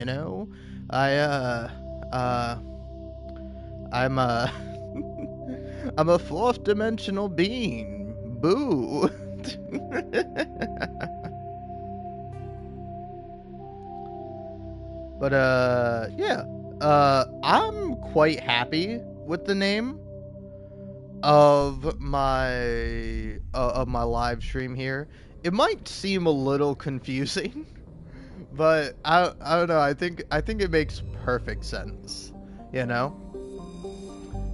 You know, I uh I'm a I'm a fourth dimensional being. Boo. But yeah. I'm quite happy with the name of my live stream here. It might seem a little confusing, but I don't know. I think it makes perfect sense. You know?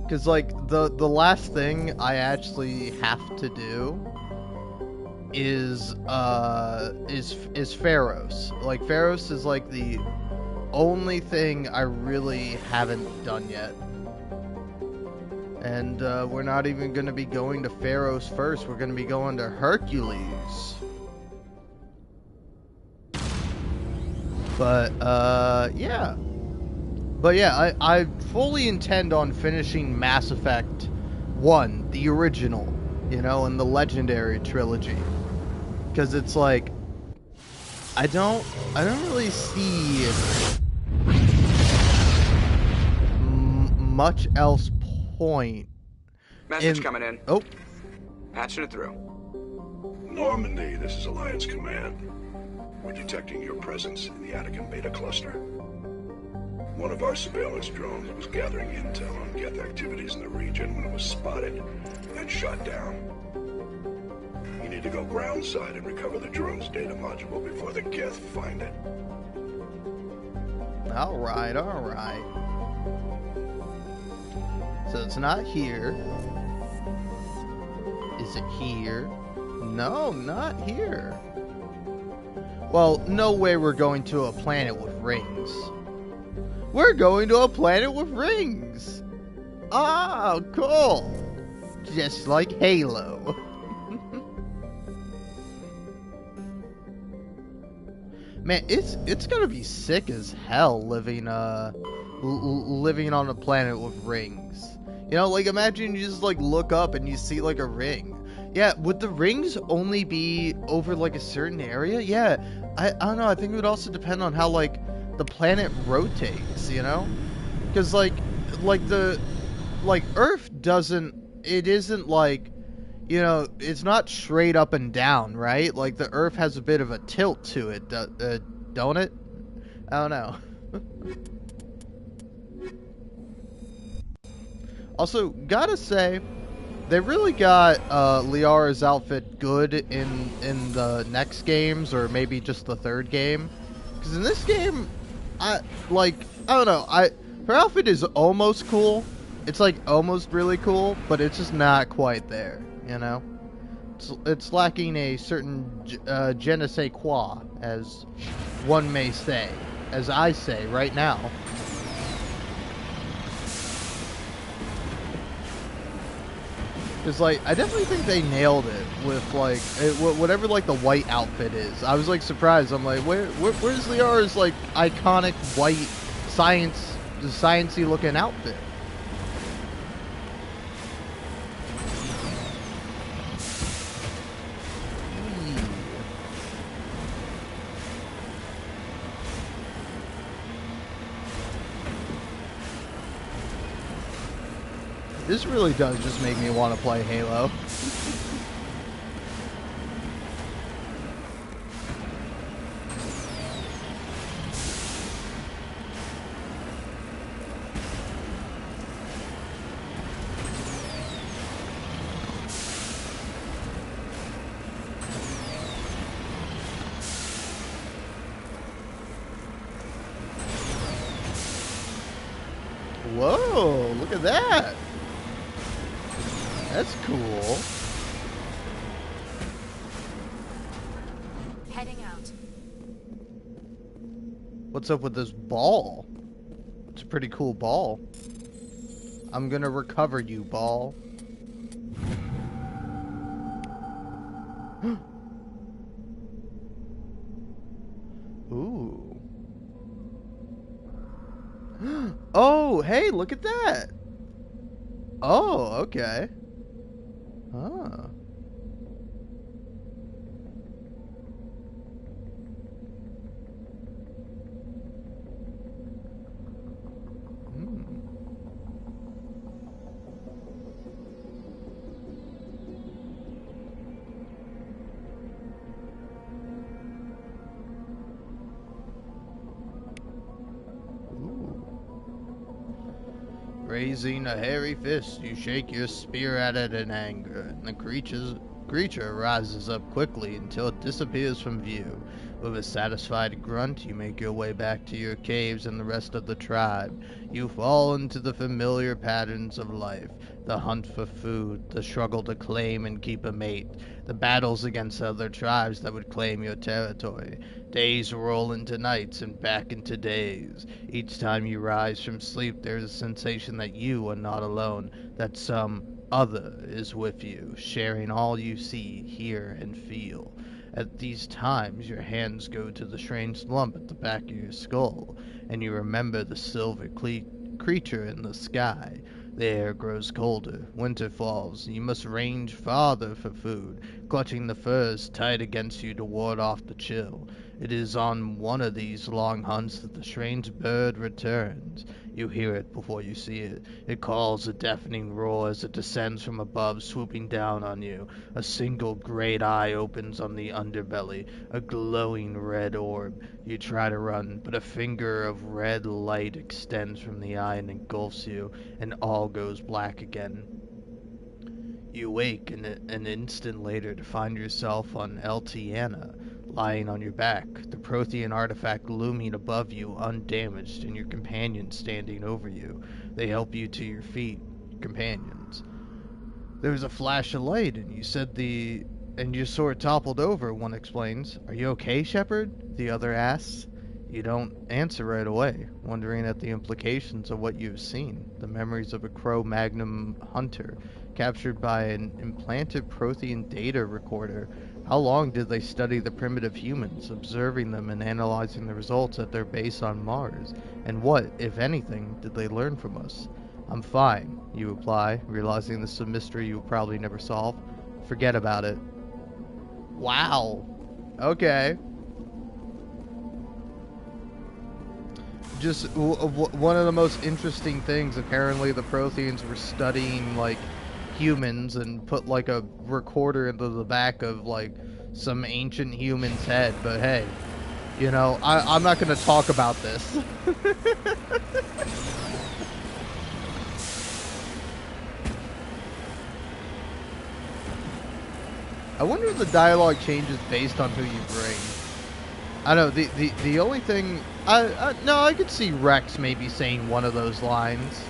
Cuz like the last thing I actually have to do is Feros. Like Feros is like the only thing I really haven't done yet. And we're not even going to be going to Feros first. We're going to be going to Hercules. But yeah. But yeah, I fully intend on finishing Mass Effect 1, the original, you know, and the Legendary trilogy. Cuz it's like I don't really see much else point Message in coming in. Oh, Patching it through. Normandy, this is Alliance Command. We're detecting your presence in the Attican Beta Cluster. One of our surveillance drones was gathering intel on Geth activities in the region when it was spotted and shot down. You need to go groundside and recover the drone's data module before the Geth find it. all right. So it's not here. Is it here? No, not here. Well, no way we're going to a planet with rings. We're going to a planet with rings! Oh, cool! Just like Halo. Man, it's gonna be sick as hell living living on a planet with rings. You know, like imagine you just like look up and you see like a ring. Yeah, would the rings only be over like a certain area? Yeah, I don't know. I think it would also depend on how like the planet rotates. You know, because the like Earth doesn't. It isn't like, you know, it's not straight up and down, right? Like the Earth has a bit of a tilt to it, don't it? I don't know. Also, gotta say, they really got Liara's outfit good in the next games, or maybe just the third game. Because in this game, I don't know. Her outfit is almost cool. It's like almost really cool, but it's just not quite there. You know, it's lacking a certain je ne sais quoi, as one may say, as I say right now. Cause like I definitely think they nailed it with like whatever like the white outfit is. I was like surprised. I'm like, where's Liara's like iconic white sciencey looking outfit? This really does just make me want to play Halo. Whoa, look at that. That's cool. Heading out. What's up with this ball? It's a pretty cool ball. I'm gonna recover you, ball. Ooh. Oh, hey, look at that. Oh, okay. Ah. Raising a hairy fist, you shake your spear at it in anger, and the creature rises up quickly until it disappears from view. With a satisfied grunt, you make your way back to your caves and the rest of the tribe. You fall into the familiar patterns of life: the hunt for food, the struggle to claim and keep a mate, the battles against other tribes that would claim your territory. Days roll into nights and back into days. Each time you rise from sleep, there is a sensation that you are not alone, that some other is with you, sharing all you see, hear, and feel. At these times, your hands go to the strange lump at the back of your skull, and you remember the silver creature in the sky. The air grows colder, winter falls, and you must range farther for food, clutching the furs tight against you to ward off the chill. It is on one of these long hunts that the strange bird returns. You hear it before you see it. It calls a deafening roar as it descends from above, swooping down on you. A single great eye opens on the underbelly, a glowing red orb. You try to run, but a finger of red light extends from the eye and engulfs you, and all goes black again. You wake an instant later to find yourself on Eltiana, lying on your back, the Prothean artifact looming above you undamaged, and your companions standing over you. They help you to your feet, companions. There was a flash of light, and your sword toppled over, one explains. Are you okay, Shepard? The other asks. You don't answer right away, wondering at the implications of what you've seen, the memories of a Cro-Magnon hunter, captured by an implanted Prothean data recorder. How long did they study the primitive humans, observing them and analyzing the results at their base on Mars? And what, if anything, did they learn from us? I'm fine, you reply, realizing this is a mystery you will probably never solve. Forget about it. Wow. Okay. Just one of the most interesting things, apparently the Protheans were studying, like, humans and put, like, a recorder into the back of, like, some ancient human's head. But hey, you know, I'm not going to talk about this. I wonder if the dialogue changes based on who you bring. I know, the only thing... no, I could see Rex maybe saying one of those lines.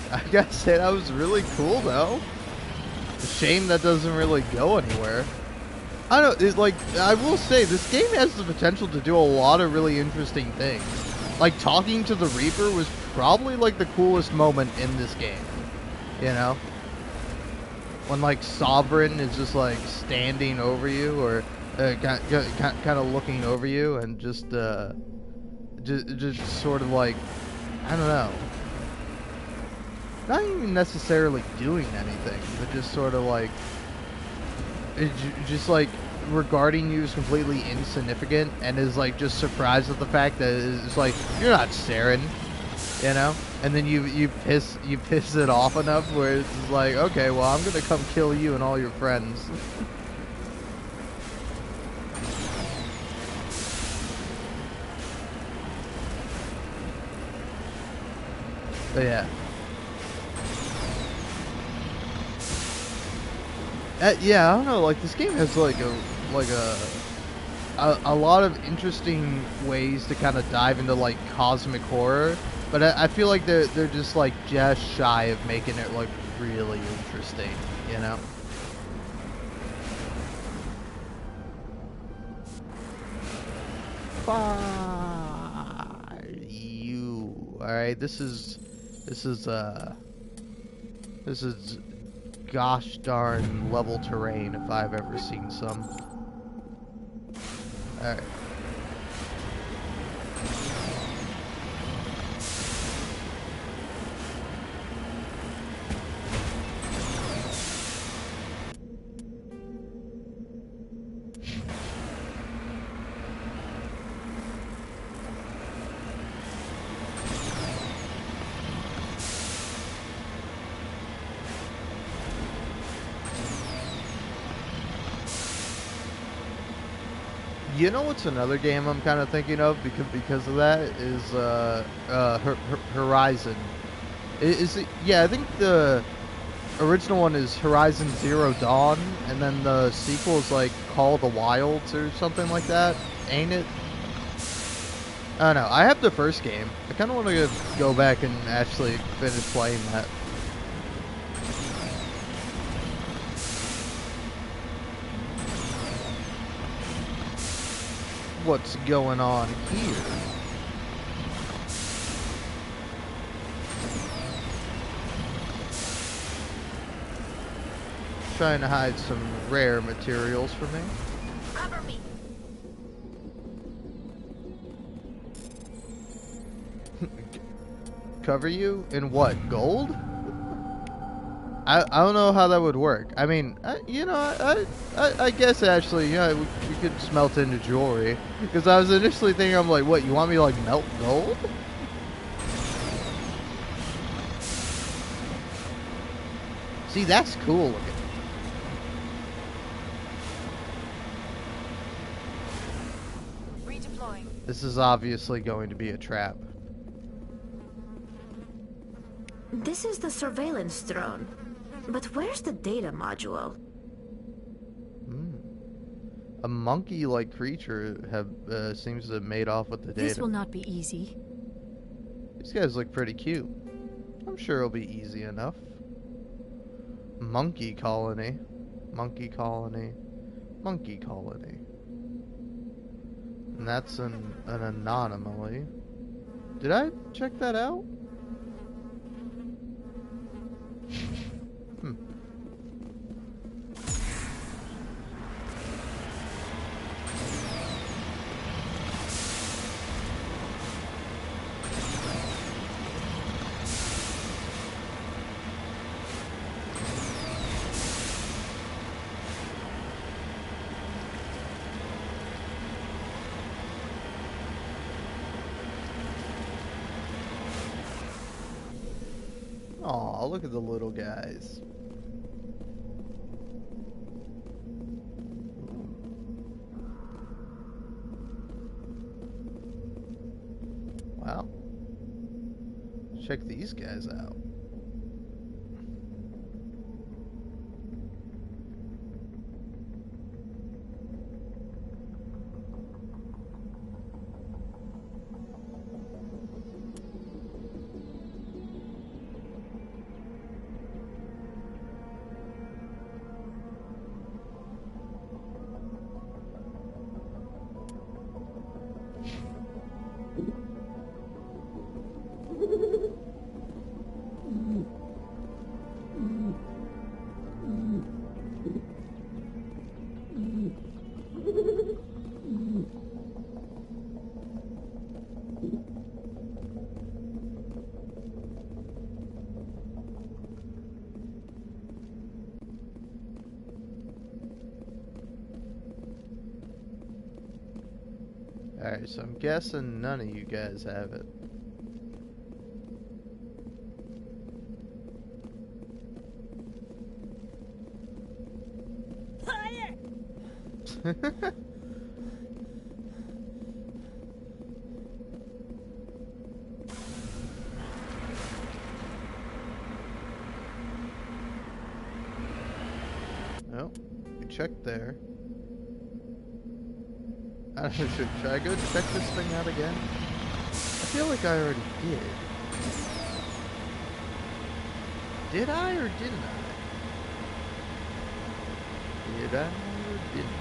I gotta say, that was really cool, though. Shame that doesn't really go anywhere. I don't know, I will say, this game has the potential to do a lot of really interesting things. Like, talking to the Reaper was probably, like, the coolest moment in this game. You know? When, like, Sovereign is just, like, standing over you, or kind of looking over you, and just sort of, like, I don't know. Not even necessarily doing anything, but just sort of like, just like regarding you as completely insignificant, and is like just surprised at the fact that it's like, you're not Saren, you know? And then you piss it off enough where it's like, okay, well, I'm gonna come kill you and all your friends. But yeah. Yeah, I don't know. Like, this game has like a lot of interesting ways to kind of dive into like cosmic horror, but I feel like they're just like just shy of making it like really interesting, you know? You. All right, this is gosh darn level terrain if I've ever seen some. Alright. You know what's another game I'm kind of thinking of because of that is Horizon. Is it? Yeah, I think the original one is Horizon Zero Dawn, and then the sequel is like Call of the Wilds or something like that, ain't it? I don't know. I have the first game. I kind of want to go back and actually finish playing that. What's going on here? Trying to hide some rare materials for me. Cover me. Cover you in what? Gold? I don't know how that would work. I mean, I guess actually, yeah, we could smelt into jewelry. Because I was initially thinking, I'm like, what, you want me to like melt gold? See, that's cool looking. Redeploying. This is obviously going to be a trap. This is the surveillance drone. But where's the data module? A monkey-like creature seems to have made off with the data. This will not be easy. These guys look pretty cute. I'm sure it'll be easy enough. Monkey colony. Monkey colony. Monkey colony. And that's an anomaly. Did I check that out? Aw, look at the little guys. Wow. Check these guys out. Alright, so I'm guessing none of you guys have it. Fire! Oh, we checked there. I don't know, should I go check this thing out again? I feel like I already did. Did I or didn't I? Did I or didn't I?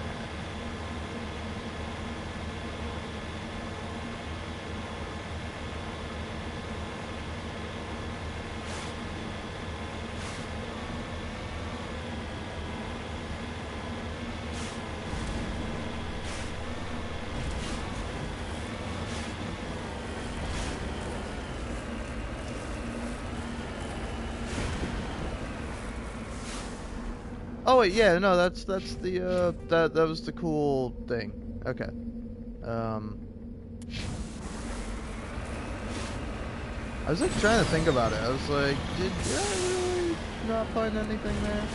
Oh wait, yeah, no, that's the that was the cool thing. Okay. I was like trying to think about it. I was like, did I really not find anything there?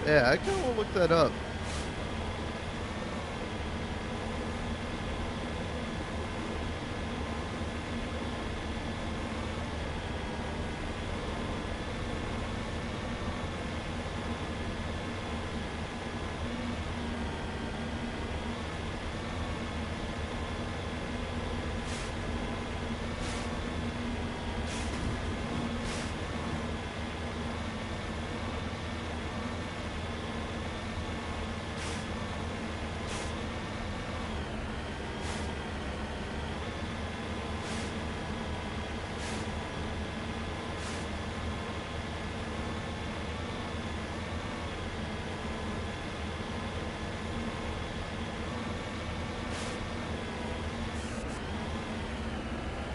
Yeah, I kind of want to look that up.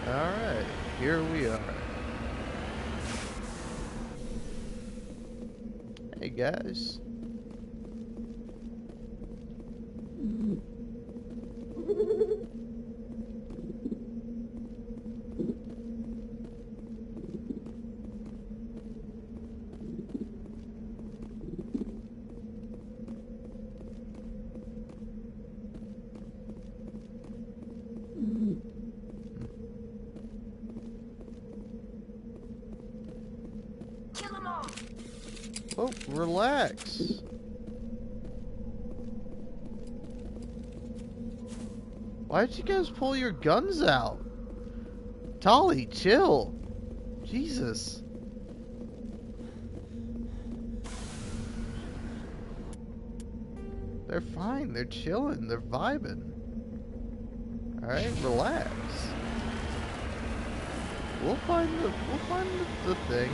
Alright, here we are. Hey guys. Kill them all! Oh, relax. Why'd you guys pull your guns out? Tolly, chill. Jesus. They're fine. They're chilling. They're vibing. Alright, relax. We'll find the thing.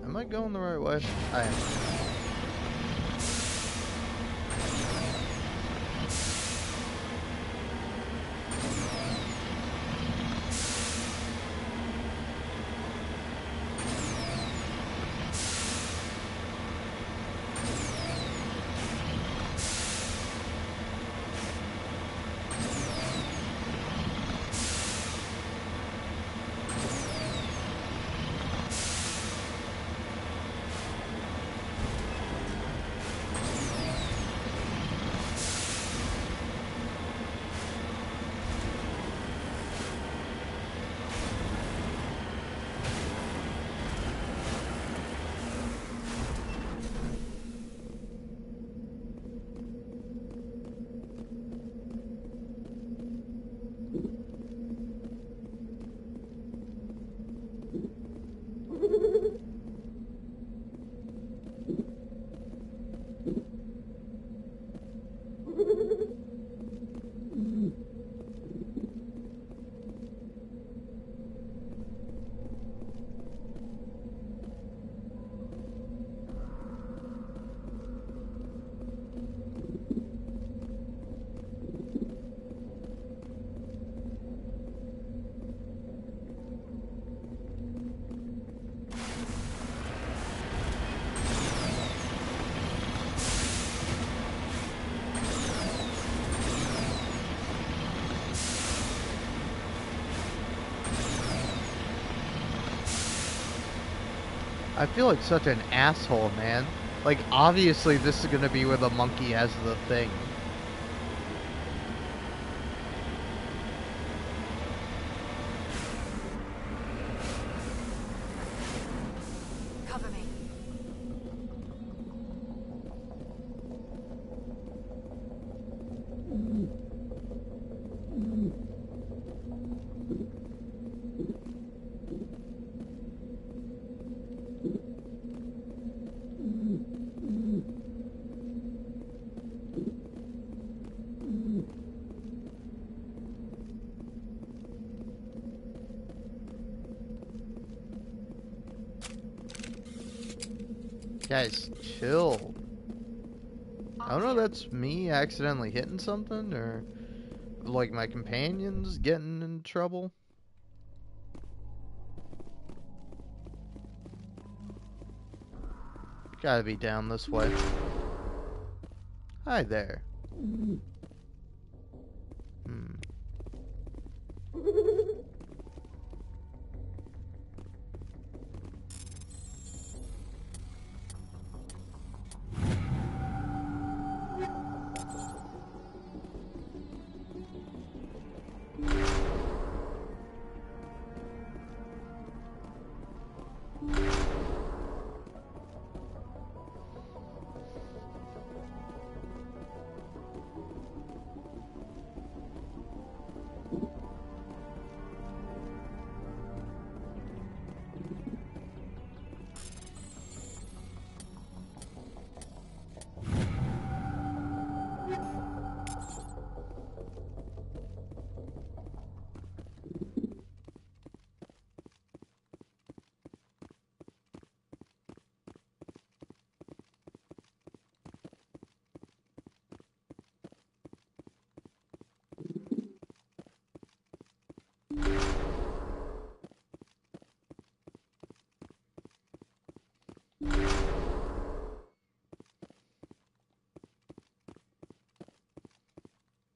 Am I going the right way? I am. I feel like such an asshole, man. Like, obviously this is gonna be where the monkey has the thing. Cover me. Guys, chill. I don't know, that's me accidentally hitting something, or like my companions getting in trouble. Gotta be down this way. Hi there. Hmm.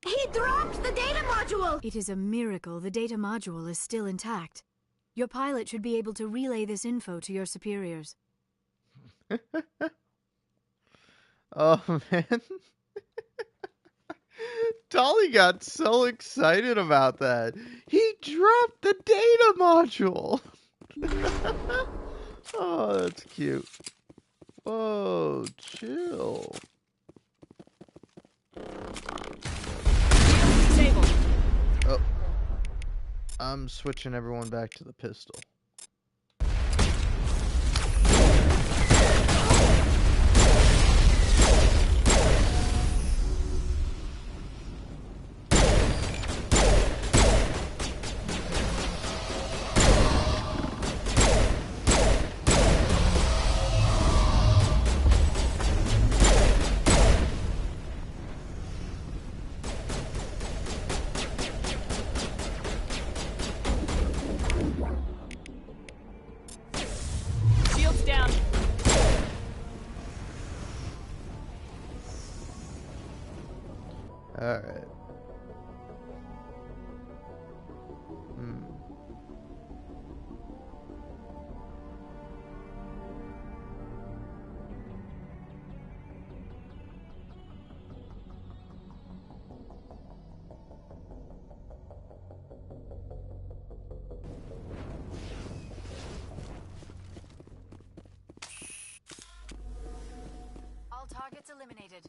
He dropped the data module! It is a miracle the data module is still intact. Your pilot should be able to relay this info to your superiors. Oh man. Dolly got so excited about that. He dropped the data module. Oh, that's cute. Whoa, chill. Disabled. Oh. I'm switching everyone back to the pistol. Shields down. Alright. Hmm. All targets eliminated.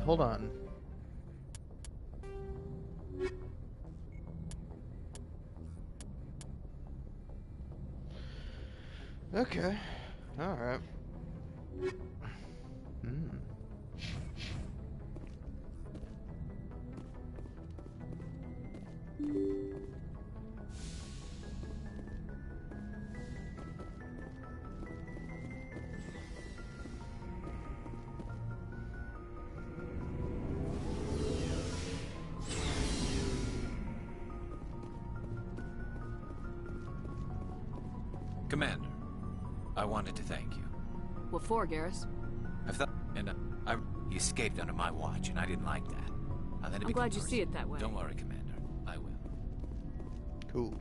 Hold on. Okay. Alright. Hmm. Commander, I wanted to thank you. What for, Garrus? I've thought, and he escaped under my watch, and I didn't like that. Then I'm glad you see it that way. Don't worry, Commander. I will. Cool.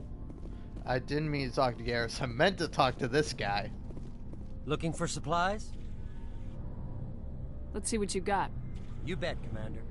I didn't mean to talk to Garrus. I meant to talk to this guy. Looking for supplies? Let's see what you got. You bet, Commander.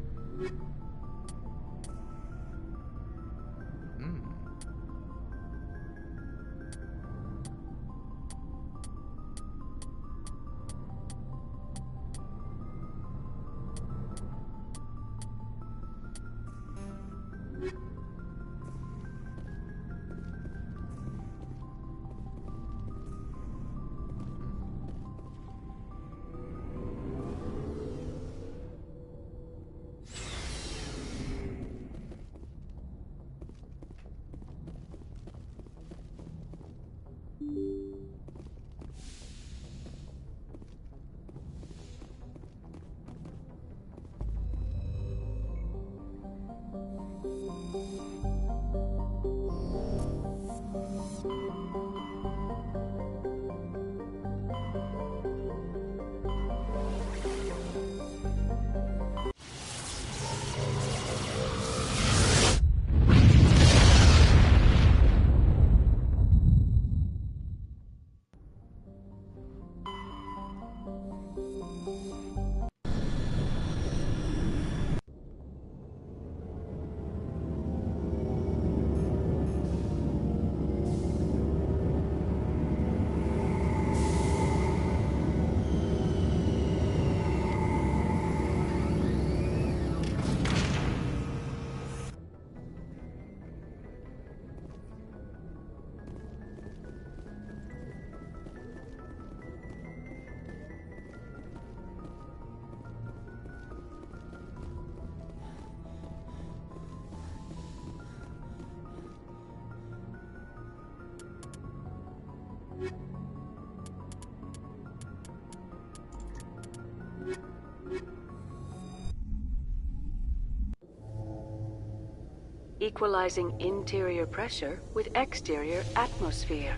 Equalizing interior pressure with exterior atmosphere.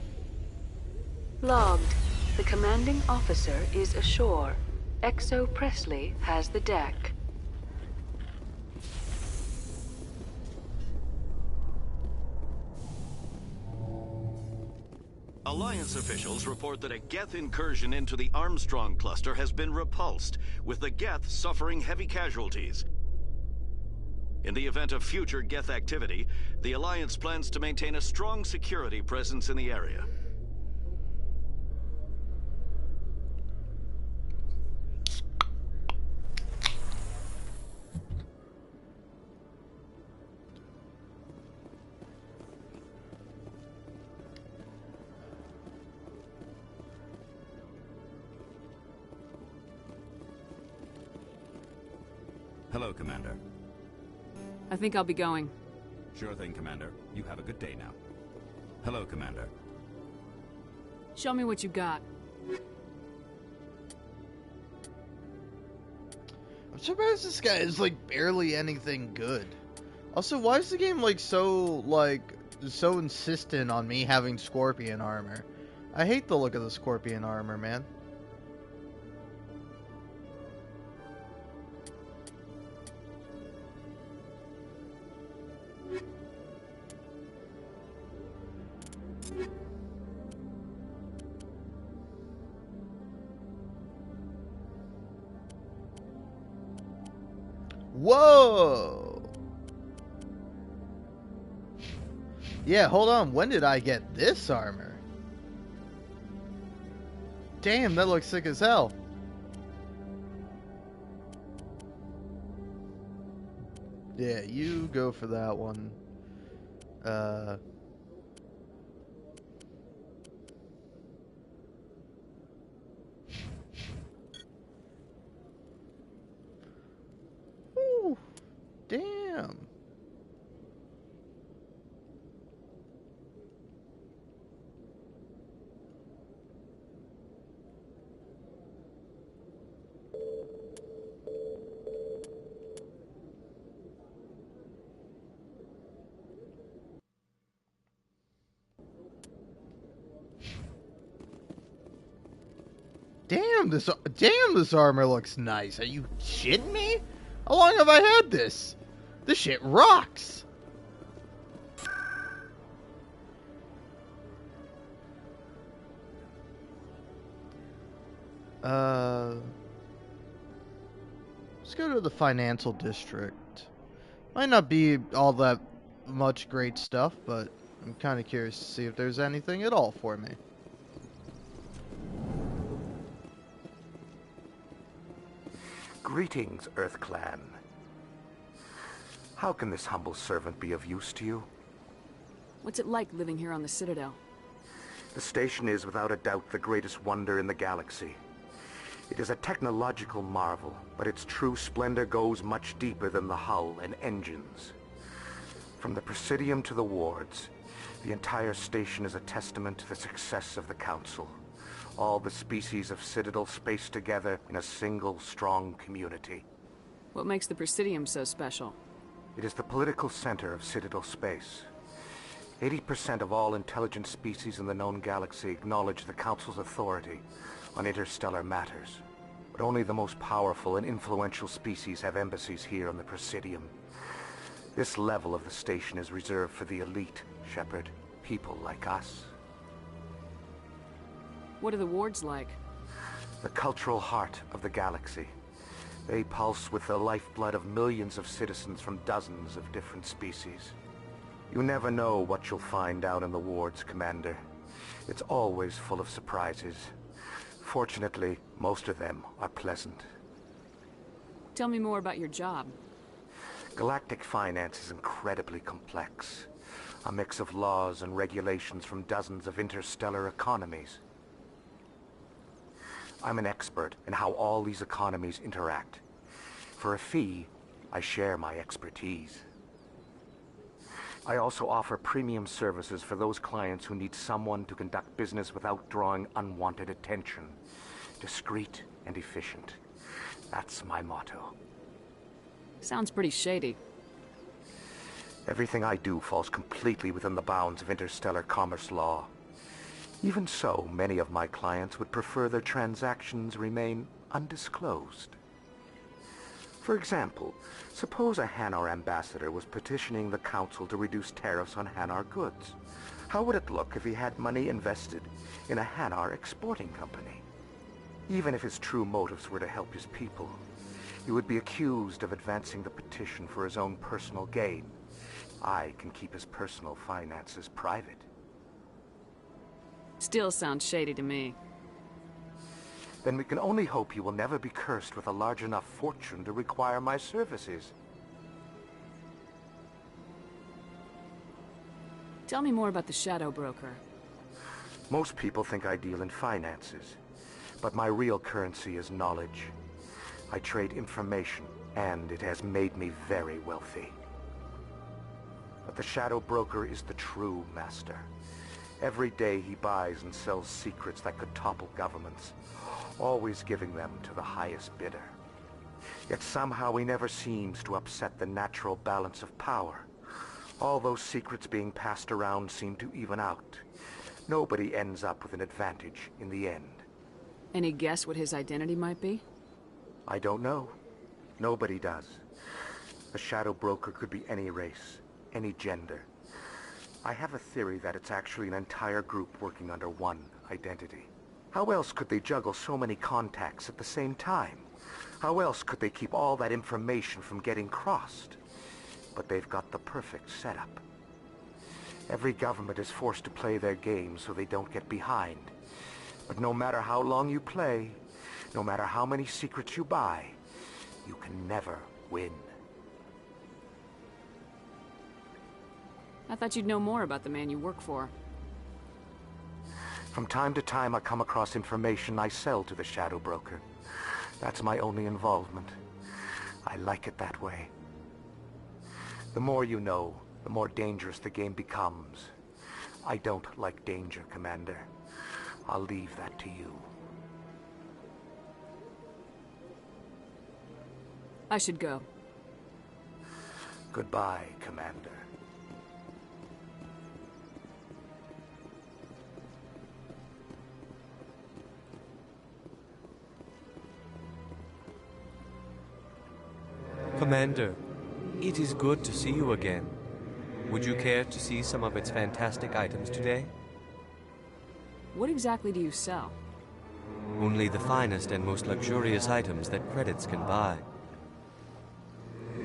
Logged. The commanding officer is ashore. Exo Presley has the deck. Alliance officials report that a Geth incursion into the Armstrong cluster has been repulsed, with the Geth suffering heavy casualties. In the event of future Geth activity, the Alliance plans to maintain a strong security presence in the area. Hello, Commander. I think I'll be going. Sure thing, Commander. You have a good day now. Hello, Commander. Show me what you got. I'm surprised this guy is like barely anything good. Also, why is the game so insistent on me having scorpion armor? I hate the look of the scorpion armor, man. Whoa! Yeah, hold on. When did I get this armor? Damn, that looks sick as hell. Yeah, you go for that one. Ooh, damn. Damn, this armor looks nice. Are you shitting me? How long have I had this? This shit rocks. Let's go to the financial district. Might not be all that much great stuff, but I'm kind of curious to see if there's anything at all for me. Greetings, Earth Clan. How can this humble servant be of use to you? What's it like living here on the Citadel? The station is without a doubt the greatest wonder in the galaxy. It is a technological marvel, but its true splendor goes much deeper than the hull and engines. From the Presidium to the wards, the entire station is a testament to the success of the Council. All the species of Citadel spaced together in a single, strong community. What makes the Presidium so special? It is the political center of Citadel space. 80% of all intelligent species in the known galaxy acknowledge the Council's authority on interstellar matters. But only the most powerful and influential species have embassies here on the Presidium. This level of the station is reserved for the elite, Shepard. People like us. What are the wards like? The cultural heart of the galaxy. They pulse with the lifeblood of millions of citizens from dozens of different species. You never know what you'll find out in the wards, Commander. It's always full of surprises. Fortunately, most of them are pleasant. Tell me more about your job. Galactic finance is incredibly complex. A mix of laws and regulations from dozens of interstellar economies. I'm an expert in how all these economies interact. For a fee, I share my expertise. I also offer premium services for those clients who need someone to conduct business without drawing unwanted attention. Discreet and efficient. That's my motto. Sounds pretty shady. Everything I do falls completely within the bounds of interstellar commerce law. Even so, many of my clients would prefer their transactions remain undisclosed. For example, suppose a Hanar ambassador was petitioning the Council to reduce tariffs on Hanar goods. How would it look if he had money invested in a Hanar exporting company? Even if his true motives were to help his people, he would be accused of advancing the petition for his own personal gain. I can keep his personal finances private. Still sounds shady to me. Then we can only hope you will never be cursed with a large enough fortune to require my services. Tell me more about the Shadow Broker. Most people think I deal in finances, but my real currency is knowledge. I trade information, and it has made me very wealthy. But the Shadow Broker is the true master. Every day he buys and sells secrets that could topple governments, always giving them to the highest bidder. Yet somehow he never seems to upset the natural balance of power. All those secrets being passed around seem to even out. Nobody ends up with an advantage in the end. Any guess what his identity might be? I don't know. Nobody does. A Shadow Broker could be any race, any gender. I have a theory that it's actually an entire group working under one identity. How else could they juggle so many contacts at the same time? How else could they keep all that information from getting crossed? But they've got the perfect setup. Every government is forced to play their game so they don't get behind. But no matter how long you play, no matter how many secrets you buy, you can never win. I thought you'd know more about the man you work for. From time to time, I come across information I sell to the Shadow Broker. That's my only involvement. I like it that way. The more you know, the more dangerous the game becomes. I don't like danger, Commander. I'll leave that to you. I should go. Goodbye, Commander. Commander, it is good to see you again. Would you care to see some of its fantastic items today? What exactly do you sell? Only the finest and most luxurious items that credits can buy.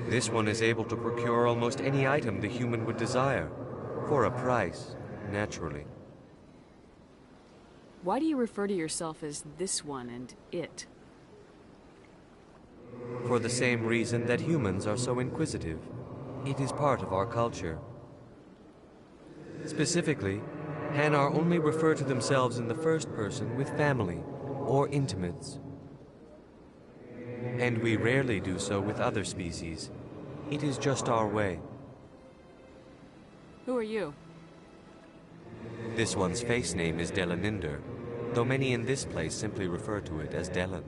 This one is able to procure almost any item the human would desire, for a price, naturally. Why do you refer to yourself as this one and it? For the same reason that humans are so inquisitive. It is part of our culture. Specifically, Hanar only refer to themselves in the first person with family or intimates. And we rarely do so with other species. It is just our way. Who are you? This one's face name is Delaninder, though many in this place simply refer to it as Delan.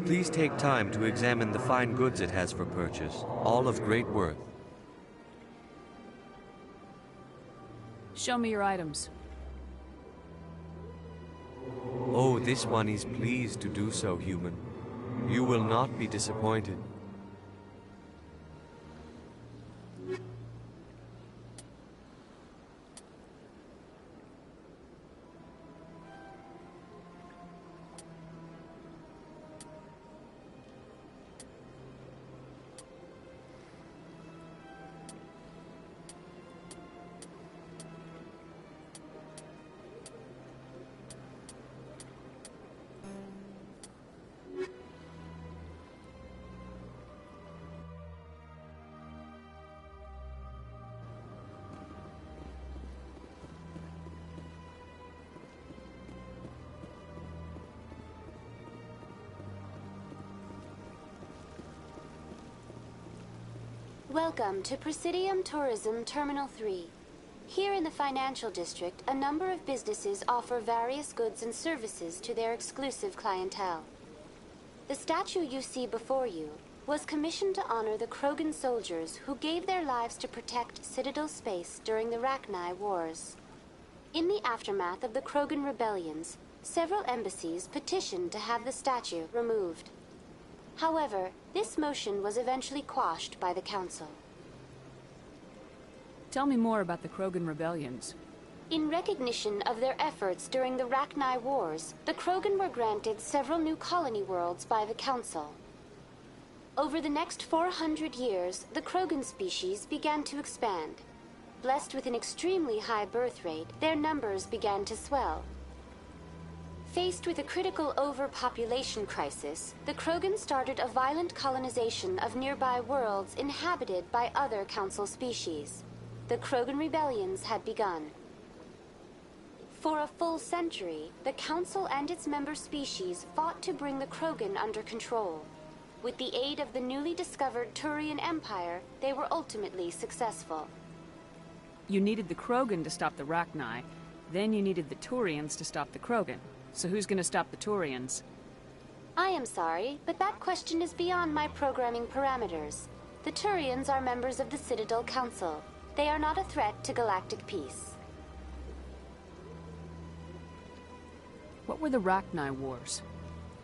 Please take time to examine the fine goods it has for purchase, all of great worth. Show me your items. Oh, this one is pleased to do so, human. You will not be disappointed. Welcome to Presidium Tourism Terminal 3. Here in the financial district, a number of businesses offer various goods and services to their exclusive clientele. The statue you see before you was commissioned to honor the Krogan soldiers who gave their lives to protect Citadel space during the Rachni Wars. In the aftermath of the Krogan rebellions, several embassies petitioned to have the statue removed. However, this motion was eventually quashed by the Council. Tell me more about the Krogan rebellions. In recognition of their efforts during the Rachni Wars, the Krogan were granted several new colony worlds by the Council. Over the next 400 years, the Krogan species began to expand. Blessed with an extremely high birth rate, their numbers began to swell. Faced with a critical overpopulation crisis, the Krogan started a violent colonization of nearby worlds inhabited by other Council species. The Krogan rebellions had begun. For a full century, the Council and its member species fought to bring the Krogan under control. With the aid of the newly discovered Turian Empire, they were ultimately successful. You needed the Krogan to stop the Rachni, then you needed the Turians to stop the Krogan. So who's gonna stop the Turians? I am sorry, but that question is beyond my programming parameters. The Turians are members of the Citadel Council. They are not a threat to galactic peace. What were the Rachni Wars?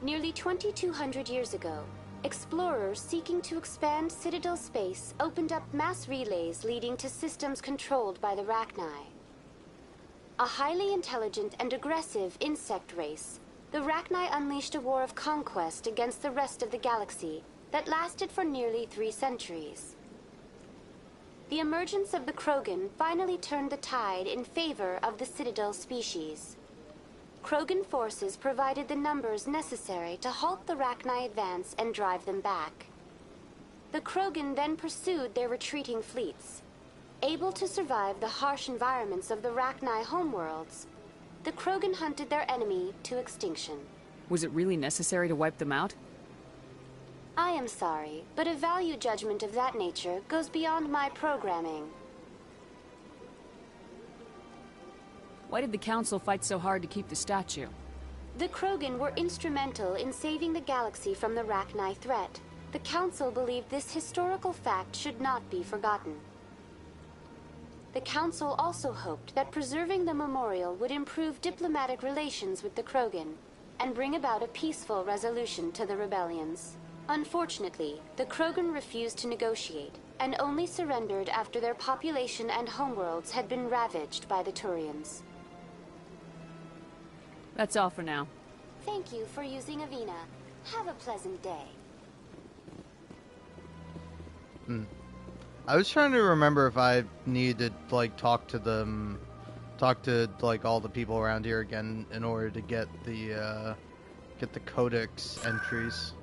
Nearly 2,200 years ago, explorers seeking to expand Citadel space opened up mass relays leading to systems controlled by the Rachni. A highly intelligent and aggressive insect race, the Rachni unleashed a war of conquest against the rest of the galaxy that lasted for nearly 3 centuries. The emergence of the Krogan finally turned the tide in favor of the Citadel species. Krogan forces provided the numbers necessary to halt the Rachni advance and drive them back. The Krogan then pursued their retreating fleets. Able to survive the harsh environments of the Rachni homeworlds, the Krogan hunted their enemy to extinction. Was it really necessary to wipe them out? I am sorry, but a value judgment of that nature goes beyond my programming. Why did the Council fight so hard to keep the statue? The Krogan were instrumental in saving the galaxy from the Rachni threat. The Council believed this historical fact should not be forgotten. The Council also hoped that preserving the memorial would improve diplomatic relations with the Krogan and bring about a peaceful resolution to the rebellions. Unfortunately, the Krogan refused to negotiate, and only surrendered after their population and homeworlds had been ravaged by the Turians. That's all for now. Thank you for using Avina. Have a pleasant day. I was trying to remember if I needed to, like, talk to like all the people around here again in order to get the codex entries.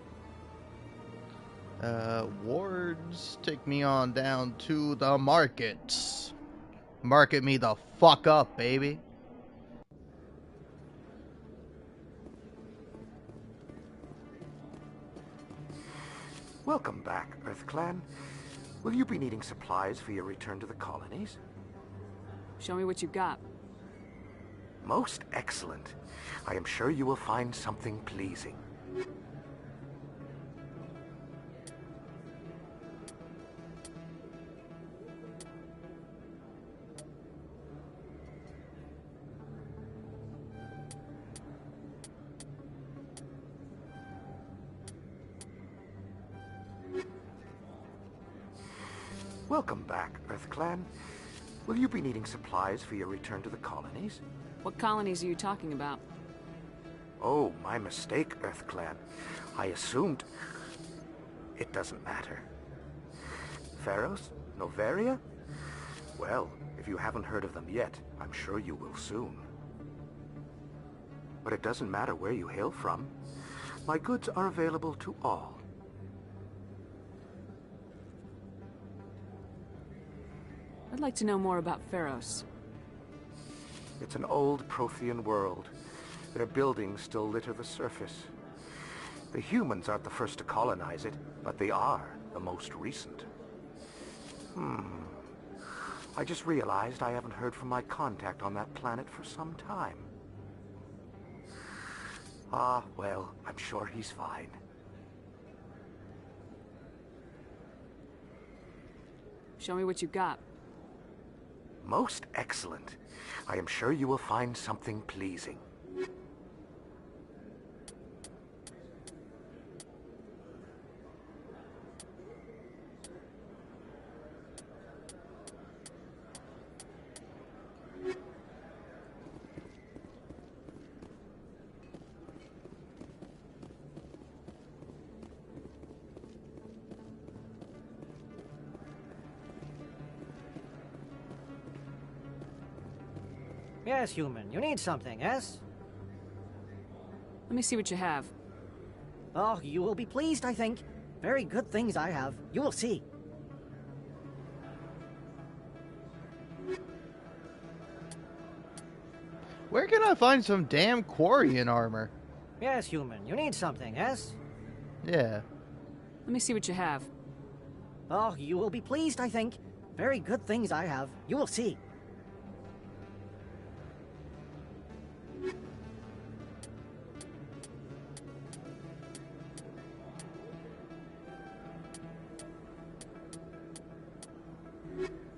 Wards, take me on down to the markets. Market me the fuck up, baby. Welcome back, Earth Clan. Will you be needing supplies for your return to the colonies? Show me what you've got. Most excellent. I am sure you will find something pleasing. Welcome back, Earth Clan. Will you be needing supplies for your return to the colonies? What colonies are you talking about? Oh, my mistake, Earth Clan. I assumed... It doesn't matter. Feros? Noveria? Well, if you haven't heard of them yet, I'm sure you will soon. But it doesn't matter where you hail from. My goods are available to all. I'd like to know more about Feros. It's an old Prothean world. Their buildings still litter the surface. The humans aren't the first to colonize it, but they are the most recent. I just realized I haven't heard from my contact on that planet for some time. Ah, well, I'm sure he's fine. Show me what you've got. Most excellent. I am sure you will find something pleasing. Yes, human. You need something, yes? Let me see what you have. Oh, you will be pleased, I think. Very good things I have. You will see. Where can I find some damn Quarian armor? Yes, human. You need something, yes? Yeah. Let me see what you have. Oh, you will be pleased, I think. Very good things I have. You will see.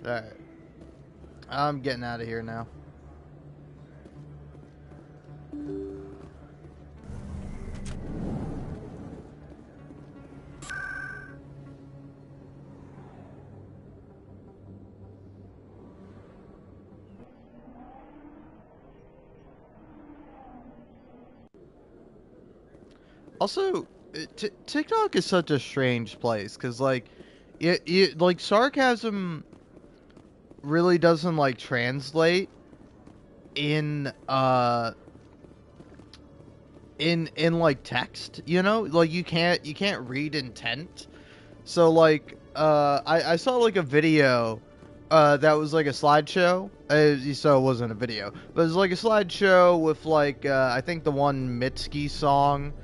Alright. I'm getting out of here now. Also, TikTok is such a strange place, because, like, like, sarcasm really doesn't, like, translate in like, text, you know? Like, you can't read intent. So, like, I saw, like, a video, that was, like, a slideshow. So it wasn't a video, but it was, like, a slideshow with, like, I think the one Mitski song,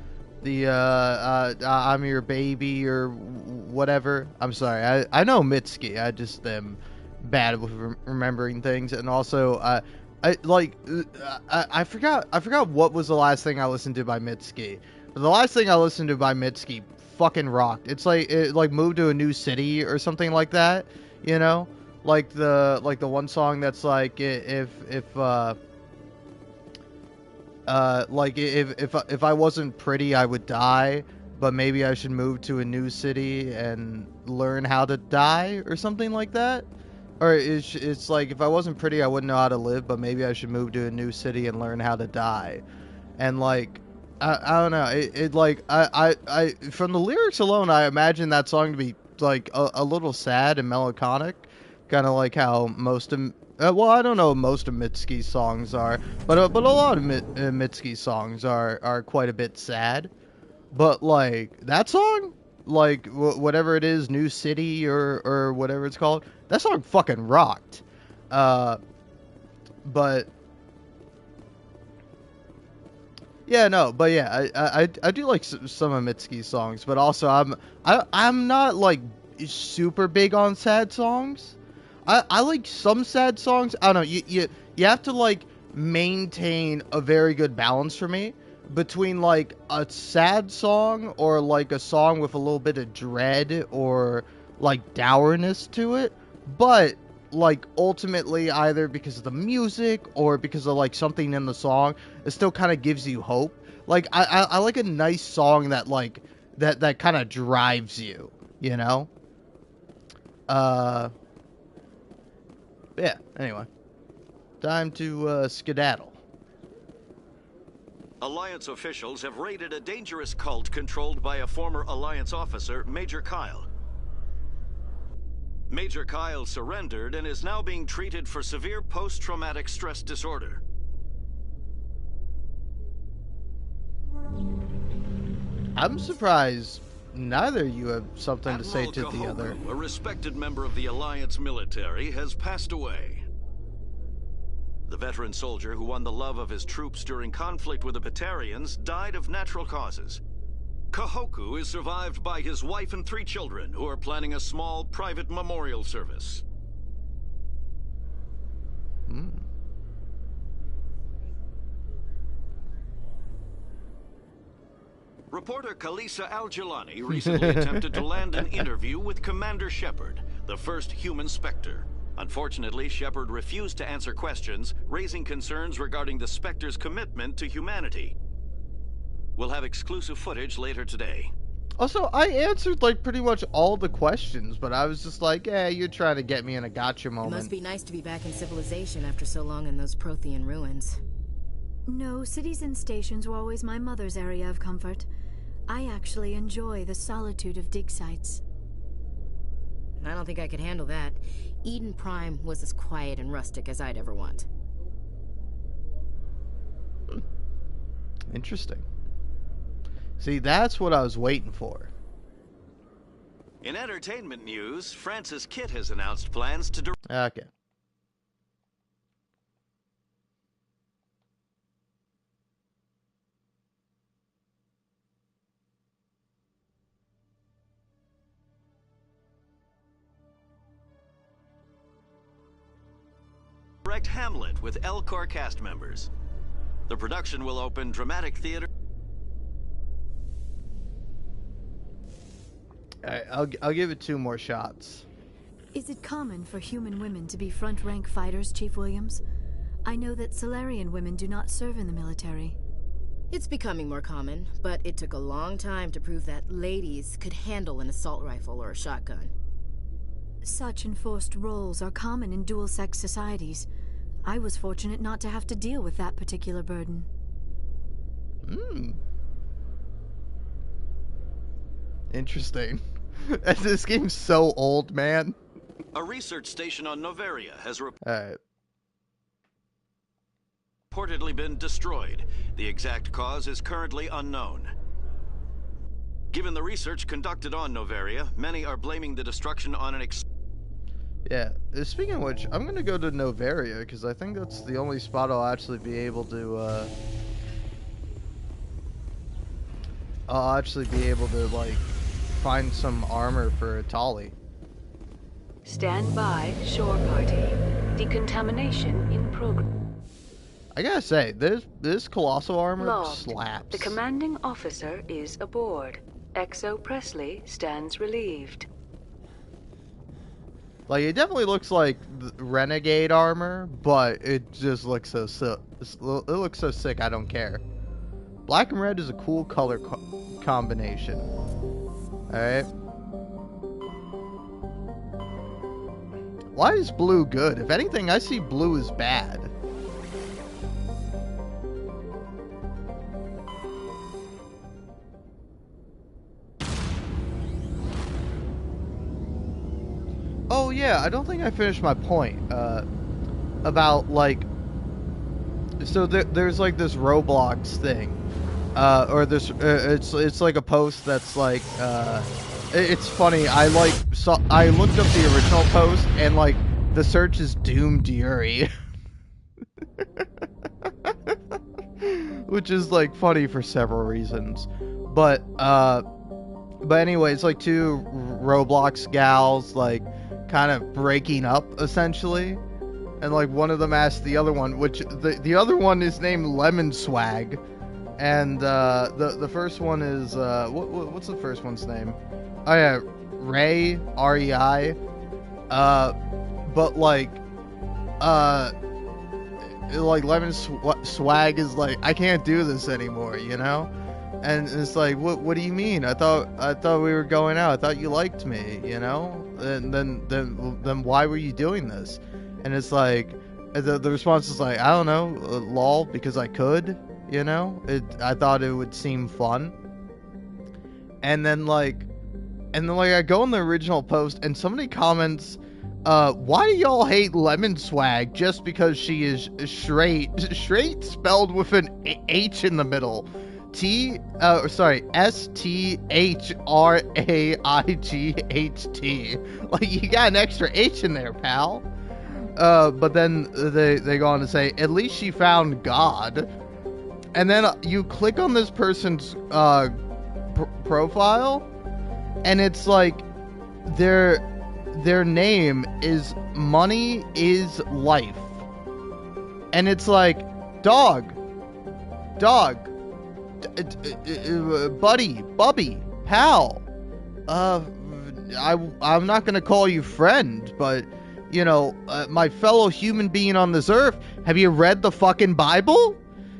the, I'm Your Baby, or whatever. I'm sorry, I know Mitski, I just am bad with remembering things, and also, I forgot what was the last thing I listened to by Mitski, but the last thing I listened to by Mitski fucking rocked. It's like, it, like, moved to a new city or something like that, you know? Like the one song that's like, if I wasn't pretty, I would die. but maybe I should move to a new city and learn how to die or something like that. Or it's like, if I wasn't pretty, I wouldn't know how to live, but maybe I should move to a new city and learn how to die. And like, I don't know, it like, I from the lyrics alone, I imagine that song to be like a little sad and melancholic, kind of like how most of, well, I don't know what most of Mitski's songs are, but a lot of Mitski's songs are quite a bit sad. But like that song, like whatever it is, New City or whatever it's called, that song fucking rocked. But yeah, no, but yeah, I do like some of Mitski's songs, but also I'm not like super big on sad songs. I like some sad songs. I don't know. You have to like maintain a very good balance for me between like a sad song or like a song with a little bit of dread or like dourness to it, but like ultimately either because of the music or because of like something in the song, it still kind of gives you hope. Like I like a nice song that like that kind of drives you, you know. Yeah, anyway, time to skedaddle. Alliance officials have raided a dangerous cult controlled by a former Alliance officer, Major Kyle. Major Kyle surrendered and is now being treated for severe post-traumatic stress disorder. I'm surprised neither of you have something Admiral to say to the Kahoku, other. a respected member of the Alliance military, has passed away. The veteran soldier who won the love of his troops during conflict with the Batarians died of natural causes. Kahoku is survived by his wife and 3 children, who are planning a small private memorial service. Reporter Kalisa Al-Jilani recently attempted to land an interview with Commander Shepard, the first human Spectre. Unfortunately, Shepard refused to answer questions, raising concerns regarding the Spectre's commitment to humanity. We'll have exclusive footage later today. Also, I answered like pretty much all the questions, but I was just like, yeah, you're trying to get me in a gotcha moment. It must be nice to be back in civilization after so long in those Prothean ruins. No, cities and stations were always my mother's area of comfort. I actually enjoy the solitude of dig sites. I don't think I could handle that. Eden Prime was as quiet and rustic as I'd ever want. Interesting. See, that's what I was waiting for. In entertainment news, Francis Kitt has announced plans to Okay. direct Hamlet with Elcor cast members. The production will open dramatic theater. Alright, I'll give it 2 more shots. Is it common for human women to be front-rank fighters, Chief Williams? I know that Solarian women do not serve in the military. It's becoming more common, but it took a long time to prove that ladies could handle an assault rifle or a shotgun. Such enforced roles are common in dual-sex societies. I was fortunate not to have to deal with that particular burden. Interesting. This game's so old, man. A research station on Noveria has Alright. reportedly been destroyed. The exact cause is currently unknown. Given the research conducted on Noveria, many are blaming the destruction on an Yeah, speaking of which, I'm gonna go to Noveria, because I think that's the only spot I'll actually be able to, like, find some armor for Tali. Stand by, shore party. Decontamination in progress. I gotta say, this colossal armor Logged. slaps. The commanding officer is aboard. Exo Presley stands relieved. Like, it definitely looks like renegade armor, but it just looks so sick. It looks so sick, I don't care. Black and red is a cool color combination. Alright. Why is blue good? If anything, I see blue as bad. Oh yeah, I don't think I finished my point about like, so there's like this Roblox thing, or this it's like a post that's like it's funny. I looked up the original post and like the search is Doomed Yuri, which is like funny for several reasons, but anyway, it's like two Roblox gals like kind of breaking up essentially, and like one of them asked the other one, which the other one is named Lemon Swag, and the first one is what's the first one's name? Oh yeah, Ray, R-E-I. But like Lemon Swag is like, I can't do this anymore, you know? And it's like, what do you mean? I thought we were going out. I thought you liked me, you know? And then why were you doing this? And it's like, the response is like, I don't know, lol, because I could, you know? I thought it would seem fun. And then I go in the original post and somebody comments, why do y'all hate Lemon Swag just because she is straight? Straight spelled with an H in the middle. S-T-H-R-A-I-G-H-T. Like, you got an extra H in there, pal. But then they go on to say, at least she found God. And then you click on this person's profile, and it's like their name is Money is Life, and it's like dog, buddy, bubby, pal. I'm not gonna call you friend, but you know, my fellow human being on this earth. Have you read the fucking Bible?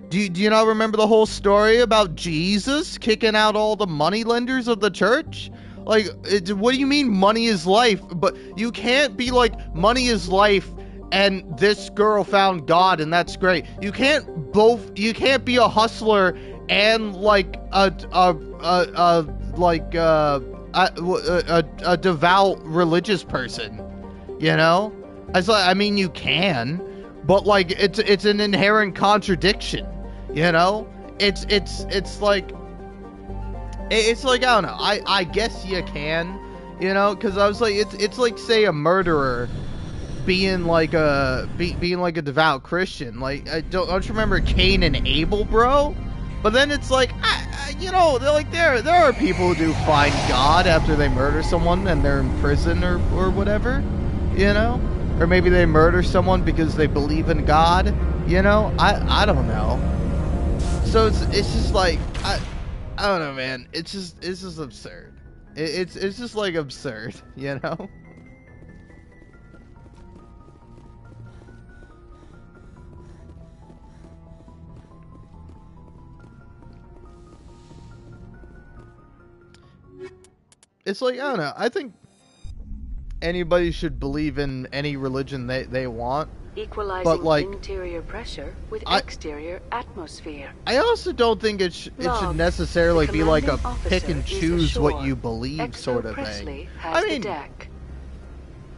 Do you not remember the whole story about Jesus kicking out all the moneylenders of the church? Like, what do you mean money is life? But you can't be like, money is life and this girl found God and that's great. You can't be a hustler and like a devout religious person, you know? I mean, you can, but like it's an inherent contradiction, you know? It's like I don't know. I guess you can, you know, because I was like, it's like, say, a murderer being like a devout Christian. Like, don't you remember Cain and Abel, bro? But then it's like, you know, they're like, there are people who do find God after they murder someone and they're in prison or whatever, you know, or maybe they murder someone because they believe in God, you know. I don't know. So it's just like I don't know, man. It's just absurd. It's just like absurd, you know? It's like, I don't know. I think anybody should believe in any religion they want. Equalizing but like, interior pressure with exterior atmosphere. I also don't think it should necessarily be like a pick and choose what you believe sort of thing. I mean,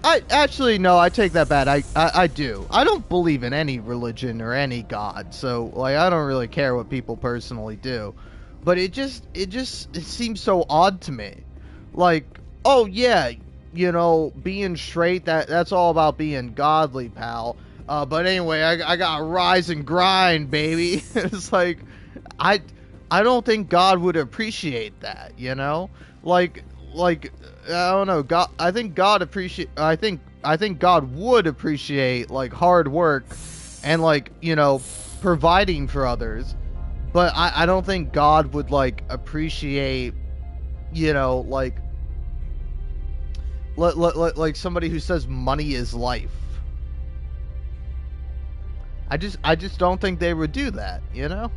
I actually, no, I take that back. I do. I don't believe in any religion or any god, so like I don't really care what people personally do. But it seems so odd to me. Like, oh yeah, you know, being straight, that's all about being godly, pal. But anyway, I gotta rise and grind, baby. It's like, I don't think God would appreciate that, you know? Like I don't know. God, I think God would appreciate like hard work and like, you know, providing for others. But I don't think God would like appreciate, you know, like somebody who says money is life. I just don't think they would do that, you know?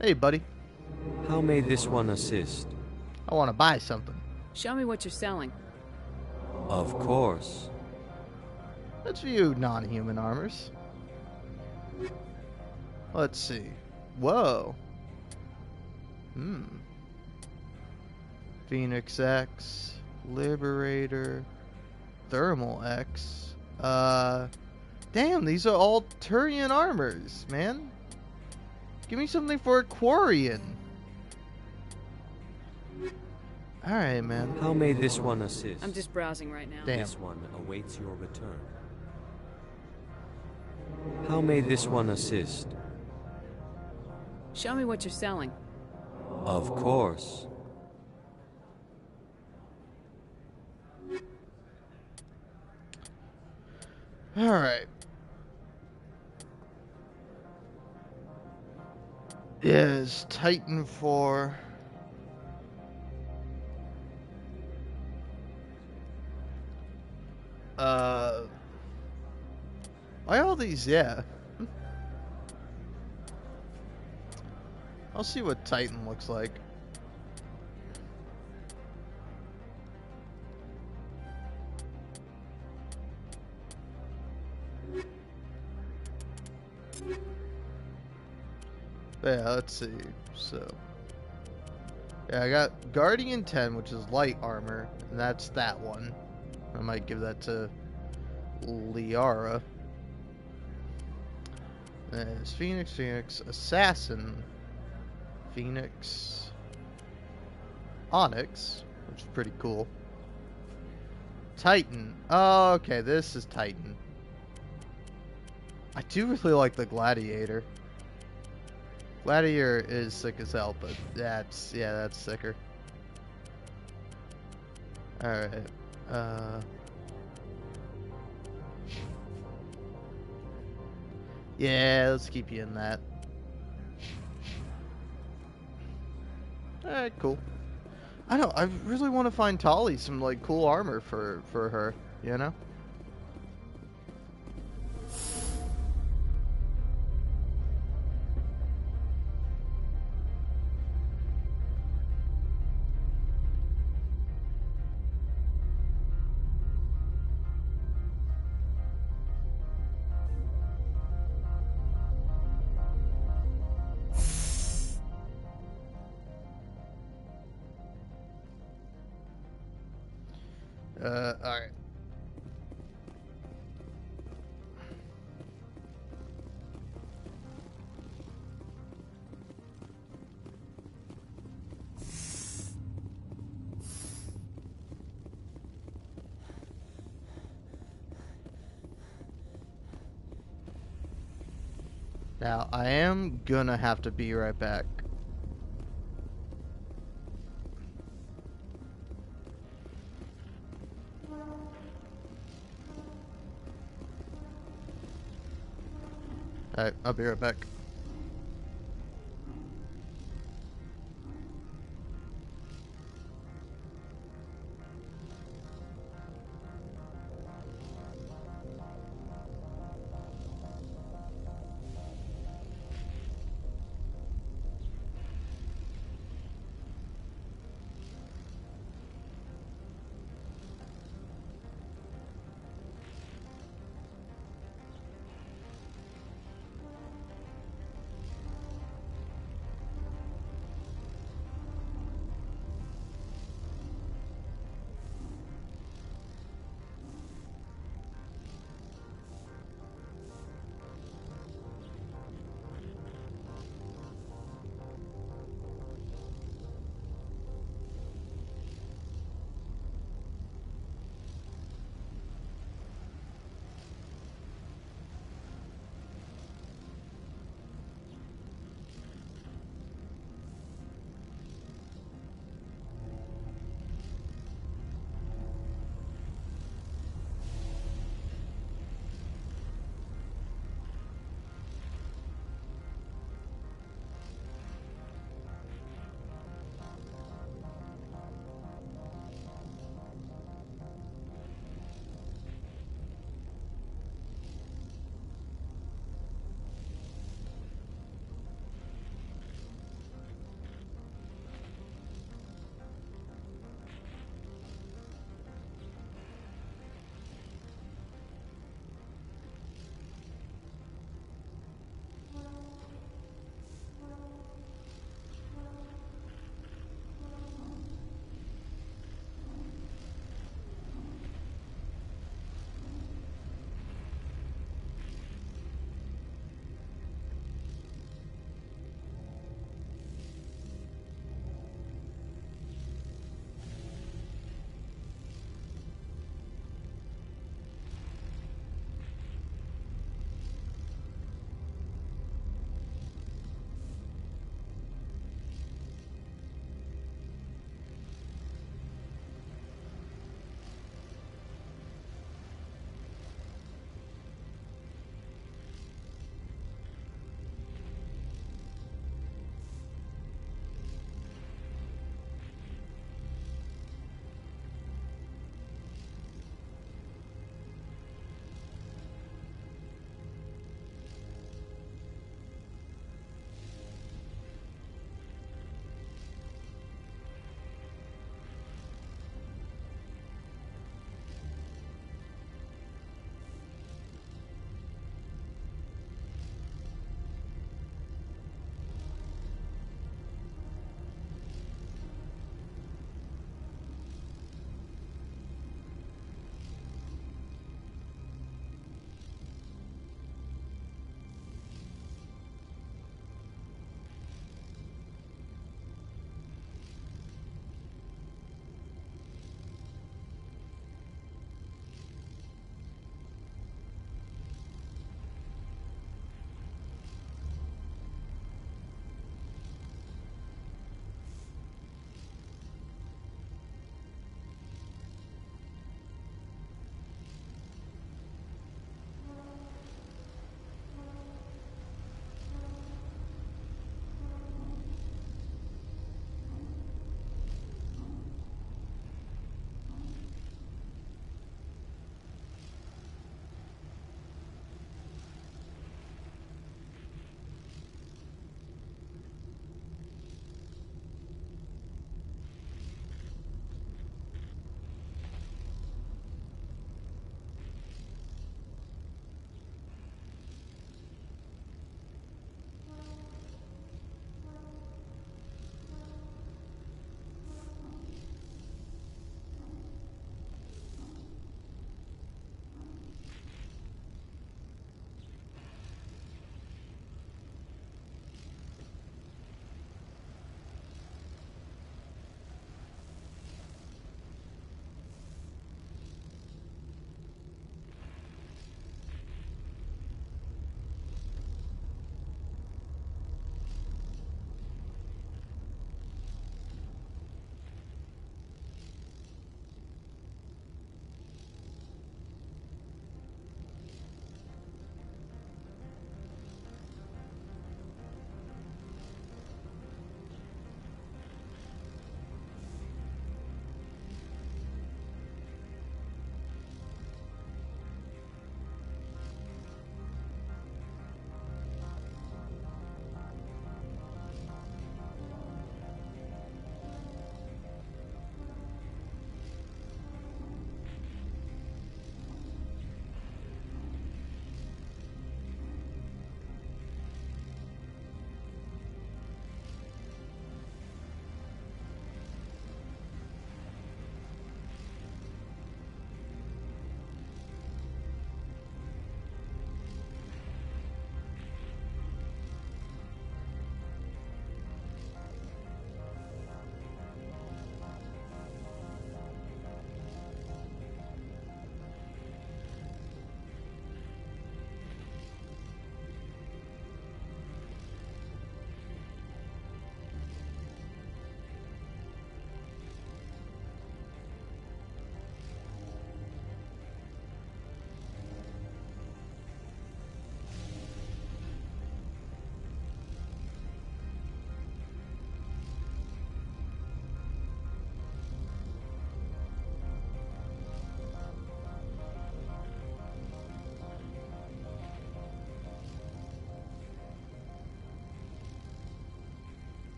Hey, buddy. How may this one assist? I want to buy something. Show me what you're selling. Of course. Let's view non-human armors. Let's see. Whoa. Phoenix X, Liberator, Thermal X. Damn, these are all Turian armors, man. Give me something for a Quarian. Alright, man. How may this one assist? I'm just browsing right now. Damn. This one awaits your return. How may this one assist? Show me what you're selling. Of course. Alright. Yes, Titan 4. Why all these? Yeah. I'll see what Titan looks like. Yeah, let's see. So, yeah, I got Guardian 10, which is light armor, and that's that one. I might give that to Liara. There's Phoenix, Assassin, Phoenix, Onyx, which is pretty cool. Titan. Oh, okay, this is Titan. I do really like the Gladiator. Gladiator is sick as hell, but that's sicker. Alright. Yeah, let's keep you in that. Alright, cool. I really want to find Tali some like cool armor for her, you know? Alright. Now, I am gonna have to be right back. Alright, I'll be right back.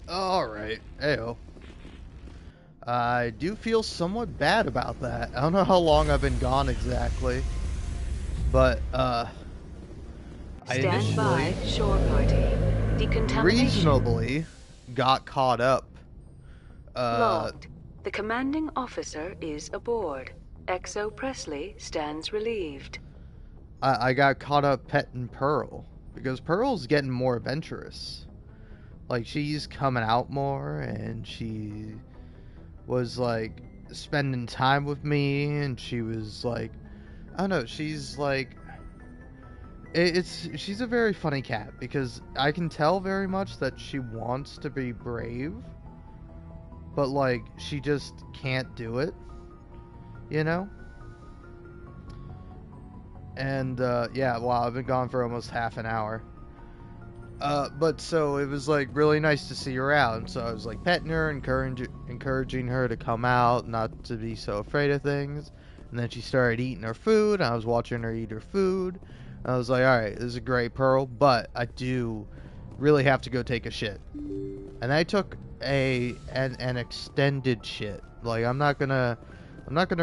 Alright. Ayo. I do feel somewhat bad about that. I don't know how long I've been gone exactly. But, I Stand by, initially shore party. Decontamination reasonably got caught up. logged. The commanding officer is aboard. XO Presley stands relieved. I got caught up petting Pearl. Because Pearl's getting more adventurous. Like, she's coming out more, and she was, like, spending time with me, and she was, like, I don't know, she's, like, she's a very funny cat, because I can tell very much that she wants to be brave, but, like, she just can't do it, you know? And, yeah, wow, I've been gone for almost half an hour. But so it was like really nice to see her out, and so I was like petting her, encouraging her to come out, not to be so afraid of things. And then she started eating her food, and I was watching her eat her food. And I was like, all right, this is a great Pearl, but I do really have to go take a shit. And I took an extended shit. Like I'm not gonna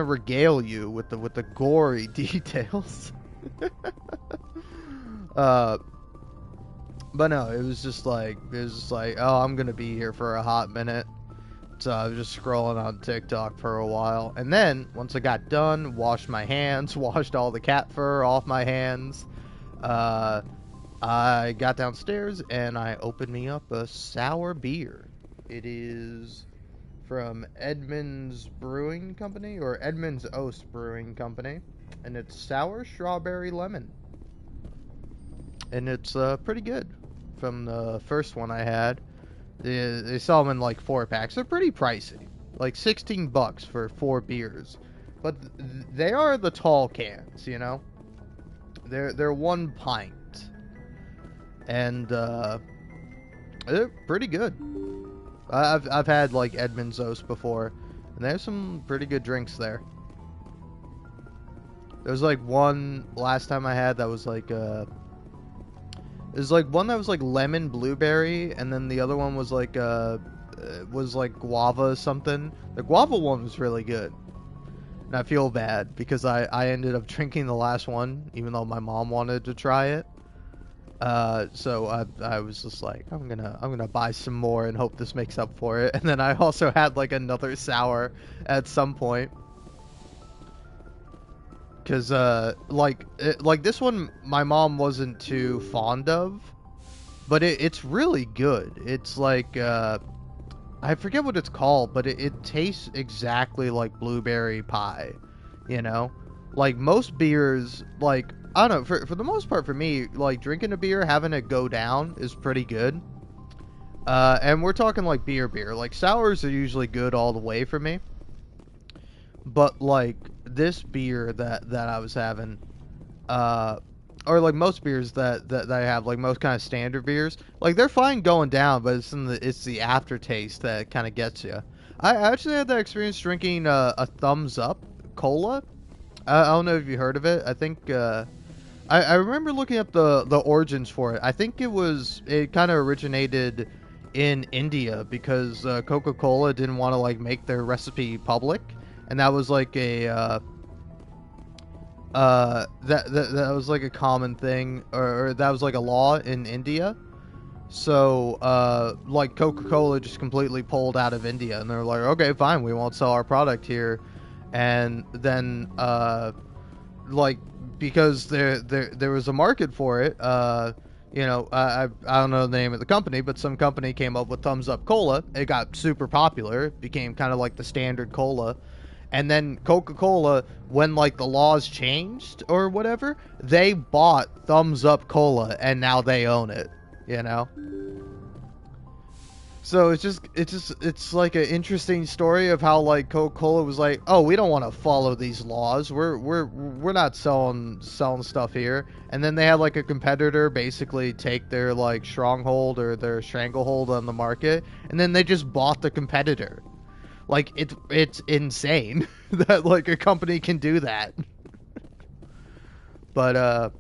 regale you with the gory details. But no, it was just like, oh, I'm gonna be here for a hot minute. So I was just scrolling on TikTok for a while. And then, once I got done, washed my hands, washed all the cat fur off my hands, I got downstairs and I opened me up a sour beer. It is from Edmund's Brewing Company, or Edmund's Oast Brewing Company. And it's sour strawberry lemon. And it's pretty good. From the first one I had, they sell them in like 4-packs. They're pretty pricey, like $16 for 4 beers, but they are the tall cans, you know. They're 1 pint, and they're pretty good. I've had like Edmund's Oast before, and there's some pretty good drinks there. There was like one last time I had that was like there's like one that was like lemon blueberry, and then the other one was like guava something. The guava one was really good, and I feel bad because I ended up drinking the last one, even though my mom wanted to try it. So I was just like, I'm gonna buy some more and hope this makes up for it. And then I also had like another sour at some point. Because, like this one, my mom wasn't too fond of, but it's really good. It's like, I forget what it's called, but it tastes exactly like blueberry pie, you know? Like, most beers, like, I don't know, for the most part for me, like, drinking a beer, having it go down is pretty good. And we're talking, like, beer. Like, sours are usually good all the way for me. But, like, this beer that I was having, or like most beers that I have, like most kind of standard beers, like they're fine going down, but it's the aftertaste that kind of gets you. I actually had that experience drinking a Thumbs Up cola. I don't know if you heard of it. I think I remember looking up the origins for it. I think it kind of originated in India because Coca-Cola didn't want to like make their recipe public. And that was like that was like a common thing, or that was like a law in India. So like Coca-Cola just completely pulled out of India, and they're like, okay, fine, we won't sell our product here. And then like because there was a market for it, you know, I don't know the name of the company, but some company came up with Thumbs Up Cola. It got super popular, it became kind of like the standard cola. And then Coca-Cola, when like the laws changed or whatever, they bought Thumbs Up Cola and now they own it, you know? So it's like an interesting story of how like Coca-Cola was like, "Oh, we don't want to follow these laws. We're not selling stuff here." And then they had like a competitor basically take their like stronghold or their stranglehold on the market, and then they just bought the competitor. Like, it's insane that, like, a company can do that. But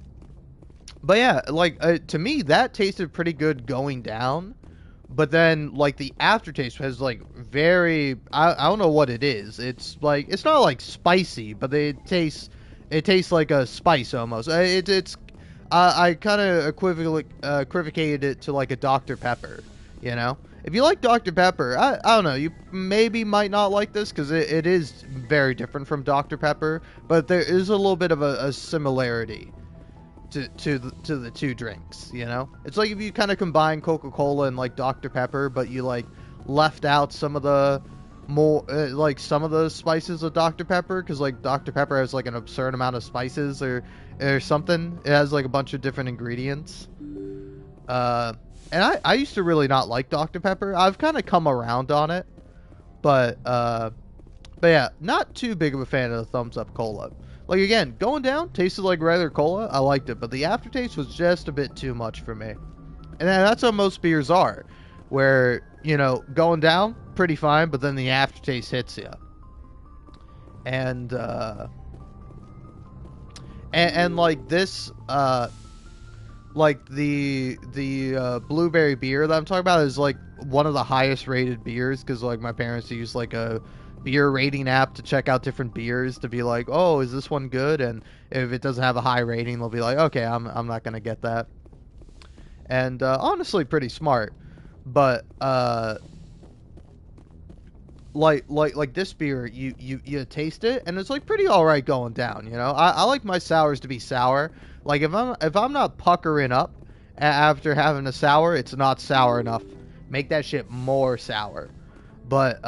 yeah, like, to me, that tasted pretty good going down. but then like the aftertaste has like very I don't know what it is. It's like it's not like spicy, but it tastes like a spice almost. It's I kind of equivocated it to like a Dr. Pepper, you know. If you like Dr. Pepper, I don't know, you maybe might not like this because it is very different from Dr. Pepper, but there is a little bit of a similarity to the two drinks, you know? It's like if you kind of combine Coca-Cola and like Dr. Pepper, but you like left out some of the more like some of the spices of Dr. Pepper, because like Dr. Pepper has like an absurd amount of spices or something. It has like a bunch of different ingredients. And I used to really not like Dr. Pepper. I've kind of come around on it, but yeah, not too big of a fan of the Thumbs Up Cola. Like, again, going down, tasted like regular cola. I liked it, but the aftertaste was just a bit too much for me. And that's how most beers are, where, you know, going down, pretty fine, but then the aftertaste hits you. And like this, like the blueberry beer that I'm talking about is like one of the highest rated beers, because like my parents use like a beer rating app to check out different beers to be like, oh, is this one good? And if it doesn't have a high rating, they'll be like, okay, I'm not gonna get that. And honestly, pretty smart. But like this beer, you taste it and it's like pretty alright going down. You know, I like my sours to be sour. Like if I'm not puckering up after having a sour, it's not sour enough. Make that shit more sour. But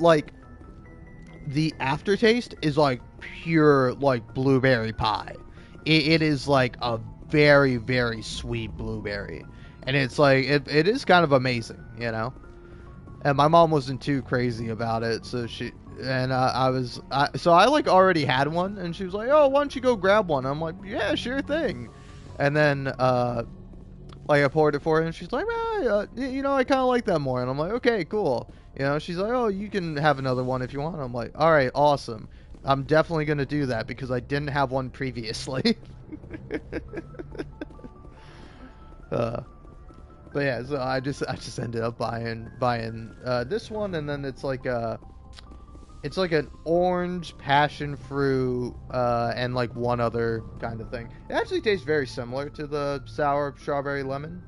like the aftertaste is like pure like blueberry pie. It is like a very, very sweet blueberry, and it's like it is kind of amazing, you know. And my mom wasn't too crazy about it, so I like already had one, and she was like, oh, why don't you go grab one? I'm like, yeah, sure thing. And then like I poured it for her, and she's like, you know, I kind of like that more. And I'm like, okay, cool. You know, she's like, oh, you can have another one if you want. I'm like, all right, awesome. I'm definitely gonna do that because I didn't have one previously. But yeah, so I just ended up buying this one, and then it's like an orange passion fruit and like one other kind of thing. It actually tastes very similar to the sour strawberry lemon,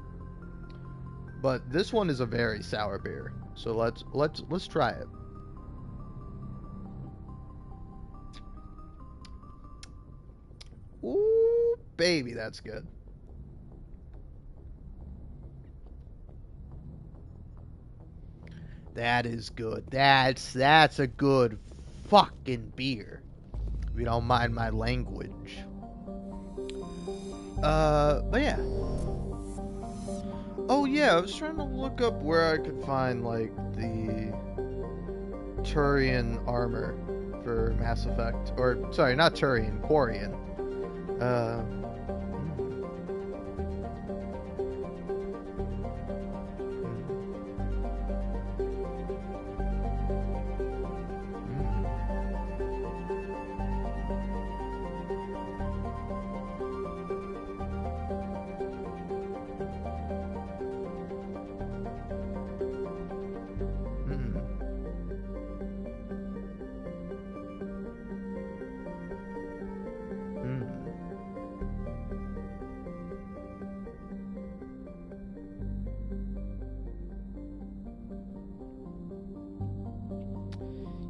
but this one is a very sour beer. So let's try it. Ooh, baby, that's good. That is good. That's a good fucking beer. If you don't mind my language. But yeah. Oh yeah, I was trying to look up where I could find like the Turian armor for Mass Effect. Or sorry, not Turian, Quarian.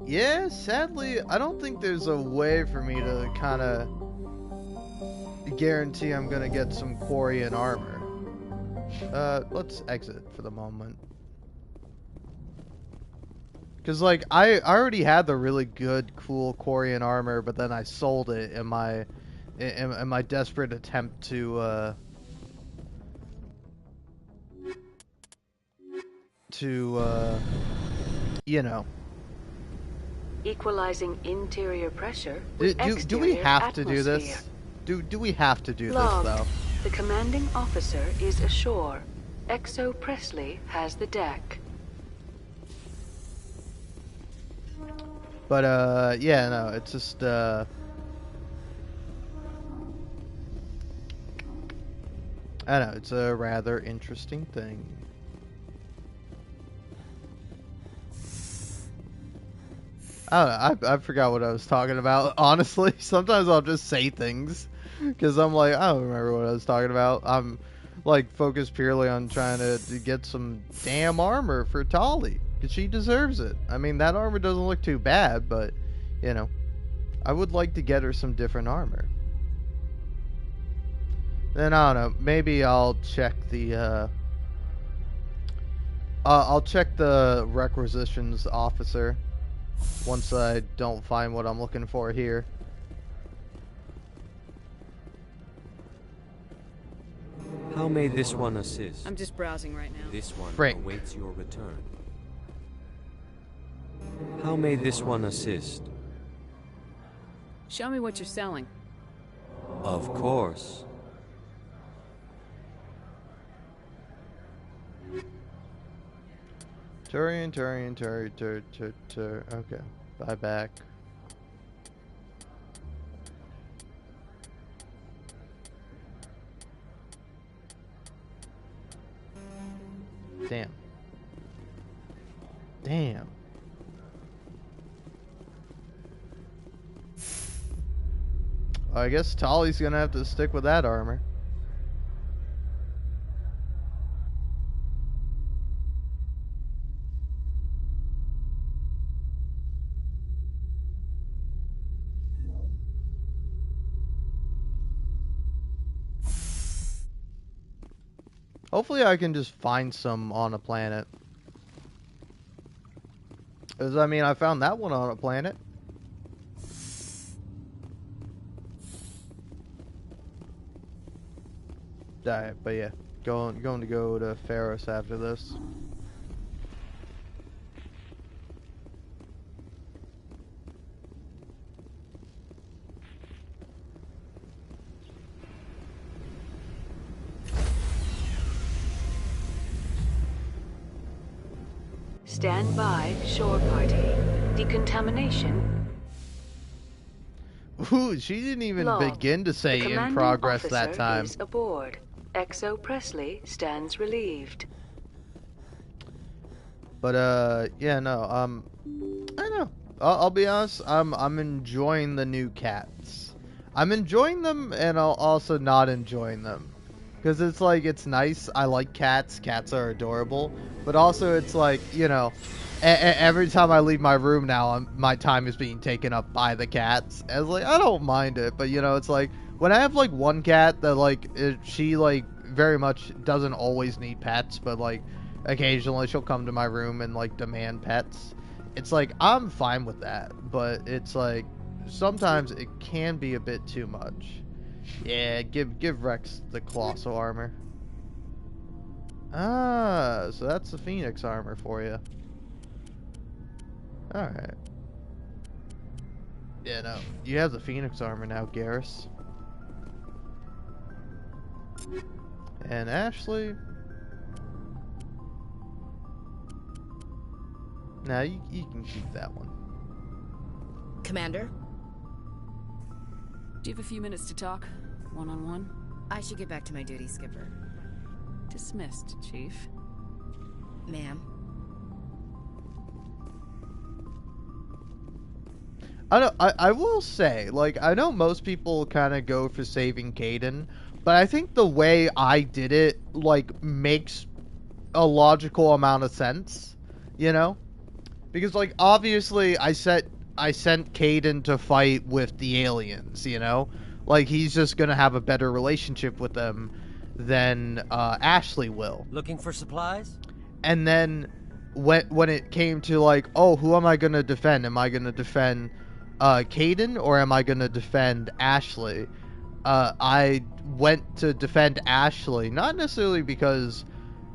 Yeah, sadly, I don't think there's a way for me to kind of guarantee I'm gonna get some Quarian armor. Let's exit for the moment. Because, like, I already had the really good, cool Quarian armor, but then I sold it in my desperate attempt to you know. Equalizing interior pressure Do with we exterior have to do atmosphere. this? Do we have to do Log. this, though? The commanding officer is ashore. XO Presley has the deck. But, yeah, no, it's just, I know, it's a rather interesting thing. I don't know, I forgot what I was talking about, honestly. Sometimes I'll just say things, because I'm like, I don't remember what I was talking about. I'm, like, focused purely on trying to get some damn armor for Tali, because she deserves it. I mean, that armor doesn't look too bad, but, you know, I would like to get her some different armor. Then, I don't know, maybe I'll check the, I'll check the requisitions officer once I don't find what I'm looking for here. How may this one assist? I'm just browsing right now. This one Frank. awaits your return. How may this one assist? Show me what you're selling. Of course. Turian. Okay. Buy back. Damn. Damn. I guess Tali's gonna have to stick with that armor. Hopefully I can just find some on a planet. Because, I mean, I found that one on a planet. Alright, but yeah. Going to go to Feros after this. Stand by, shore party. Decontamination. Ooh, she didn't even Log. begin to say The in commanding progress that officer time. is aboard. XO Presley stands relieved. But yeah, no, I don't know. I'll be honest. I'm enjoying the new cats. I'm enjoying them, and I'll also not enjoying them, because it's like it's nice. I like cats. Cats are adorable, but also it's like, you know, every time I leave my room now, my time is being taken up by the cats. And it's like, I don't mind it, but you know, it's like when I have like one cat that like she like very much doesn't always need pets, but like occasionally she'll come to my room and like demand pets. It's like I'm fine with that, but it's like sometimes it can be a bit too much. Yeah, give Rex the colossal armor. Ah, so that's the Phoenix armor for you. Alright. Yeah, no. You have the Phoenix armor now, Garrus. And Ashley. Now you can keep that one. Commander? Do you have a few minutes to talk? One-on-one? I should get back to my duty, Skipper. Dismissed, Chief. Ma'am? I will say, like, I know most people kind of go for saving Caden, but I think the way I did it, like, makes a logical amount of sense, you know? Because, like, obviously I sent Caden to fight with the aliens, you know? Like, he's just gonna have a better relationship with them than Ashley will. Looking for supplies? And then when it came to, like, oh, who am I gonna defend? Am I gonna defend Caden, or am I gonna defend Ashley? I went to defend Ashley, not necessarily because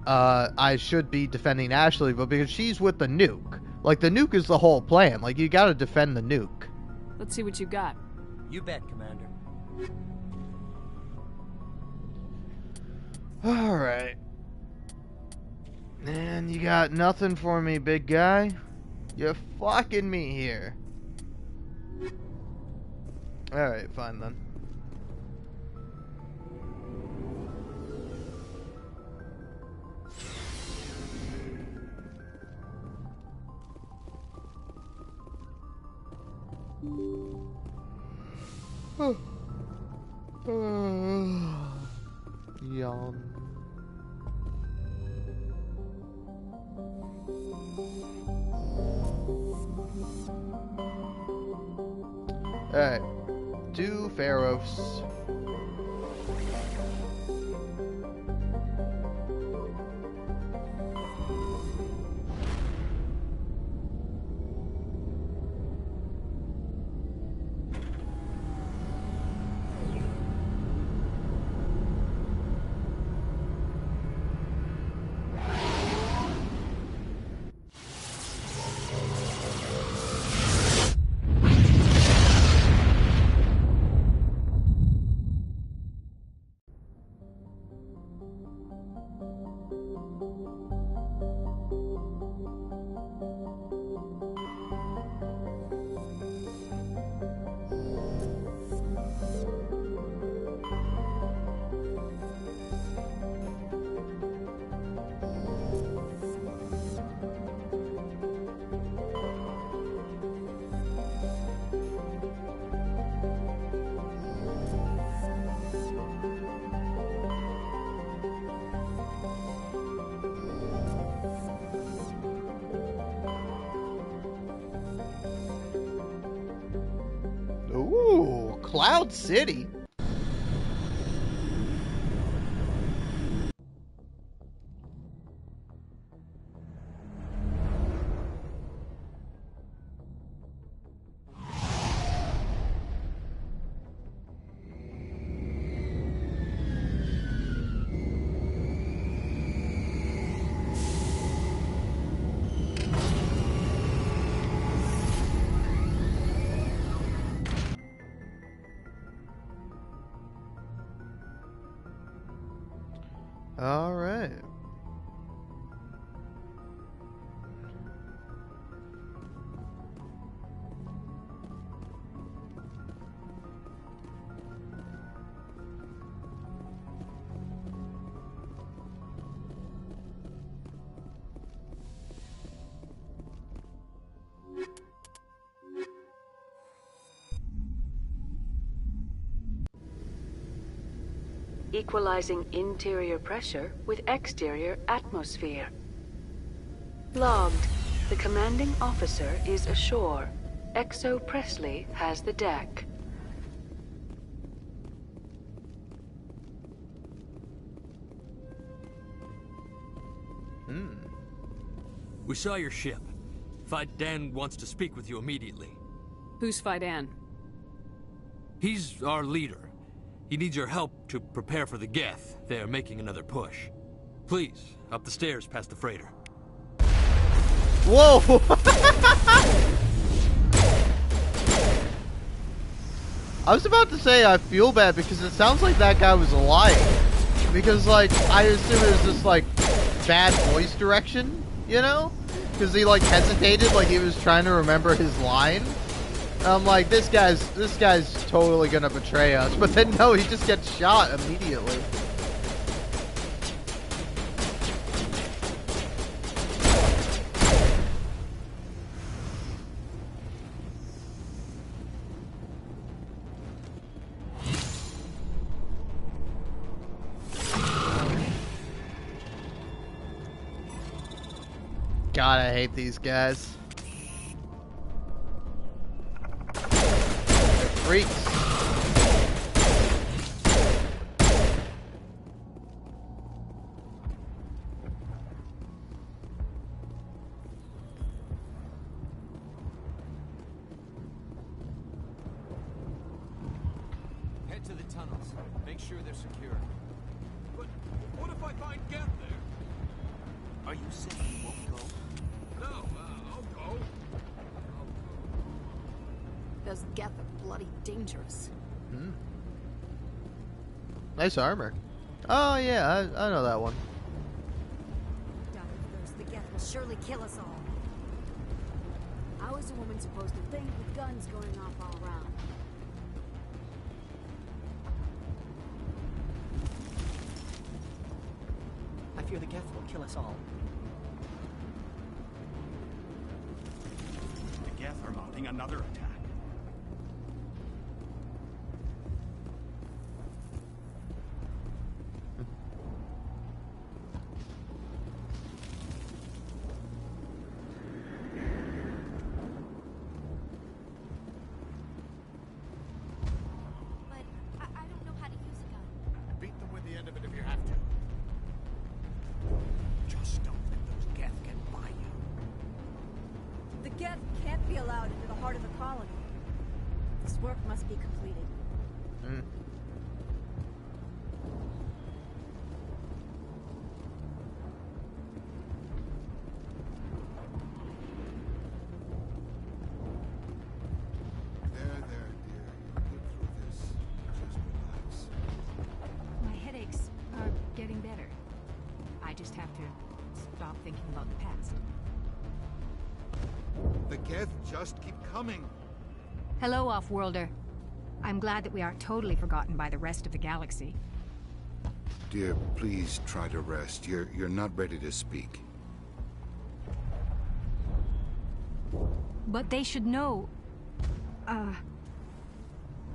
I should be defending Ashley, but because she's with the nuke. Like, the nuke is the whole plan. Like, you gotta defend the nuke. Let's see what you got. You bet, Commander. Alright. And you got nothing for me, big guy? You're fucking me here. Alright, fine then. Yawn. Alright. To Feros. Ooh, Cloud City. All right. Equalizing interior pressure with exterior atmosphere. Logged. The commanding officer is ashore. XO Presley has the deck. We saw your ship. Fidan wants to speak with you immediately. Who's Fidan? He's our leader. He needs your help to prepare for the Geth. They're making another push. Please, up the stairs past the freighter. Whoa! I was about to say I feel bad because it sounds like that guy was lying. Because, like, I assume it was just, like, bad voice direction, you know? Because he, like, hesitated like he was trying to remember his line. And I'm like, this guy's totally gonna betray us. But then, no, he just gets shot immediately. God, I hate these guys. They're freaks. Head to the tunnels. Make sure they're secure. But what if I find Geth there? Are you saying you won't go? No, I'll go. Those Geth are bloody dangerous. Nice armor. Oh yeah, I know that one. The Geth will surely kill us all. How is a woman supposed to think with guns going off all around? I fear the Geth will kill us all. The Geth are mounting another attack. Already completed. Hmm. My headaches are getting better. I just have to stop thinking about the past. The Geth just keep coming. Hello, Off-Worlder. I'm glad that we aren't totally forgotten by the rest of the galaxy. Dear, please try to rest. You're not ready to speak. But they should know...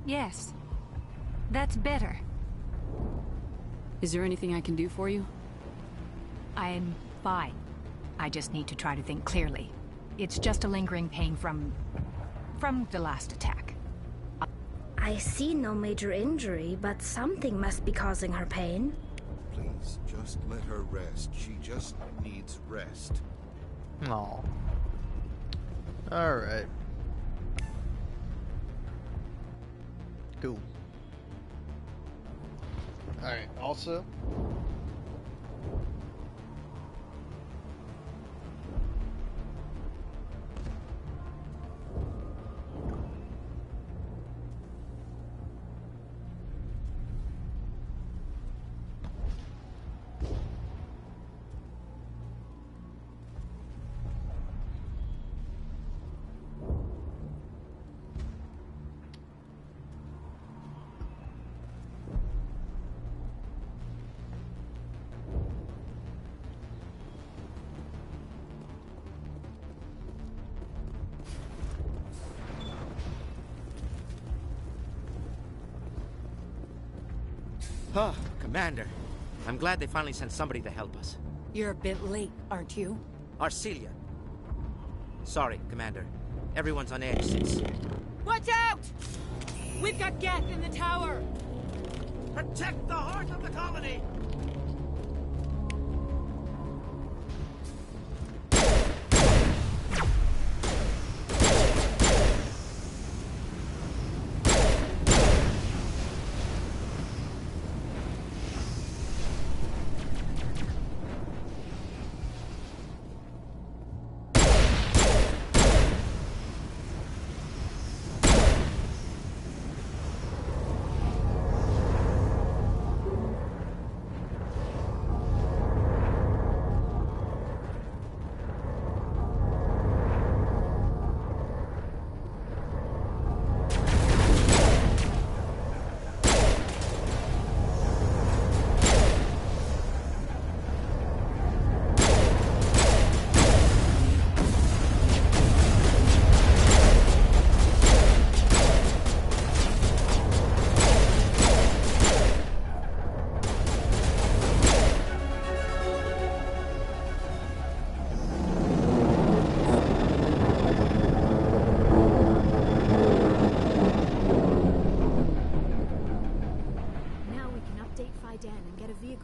Yes. That's better. Is there anything I can do for you? I'm fine. I just need to try to think clearly. It's just a lingering pain from the last attack. I see no major injury, but something must be causing her pain. Please, just let her rest. She just needs rest. Aw. Alright. Cool. Alright, also... Huh, Commander. I'm glad they finally sent somebody to help us. You're a bit late, aren't you? Arcelia. Sorry, Commander. Everyone's on edge since... Watch out! We've got Geth in the tower! Protect the heart of the colony!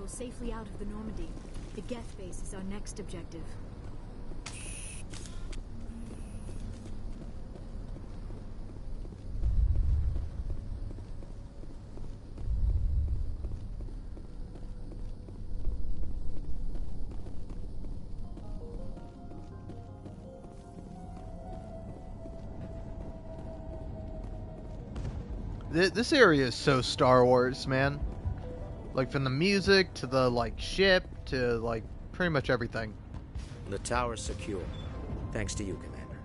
Safely out of the Normandy. The Geth base is our next objective. This area is so Star Wars, man. Like, from the music, to the, like, ship, to, like, pretty much everything. The tower's secure. Thanks to you, Commander.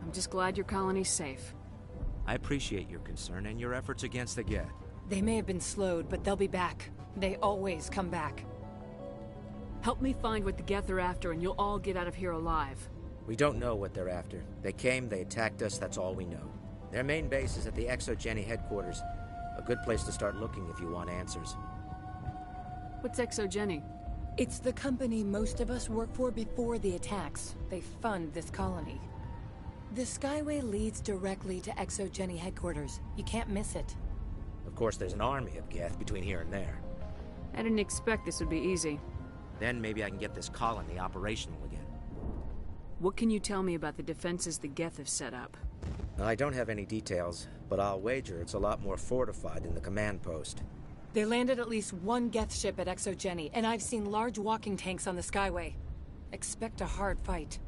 I'm just glad your colony's safe. I appreciate your concern and your efforts against the Geth. They may have been slowed, but they'll be back. They always come back. Help me find what the Geth are after, and you'll all get out of here alive. We don't know what they're after. They came, they attacked us, that's all we know. Their main base is at the ExoGeni headquarters. A good place to start looking if you want answers. What's ExoGeni? It's the company most of us work for before the attacks. They fund this colony. The Skyway leads directly to ExoGeni headquarters. You can't miss it. Of course, there's an army of Geth between here and there. I didn't expect this would be easy. Then maybe I can get this colony operational again. What can you tell me about the defenses the Geth have set up? I don't have any details, But I'll wager it's a lot more fortified than the command post. They landed at least one Geth ship at Exogeny, and I've seen large walking tanks on the Skyway. Expect a hard fight.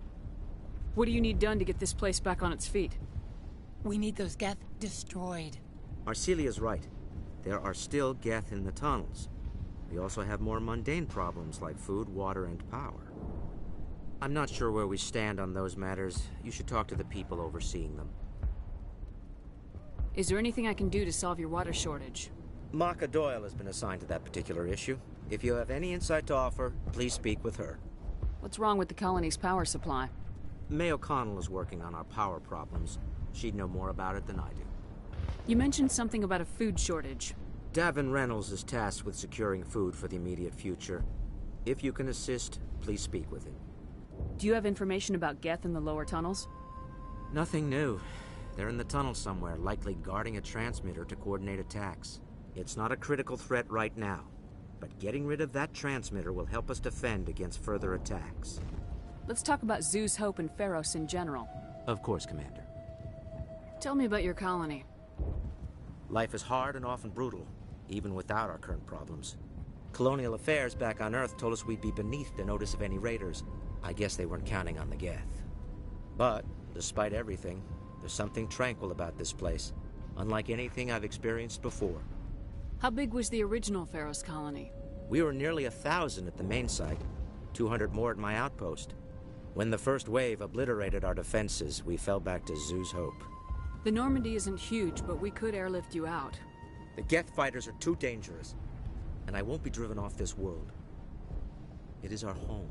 What do you need done to get this place back on its feet? We need those Geth destroyed. Arcelia's right. There are still Geth in the tunnels. We also have more mundane problems like food, water, and power. I'm not sure where we stand on those matters. You should talk to the people overseeing them. Is there anything I can do to solve your water shortage? Maka Doyle has been assigned to that particular issue. If you have any insight to offer, please speak with her. What's wrong with the colony's power supply? May O'Connell is working on our power problems. She'd know more about it than I do. You mentioned something about a food shortage. Davin Reynolds is tasked with securing food for the immediate future. If you can assist, please speak with him. Do you have information about Geth in the lower tunnels? Nothing new. They're in the tunnel somewhere, likely guarding a transmitter to coordinate attacks. It's not a critical threat right now, but getting rid of that transmitter will help us defend against further attacks. Let's talk about Zeus, Hope, and Feros in general. Of course, Commander. Tell me about your colony. Life is hard and often brutal, even without our current problems. Colonial affairs back on Earth told us we'd be beneath the notice of any raiders. I guess they weren't counting on the Geth. But, despite everything, there's something tranquil about this place, unlike anything I've experienced before. How big was the original Feros colony? We were nearly 1,000 at the main site, 200 more at my outpost. When the first wave obliterated our defenses, we fell back to Zeus Hope. The Normandy isn't huge, but we could airlift you out. The Geth fighters are too dangerous, and I won't be driven off this world. It is our home.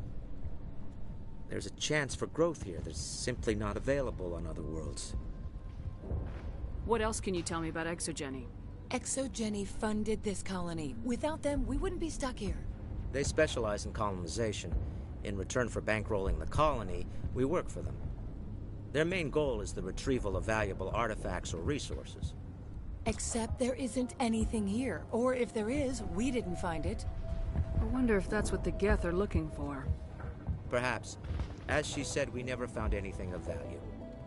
There's a chance for growth here that's simply not available on other worlds. What else can you tell me about Exogeny? Exogeny funded this colony. Without them, we wouldn't be stuck here. They specialize in colonization. In return for bankrolling the colony, we work for them. Their main goal is the retrieval of valuable artifacts or resources. Except there isn't anything here. Or if there is, we didn't find it. I wonder if that's what the Geth are looking for. Perhaps. As she said, we never found anything of value.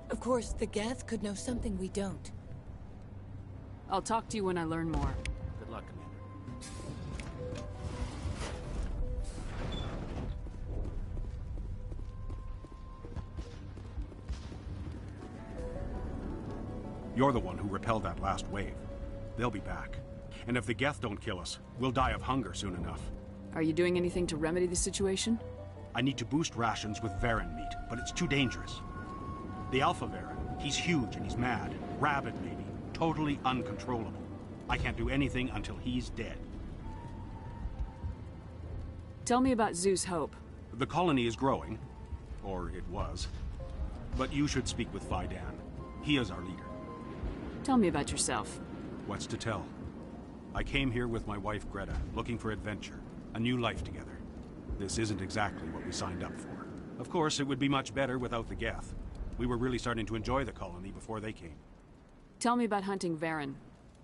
Of course, the Geth could know something we don't. I'll talk to you when I learn more. Good luck, Commander. You're the one who repelled that last wave. They'll be back. And if the Geth don't kill us, we'll die of hunger soon enough. Are you doing anything to remedy the situation? I need to boost rations with Varen meat, but it's too dangerous. The Alpha Varen, he's huge and he's mad. Rabid, maybe. Totally uncontrollable. I can't do anything until he's dead. Tell me about Zeus Hope. The colony is growing. Or it was. But you should speak with Fidan. He is our leader. Tell me about yourself. What's to tell? I came here with my wife Greta, looking for adventure. A new life together. This isn't exactly what we signed up for. Of course, it would be much better without the Geth. We were really starting to enjoy the colony before they came. Tell me about hunting Varen.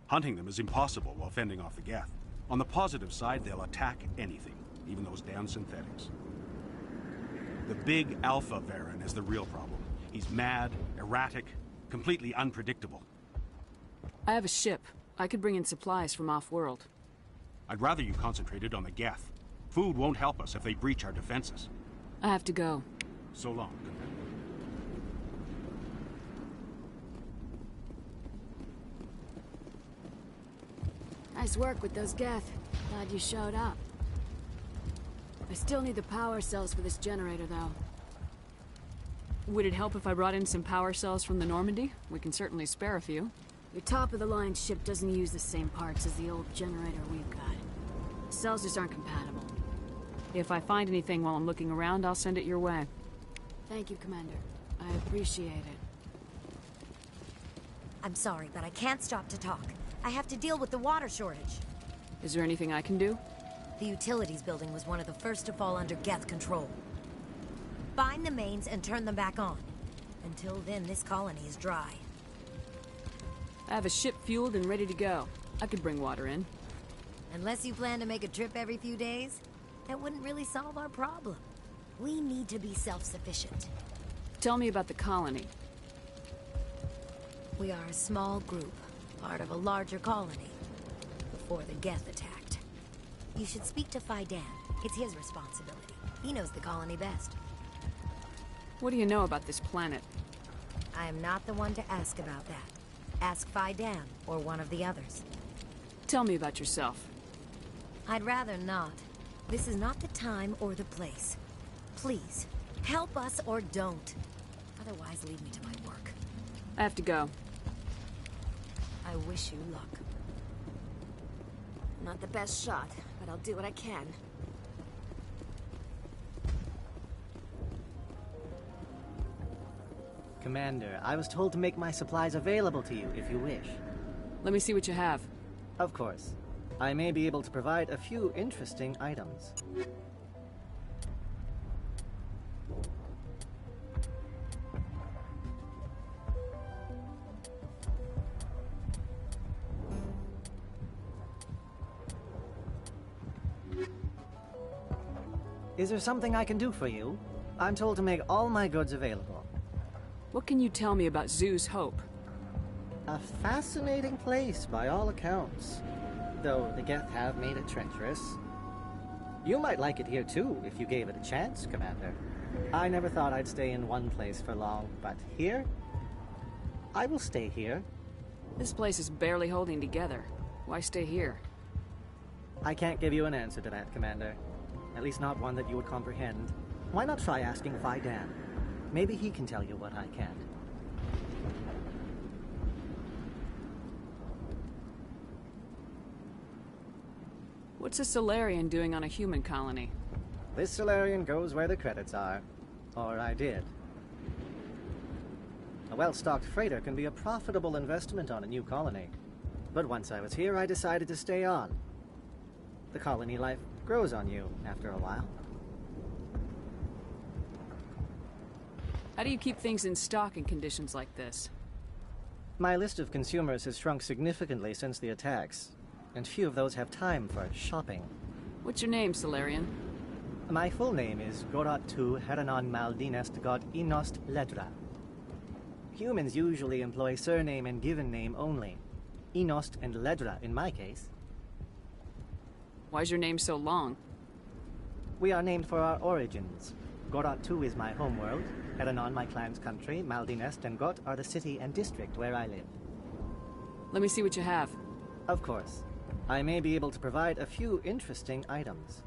Hunting them is impossible while fending off the Geth. On the positive side, they'll attack anything, even those damn synthetics. The big Alpha Varen is the real problem. He's mad, erratic, completely unpredictable. I have a ship. I could bring in supplies from off-world. I'd rather you concentrated on the Geth. Food won't help us if they breach our defenses. I have to go. So long, Commander. Nice work with those Geth. Glad you showed up. I still need the power cells for this generator, though. Would it help if I brought in some power cells from the Normandy? We can certainly spare a few. Your top-of-the-line ship doesn't use the same parts as the old generator we've got. The cells just aren't compatible. If I find anything while I'm looking around, I'll send it your way. Thank you, Commander. I appreciate it. I'm sorry, but I can't stop to talk. I have to deal with the water shortage. Is there anything I can do? The utilities building was one of the first to fall under Geth control. Find the mains and turn them back on. Until then, this colony is dry. I have a ship fueled and ready to go. I could bring water in. Unless you plan to make a trip every few days, that wouldn't really solve our problem. We need to be self-sufficient. Tell me about the colony. We are a small group, part of a larger colony, before the Geth attacked. You should speak to Fidan. It's his responsibility. He knows the colony best. What do you know about this planet? I am not the one to ask about that. Ask Fidan, or one of the others. Tell me about yourself. I'd rather not. This is not the time or the place. Please, help us or don't. Otherwise, leave me to my work. I have to go. I wish you luck. Not the best shot, but I'll do what I can. Commander, I was told to make my supplies available to you if you wish. Let me see what you have. Of course. I may be able to provide a few interesting items. Is there something I can do for you? I'm told to make all my goods available. What can you tell me about Zoo's Hope? A fascinating place by all accounts, though the Geth have made it treacherous. You might like it here too, if you gave it a chance, Commander. I never thought I'd stay in one place for long, but here? I will stay here. This place is barely holding together. Why stay here? I can't give you an answer to that, Commander. At least not one that you would comprehend. Why not try asking Fidan? Maybe he can tell you what I can't. What's a Solarian doing on a human colony? This Solarian goes where the credits are. Or I did. A well-stocked freighter can be a profitable investment on a new colony. But once I was here, I decided to stay on. The colony life grows on you after a while. How do you keep things in stock in conditions like this? My list of consumers has shrunk significantly since the attacks, and few of those have time for shopping. What's your name, Solarian? My full name is Gorat tu Heranon Maldinest God Inost Ledra. Humans usually employ surname and given name only. Inost and Ledra in my case. Why's your name so long? We are named for our origins. Gorat 2 is my homeworld, Heranon my clan's country, Maldinest and Got are the city and district where I live. Let me see what you have. Of course. I may be able to provide a few interesting items.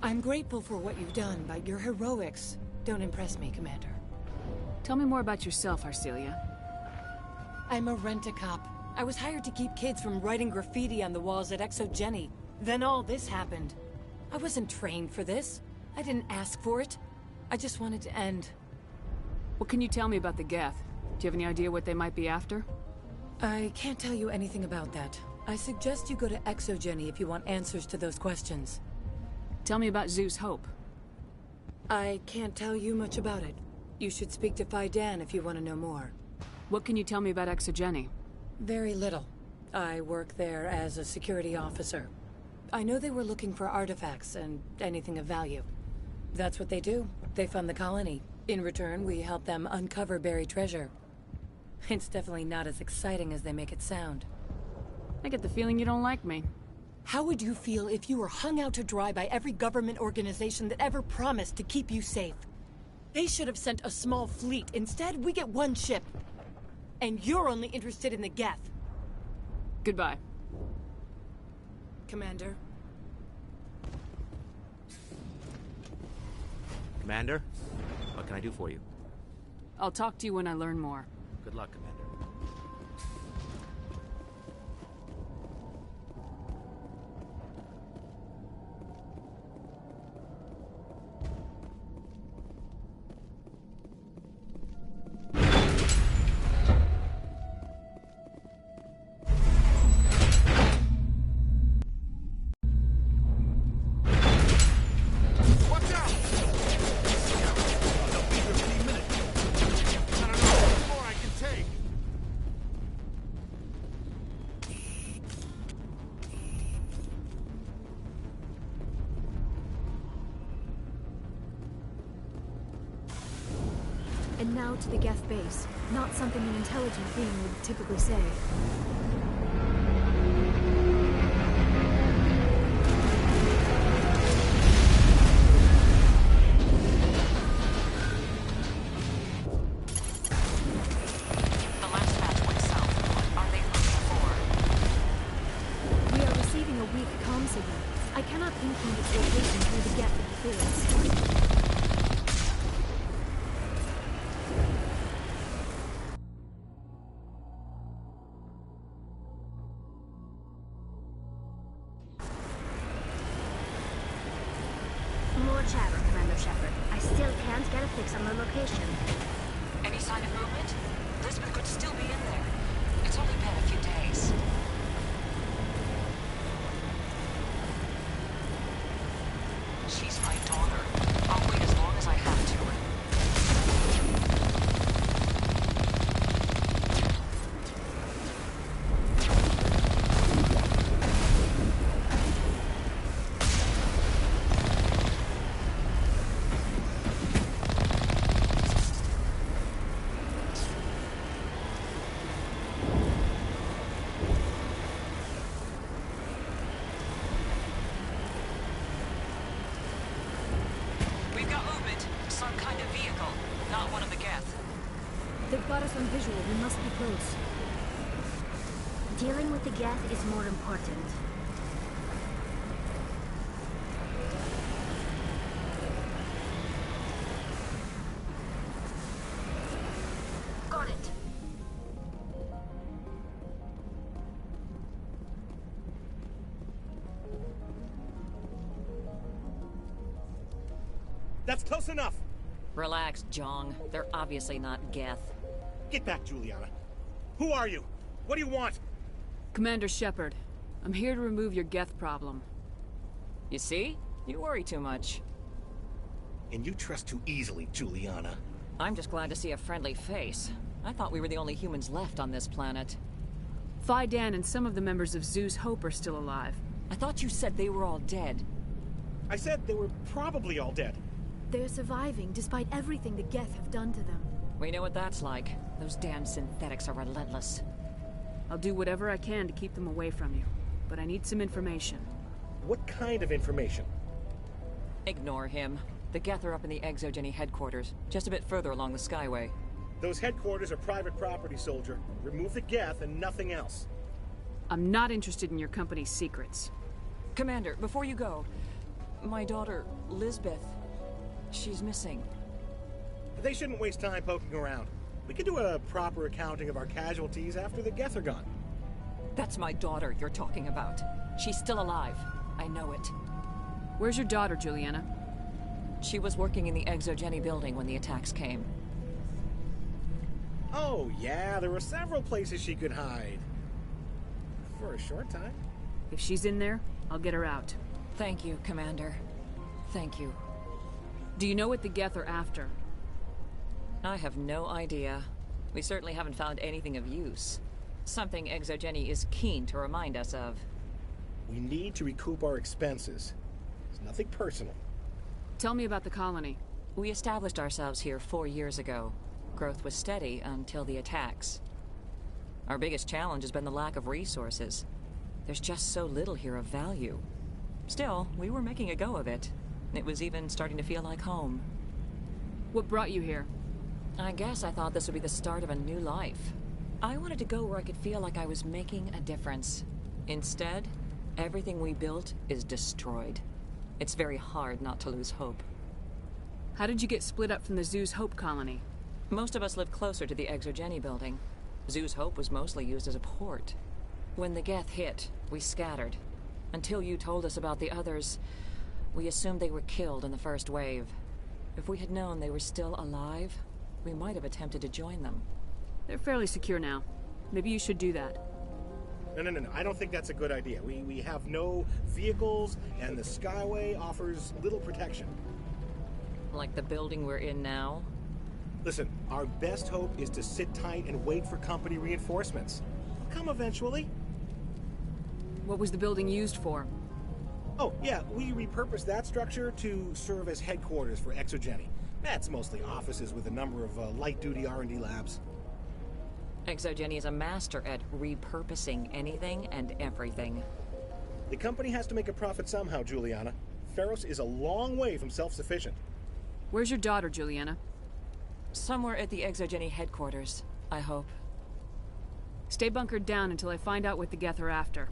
I'm grateful for what you've done, but your heroics don't impress me, Commander. Tell me more about yourself, Arcelia. I'm a rent-a-cop. I was hired to keep kids from writing graffiti on the walls at Exogeny. Then all this happened. I wasn't trained for this. I didn't ask for it. I just wanted to end. What can you tell me about the Geth? Do you have any idea what they might be after? I can't tell you anything about that. I suggest you go to Exogeny if you want answers to those questions. Tell me about Zeus Hope. I can't tell you much about it. You should speak to Fidan if you want to know more. What can you tell me about Exogeny? Very little. I work there as a security officer. I know they were looking for artifacts and anything of value. That's what they do. They fund the colony. In return, we help them uncover buried treasure. It's definitely not as exciting as they make it sound. I get the feeling you don't like me. How would you feel if you were hung out to dry by every government organization that ever promised to keep you safe? They should have sent a small fleet. Instead, we get one ship. And you're only interested in the Geth. Goodbye. Commander. Commander, what can I do for you? I'll talk to you when I learn more. Good luck, Commander. And now to the Geth base. Not something an intelligent being would typically say. The last batch went south. What are they looking for? We are receiving a weak comm signal. I cannot pinpoint its location through the Geth interference. More chatter, Commander Shepard. I still can't get a fix on the location. Any sign of movement? Lisbon could still be in there. It's only been a few days. She's my daughter. I'll wait as long as I have to. We've got movement. Some kind of vehicle. Not one of the Geth. They've got us on visual. We must be close. Dealing with the Geth is more important. Got it. That's close enough! Relax, Jong. They're obviously not Geth. Get back, Juliana. Who are you? What do you want? Commander Shepard, I'm here to remove your Geth problem. You see? You worry too much. And you trust too easily, Juliana. I'm just glad to see a friendly face. I thought we were the only humans left on this planet. Fidan and some of the members of Zeus Hope are still alive. I thought you said they were all dead. I said they were probably all dead. They're surviving despite everything the Geth have done to them. We know what that's like. Those damn synthetics are relentless. I'll do whatever I can to keep them away from you, but I need some information. What kind of information? Ignore him. The Geth are up in the Exogeny headquarters, just a bit further along the Skyway. Those headquarters are private property, soldier. Remove the Geth and nothing else. I'm not interested in your company's secrets. Commander, before you go, my daughter, Lisbeth, she's missing. They shouldn't waste time poking around. We can do a proper accounting of our casualties after the Geth are gone. That's my daughter you're talking about. She's still alive. I know it. Where's your daughter, Juliana? She was working in the Exogeny building when the attacks came. Oh, yeah, there were several places she could hide. For a short time. If she's in there, I'll get her out. Thank you, Commander. Thank you. Do you know what the Geth are after? I have no idea. We certainly haven't found anything of use. Something Exogeny is keen to remind us of. We need to recoup our expenses. It's nothing personal. Tell me about the colony. We established ourselves here 4 years ago. Growth was steady until the attacks. Our biggest challenge has been the lack of resources. There's just so little here of value. Still, we were making a go of it. It was even starting to feel like home. What brought you here? I guess I thought this would be the start of a new life. I wanted to go where I could feel like I was making a difference. Instead, everything we built is destroyed. It's very hard not to lose hope. How did you get split up from the Zoo's Hope colony? Most of us lived closer to the Exogeny building. Zoo's Hope was mostly used as a port. When the Geth hit, we scattered. Until you told us about the others, we assumed they were killed in the first wave. If we had known they were still alive, we might have attempted to join them. They're fairly secure now. Maybe you should do that. No. I don't think that's a good idea. We have no vehicles, and the Skyway offers little protection. Like the building we're in now? Listen, our best hope is to sit tight and wait for company reinforcements. They'll come eventually. What was the building used for? Oh, yeah, we repurposed that structure to serve as headquarters for Exogeny. That's mostly offices with a number of light-duty R&D labs. Exogeny is a master at repurposing anything and everything. The company has to make a profit somehow, Juliana. Feros is a long way from self-sufficient. Where's your daughter, Juliana? Somewhere at the Exogeny headquarters, I hope. Stay bunkered down until I find out what the Geth are after.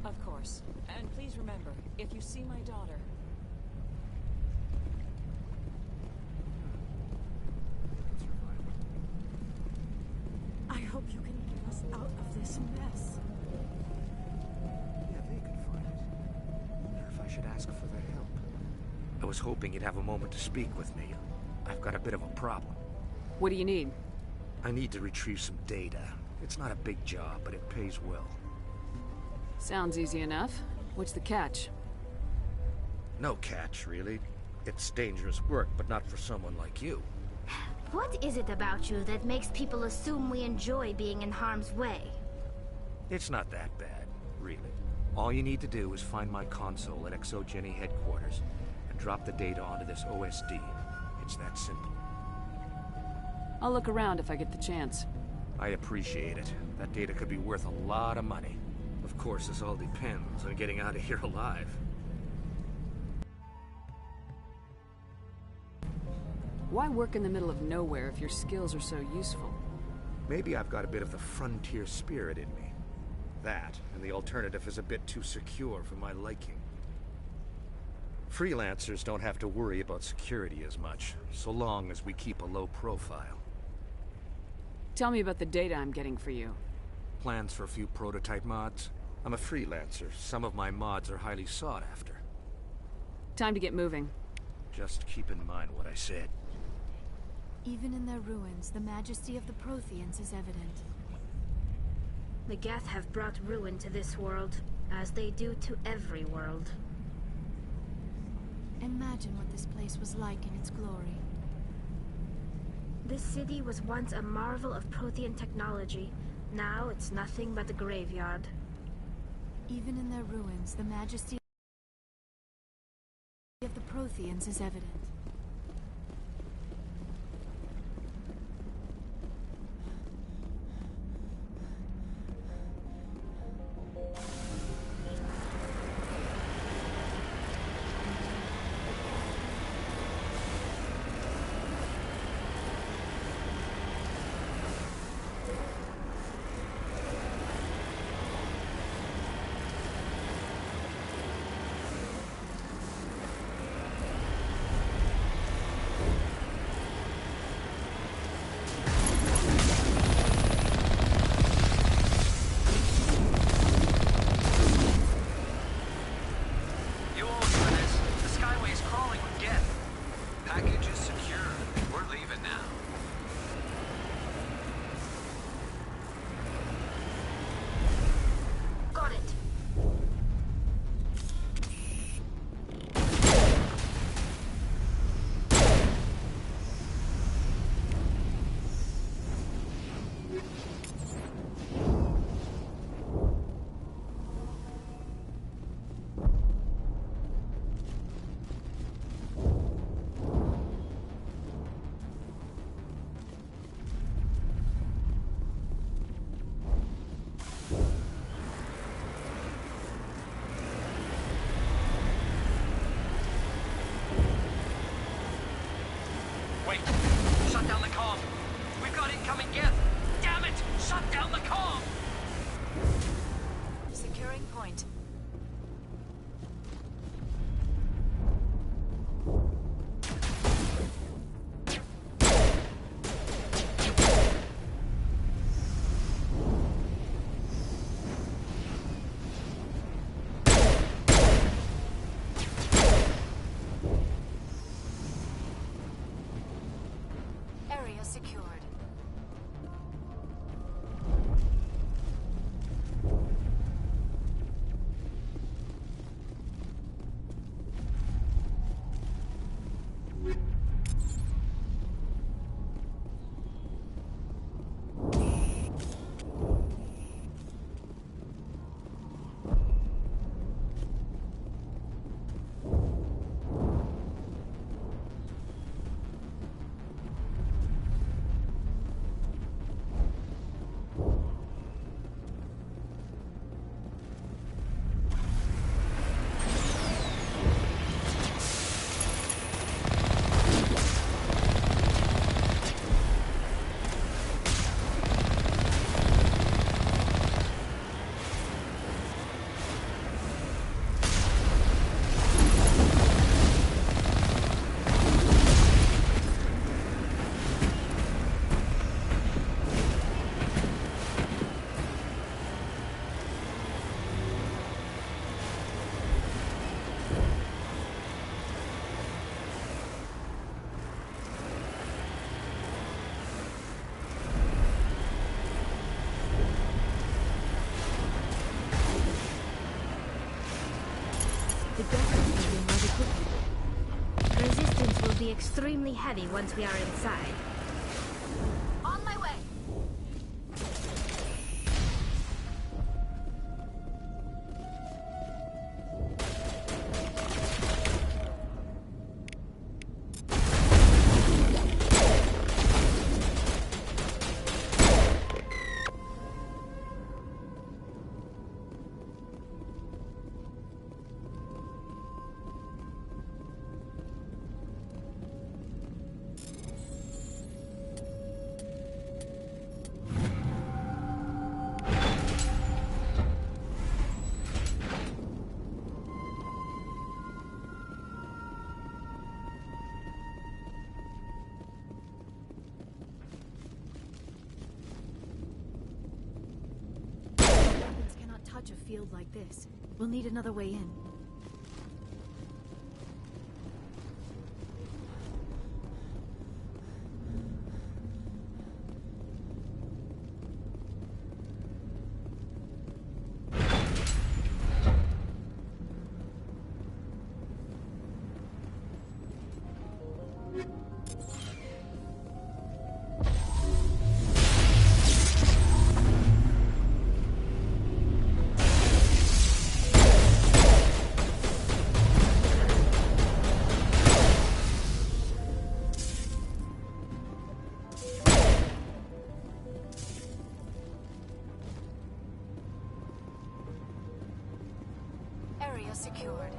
Of course. And please remember, if you see my daughter... I hope you can get us out of this mess. Yeah, they could find it. I wonder if I should ask for their help. I was hoping you'd have a moment to speak with me. I've got a bit of a problem. What do you need? I need to retrieve some data. It's not a big job, but it pays well. Sounds easy enough. What's the catch? No catch, really. It's dangerous work, but not for someone like you. What is it about you that makes people assume we enjoy being in harm's way? It's not that bad, really. All you need to do is find my console at Exogeny headquarters and drop the data onto this OSD. It's that simple. I'll look around if I get the chance. I appreciate it. That data could be worth a lot of money. Of course, this all depends on getting out of here alive. Why work in the middle of nowhere if your skills are so useful? Maybe I've got a bit of the frontier spirit in me. That, and the alternative is a bit too secure for my liking. Freelancers don't have to worry about security as much, so long as we keep a low profile. Tell me about the data I'm getting for you. Plans for a few prototype mods? I'm a freelancer. Some of my mods are highly sought after. Time to get moving. Just keep in mind what I said. Even in their ruins, the majesty of the Protheans is evident. The Geth have brought ruin to this world, as they do to every world. Imagine what this place was like in its glory. This city was once a marvel of Prothean technology. Now it's nothing but a graveyard. Even in their ruins, the majesty of the Protheans is evident. Securing point. Area secured. The geth is moving rather quickly. Resistance will be extremely heavy once we are inside. On my way! Weapons cannot touch a field like this. We'll need another way in. Area secured.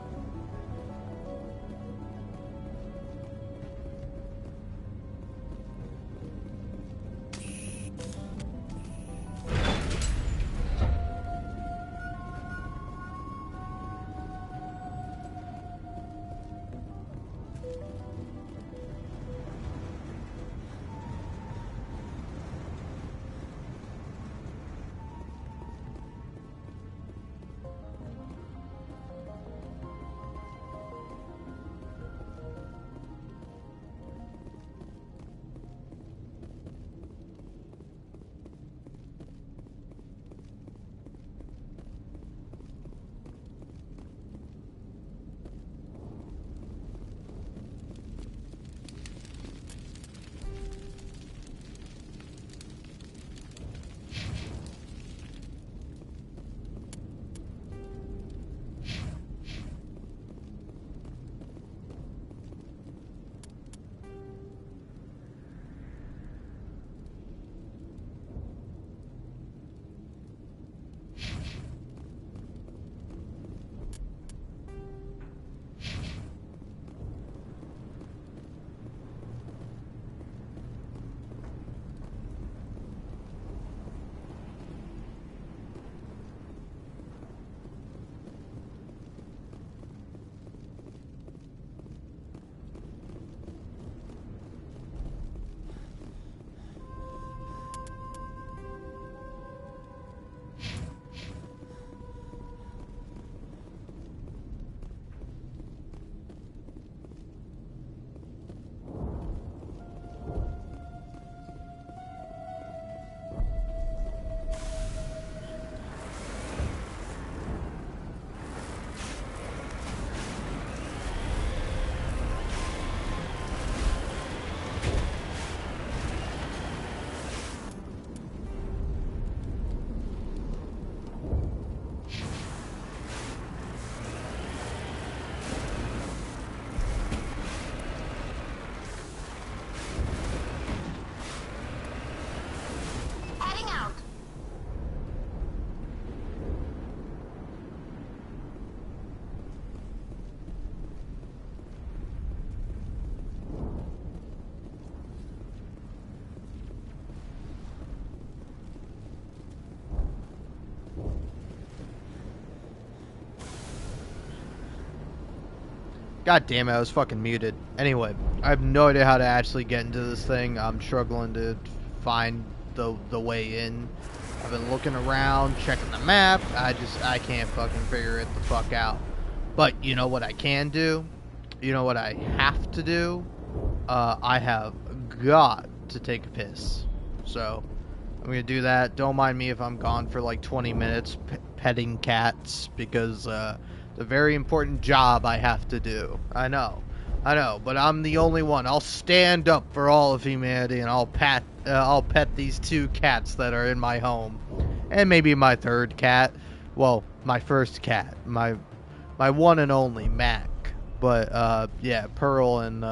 God damn it, I was fucking muted. Anyway, I have no idea how to actually get into this thing. I'm struggling to find the way in. I've been looking around, checking the map. I can't fucking figure it the fuck out. But you know what I can do? You know what I have to do? I have got to take a piss. So, I'm gonna do that. Don't mind me if I'm gone for like 20 minutes petting cats, because it's a very important job I have to do. I know, but I'm the only one. I'll stand up for all of humanity, and I'll pet these 2 cats that are in my home, and maybe my 3rd cat. Well, my first cat, my one and only Mac. But yeah, Pearl and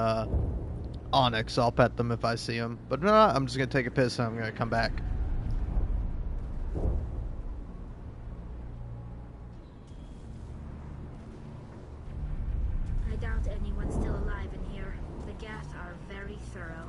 Onyx, I'll pet them if I see them. But no, I'm just gonna take a piss and I'm gonna come back. I doubt anyone's still alive in here. The Geth are very thorough.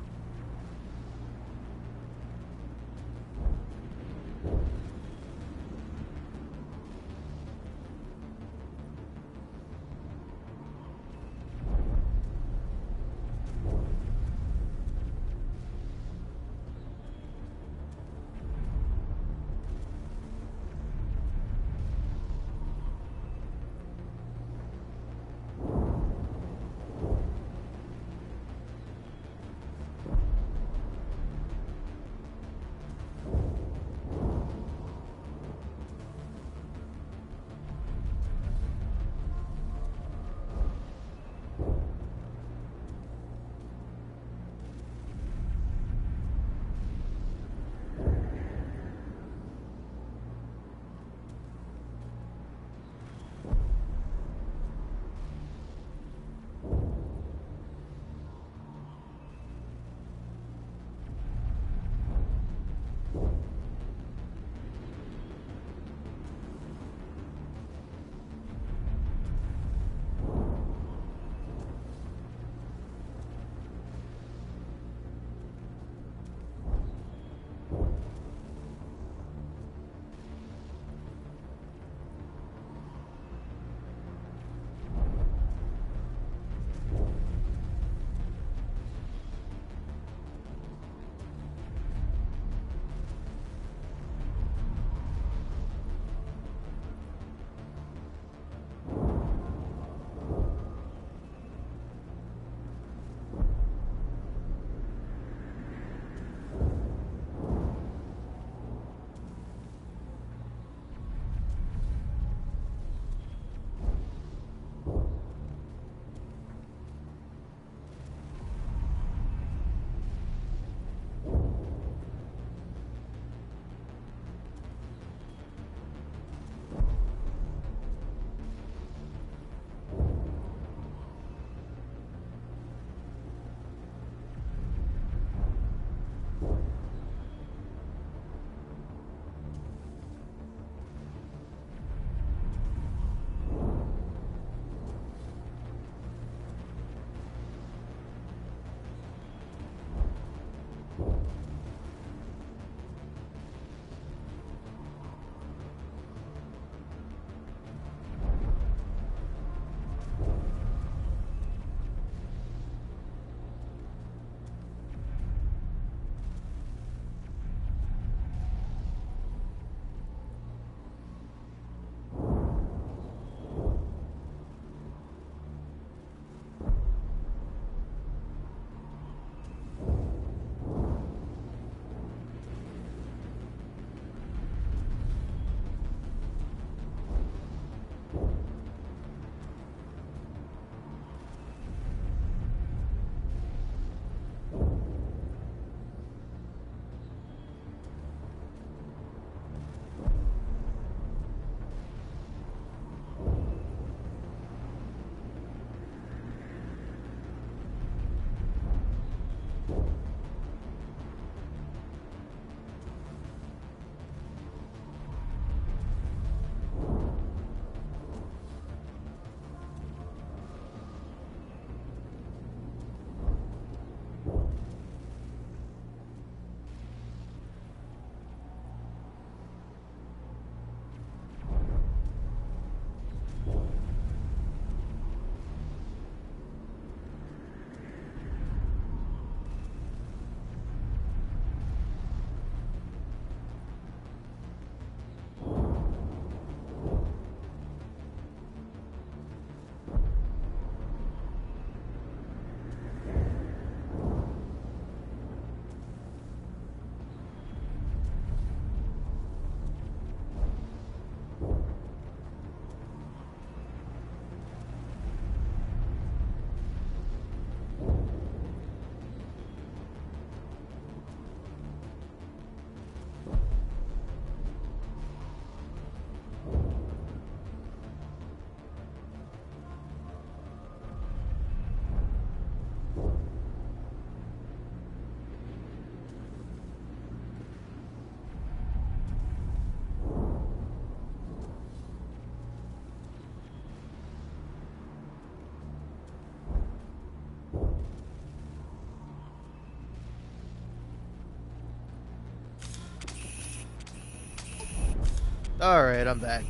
Alright, I'm back.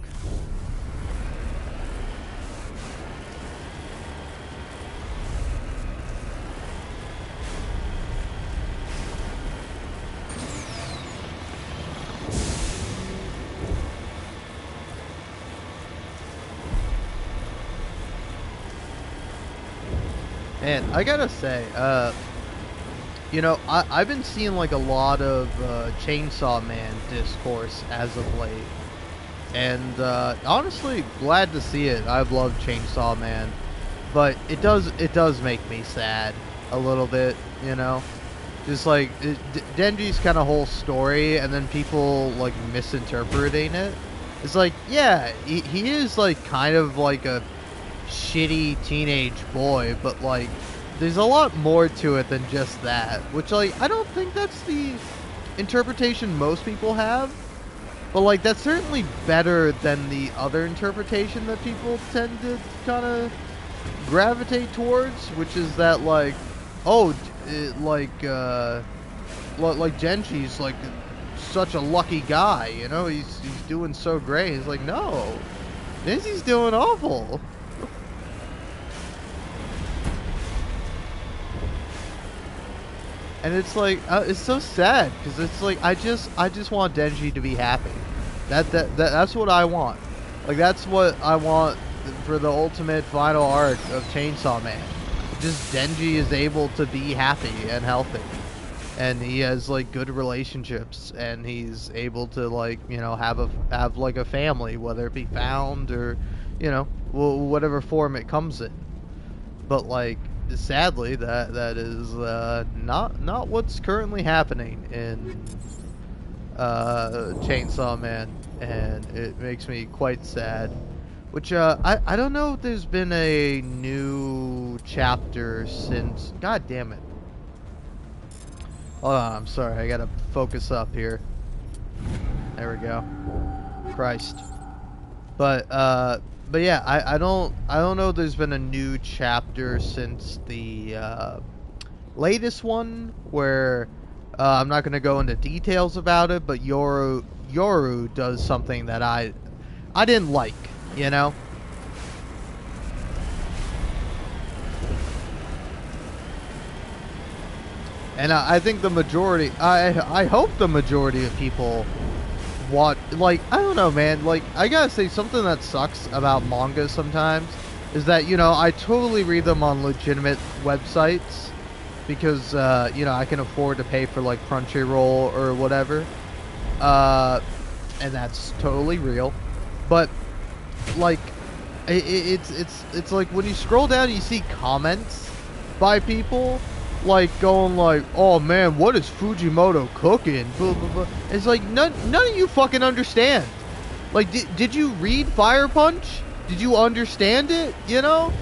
Man, I gotta say, you know, I've been seeing like a lot of Chainsaw Man discourse as of late. And honestly, glad to see it. I've loved Chainsaw Man. But it does make me sad a little bit, you know? Just like, Denji's kind of whole story, and then people like misinterpreting it. It's like, yeah, he is like kind of like a shitty teenage boy, but like there's a lot more to it than just that, which like I don't think that's the interpretation most people have, but like that's certainly better than the other interpretation that people tend to kind of gravitate towards, which is that like, oh, like Genji's like such a lucky guy, you know, he's doing so great. He's like, no, Genji's doing awful. And it's like, it's so sad, because it's like, I just want Denji to be happy. That's what I want. Like, that's what I want for the ultimate final arc of Chainsaw Man. Just Denji is able to be happy and healthy. And he has, like, good relationships, and he's able to, like, you know, have like a family, whether it be found or, you know, whatever form it comes in. But, like, sadly, that is not what's currently happening in Chainsaw Man, and it makes me quite sad. Which I don't know if there's been a new chapter since. God damn it! Hold on, I'm sorry. I gotta focus up here. There we go. Christ. But yeah, I don't know if there's been a new chapter since the latest one, where I'm not gonna go into details about it, but Yoru does something that I didn't like, you know? And I think the majority, I hope the majority of people want, like, I don't know, man, like, I gotta say, something that sucks about manga sometimes is that, you know, I totally read them on legitimate websites because, you know, I can afford to pay for, like, Crunchyroll or whatever, and that's totally real, but, like, it's like, when you scroll down, you see comments by people, like, going like, oh man, what is Fujimoto cooking? Blah, blah, blah. It's like, none of you fucking understand. Like, did you read Fire Punch? Did you understand it? You know?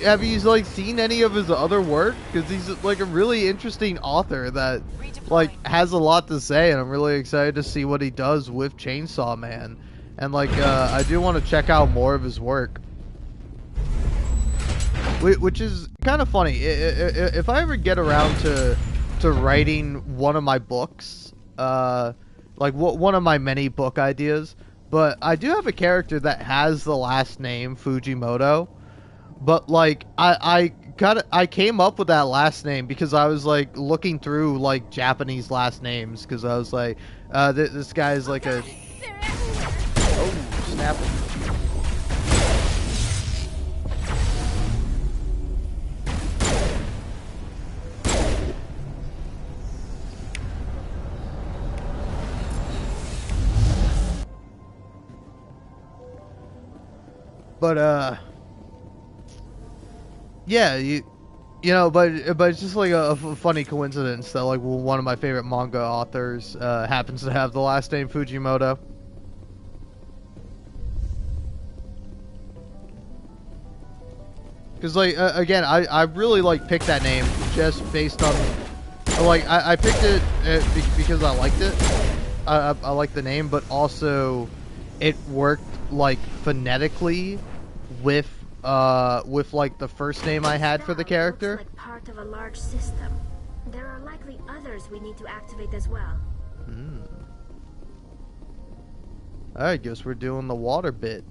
Have you, like, seen any of his other work? Because he's, like, a really interesting author that, like, has a lot to say, and I'm really excited to see what he does with Chainsaw Man. And, like, I do want to check out more of his work. Which is kind of funny. If I ever get around to writing one of my books, like one of my many book ideas, but I do have a character that has the last name Fujimoto, but like I came up with that last name because I was like looking through like Japanese last names, because I was like, this guy's like a, oh snap. But yeah, you know, but it's just like a funny coincidence that like one of my favorite manga authors happens to have the last name Fujimoto. Because like again, I really like picked that name just based on, like, I picked it because I liked it. I like the name, but also it worked like phonetically with like the first name I had for the character. Looks like part of a large system. There are likely others we need to activate as well. Alright, guess we're doing the water bit.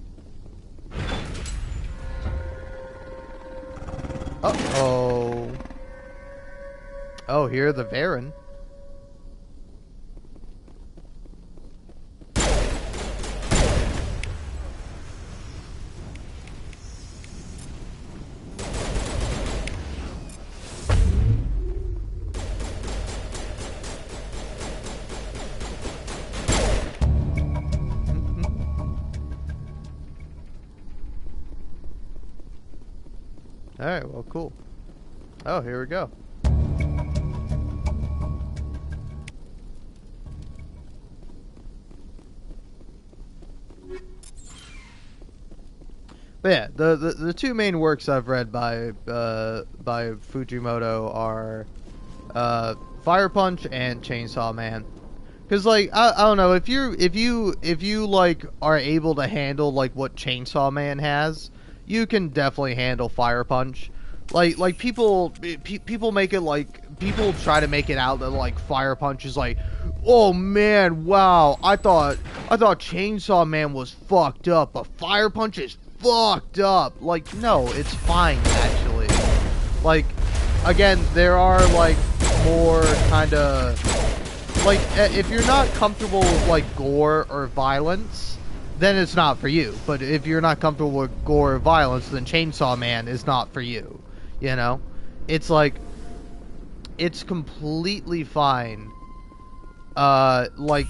Uh-oh. Oh, here are the Varen. Alright, well, cool. Oh, here we go. But yeah, the two main works I've read by Fujimoto are Fire Punch and Chainsaw Man. Cause like I don't know, if you like are able to handle like what Chainsaw Man has, you can definitely handle Fire Punch. Like people make it like, people try to make it out that like Fire Punch is like, oh man, wow, I thought Chainsaw Man was fucked up, but Fire Punch is fucked up. Like, no, it's fine actually. Like, again, there are like more kind of like, if you're not comfortable with like gore or violence, then it's not for you. But if you're not comfortable with gore or violence, then Chainsaw Man is not for you. You know, it's like, it's completely fine. Like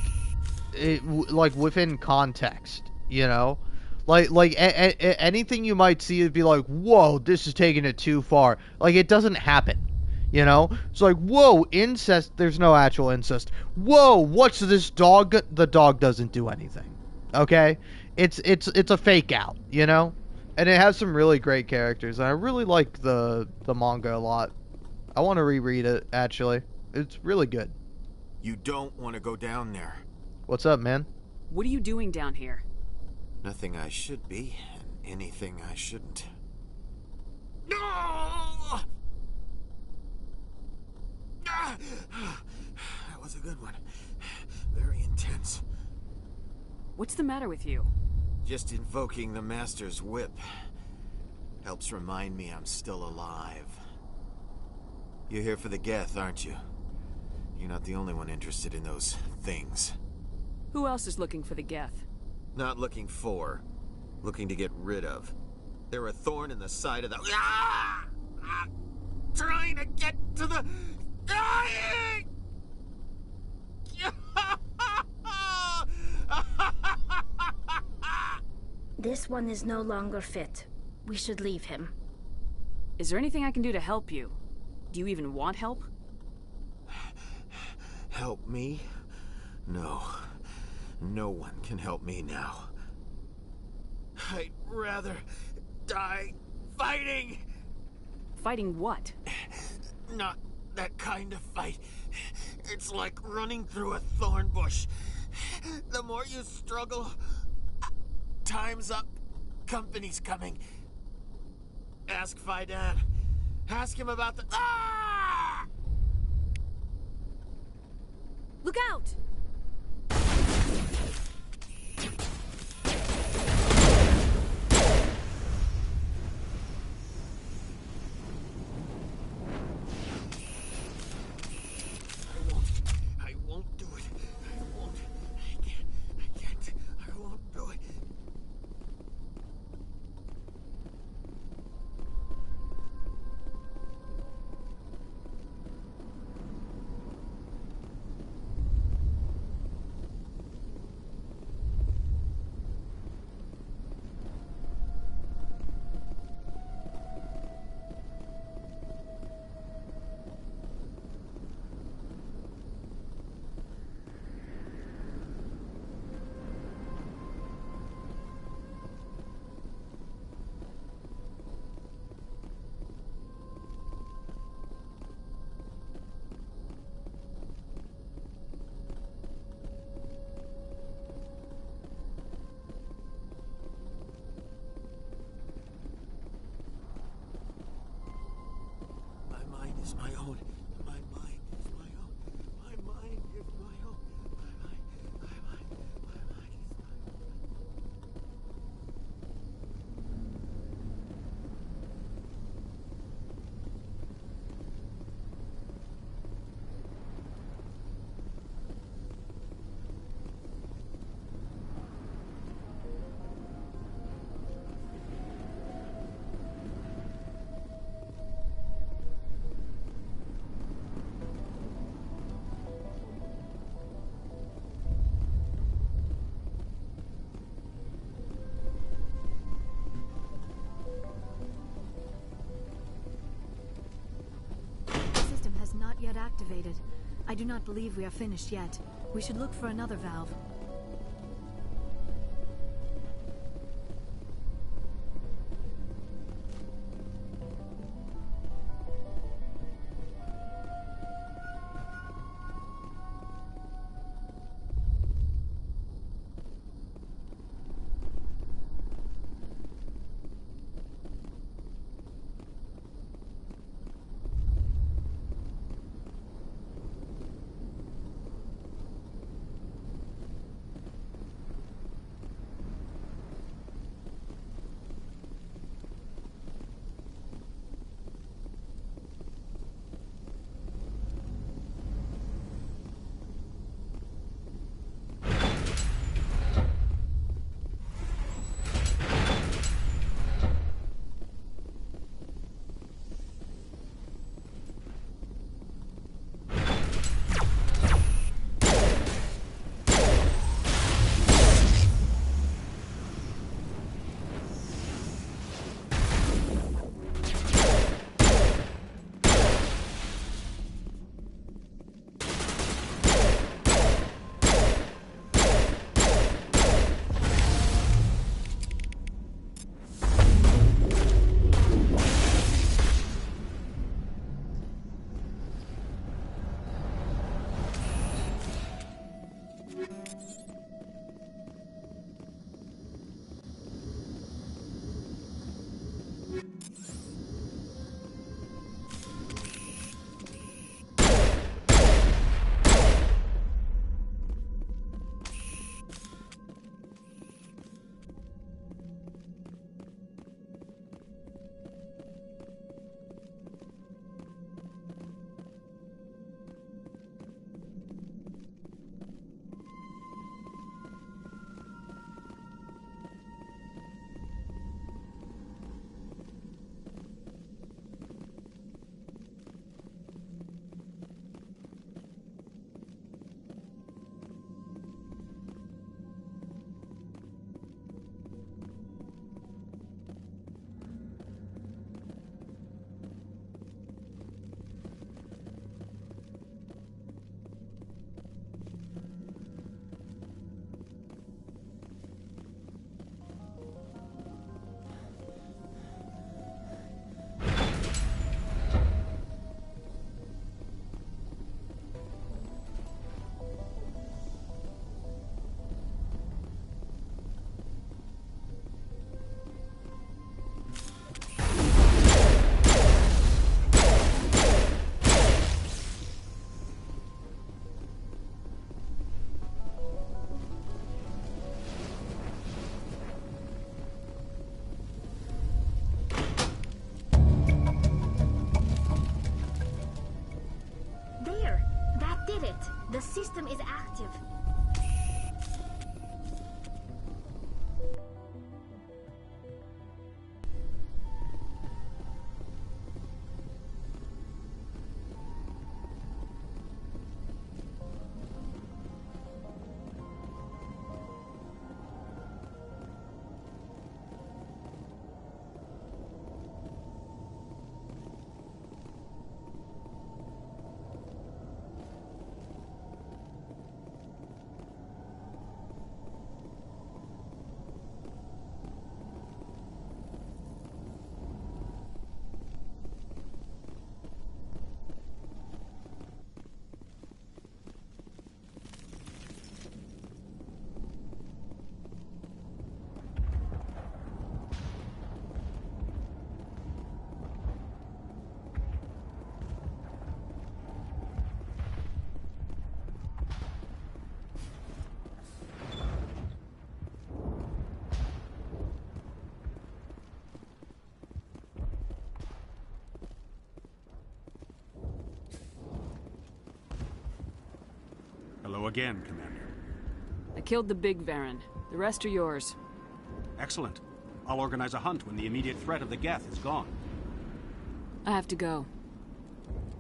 within context, you know, like anything you might see would be like, whoa, this is taking it too far. Like, it doesn't happen. You know, it's like, whoa, incest. There's no actual incest. Whoa, what's this dog? The dog doesn't do anything. Okay, it's a fake out. You know, and it has some really great characters. And I really like the manga a lot. I want to reread it. Actually, it's really good. You don't want to go down there. What's up, man? What are you doing down here? Nothing I should be, and anything I shouldn't. No! That was a good one. Very intense. What's the matter with you? Just invoking the Master's whip helps remind me I'm still alive. You're here for the Geth, aren't you? You're not the only one interested in those things. Who else is looking for the Geth? Not looking for. Looking to get rid of. They're a thorn in the side of the... Ah! Trying to get to the... Dying! This one is no longer fit. We should leave him. Is there anything I can do to help you? Do you even want help? Help me? No. No one can help me now. I'd rather die fighting! Fighting what? Not that kind of fight. It's like running through a thorn bush. The more you struggle, time's up. Company's coming. Ask Faidan. Ask him about the... Ah! Look out! I won't do it. I won't. I can't. I won't do it. activated. I do not believe we are finished yet. We should look for another valve. The system is active. Hello again, Commander. I killed the big Varen. The rest are yours. Excellent. I'll organize a hunt when the immediate threat of the Geth is gone. I have to go.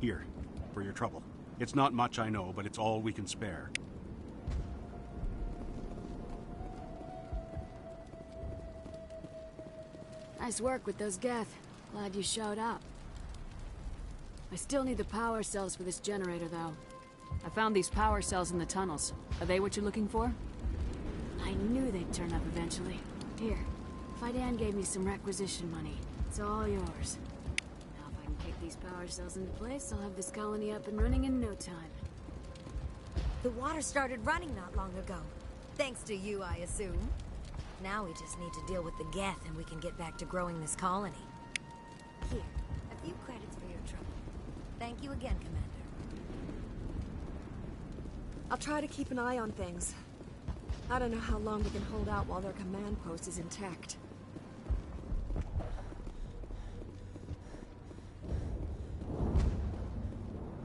Here, for your trouble. It's not much, I know, but it's all we can spare. Nice work with those Geth. Glad you showed up. I still need the power cells for this generator, though. I found these power cells in the tunnels. Are they what you're looking for? I knew they'd turn up eventually. Here, Fidan gave me some requisition money. It's all yours. Now if I can kick these power cells into place, I'll have this colony up and running in no time. The water started running not long ago. Thanks to you, I assume. Now we just need to deal with the Geth and we can get back to growing this colony. Here, a few credits for your trouble. Thank you again, Commander. I'll try to keep an eye on things. I don't know how long we can hold out while their command post is intact.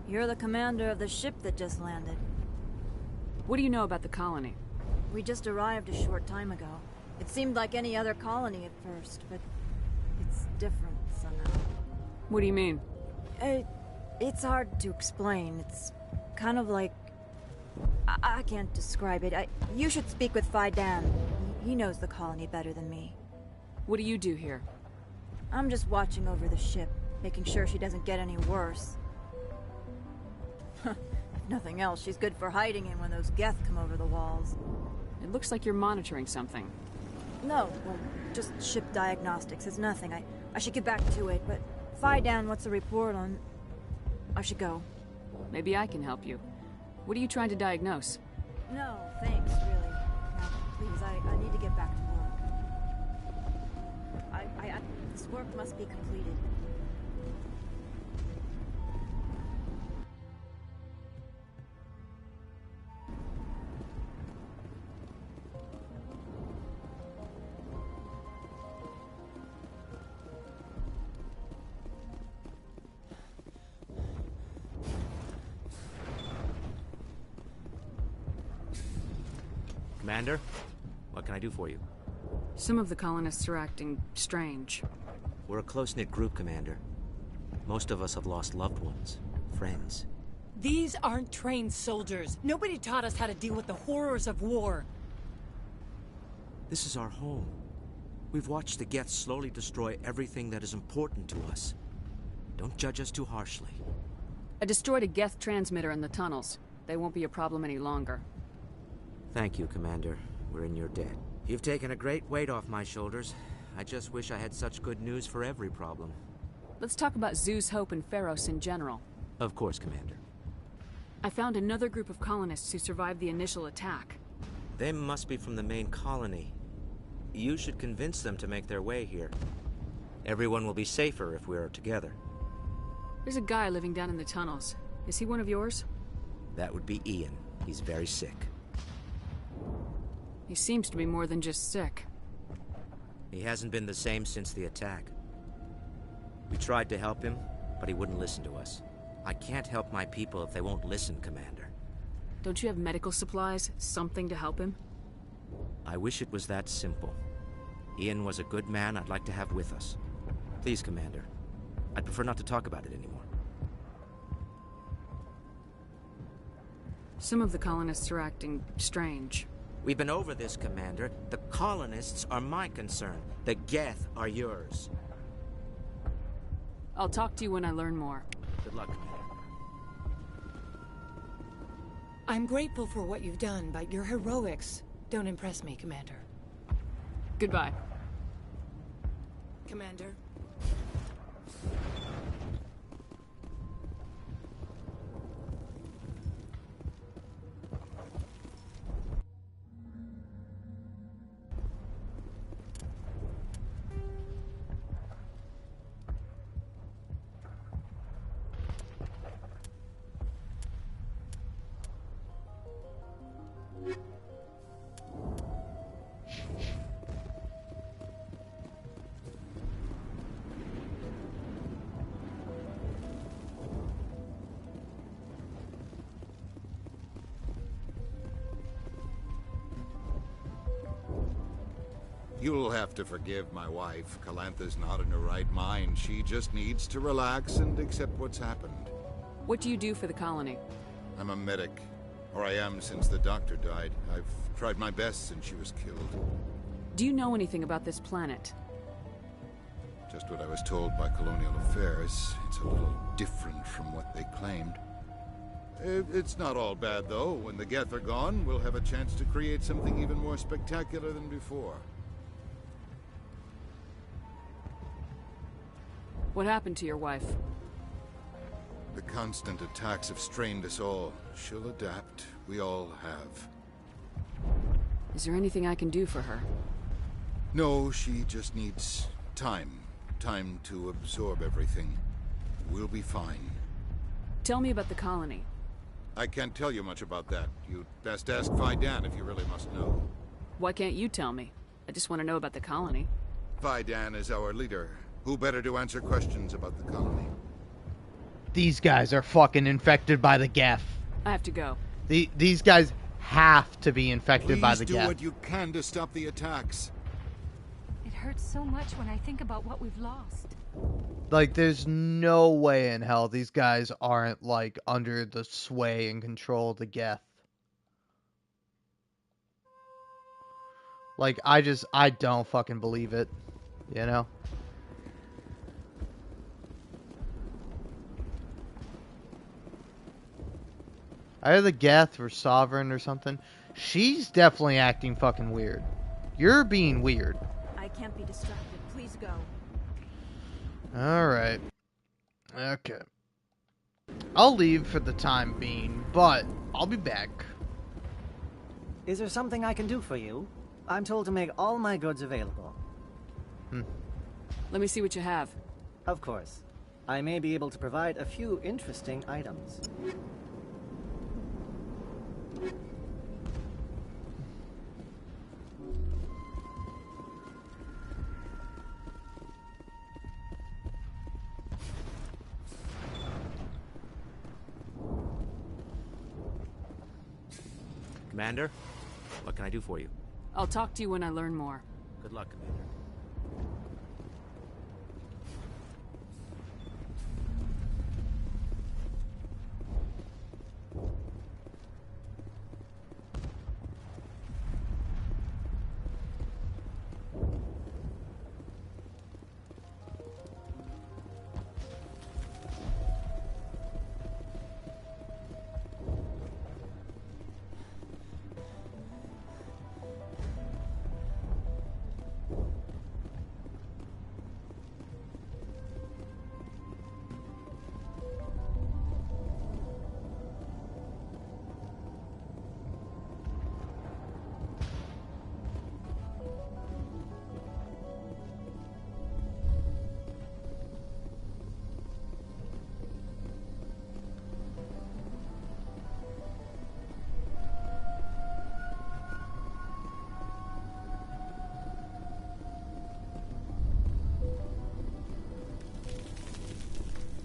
You're the commander of the ship that just landed. What do you know about the colony? We just arrived a short time ago. It seemed like any other colony at first, but it's different somehow. What do you mean? It's hard to explain. It's kind of like... I can't describe it. You should speak with Fidan. He knows the colony better than me. What do you do here? I'm just watching over the ship, making sure she doesn't get any worse. If nothing else, she's good for hiding in when those Geth come over the walls. It looks like you're monitoring something. No, well, just ship diagnostics. It's nothing. I should get back to it, but Fidan wants a report on... I should go. Maybe I can help you. What are you trying to diagnose? No, thanks, really. Now, please, I need to get back to work. This work must be completed. Commander, what can I do for you? Some of the colonists are acting strange. We're a close-knit group, Commander. Most of us have lost loved ones, friends. These aren't trained soldiers. Nobody taught us how to deal with the horrors of war. This is our home. We've watched the Geth slowly destroy everything that is important to us. Don't judge us too harshly. I destroyed a Geth transmitter in the tunnels. They won't be a problem any longer. Thank you, Commander. We're in your debt. You've taken a great weight off my shoulders. I just wish I had such good news for every problem. Let's talk about Zeus Hope and Feros in general. Of course, Commander. I found another group of colonists who survived the initial attack. They must be from the main colony. You should convince them to make their way here. Everyone will be safer if we are together. There's a guy living down in the tunnels. Is he one of yours? That would be Ian. He's very sick. He seems to be more than just sick. He hasn't been the same since the attack. We tried to help him, but he wouldn't listen to us. I can't help my people if they won't listen, Commander. Don't you have medical supplies? Something to help him? I wish it was that simple. Ian was a good man I'd like to have with us. Please, Commander. I'd prefer not to talk about it anymore. Some of the colonists are acting strange. We've been over this, Commander. The colonists are my concern. The Geth are yours. I'll talk to you when I learn more. Good luck, Commander. I'm grateful for what you've done, but your heroics don't impress me, Commander. Goodbye. Commander. You'll have to forgive my wife. Calantha's not in her right mind. She just needs to relax and accept what's happened. What do you do for the colony? I'm a medic. Or I am since the doctor died. I've tried my best since she was killed. Do you know anything about this planet? Just what I was told by Colonial Affairs. It's a little different from what they claimed. It's not all bad, though. When the Geth are gone, we'll have a chance to create something even more spectacular than before. What happened to your wife? The constant attacks have strained us all. She'll adapt. We all have. Is there anything I can do for her? No, she just needs time. Time to absorb everything. We'll be fine. Tell me about the colony. I can't tell you much about that. You'd best ask Fidan if you really must know. Why can't you tell me? I just want to know about the colony. Fidan is our leader. Who better to answer questions about the colony? These guys are fucking infected by the Geth. I have to go. These guys have to be infected by the Please Geth. do what you can to stop the attacks. It hurts so much when I think about what we've lost. Like, there's no way in hell these guys aren't, like, under the sway and control of the Geth. Like, I don't fucking believe it. You know? Either the Geth or Sovereign or something. She's definitely acting fucking weird. You're being weird. I can't be distracted. Please go. Alright. Okay. I'll leave for the time being, but I'll be back. Is there something I can do for you? I'm told to make all my goods available. Let me see what you have. Of course. I may be able to provide a few interesting items. Commander, what can I do for you? I'll talk to you when I learn more. Good luck, Commander.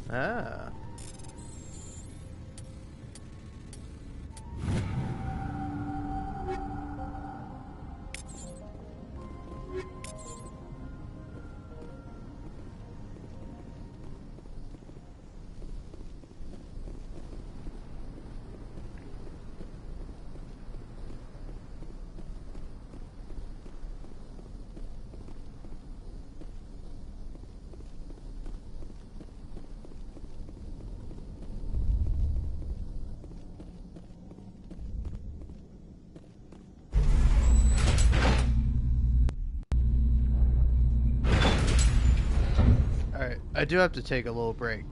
Ah. Alright, I do have to take a little break.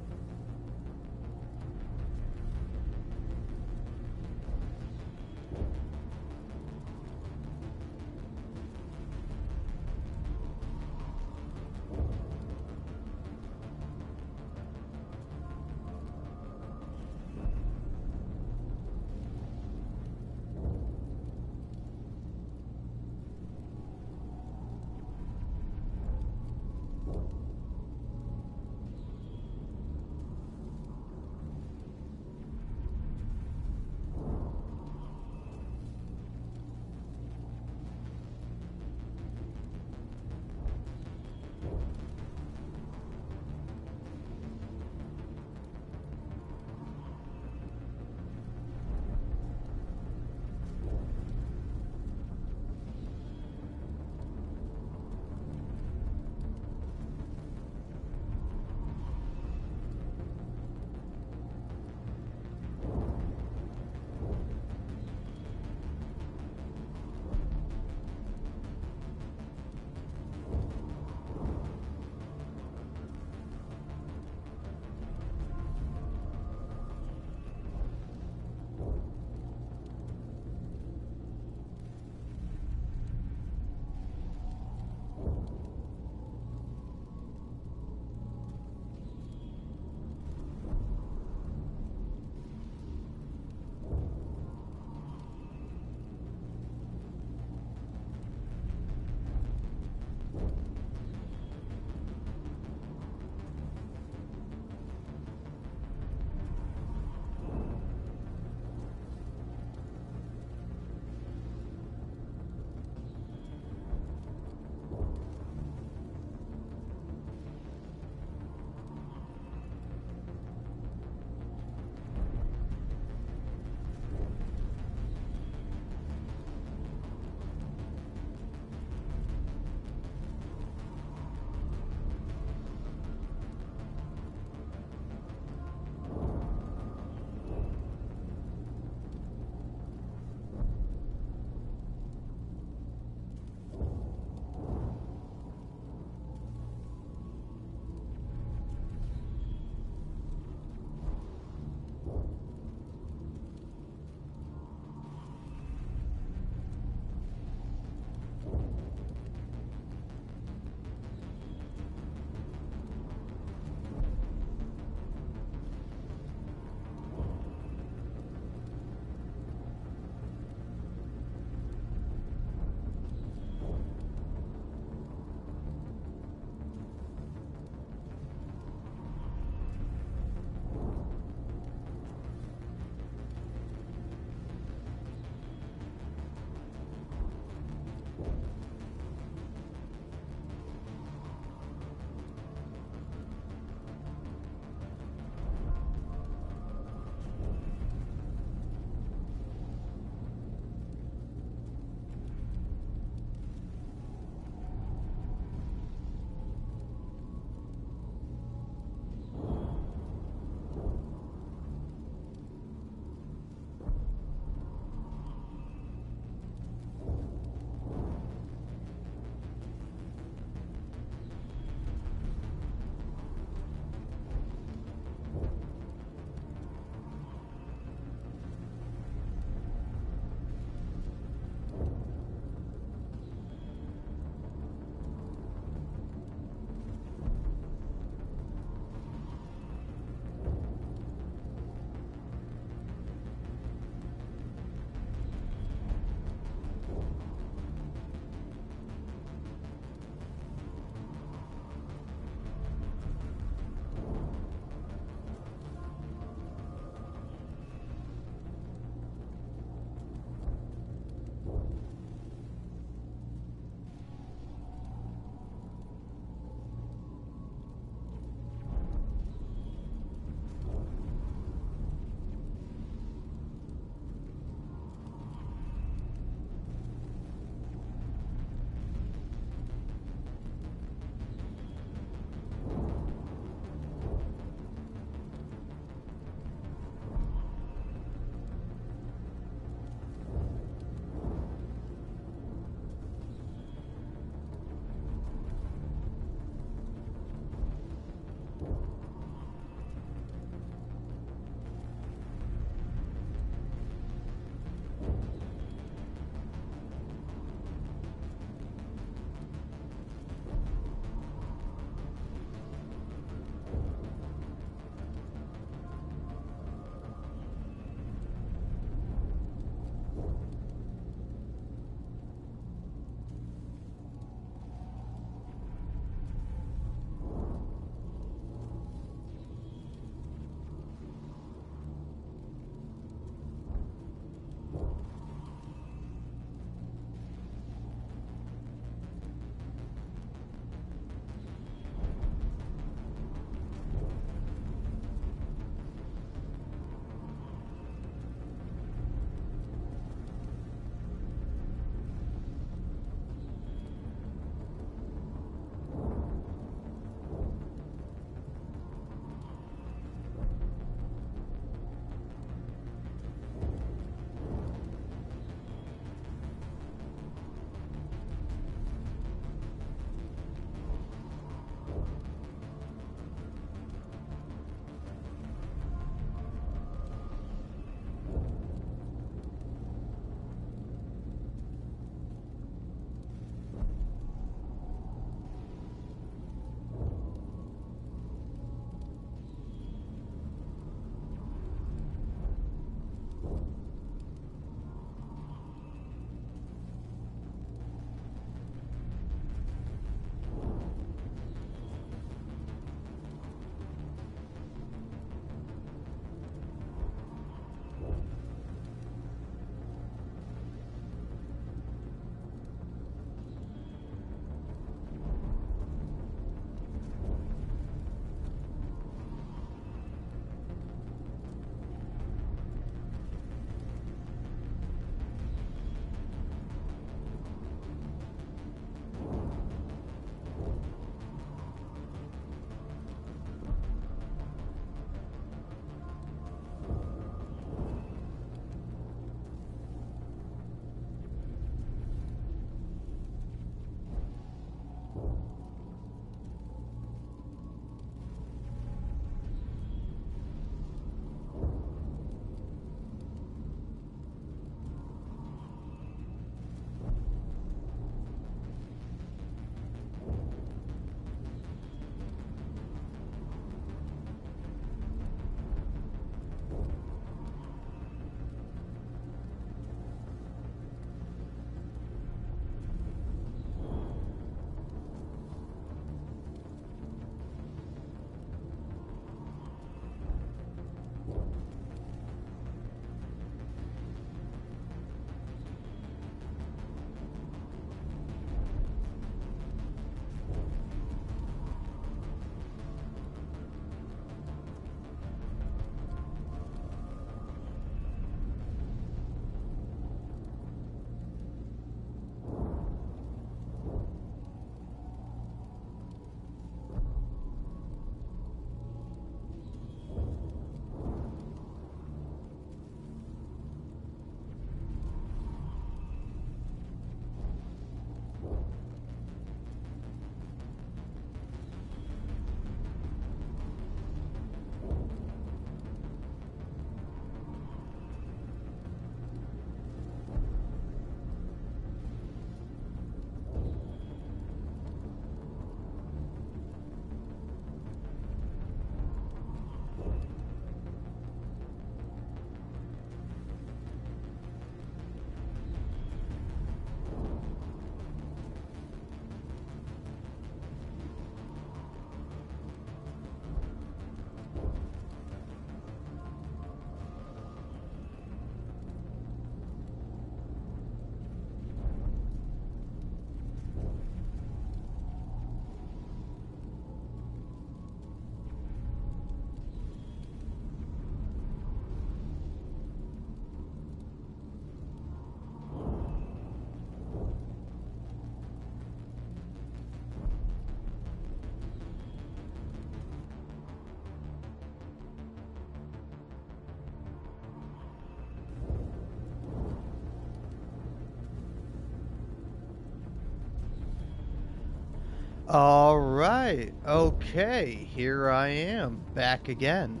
Alright, okay, here I am, back again.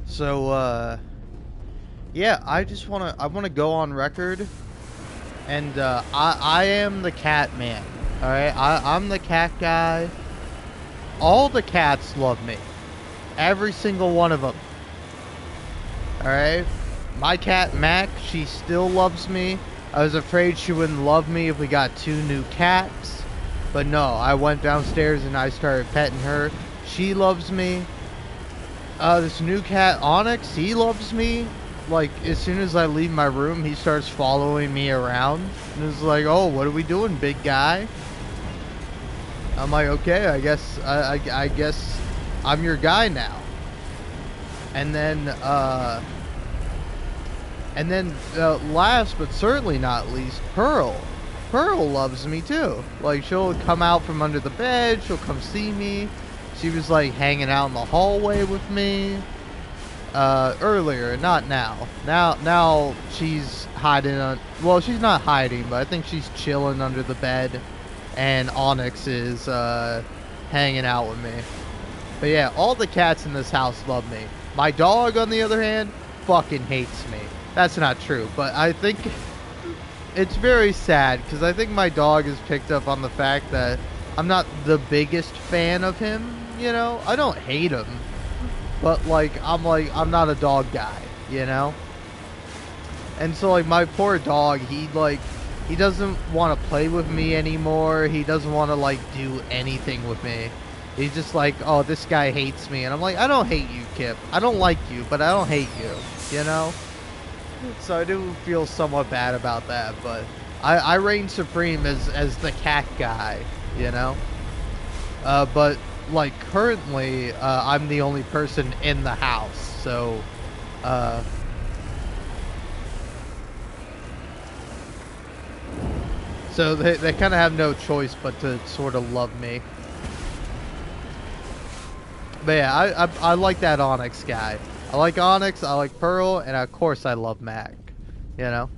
So, yeah, I wanna go on record, and, I am the cat man, alright? I'm the cat guy. All the cats love me. Every single one of them. Alright? My cat, Mac, she still loves me. I was afraid she wouldn't love me if we got 2 new cats. But no, I went downstairs and I started petting her. She loves me. This new cat, Onyx, he loves me. Like, as soon as I leave my room, he starts following me around. And it's like, oh, what are we doing, big guy? I'm like, okay, I guess I'm your guy now. And then, last but certainly not least, Pearl. Pearl loves me too. Like, she'll come out from under the bed, she'll come see me. She was like hanging out in the hallway with me earlier, not now. Now she's hiding on, well, she's not hiding, but I think she's chilling under the bed, and Onyx is hanging out with me. But yeah, all the cats in this house love me. My dog, on the other hand, fucking hates me. That's not true, but I think it's very sad, because I think my dog has picked up on the fact that I'm not the biggest fan of him, you know? I don't hate him, but I'm not a dog guy, you know? And so, like, my poor dog, he doesn't want to play with me anymore. He doesn't want to, like, do anything with me. He's just like, oh, this guy hates me. And I'm like, I don't hate you, Kip. I don't like you, but I don't hate you, you know? So I do feel somewhat bad about that, but I reign supreme as the cat guy, you know? But, like, currently, I'm the only person in the house, so, so they kind of have no choice but to sort of love me. But yeah, I like that Onyx guy. I like Onyx, I like Pearl, and of course I love Mac. You know?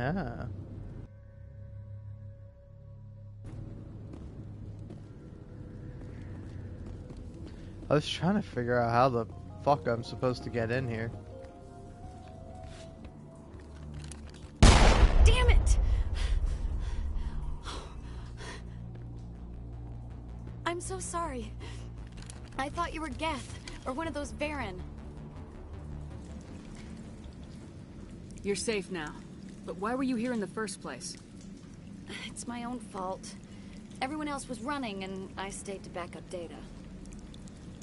Ah. I was trying to figure out how the fuck I'm supposed to get in here. Damn it! I'm so sorry. I thought you were Geth, or one of those Baron. You're safe now. But why were you here in the first place? It's my own fault. Everyone else was running, and I stayed to back up data.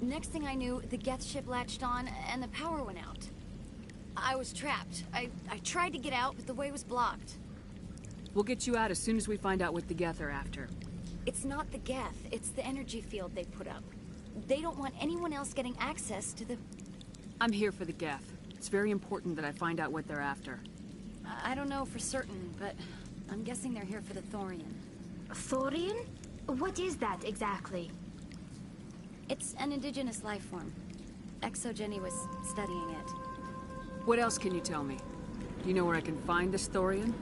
Next thing I knew, the Geth ship latched on, and the power went out. I was trapped. I tried to get out, but the way was blocked. We'll get you out as soon as we find out what the Geth are after. It's not the Geth, it's the energy field they put up. They don't want anyone else getting access to the... I'm here for the Geth. It's very important that I find out what they're after. I don't know for certain, but I'm guessing they're here for the Thorian. Thorian? What is that exactly? It's an indigenous life form. Exogeny was studying it. What else can you tell me? Do you know where I can find this Thorian?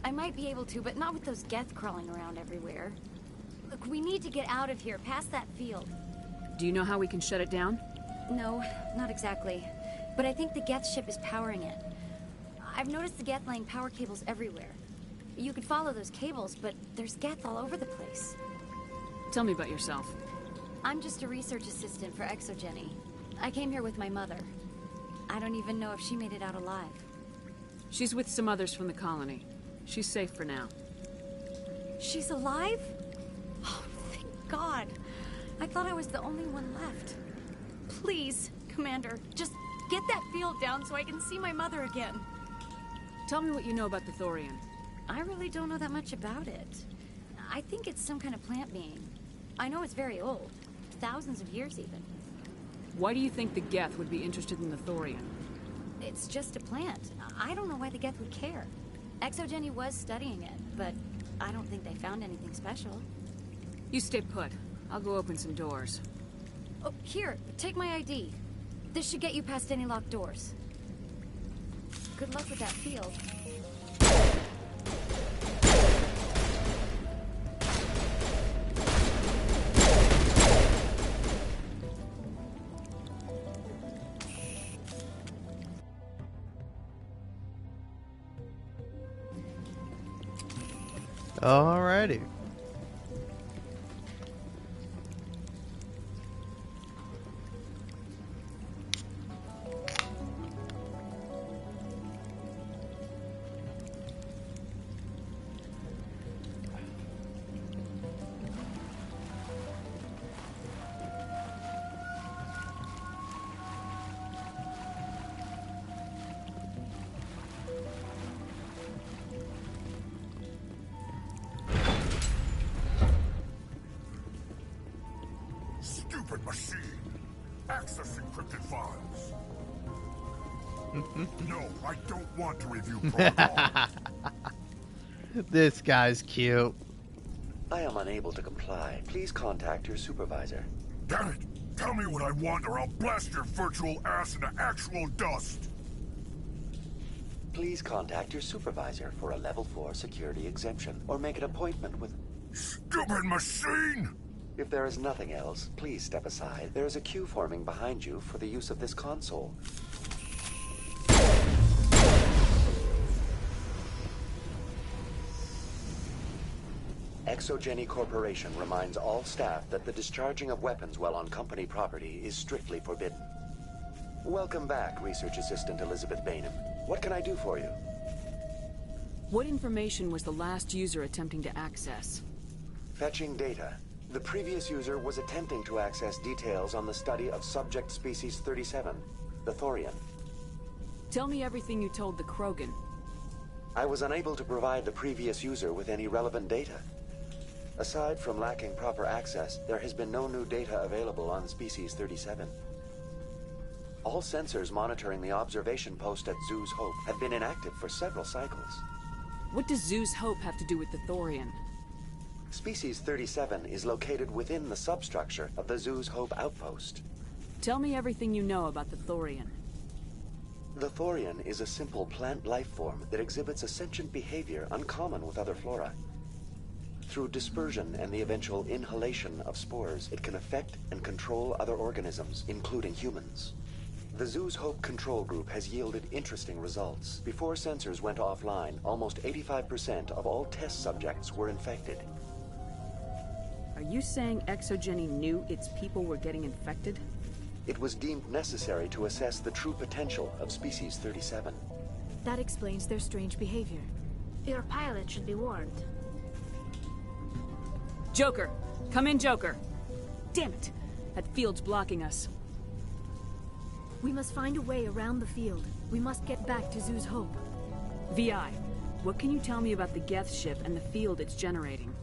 I might be able to, but not with those Geth crawling around everywhere. Look, we need to get out of here, past that field. Do you know how we can shut it down? No, not exactly. But I think the Geth ship is powering it. I've noticed the Geth laying power cables everywhere. You could follow those cables, but there's Geth all over the place. Tell me about yourself. I'm just a research assistant for Exogeny. I came here with my mother. I don't even know if she made it out alive. She's with some others from the colony. She's safe for now. She's alive? Oh, thank God. I thought I was the only one left. Please, Commander, just get that field down so I can see my mother again. Tell me what you know about the Thorian. I really don't know that much about it. I think it's some kind of plant being. I know it's very old. Thousands of years, even. Why do you think the Geth would be interested in the Thorian? It's just a plant. I don't know why the Geth would care. Exogeny was studying it, but I don't think they found anything special. You stay put. I'll go open some doors. Oh, here, take my ID. This should get you past any locked doors. Good luck with that field. Alrighty. Stupid machine! Access encrypted files. No, I don't want to review protocol. This guy's cute. I am unable to comply. Please contact your supervisor. Damn it! Tell me what I want or I'll blast your virtual ass into actual dust! Please contact your supervisor for a level 4 security exemption, or make an appointment with... Stupid machine! If there is nothing else, please step aside. There is a queue forming behind you for the use of this console. Exogeny Corporation reminds all staff that the discharging of weapons while on company property is strictly forbidden. Welcome back, Research Assistant Elizabeth Bainham. What can I do for you? What information was the last user attempting to access? Fetching data. The previous user was attempting to access details on the study of subject species 37, the Thorian. Tell me everything you told the Krogan. I was unable to provide the previous user with any relevant data. Aside from lacking proper access, there has been no new data available on species 37. All sensors monitoring the observation post at Zoo's Hope have been inactive for several cycles. What does Zoo's Hope have to do with the Thorian? Species 37 is located within the substructure of the Zoo's Hope outpost. Tell me everything you know about the Thorian. The Thorian is a simple plant life form that exhibits a sentient behavior uncommon with other flora. Through dispersion and the eventual inhalation of spores, it can affect and control other organisms, including humans. The Zoo's Hope control group has yielded interesting results. Before sensors went offline, almost 85% of all test subjects were infected. Are you saying Exogeny knew its people were getting infected? It was deemed necessary to assess the true potential of Species 37. That explains their strange behavior. Your pilot should be warned. Joker! Come in, Joker! Damn it! That field's blocking us. We must find a way around the field. We must get back to Zoo's Hope. VI, what can you tell me about the Geth ship and the field it's generating?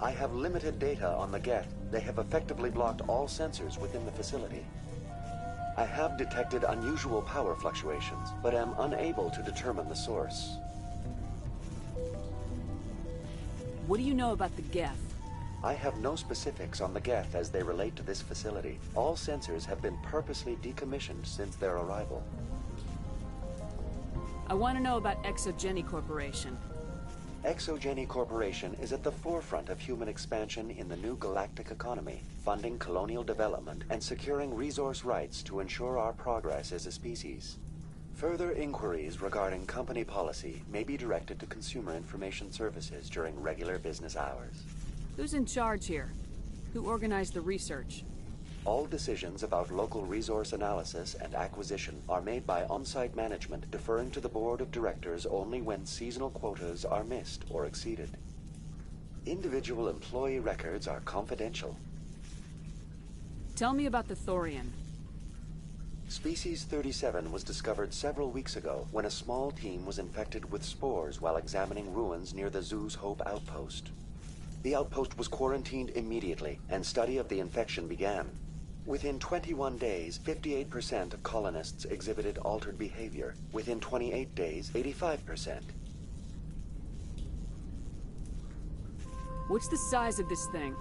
I have limited data on the Geth. They have effectively blocked all sensors within the facility. I have detected unusual power fluctuations, but am unable to determine the source. What do you know about the Geth? I have no specifics on the Geth as they relate to this facility. All sensors have been purposely decommissioned since their arrival. I want to know about Exogeny Corporation. Exogeny Corporation is at the forefront of human expansion in the new galactic economy, funding colonial development and securing resource rights to ensure our progress as a species. Further inquiries regarding company policy may be directed to Consumer Information Services during regular business hours. Who's in charge here? Who organized the research? All decisions about local resource analysis and acquisition are made by on-site management, deferring to the board of directors only when seasonal quotas are missed or exceeded. Individual employee records are confidential. Tell me about the Thorian. Species 37 was discovered several weeks ago when a small team was infected with spores while examining ruins near the Zoo's Hope outpost. The outpost was quarantined immediately, and study of the infection began. Within 21 days, 58% of colonists exhibited altered behavior. Within 28 days, 85%. What's the size of this thing?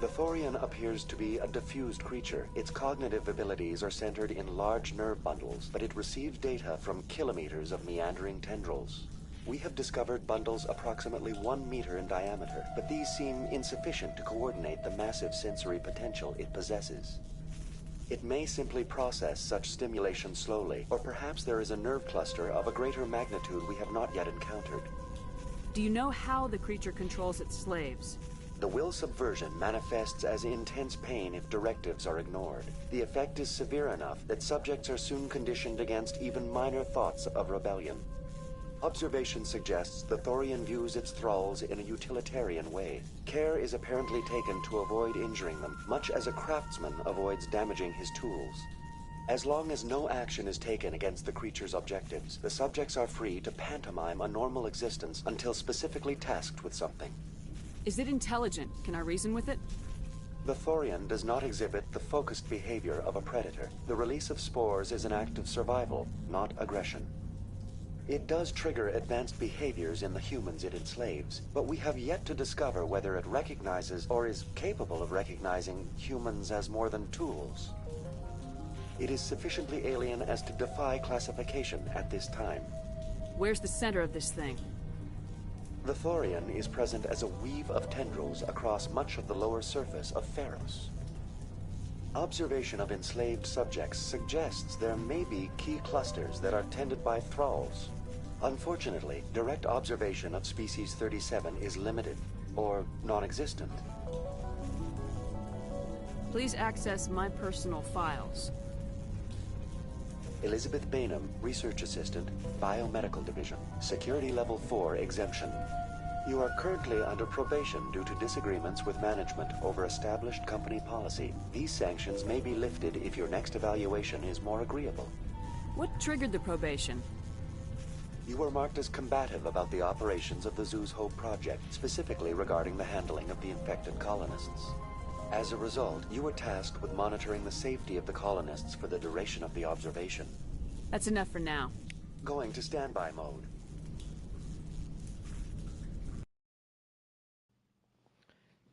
The Thorian appears to be a diffused creature. Its cognitive abilities are centered in large nerve bundles, but it receives data from kilometers of meandering tendrils. We have discovered bundles approximately 1 meter in diameter, but these seem insufficient to coordinate the massive sensory potential it possesses. It may simply process such stimulation slowly, or perhaps there is a nerve cluster of a greater magnitude we have not yet encountered. Do you know how the creature controls its slaves? The will subversion manifests as intense pain if directives are ignored. The effect is severe enough that subjects are soon conditioned against even minor thoughts of rebellion. Observation suggests the Thorian views its thralls in a utilitarian way. Care is apparently taken to avoid injuring them, much as a craftsman avoids damaging his tools. As long as no action is taken against the creature's objectives, the subjects are free to pantomime a normal existence until specifically tasked with something. Is it intelligent? Can I reason with it? The Thorian does not exhibit the focused behavior of a predator. The release of spores is an act of survival, not aggression. It does trigger advanced behaviors in the humans it enslaves, but we have yet to discover whether it recognizes or is capable of recognizing humans as more than tools. It is sufficiently alien as to defy classification at this time. Where's the center of this thing? The Thorian is present as a weave of tendrils across much of the lower surface of Feros. Observation of enslaved subjects suggests there may be key clusters that are tended by thralls. Unfortunately, direct observation of Species 37 is limited, or non-existent. Please access my personal files. Elizabeth Bainham, Research Assistant, Biomedical Division, Security Level 4 exemption. You are currently under probation due to disagreements with management over established company policy. These sanctions may be lifted if your next evaluation is more agreeable. What triggered the probation? You were marked as combative about the operations of the Zoo's Hope project, specifically regarding the handling of the infected colonists. As a result, you were tasked with monitoring the safety of the colonists for the duration of the observation. That's enough for now. Going to standby mode.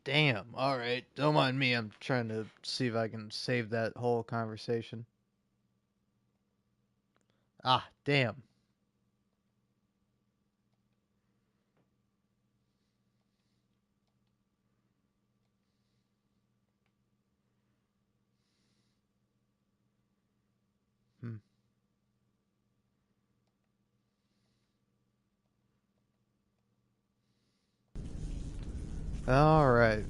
Damn, alright. Don't mind me, I'm trying to see if I can save that whole conversation. Ah, damn. Hmm. All right.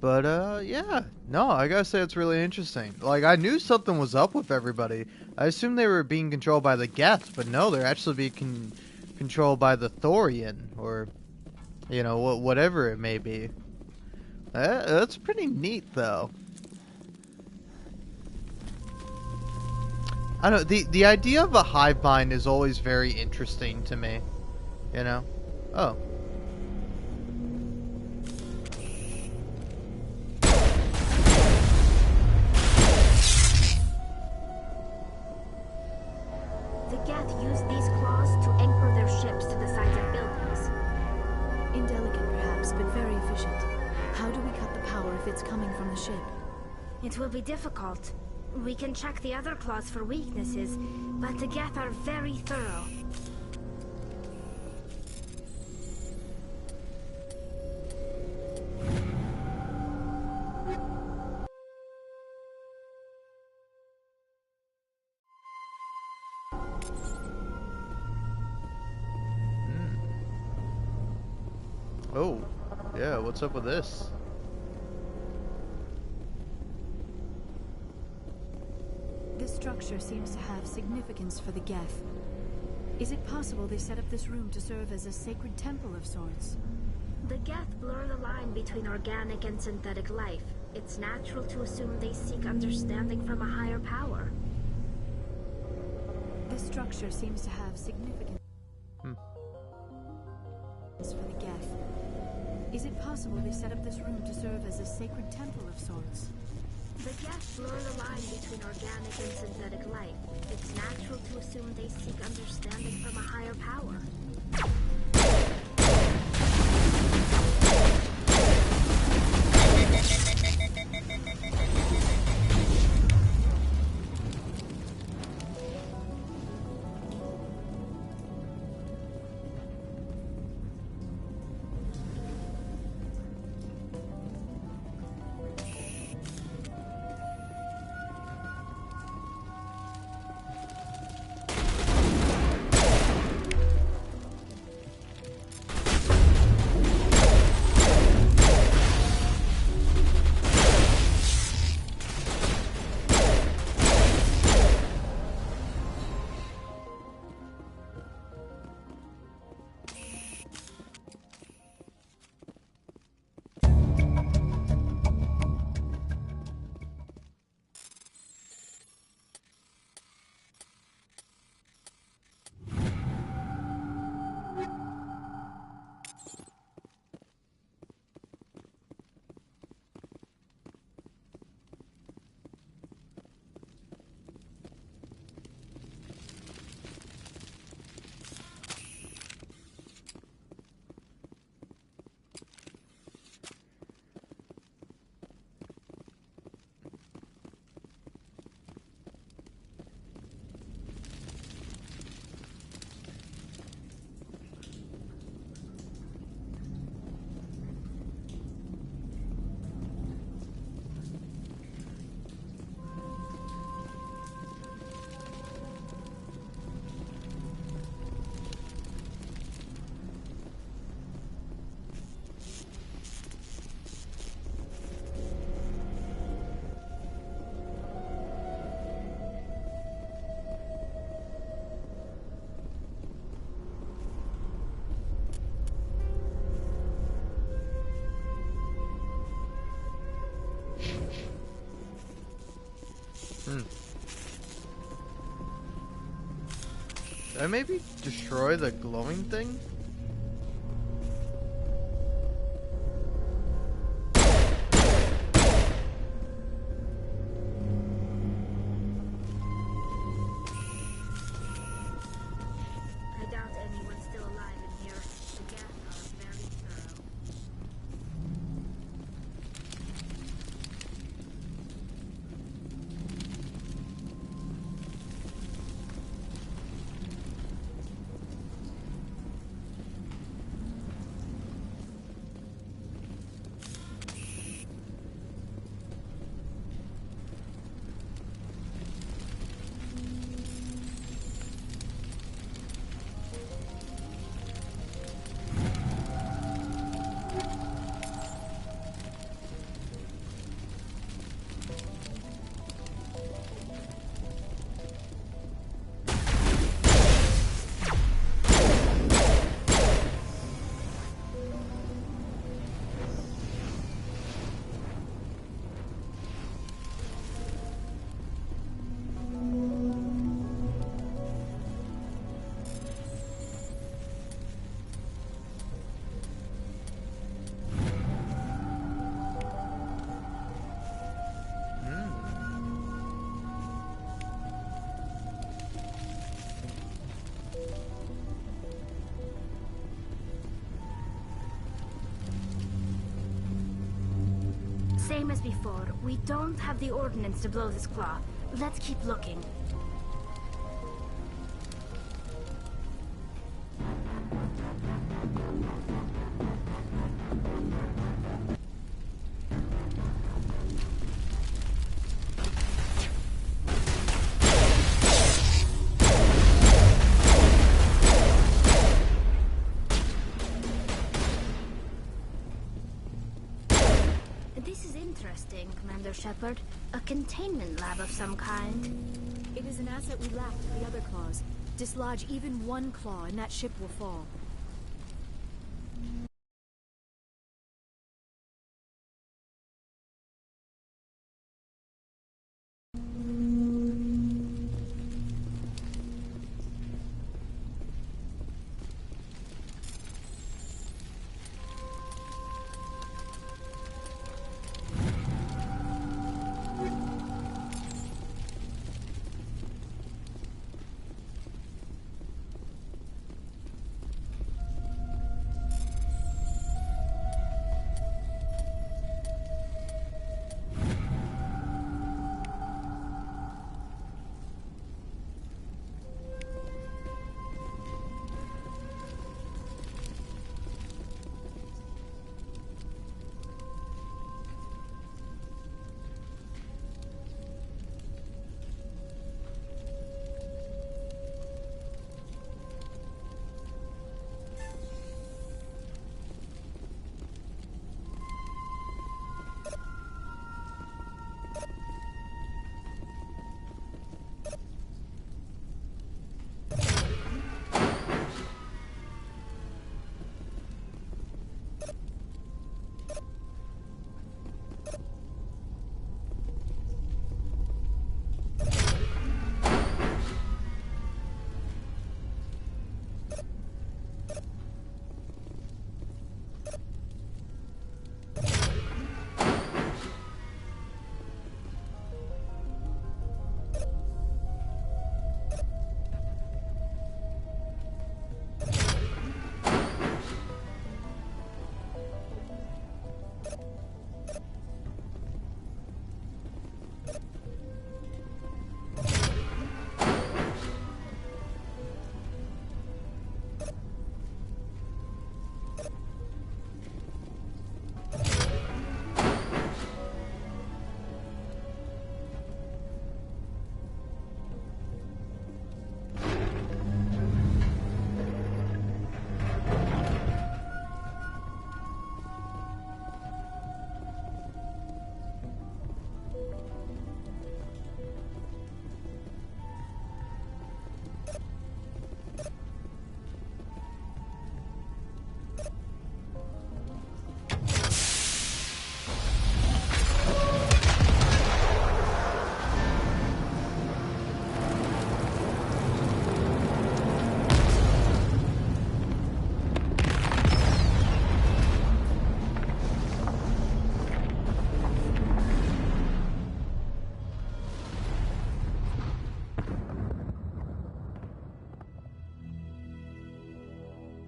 But yeah, no, I gotta say it's really interesting. Like, I knew something was up with everybody. I assumed they were being controlled by the Geth, but no, they're actually being controlled by the Thorian, or, you know, whatever it may be. That's pretty neat, though. I don't know, the idea of a hive mind is always very interesting to me, you know? Oh. The Geth use these claws to anchor their ships to the sides of buildings. Indelicate, perhaps, but very efficient. How do we cut the power if it's coming from the ship? It will be difficult. We can check the other claws for weaknesses, but the Geth are very thorough. Oh. Yeah, what's up with this? This structure seems to have significance for the Geth. Is it possible they set up this room to serve as a sacred temple of sorts? The Geth blur the line between organic and synthetic life. It's natural to assume they seek understanding from a higher power. This structure seems to have significance for the Geth. Is it possible they set up this room to serve as a sacred temple of sorts? The Geth blur the line between organic and synthetic life. It's natural to assume they seek understanding from a higher power. Did I maybe destroy the glowing thing? I doubt anyone's still alive in here. The Geth are very thorough. Same as before. We don't have the ordnance to blow this claw. Let's keep looking. This is interesting, Commander Shepard. A containment lab of some kind. It is an asset we lacked for the other claws. Dislodge even one claw and that ship will fall.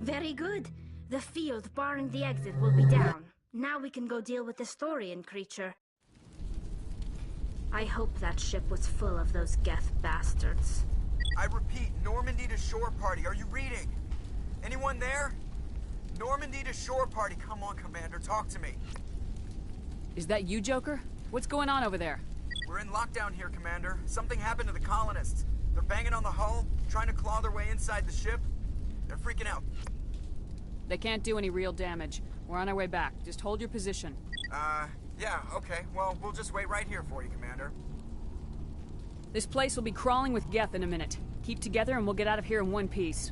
Very good. The field barring the exit will be down. Now we can go deal with the Storian creature. I hope that ship was full of those Geth bastards. I repeat, Normandy to shore party. Are you reading? Anyone there? Normandy to shore party. Come on, Commander. Talk to me. Is that you, Joker? What's going on over there? We're in lockdown here, Commander. Something happened to the colonists. They're banging on the hull, trying to claw their way inside the ship. They're freaking out. They can't do any real damage. We're on our way back. Just hold your position. Yeah, okay. Well, we'll just wait right here for you, Commander. This place will be crawling with Geth in a minute. Keep together and we'll get out of here in one piece.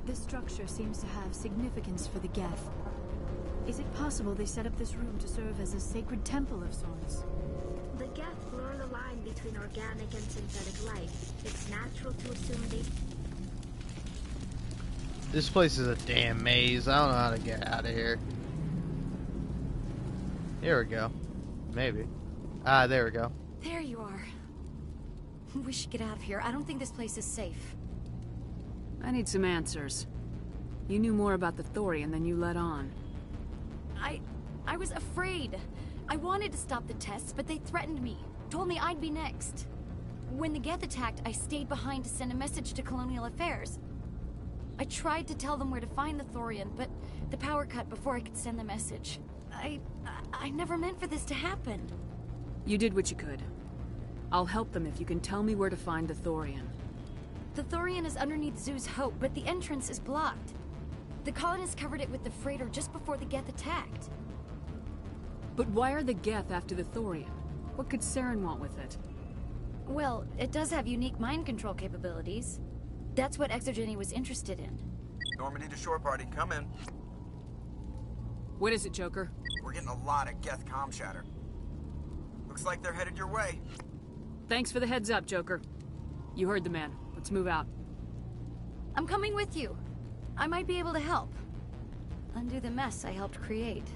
This structure seems to have significance for the Geth. Is it possible they set up this room to serve as a sacred temple of sorts? The Geth blur the line between organic and synthetic life. It's natural to assume they... This place is a damn maze. I don't know how to get out of here. Here we go. Maybe. Ah, there we go. There you are. We should get out of here. I don't think this place is safe. I need some answers. You knew more about the Thorian than you let on. I was afraid. I wanted to stop the tests, but they threatened me. Told me I'd be next. When the Geth attacked, I stayed behind to send a message to Colonial Affairs. I tried to tell them where to find the Thorian, but the power cut before I could send the message. I never meant for this to happen. You did what you could. I'll help them if you can tell me where to find the Thorian. The Thorian is underneath Zeus Hope, but the entrance is blocked. The colonists covered it with the freighter just before the Geth attacked. But why are the Geth after the Thorian? What could Saren want with it? Well, it does have unique mind control capabilities. That's what Exogeny was interested in. Normandy to shore party, come in. What is it, Joker? We're getting a lot of Geth comm chatter. Looks like they're headed your way. Thanks for the heads up, Joker. You heard the man. Let's move out. I'm coming with you. I might be able to help. Undo the mess I helped create.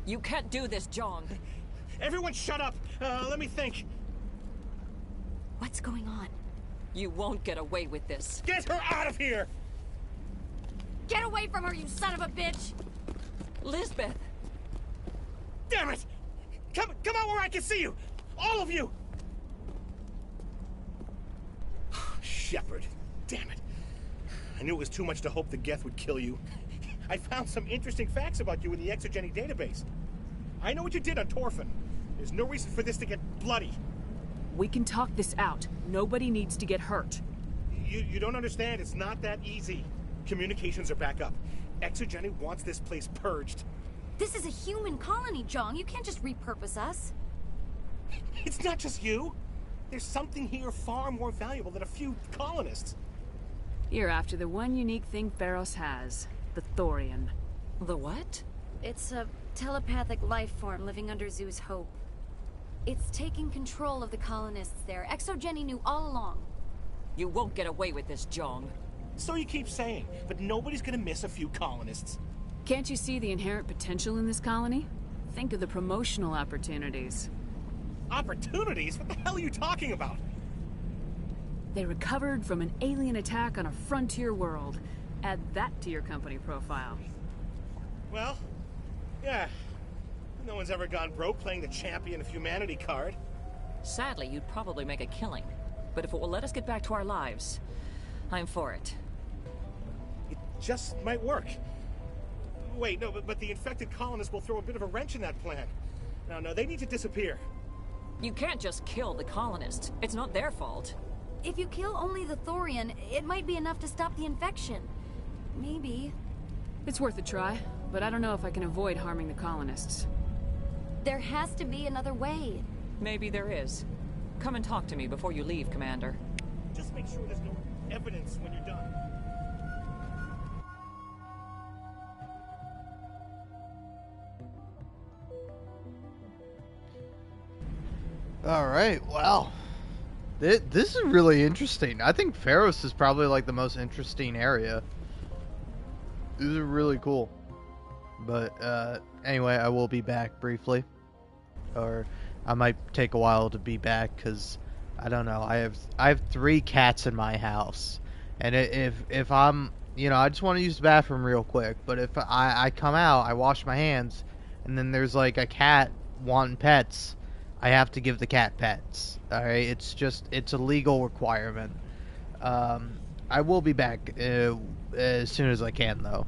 You can't do this, John. Everyone shut up! Let me think. What's going on? You won't get away with this. Get her out of here! Get away from her, you son of a bitch! Lisbeth! Damn it! Come out where I can see you! All of you! Shepard, damn it. I knew it was too much to hope the Geth would kill you. I found some interesting facts about you in the Exogeny database. I know what you did on Torfin. There's no reason for this to get bloody. We can talk this out. Nobody needs to get hurt. You don't understand. It's not that easy. Communications are back up. Exogeny wants this place purged. This is a human colony, John. You can't just repurpose us. It's not just you. There's something here far more valuable than a few colonists. You're after the one unique thing Feros has. The Thorian. The what? It's a telepathic life form living under Zeus Hope. It's taking control of the colonists there. Exogeny knew all along. You won't get away with this, John. So you keep saying, but nobody's gonna miss a few colonists. Can't you see the inherent potential in this colony? Think of the promotional opportunities. Opportunities? What the hell are you talking about? They recovered from an alien attack on a frontier world. Add that to your company profile. Well, yeah. No one's ever gone broke playing the champion of humanity card. Sadly, you'd probably make a killing. But if it will let us get back to our lives, I'm for it. It just might work. Wait, no, but the infected colonists will throw a bit of a wrench in that plan. No, they need to disappear. You can't just kill the colonists. It's not their fault. If you kill only the Thorian, it might be enough to stop the infection. Maybe. It's worth a try, but I don't know if I can avoid harming the colonists. There has to be another way. Maybe there is. Come and talk to me before you leave, Commander. Just make sure there's no evidence when you're done. Alright, wow. This is really interesting. I think Feros is probably like the most interesting area. This is really cool. But anyway, I will be back briefly. Or I might take a while to be back because I don't know. I have 3 cats in my house. And if I'm, I just want to use the bathroom real quick, but if I come out, I wash my hands, and then there's like a cat wanting pets, I have to give the cat pets. Alright, it's a legal requirement. I will be back as soon as I can, though.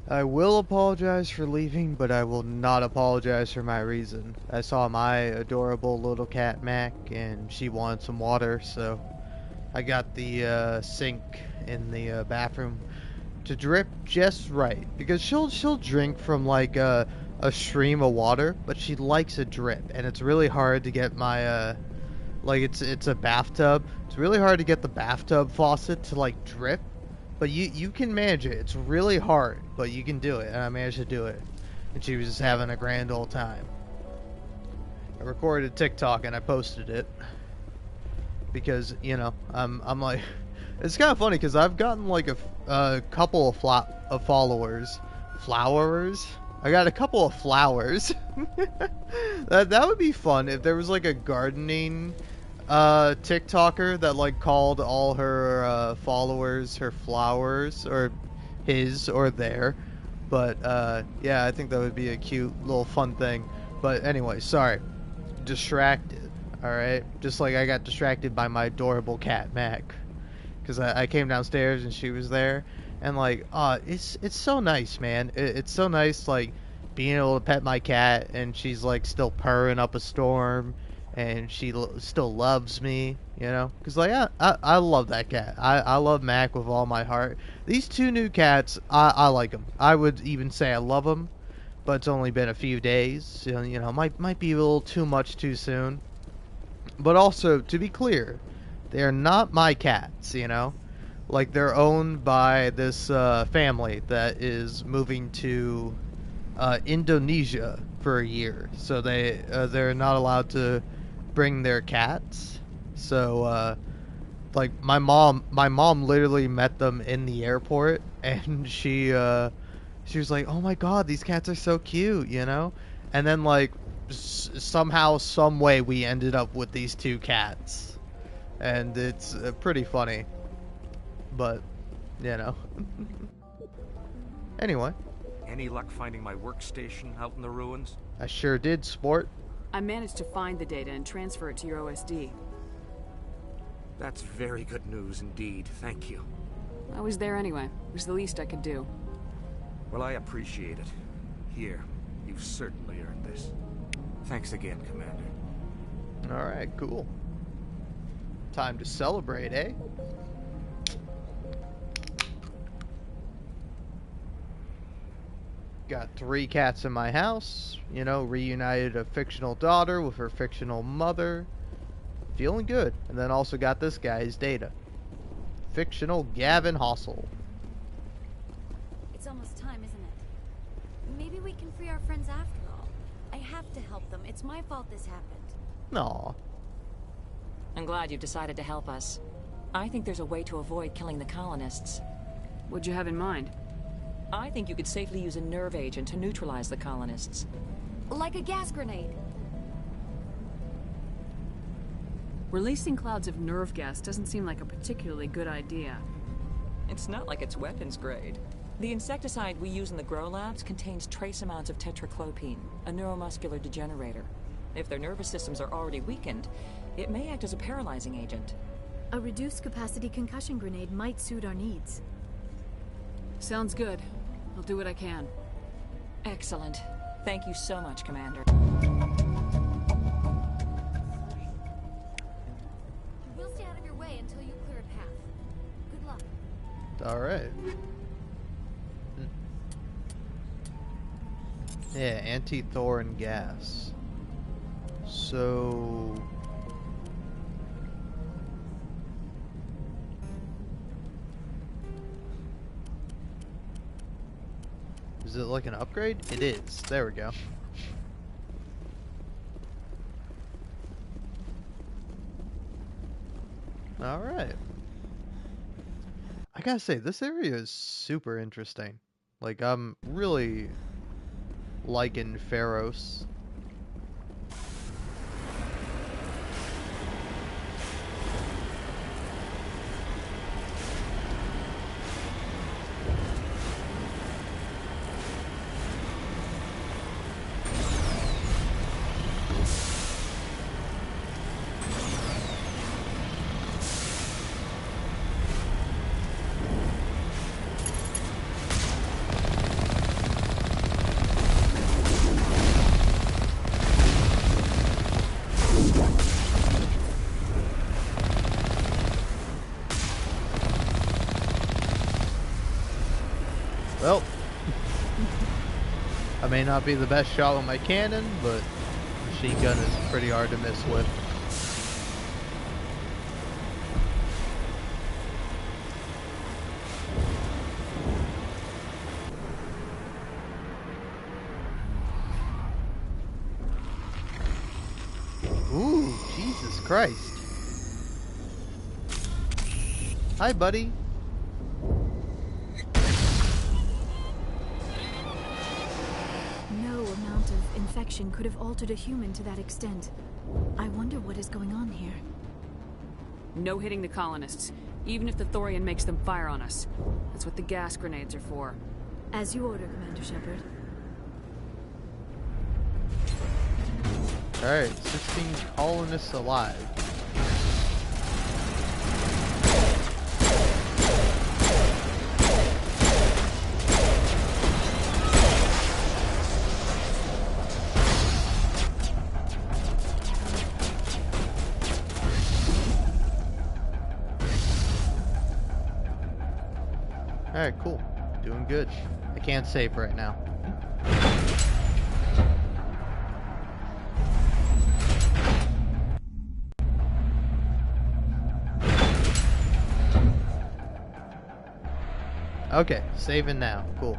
I will apologize for leaving, but I will not apologize for my reason. I saw my adorable little cat Mac, and she wanted some water, so I got the sink in the bathroom to drip just right, because she'll drink from like a stream of water, but she likes a drip, and it's really hard to get my like it's a bathtub. It's really hard to get the bathtub faucet to like drip. But you can manage it. It's really hard, but you can do it, and I managed to do it. And she was just having a grand old time. I recorded a TikTok and I posted it because I'm like, it's kind of funny because I've gotten like a couple of followers, flowers. I got a couple of flowers. That would be fun if there was like a gardening TikToker that like called all her followers her flowers, or his or their. But yeah, I think that would be a cute little fun thing. But anyway, sorry, distracted. All right, just like I got distracted by my adorable cat Mac, because I came downstairs and she was there, and like it's so nice, man. It's so nice, like being able to pet my cat, and she's like still purring up a storm, and she still loves me, because like I love that cat. I love Mac with all my heart. These two new cats, I like them. I would even say I love them, but it's only been a few days. Might be a little too much too soon. But also, to be clear, they are not my cats, Like, they're owned by this family that is moving to Indonesia for a year. So they're not allowed to bring their cats. So, like, my mom literally met them in the airport, and she was like, "Oh my god, these cats are so cute," And then, like, somehow, some way, we ended up with these two cats, and it's pretty funny. But, Anyway. Any luck finding my workstation out in the ruins? I sure did, sport. I managed to find the data and transfer it to your OSD. That's very good news indeed. Thank you. I was there anyway. It was the least I could do. Well, I appreciate it. Here, you've certainly earned this. Thanks again, Commander. Alright, cool. Time to celebrate, eh? Got 3 cats in my house. Reunited a fictional daughter with her fictional mother. Feeling good. And then also got this guy's data. Fictional Gavin Hossel. It's almost time, isn't it? Maybe we can free our friends after all. I have to help them. It's my fault this happened. No. I'm glad you've decided to help us. I think there's a way to avoid killing the colonists. What'd you have in mind? I think you could safely use a nerve agent to neutralize the colonists. Like a gas grenade. Releasing clouds of nerve gas doesn't seem like a particularly good idea. It's not like it's weapons grade. The insecticide we use in the grow labs contains trace amounts of tetraclopine, a neuromuscular degenerator. If their nervous systems are already weakened, it may act as a paralyzing agent. A reduced capacity concussion grenade might suit our needs. Sounds good. I'll do what I can. Excellent. Thank you so much, Commander. We'll stay out of your way until you clear a path. Good luck. Alright. Yeah, anti-thorin gas. So... is it like an upgrade? It is. There we go. Alright. I gotta say, this area is super interesting. Like, I'm really liking Feros. Well, I may not be the best shot with my cannon, but machine gun is pretty hard to miss with. Ooh, Jesus Christ. Hi, buddy. No amount of infection could have altered a human to that extent. I wonder what is going on here. No hitting the colonists, even if the Thorian makes them fire on us. That's what the gas grenades are for. As you order, Commander Shepard. Alright, 16 colonists alive. Alright, cool. Doing good. I can't save right now. Okay, saving now. Cool.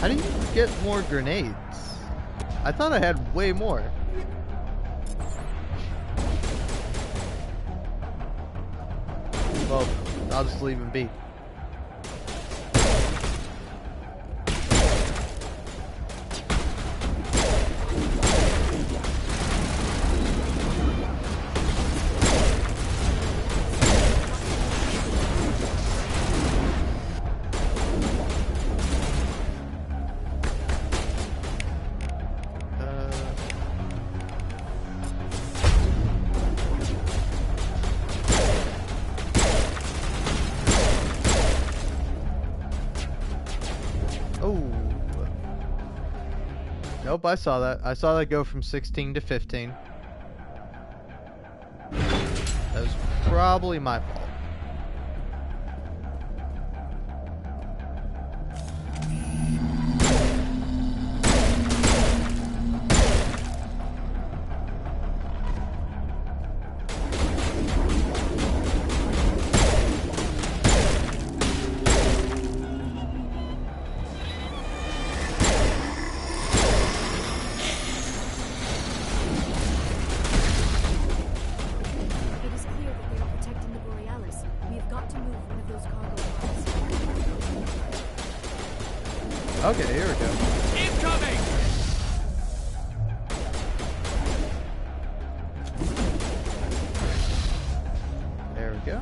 How do you get more grenades? I thought I had way more. Well, I'll just leave him be. Nope, I saw that. I saw that go from 16 to 15. That was probably my fault. Okay, here we go. Incoming! There we go.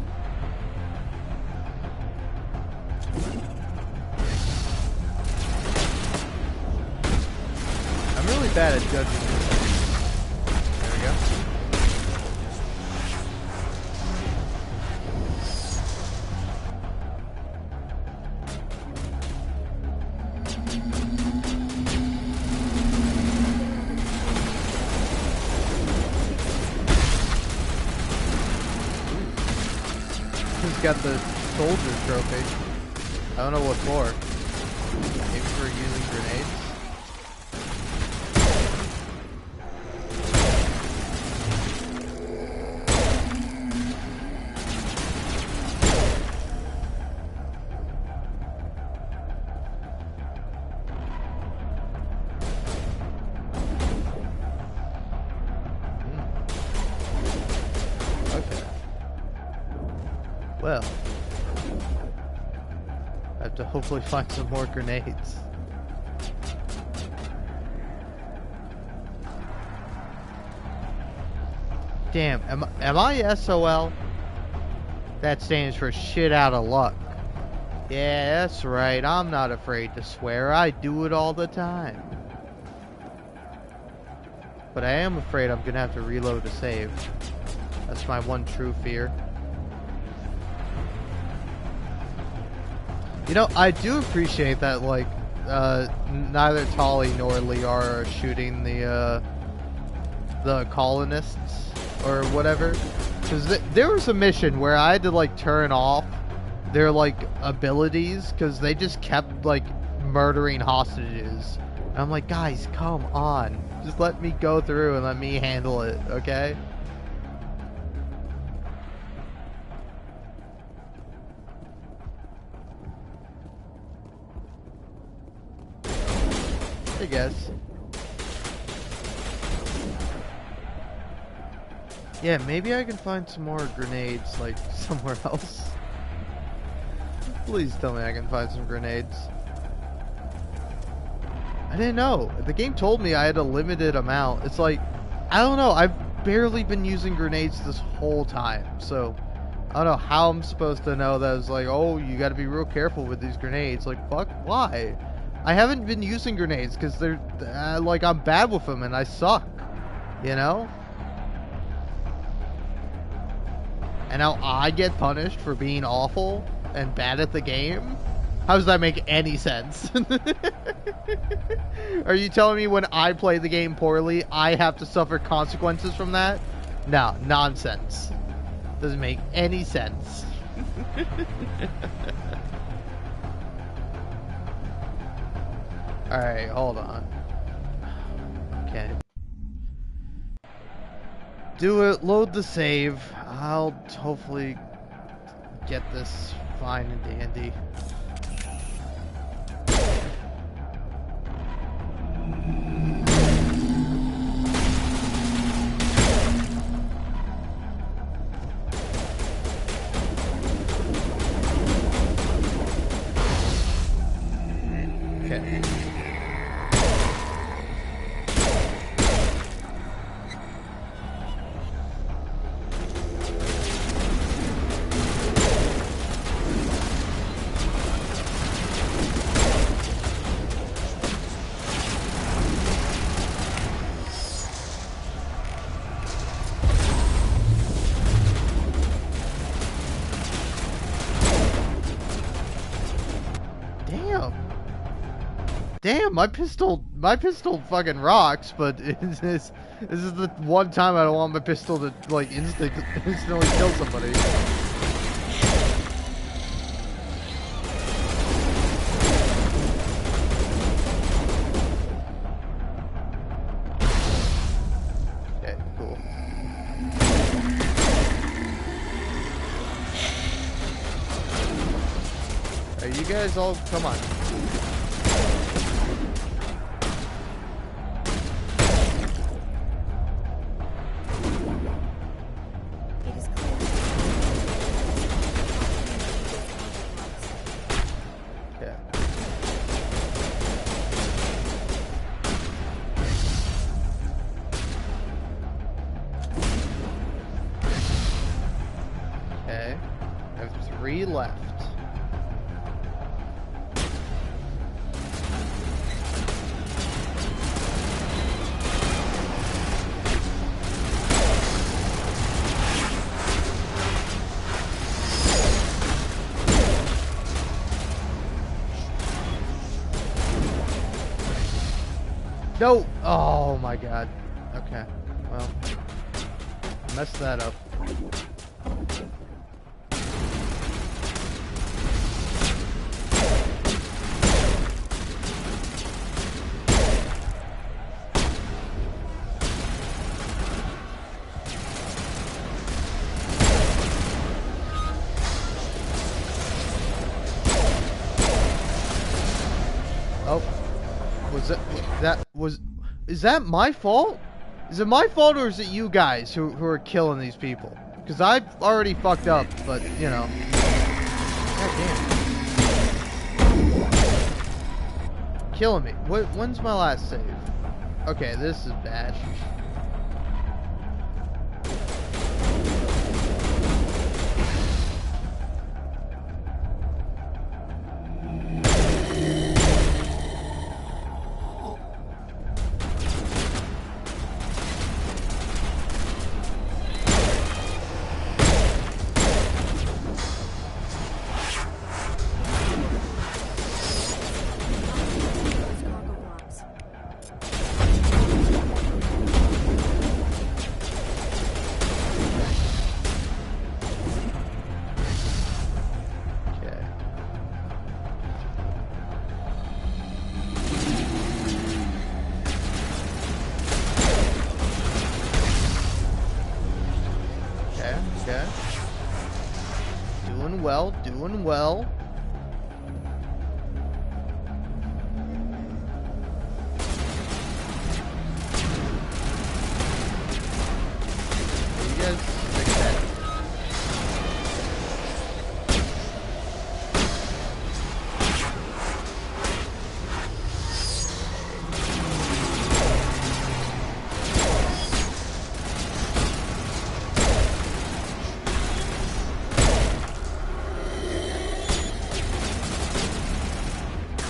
I'm really bad at judging this. There we go. Got the soldier trophy. I don't know what for. Maybe for using grenades. Well, I have to hopefully find some more grenades. Damn, am I SOL? That stands for shit out of luck. Yeah, that's right. I'm not afraid to swear. I do it all the time. But I am afraid I'm gonna have to reload to save. That's my one true fear. You know, I do appreciate that, like, neither Tali nor Liara are shooting the colonists or whatever. Because there was a mission where I had to, like, turn off their, like, abilities because they just kept, like, murdering hostages. And I'm like, guys, come on. Just let me go through and let me handle it, okay? I guess. Yeah, maybe I can find some more grenades, like, somewhere else. Please tell me I can find some grenades. I didn't know. The game told me I had a limited amount. It's like, I don't know. I've barely been using grenades this whole time. So, I don't know how I'm supposed to know that it's like, oh, you gotta be real careful with these grenades. Like, fuck, why? I haven't been using grenades because they're, like, I'm bad with them and I suck. You know? And now I get punished for being awful and bad at the game? How does that make any sense? Are you telling me when I play the game poorly, I have to suffer consequences from that? No, nonsense. Doesn't make any sense. Alright, hold on. Okay. Do it, load the save. I'll hopefully get this fine and dandy. Okay. Damn, my pistol fucking rocks, but this is the one time I don't want my pistol to, like, instantly kill somebody. Okay, cool. Alright, you guys all, come on. Okay, I have 3 left. No! Oh my god. Okay, well, messed that up. Oh, is that my fault? Is it my fault or is it you guys who are killing these people? Because I've already fucked up, but, you know. God damn. Killing me. When's my last save? Okay, this is bad. Okay. Doing well, doing well. You guys fix that.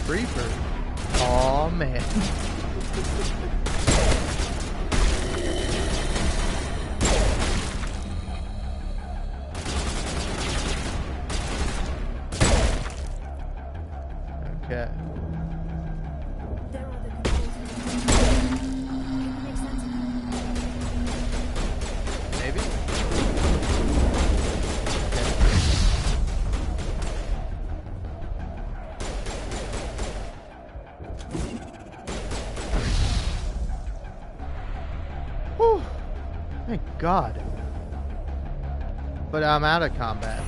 Creeper. Aw, man. Okay. Maybe? Whew. Thank God. But I'm out of combat.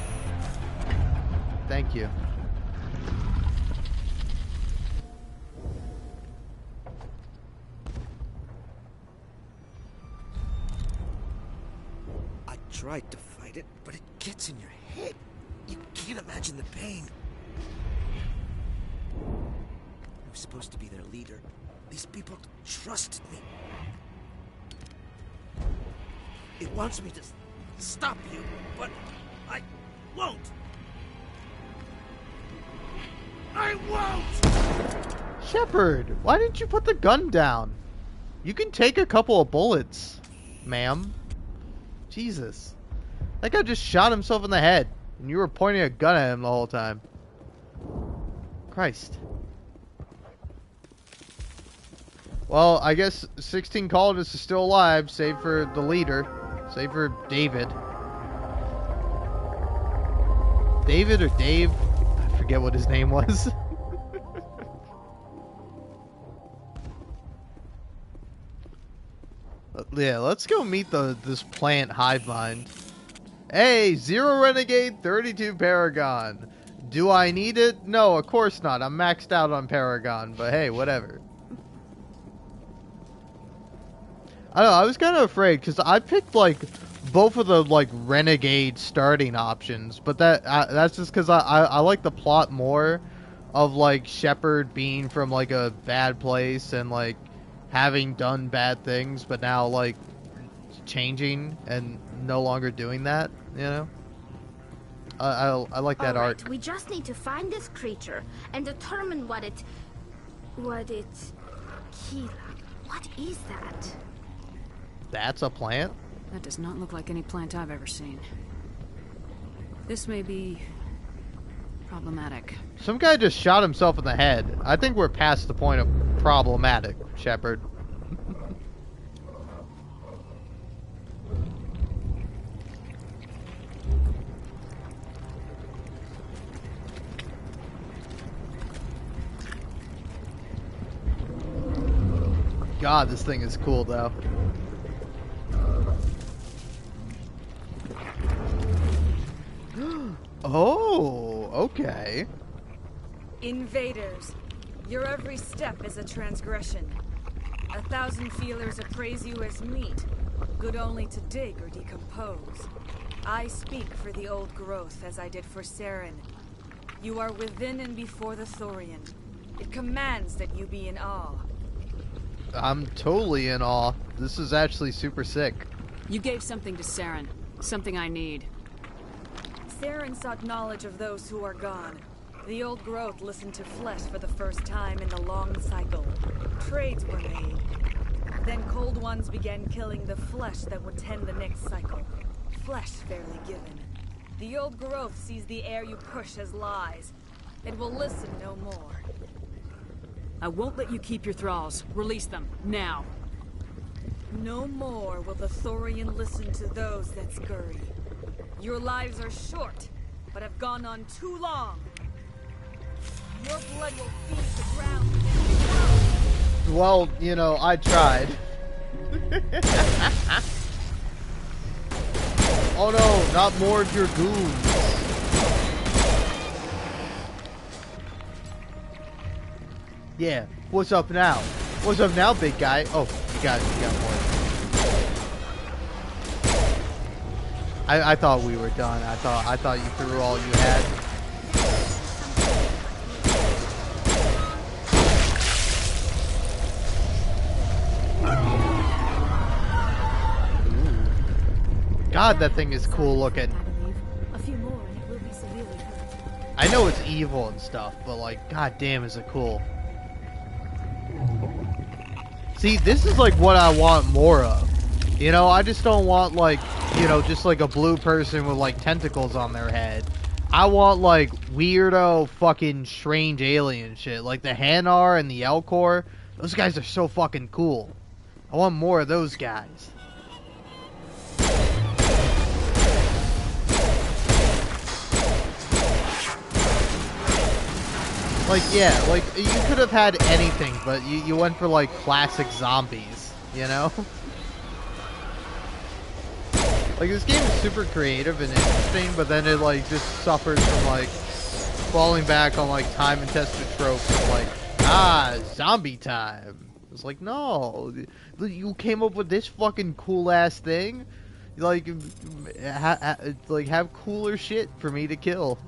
Thank you. I tried to fight it, but it gets in your head. You can't imagine the pain. I was supposed to be their leader. These people trusted me. It wants me to stop you, but I won't. I won't! Shepard, why didn't you put the gun down? You can take a couple of bullets, ma'am. Jesus. That guy just shot himself in the head, and you were pointing a gun at him the whole time. Christ. Well, I guess 16 colonists is still alive, save for the leader. Save for David. David or Dave? I forget what his name was. Yeah, let's go meet this plant hive mind. Hey, 0 Renegade, 32 Paragon. Do I need it? No, of course not. I'm maxed out on Paragon, but hey, whatever. I don't know, I was kind of afraid, because I picked, like, both of the, like, Renegade starting options, but that's just because I like the plot more of, like, Shepard being from, like, a bad place and, like, having done bad things, but now, like, changing and no longer doing that, you know? I like that All right, arc. we just need to find this creature and determine what it... Kira, what is that? That's a plant? That does not look like any plant I've ever seen. This may be... problematic. Some guy just shot himself in the head. I think we're past the point of problematic, Shepard. God, this thing is cool, though. Oh, okay. Invaders, your every step is a transgression. 1,000 feelers appraise you as meat, good only to dig or decompose. I speak for the old growth as I did for Saren. You are within and before the Thorian. It commands that you be in awe. I'm totally in awe. This is actually super sick. You gave something to Saren. Something I need. Saren sought knowledge of those who are gone. The old growth listened to flesh for the first time in the long cycle. Trades were made. Then cold ones began killing the flesh that would tend the next cycle. Flesh fairly given. The old growth sees the air you push as lies. It will listen no more. I won't let you keep your thralls. Release them, now. No more will the Thorian listen to those that scurry. Your lives are short, but have gone on too long. Your blood will feed the ground. Well, you know, I tried. Oh no, not more of your goons. Yeah, what's up now? What's up now, big guy? Oh, you got more. I thought we were done. I thought you threw all you had. God, that thing is cool looking. I know it's evil and stuff, but like, god damn, is it cool. See, this is like what I want more of. You know, I just don't want like, you know, just like a blue person with like tentacles on their head. I want like weirdo fucking strange alien shit. Like the Hanar and the Elcor. Those guys are so fucking cool. I want more of those guys. Like, yeah, like, you could have had anything, but you went for, like, classic zombies, you know? Like, this game is super creative and interesting, but then it, like, just suffers from, like, falling back on, like, time and tested tropes of, like, zombie time. It's like, no, you came up with this fucking cool-ass thing? Like, have cooler shit for me to kill.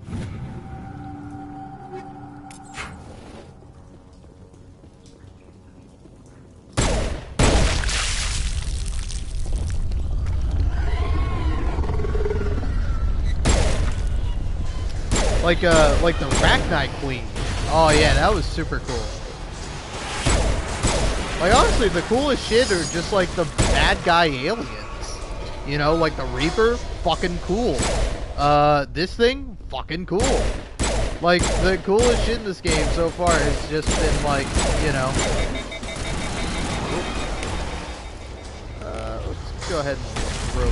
Like the Arachnite Queen. Oh yeah, that was super cool. Like honestly, the coolest shit are just like the bad guy aliens. You know, like the Reaper, fucking cool. This thing, fucking cool. Like the coolest shit in this game so far has just been like, you know. Let's go ahead and throw.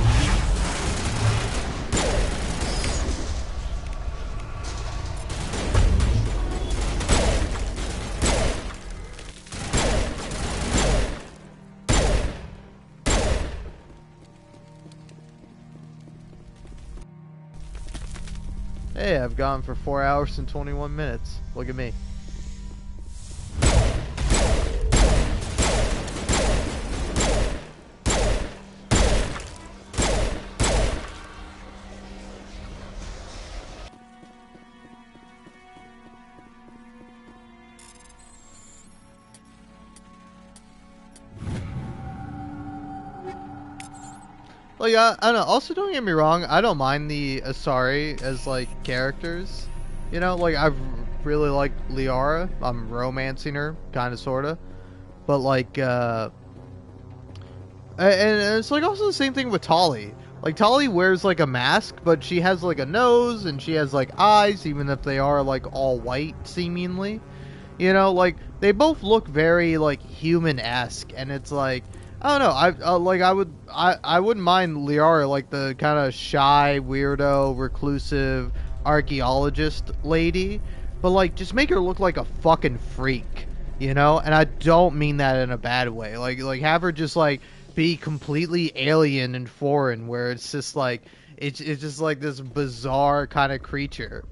Hey, I've gone for 4 hours and 21 minutes. Look at me. Like, I don't know. Also, don't get me wrong. I don't mind the Asari as, like, characters. You know, like, I really like Liara. I'm romancing her, kind of, sort of. But, like, and it's, like, also the same thing with Tali. Like, Tali wears, like, a mask, but she has, like, a nose, and she has, like, eyes, even if they are, like, all white, seemingly. You know, like, they both look very, like, human-esque, and it's, like... I don't know. I wouldn't mind Liara, like the kind of shy, weirdo, reclusive archaeologist lady, but like just make her look like a fucking freak, you know? And I don't mean that in a bad way. Like have her just like be completely alien and foreign, where it's just like it's just like this bizarre kind of creature.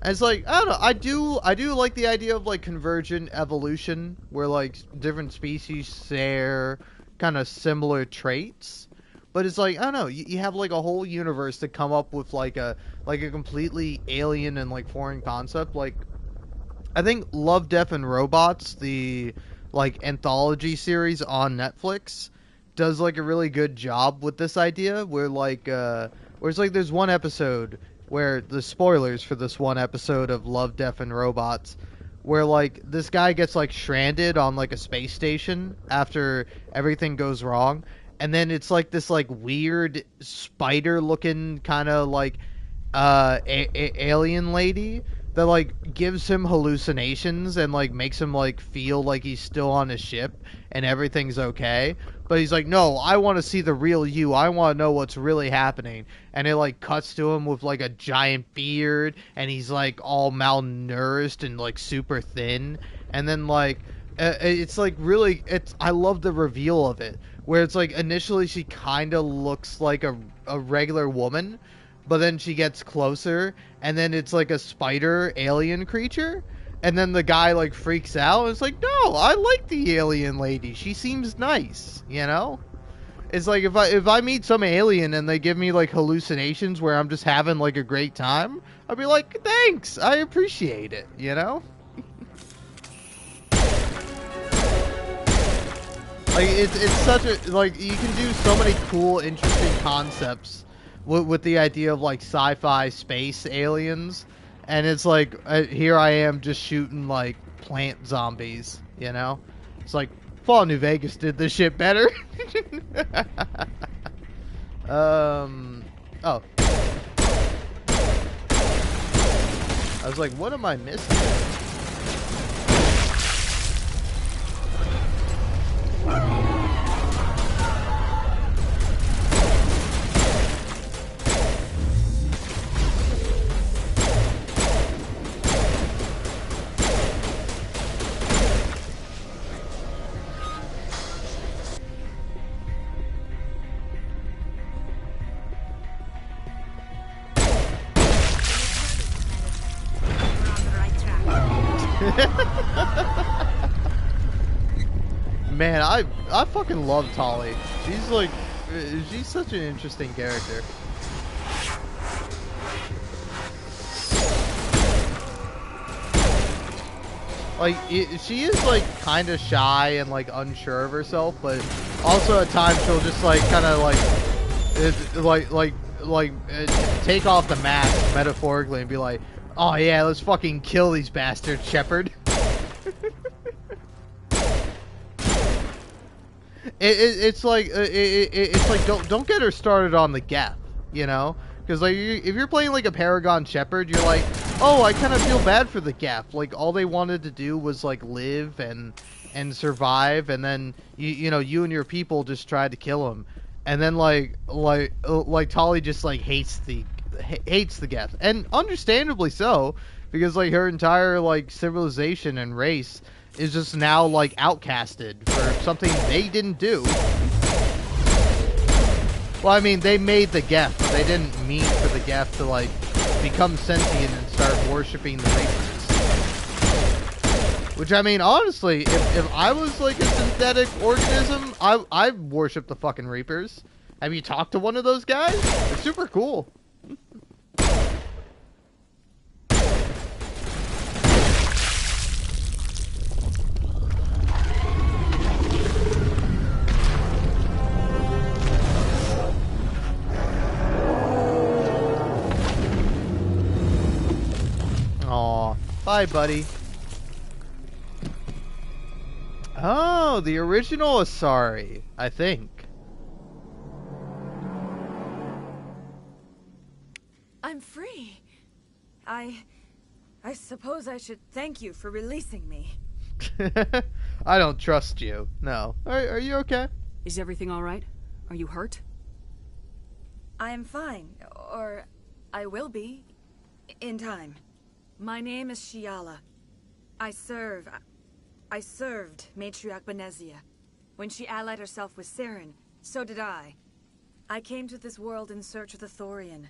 And it's like, I don't know, I do like the idea of like convergent evolution, where like different species share kind of similar traits, but it's like, I don't know, you have like a whole universe to come up with like a completely alien and like foreign concept. Like I think Love, Death and Robots, the like anthology series on Netflix, does like a really good job with this idea, where like where it's like there's one episode where the spoilers for this one episode of Love, Death and Robots, where like this guy gets like stranded on like a space station after everything goes wrong, and then it's like this like weird spider looking kind of like alien lady that like gives him hallucinations and like makes him like feel like he's still on a ship and everything's okay, but he's like, no, I want to see the real you, I want to know what's really happening. And it like cuts to him with like a giant beard, and he's like all malnourished and like super thin, and then like it's like really, it's, I love the reveal of it, where it's like initially she kind of looks like a regular woman, but then she gets closer and then it's like a spider alien creature, and then the guy like freaks out and it's like, no, I like the alien lady, she seems nice, you know. It's like if I meet some alien and they give me like hallucinations where I'm just having like a great time, I'll be like, thanks, I appreciate it, you know? Like it's such a, like, you can do so many cool, interesting concepts with the idea of like sci-fi space aliens, and it's like here I am just shooting like plant zombies, you know? It's like Fallout New Vegas did this shit better. Oh. I was like, what am I missing? Man, I fucking love Tali. She's like, she's such an interesting character. Like, she is like kind of shy and like unsure of herself, but also at times she'll just like kind of like take off the mask metaphorically and be like, oh yeah, let's fucking kill these bastards, Shepard. It's like don't get her started on the Geth, you know, because like if you're playing like a Paragon Shepherd, you're like, oh, I kind of feel bad for the Geth. Like all they wanted to do was like live and survive, and then you know you and your people just tried to kill them, and then like Tali just like hates the Geth, and understandably so, because like her entire like civilization and race is just now like outcasted for something they didn't do. Well, I mean, they made the Geth, but they didn't mean for the Geth to like become sentient and start worshipping the Reapers. Which, I mean, honestly, if I was like a synthetic organism, I'd worship the fucking Reapers. Have you talked to one of those guys? They're super cool. Aw, bye, buddy. Oh, the original Asari, I think. I'm free. I suppose I should thank you for releasing me. I don't trust you. No. Are you okay? Is everything all right? Are you hurt? I am fine, or I will be, in time. My name is Shiala. I served Matriarch Benezia. When she allied herself with Saren, so did I. I came to this world in search of the Thorian.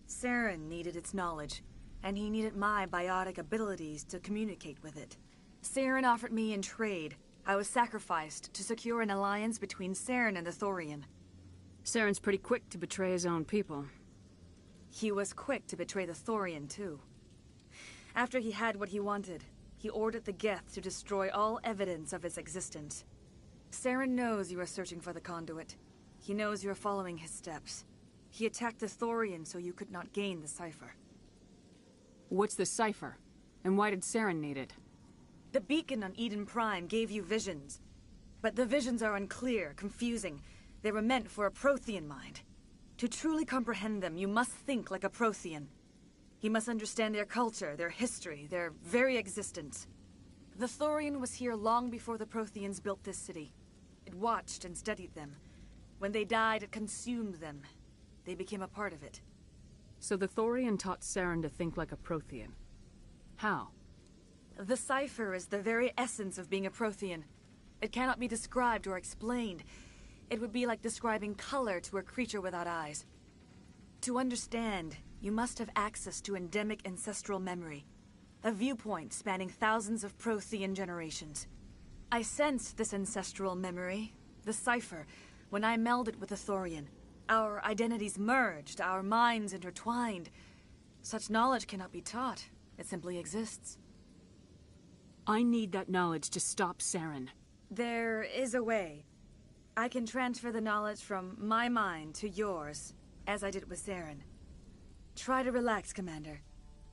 Saren needed its knowledge, and he needed my biotic abilities to communicate with it. Saren offered me in trade. I was sacrificed to secure an alliance between Saren and the Thorian. Saren's pretty quick to betray his own people. He was quick to betray the Thorian, too. After he had what he wanted, he ordered the Geth to destroy all evidence of its existence. Saren knows you are searching for the conduit. He knows you are following his steps. He attacked the Thorian so you could not gain the cipher. What's the cipher? And why did Saren need it? The beacon on Eden Prime gave you visions. But the visions are unclear, confusing. They were meant for a Prothean mind. To truly comprehend them, you must think like a Prothean. You must understand their culture, their history, their very existence. The Thorian was here long before the Protheans built this city. It watched and studied them. When they died, it consumed them. They became a part of it. So the Thorian taught Saren to think like a Prothean. How? The cipher is the very essence of being a Prothean. It cannot be described or explained. It would be like describing color to a creature without eyes. To understand, you must have access to endemic ancestral memory, a viewpoint spanning thousands of Prothean generations. I sensed this ancestral memory, the cipher, when I melded with the Thorian. Our identities merged, our minds intertwined. Such knowledge cannot be taught. It simply exists. I need that knowledge to stop Saren. There is a way. I can transfer the knowledge from my mind to yours, as I did with Saren. Try to relax, Commander.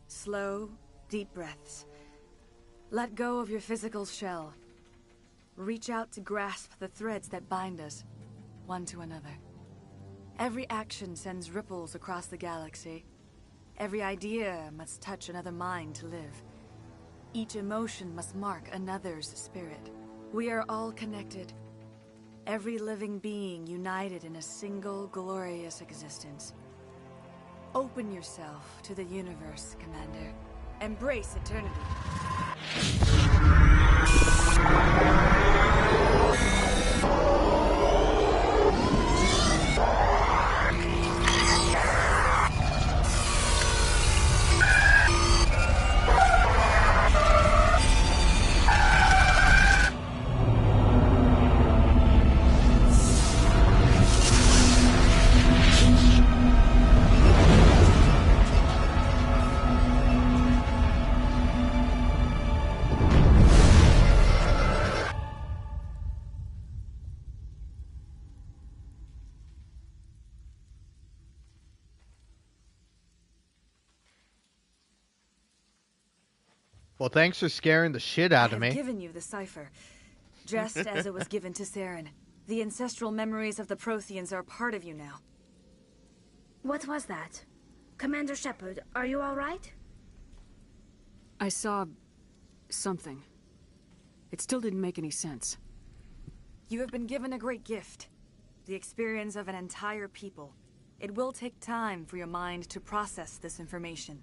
Slow, deep breaths. Let go of your physical shell. Reach out to grasp the threads that bind us, one to another. Every action sends ripples across the galaxy. Every idea must touch another mind to live. Each emotion must mark another's spirit. We are all connected. Every living being united in a single glorious existence. Open yourself to the universe, Commander. Embrace eternity. Well, thanks for scaring the shit out of me. I have given you the cipher, just as it was given to Saren. The ancestral memories of the Protheans are a part of you now. What was that? Commander Shepard, are you all right? I saw... something. It still didn't make any sense. You have been given a great gift. The experience of an entire people. It will take time for your mind to process this information.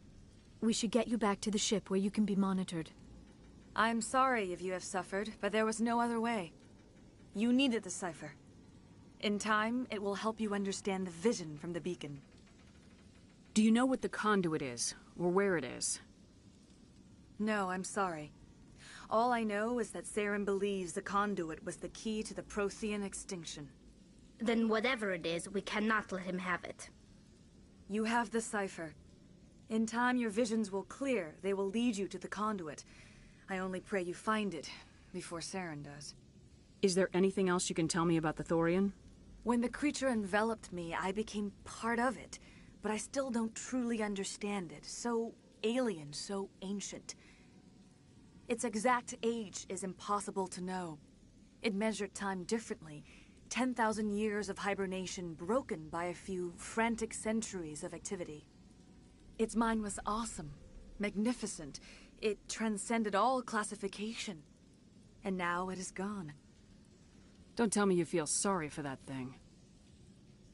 We should get you back to the ship where you can be monitored. I'm sorry if you have suffered, but there was no other way. You needed the cipher. In time, it will help you understand the vision from the beacon. Do you know what the conduit is, or where it is? No, I'm sorry. All I know is that Saren believes the conduit was the key to the Prothean extinction. Then whatever it is, we cannot let him have it. You have the cipher. In time, your visions will clear. They will lead you to the conduit. I only pray you find it before Saren does. Is there anything else you can tell me about the Thorian? When the creature enveloped me, I became part of it, but I still don't truly understand it. So alien, so ancient. Its exact age is impossible to know. It measured time differently. 10,000 years of hibernation broken by a few frantic centuries of activity. Its mind was awesome, magnificent. It transcended all classification. And now it is gone. Don't tell me you feel sorry for that thing.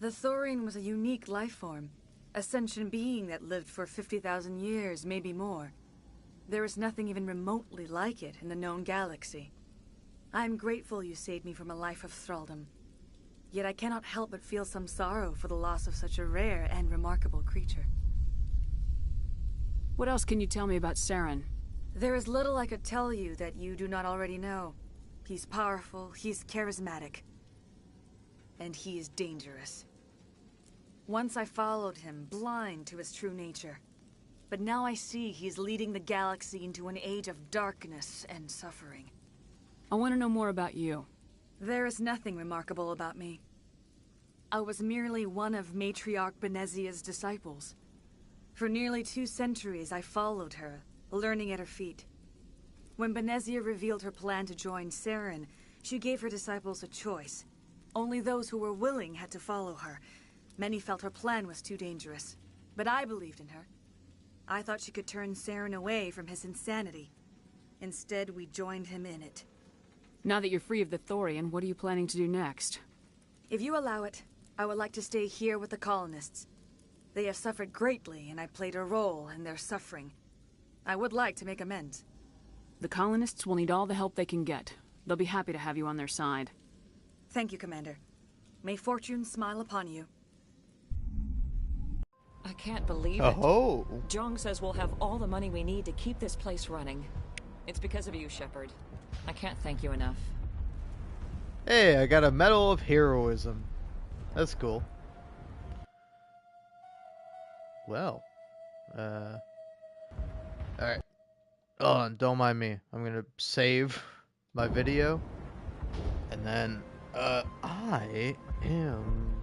The Thorian was a unique life form. A sentient being that lived for 50,000 years, maybe more. There is nothing even remotely like it in the known galaxy. I'm grateful you saved me from a life of thraldom. Yet I cannot help but feel some sorrow for the loss of such a rare and remarkable creature. What else can you tell me about Saren? There is little I could tell you that you do not already know. He's powerful, he's charismatic. And he is dangerous. Once I followed him, blind to his true nature. But now I see he's leading the galaxy into an age of darkness and suffering. I want to know more about you. There is nothing remarkable about me. I was merely one of Matriarch Benezia's disciples. For nearly 2 centuries I followed her, learning at her feet. When Benezia revealed her plan to join Saren, she gave her disciples a choice. Only those who were willing had to follow her. Many felt her plan was too dangerous, but I believed in her. I thought she could turn Saren away from his insanity. Instead, we joined him in it. Now that you're free of the Thorian, what are you planning to do next? If you allow it, I would like to stay here with the colonists. They have suffered greatly, and I played a role in their suffering. I would like to make amends. The colonists will need all the help they can get. They'll be happy to have you on their side. Thank you, Commander. May fortune smile upon you. I can't believe it. Oh. Jong says we'll have all the money we need to keep this place running. It's because of you, Shepard. I can't thank you enough. Hey, I got a Medal of Heroism. That's cool. Well. Alright. Hold on, don't mind me. I'm gonna save my video. And then, I am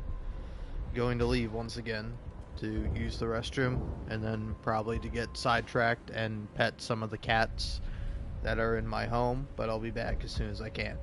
going to leave once again to use the restroom, and then probably to get sidetracked and pet some of the cats that are in my home, but I'll be back as soon as I can.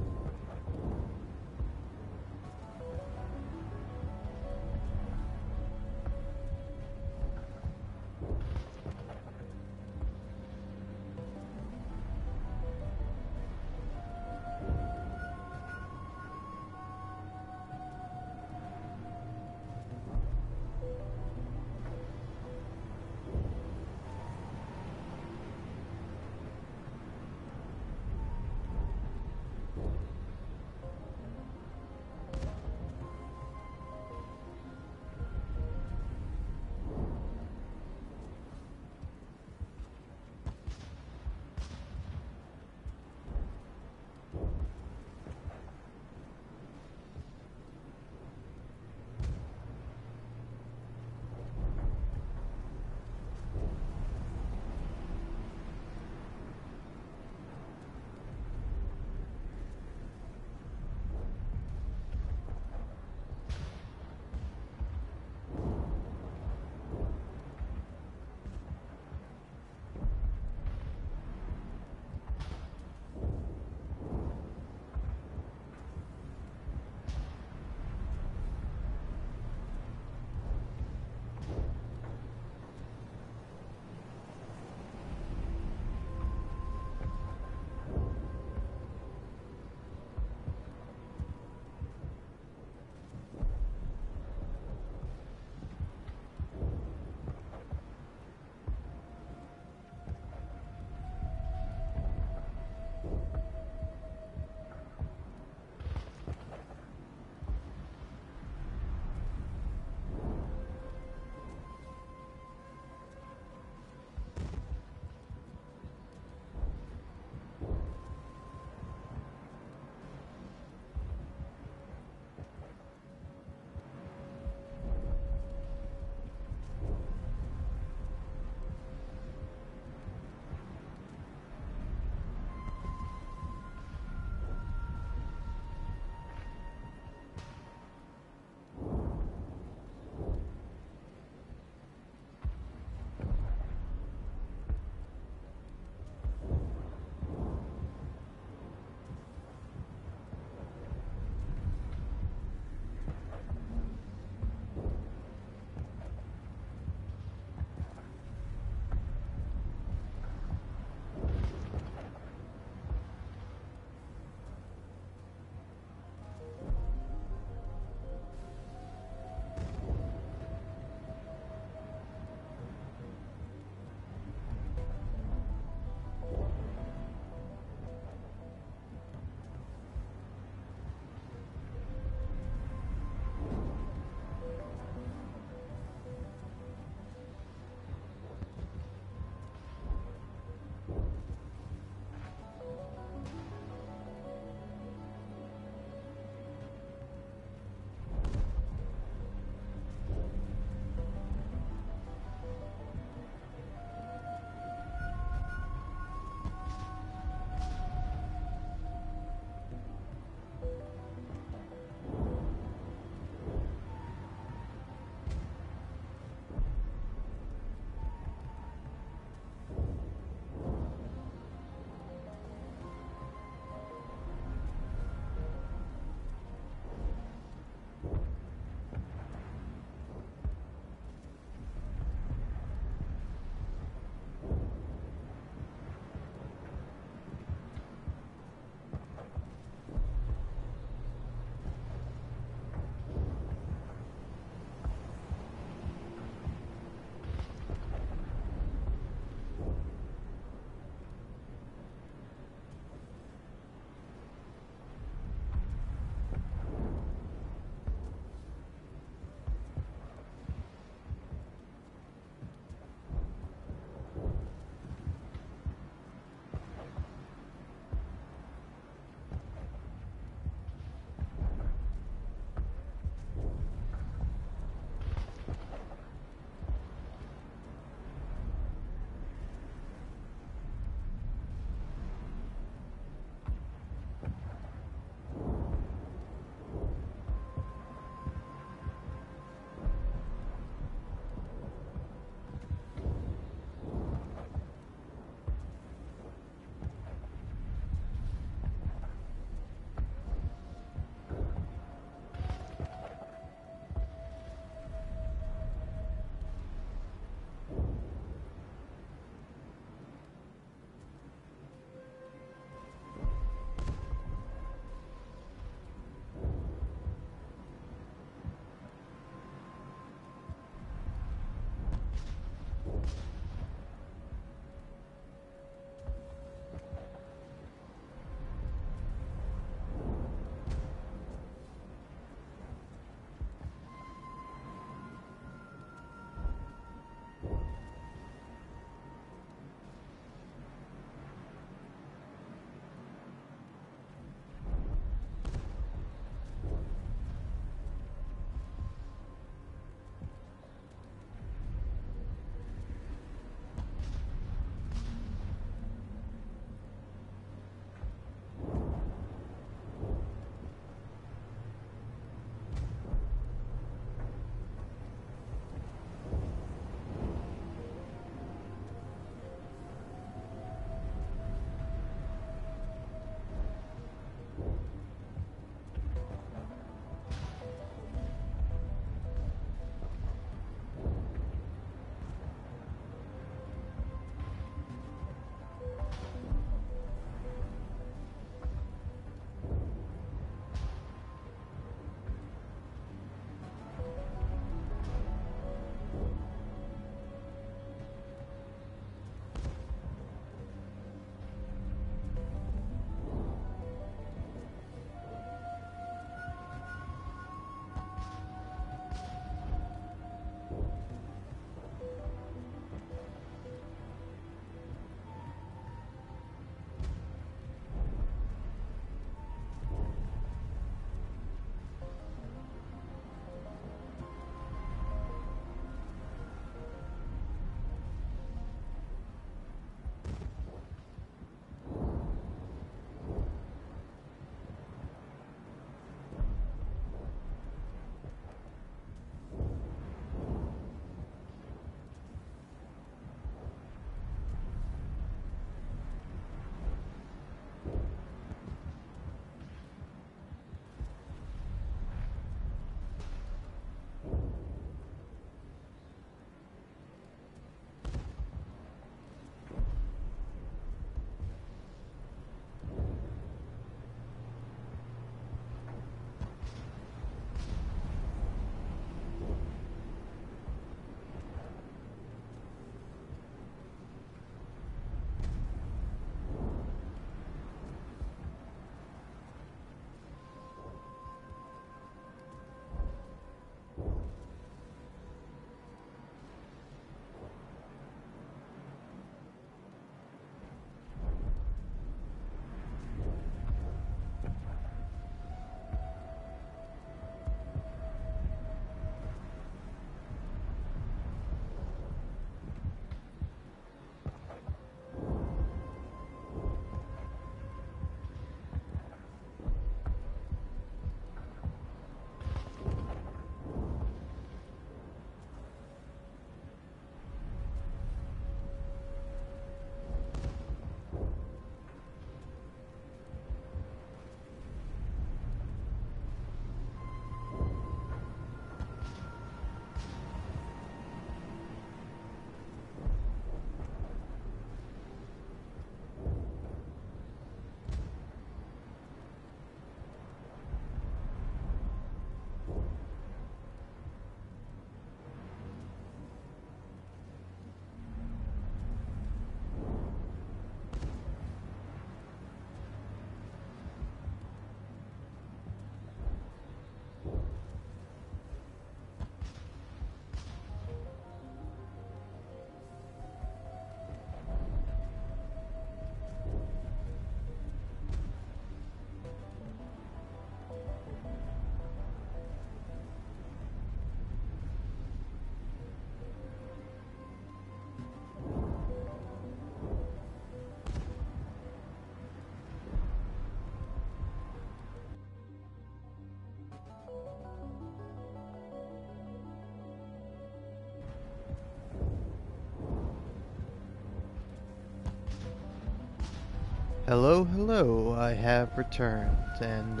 Hello, hello, I have returned, and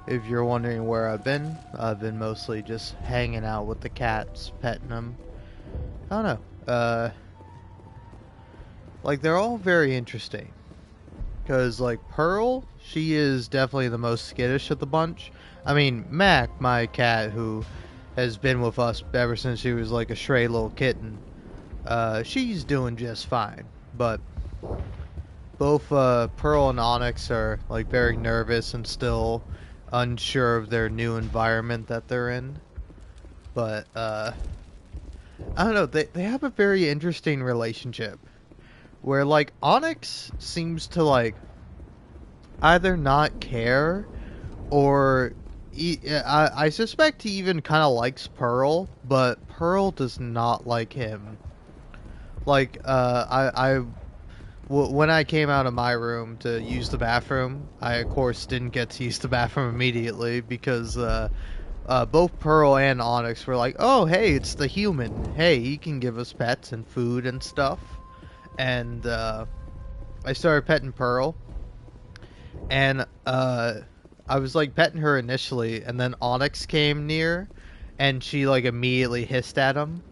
if you're wondering where I've been mostly just hanging out with the cats, petting them. I don't know, like they're all very interesting, because like Pearl, she is definitely the most skittish of the bunch. I mean, Mac, my cat, who has been with us ever since she was like a stray little kitten, she's doing just fine, but both Pearl and Onyx are like very nervous and still unsure of their new environment that they're in. But I don't know, they have a very interesting relationship where like Onyx seems to like either not care or I suspect he even kind of likes Pearl, but Pearl does not like him. Like when I came out of my room to use the bathroom, I of course didn't get to use the bathroom immediately because both Pearl and Onyx were like, "Oh, hey, it's the human. Hey, he can give us pets and food and stuff." And I started petting Pearl, and I was like petting her initially, and then Onyx came near, and she like immediately hissed at him,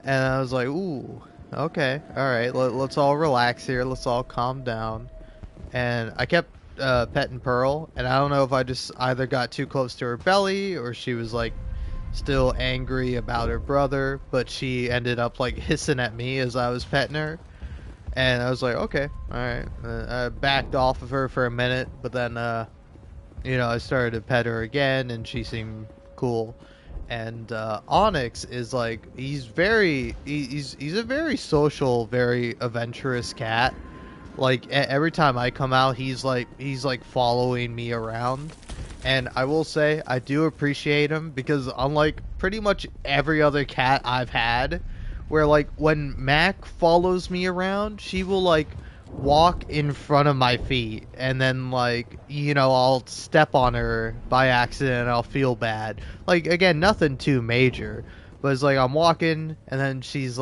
and I was like, "Ooh, okay, all right, let's all relax here. Let's all calm down." And I kept petting Pearl, and I don't know if I just either got too close to her belly or she was like still angry about her brother, but she ended up like hissing at me as I was petting her, and I was like, okay, all right. I backed off of her for a minute, but then I started to pet her again, and she seemed cool. And Onyx is like he's a very social, very adventurous cat. Like every time I come out, he's like following me around, and I will say I do appreciate him because unlike pretty much every other cat I've had, where like when Mac follows me around, she will like walk in front of my feet, and then like I'll step on her by accident and I'll feel bad. Like again, nothing too major. But it's like I'm walking, and then she's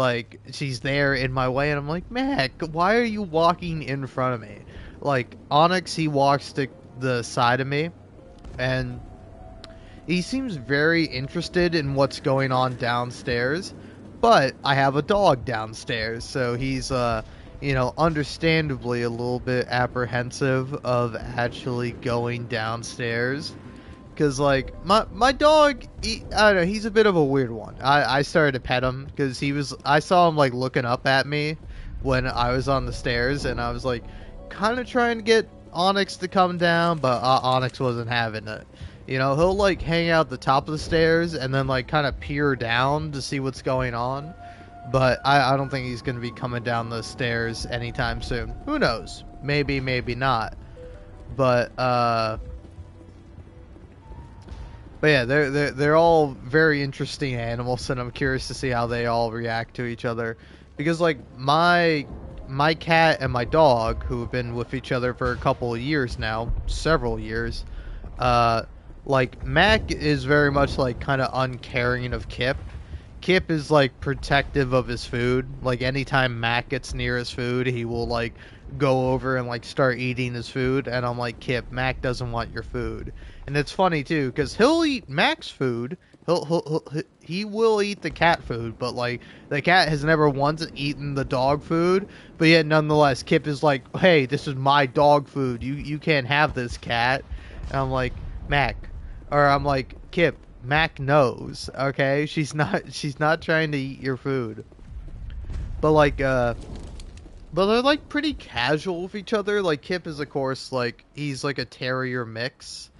there in my way, and I'm like, Mac, why are you walking in front of me? Like Onyx, he walks to the side of me, and he seems very interested in what's going on downstairs. But I have a dog downstairs, so he's understandably a little bit apprehensive of actually going downstairs. Because, like, my dog, I don't know, he's a bit of a weird one. I started to pet him because I saw him, like, looking up at me when I was on the stairs, and I was, like, kind of trying to get Onyx to come down, but Onyx wasn't having it. He'll, like, hang out the top of the stairs and then, like, kind of peer down to see what's going on. But I don't think he's going to be coming down the stairs anytime soon. Who knows? Maybe, maybe not. But yeah, they're all very interesting animals, and I'm curious to see how they all react to each other. Because like my cat and my dog, who have been with each other for a couple of years now, several years, like Mac is very much like kind of uncaring of Kip. Kip is like protective of his food. Like anytime Mac gets near his food, he will like go over and like start eating his food, and I'm like, Kip, Mac doesn't want your food. And it's funny too because he'll eat Mac's food. He will eat the cat food, but like the cat has never once eaten the dog food. But yet nonetheless, Kip is like, hey, this is my dog food. You can't have this, cat. And I'm like, Mac, or I'm like, Kip, Mac knows, okay? She's not trying to eat your food. But like but they're like pretty casual with each other. Like Kip is of course like he's like a terrier mix.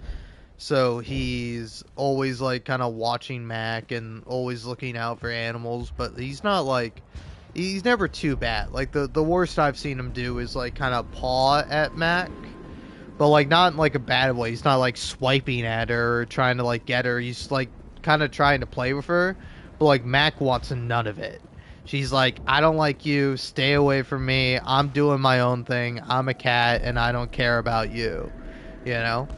So he's always like kind of watching Mac and always looking out for animals, but he's not like he's never too bad. Like the worst I've seen him do is like kind of paw at Mac. But like not in like a bad way. He's not like swiping at her or trying to like get her. He's like kind of trying to play with her. But like Mac wants none of it. She's like, I don't like you. Stay away from me. I'm doing my own thing. I'm a cat and I don't care about you. You know?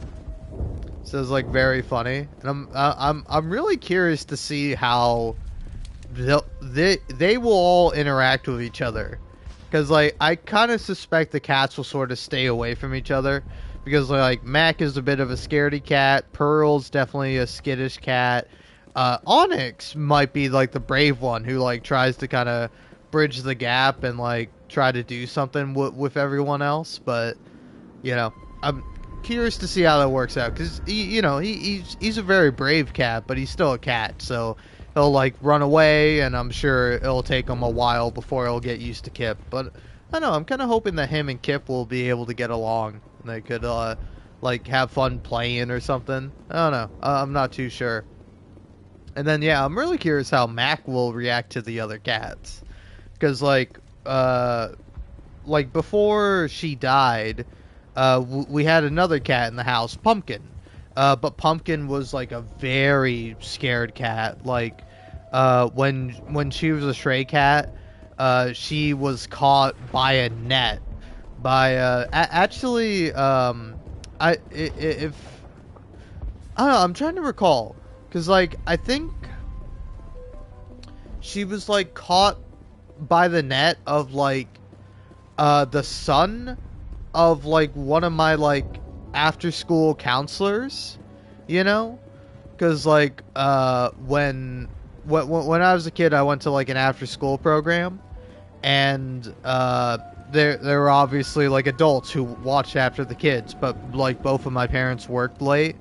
So it's like very funny. And I'm really curious to see how they will all interact with each other. Because, like, I kind of suspect the cats will sort of stay away from each other. Because, like, Mac is a bit of a scaredy cat. Pearl's definitely a skittish cat. Onyx might be, like, the brave one who, like, tries to kind of bridge the gap and, like, try to do something with everyone else. But, you know, I'm curious to see how that works out. Because, he's a very brave cat, but he's still a cat. So he'll, like, run away, and I'm sure it'll take him a while before he'll get used to Kip. But I don't know, I'm kind of hoping that him and Kip will be able to get along. And they could, like, have fun playing or something. I don't know. I'm not too sure. And then, yeah, I'm really curious how Mac will react to the other cats. Because, like, before she died, we had another cat in the house, Pumpkin. But Pumpkin was, like, a very scared cat. Like, when she was a stray cat, she was caught by a net. Actually, I don't know, I'm trying to recall. Because, like, I think she was, like, caught by the net of, like, the son of, like, one of my, like, after-school counselors, you know? Because, like, when I was a kid, I went to, like, an after-school program, and, there were obviously, like, adults who watched after the kids, but, like, both of my parents worked late.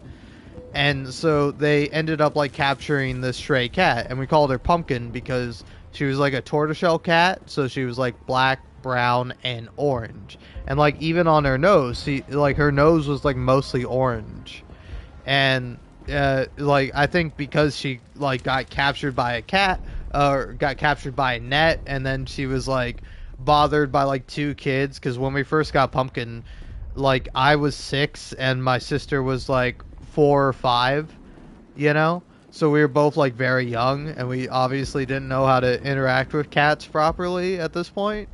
And so they ended up, like, capturing this stray cat, and we called her Pumpkin because she was, like, a tortoiseshell cat, so she was, like, black, brown, and orange. And, like, even on her nose, her nose was, like, mostly orange. And, like, I think because she, like, got captured by a cat, or got captured by a net, and then she was, like, bothered by, like, 2 kids, because when we first got Pumpkin, like, I was 6, and my sister was, like, 4 or 5, you know? So we were both, like, very young, and we obviously didn't know how to interact with cats properly at this point.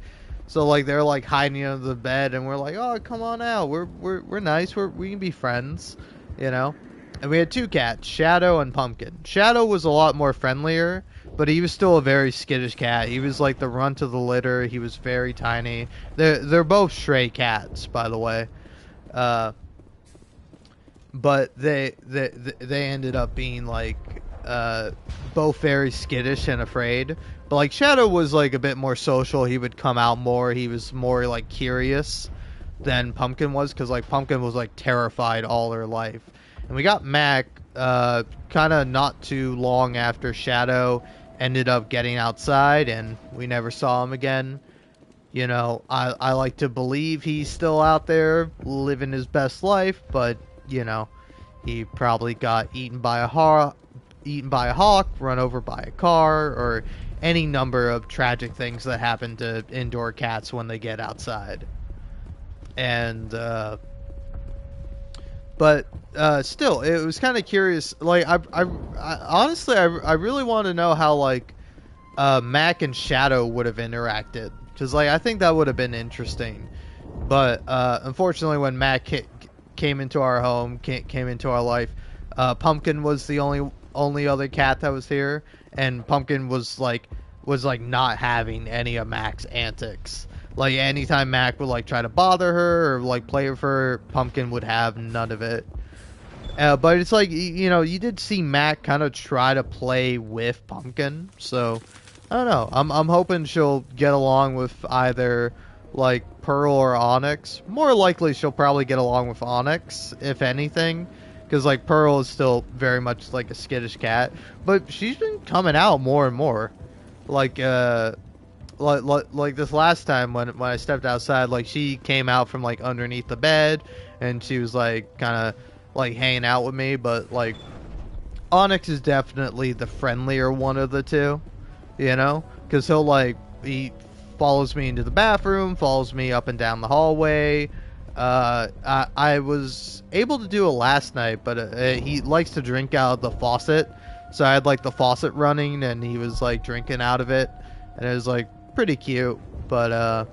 So, like, they're, like, hiding under the bed, and we're like, oh, come on out, we're nice, we can be friends, you know? And we had 2 cats, Shadow and Pumpkin. Shadow was a lot more friendlier, but he was still a very skittish cat. He was, like, the runt of the litter, he was very tiny. They're both stray cats, by the way. But they ended up being, like, both very skittish and afraid. But, like, Shadow was, like, a bit more social. He would come out more. He was more, like, curious than Pumpkin was, because, like, Pumpkin was, like, terrified all her life. And we got Mac kind of not too long after Shadow ended up getting outside, and we never saw him again. You know, I like to believe he's still out there living his best life, but, you know, he probably got eaten by a hawk, run over by a car, or any number of tragic things that happen to indoor cats when they get outside. And, but still, it was kind of curious. Like, I honestly, I really want to know how, like, Mac and Shadow would have interacted. Because, like, I think that would have been interesting. But, unfortunately, when Mac came into our home, came into our life, Pumpkin was the only other cat that was here. And Pumpkin was not having any of Mac's antics. Like, anytime Mac would, like, try to bother her or, like, play with her, Pumpkin would have none of it. But it's like, you know, you did see Mac kind of try to play with Pumpkin, so I don't know. I'm hoping she'll get along with either, like, Pearl or Onyx. More likely she'll probably get along with Onyx, if anything, because, like, Pearl is still very much, like, a skittish cat, but she's been coming out more and more. Like this last time when I stepped outside, like, she came out from, like, underneath the bed, and she was, like, kind of, like, hanging out with me. But, like, Onyx is definitely the friendlier one of the two, you know, because he follows me into the bathroom, follows me up and down the hallway. I was able to do it last night, but he likes to drink out of the faucet, so I had, like, the faucet running, and he was, like, drinking out of it, and it was, like, pretty cute. But I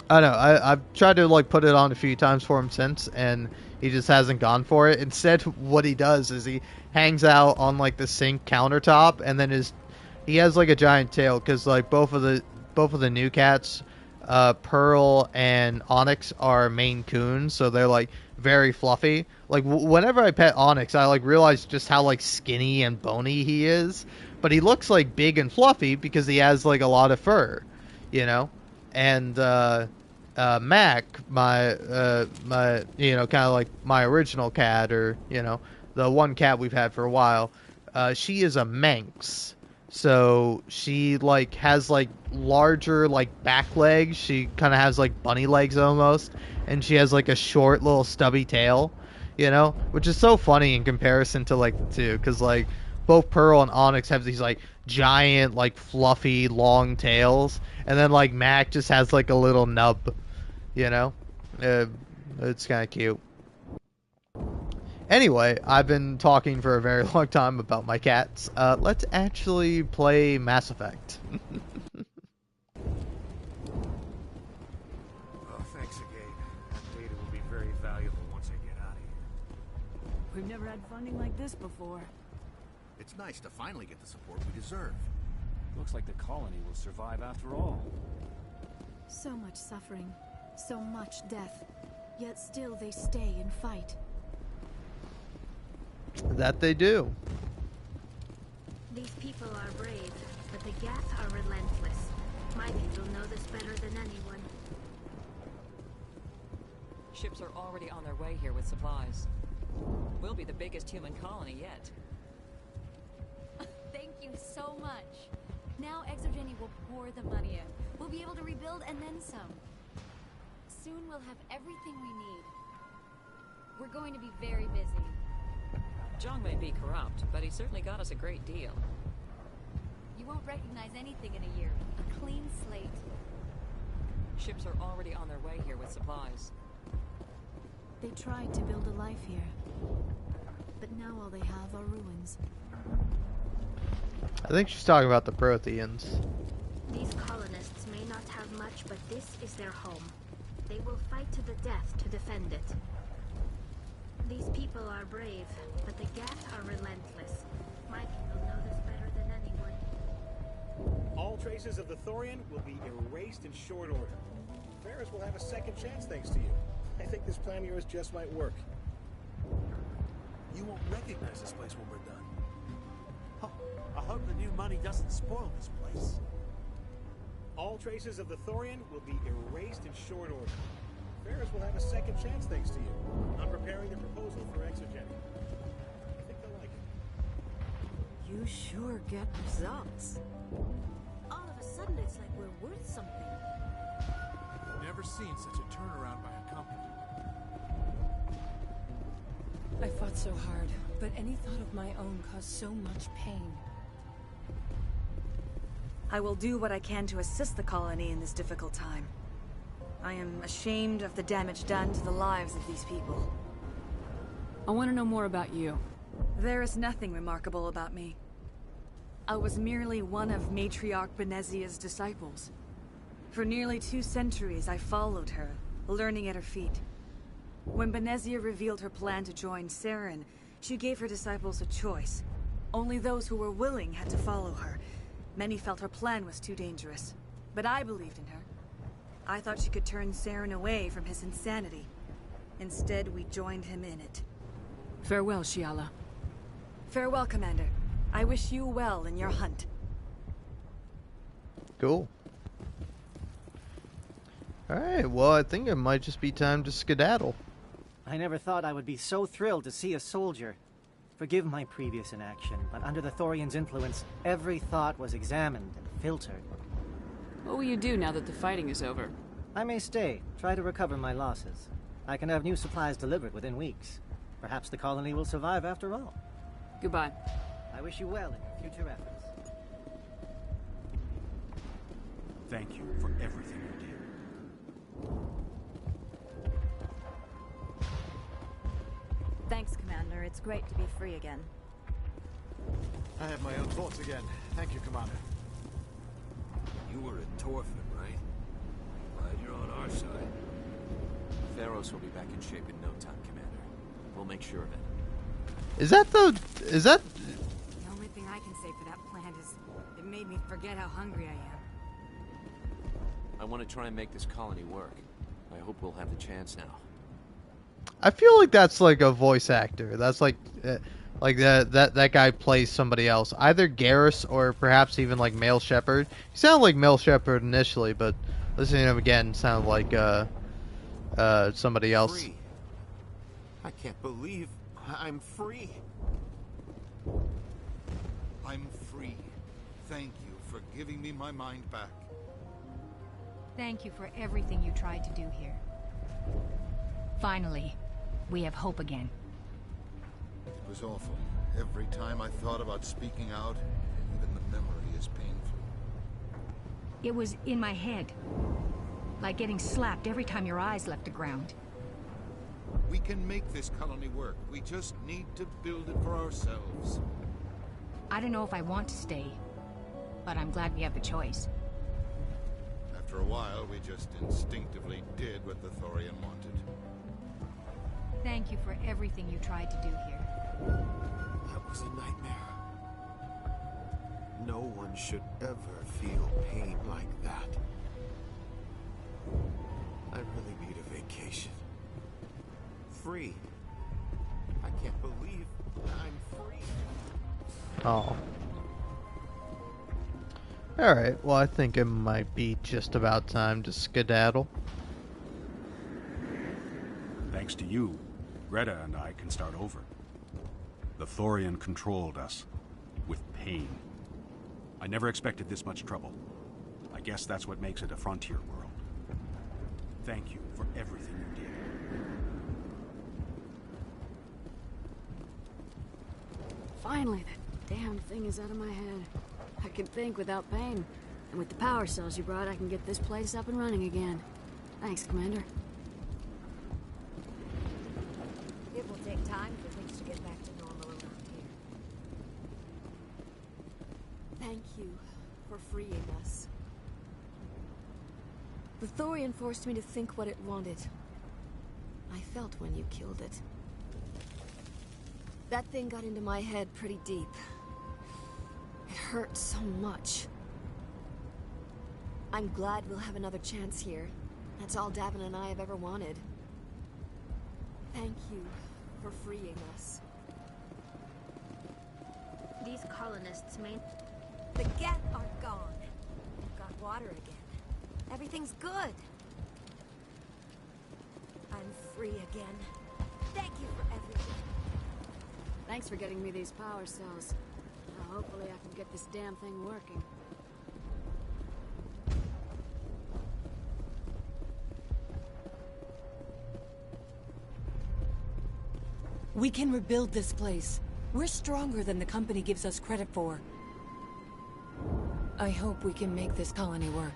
don't know, I've tried to, like, put it on a few times for him since, and he just hasn't gone for it. Instead, what he does is he hangs out on, like, the sink countertop, and then he has, like, a giant tail, because, like, both of the new cats Pearl and Onyx are Maine Coons, so they're like very fluffy. Like whenever I pet Onyx, I like realize just how like skinny and bony he is, but he looks like big and fluffy because he has like a lot of fur, you know. And Mac, my kind of like my original cat, or the one cat we've had for a while. She is a Manx, so she like has like larger like back legs. She kind of has like bunny legs almost, and she has like a short little stubby tail, which is so funny in comparison to like the two, because like both Pearl and Onyx have these like giant like fluffy long tails, and then like Mac just has like a little nub, it's kind of cute. Anyway, I've been talking for a very long time about my cats. Let's actually play Mass Effect. Oh, thanks again. That data will be very valuable once I get out of here. We've never had funding like this before. It's nice to finally get the support we deserve. Looks like the colony will survive after all. So much suffering, so much death, yet still they stay and fight. That they do. These people are brave, but the Geth are relentless. My people know this better than anyone. Ships are already on their way here with supplies. We'll be the biggest human colony yet. Thank you so much. Now ExoGeni will pour the money in. We'll be able to rebuild and then some. Soon we'll have everything we need. We're going to be very busy. John may be corrupt, but he certainly got us a great deal. You won't recognize anything in a year. A clean slate. Ships are already on their way here with supplies. They tried to build a life here, but now all they have are ruins. I think she's talking about the Protheans. These colonists may not have much, but this is their home. They will fight to the death to defend it. These people are brave, but the Geth are relentless. My people know this better than anyone. All traces of the Thorian will be erased in short order. Feros will have a second chance thanks to you. I think this plan of yours just might work. You won't recognize this place when we're done. Oh, I hope the new money doesn't spoil this place. All traces of the Thorian will be erased in short order. Feros will have a second chance thanks to you. I'm preparing the proposal for ExoGeni. I think they'll like it. You sure get results. All of a sudden, it's like we're worth something. Never seen such a turnaround by a company. I fought so hard, but any thought of my own caused so much pain. I will do what I can to assist the colony in this difficult time. I am ashamed of the damage done to the lives of these people. I want to know more about you. There is nothing remarkable about me. I was merely one of Matriarch Benezia's disciples. For nearly 2 centuries, I followed her, learning at her feet. When Benezia revealed her plan to join Saren, she gave her disciples a choice. Only those who were willing had to follow her. Many felt her plan was too dangerous, but I believed in her. I thought she could turn Saren away from his insanity. Instead, we joined him in it. Farewell, Shiala. Farewell, Commander. I wish you well in your hunt. Cool. Alright, well, I think it might just be time to skedaddle. I never thought I would be so thrilled to see a soldier. Forgive my previous inaction, but under the Thorian's influence, every thought was examined and filtered. What will you do now that the fighting is over? I may stay, try to recover my losses. I can have new supplies delivered within weeks. Perhaps the colony will survive after all. Goodbye. I wish you well in your future efforts. Thank you for everything you did. Thanks, Commander. It's great to be free again. I have my own thoughts again. Thank you, Commander. You were at Torfin, right? Glad you're on our side. Feros will be back in shape in no time, Commander. We'll make sure of it. Is that The only thing I can say for that plan is it made me forget how hungry I am. I want to try and make this colony work. I hope we'll have the chance now. I feel like that's like a voice actor. That's like that guy plays somebody else, either Garrus or perhaps even like Male Shepherd. He sounded like Male Shepherd initially, but listening to him again sounded like somebody else. Free. I can't believe I'm free. I'm free. Thank you for giving me my mind back. Thank you for everything you tried to do here. Finally, we have hope again. It was awful. Every time I thought about speaking out, even the memory is painful. It was in my head. Like getting slapped every time your eyes left the ground. We can make this colony work. We just need to build it for ourselves. I don't know if I want to stay, but I'm glad we have the choice. After a while, we just instinctively did what the Thorian wanted. Thank you for everything you tried to do here. That was a nightmare. No one should ever feel pain like that. I really need a vacation. Free. I can't believe I'm free. Oh. Alright, well I think it might be just about time to skedaddle. Thanks to you, Greta and I can start over. The Thorian controlled us. With pain. I never expected this much trouble. I guess that's what makes it a frontier world. Thank you for everything you did. Finally, that damn thing is out of my head. I can think without pain. And with the power cells you brought, I can get this place up and running again. Thanks, Commander. It will take time for things to get back to normal around here. Thank you for freeing us. The Thorian forced me to think what it wanted. I felt when you killed it. That thing got into my head pretty deep. It hurt so much. I'm glad we'll have another chance here. That's all Davin and I have ever wanted. Thank you for freeing us. These colonists may... The Geth are gone. We've got water again. Everything's good. I'm free again. Thank you for everything. Thanks for getting me these power cells. Now hopefully I can get this damn thing working. We can rebuild this place. We're stronger than the company gives us credit for. I hope we can make this colony work.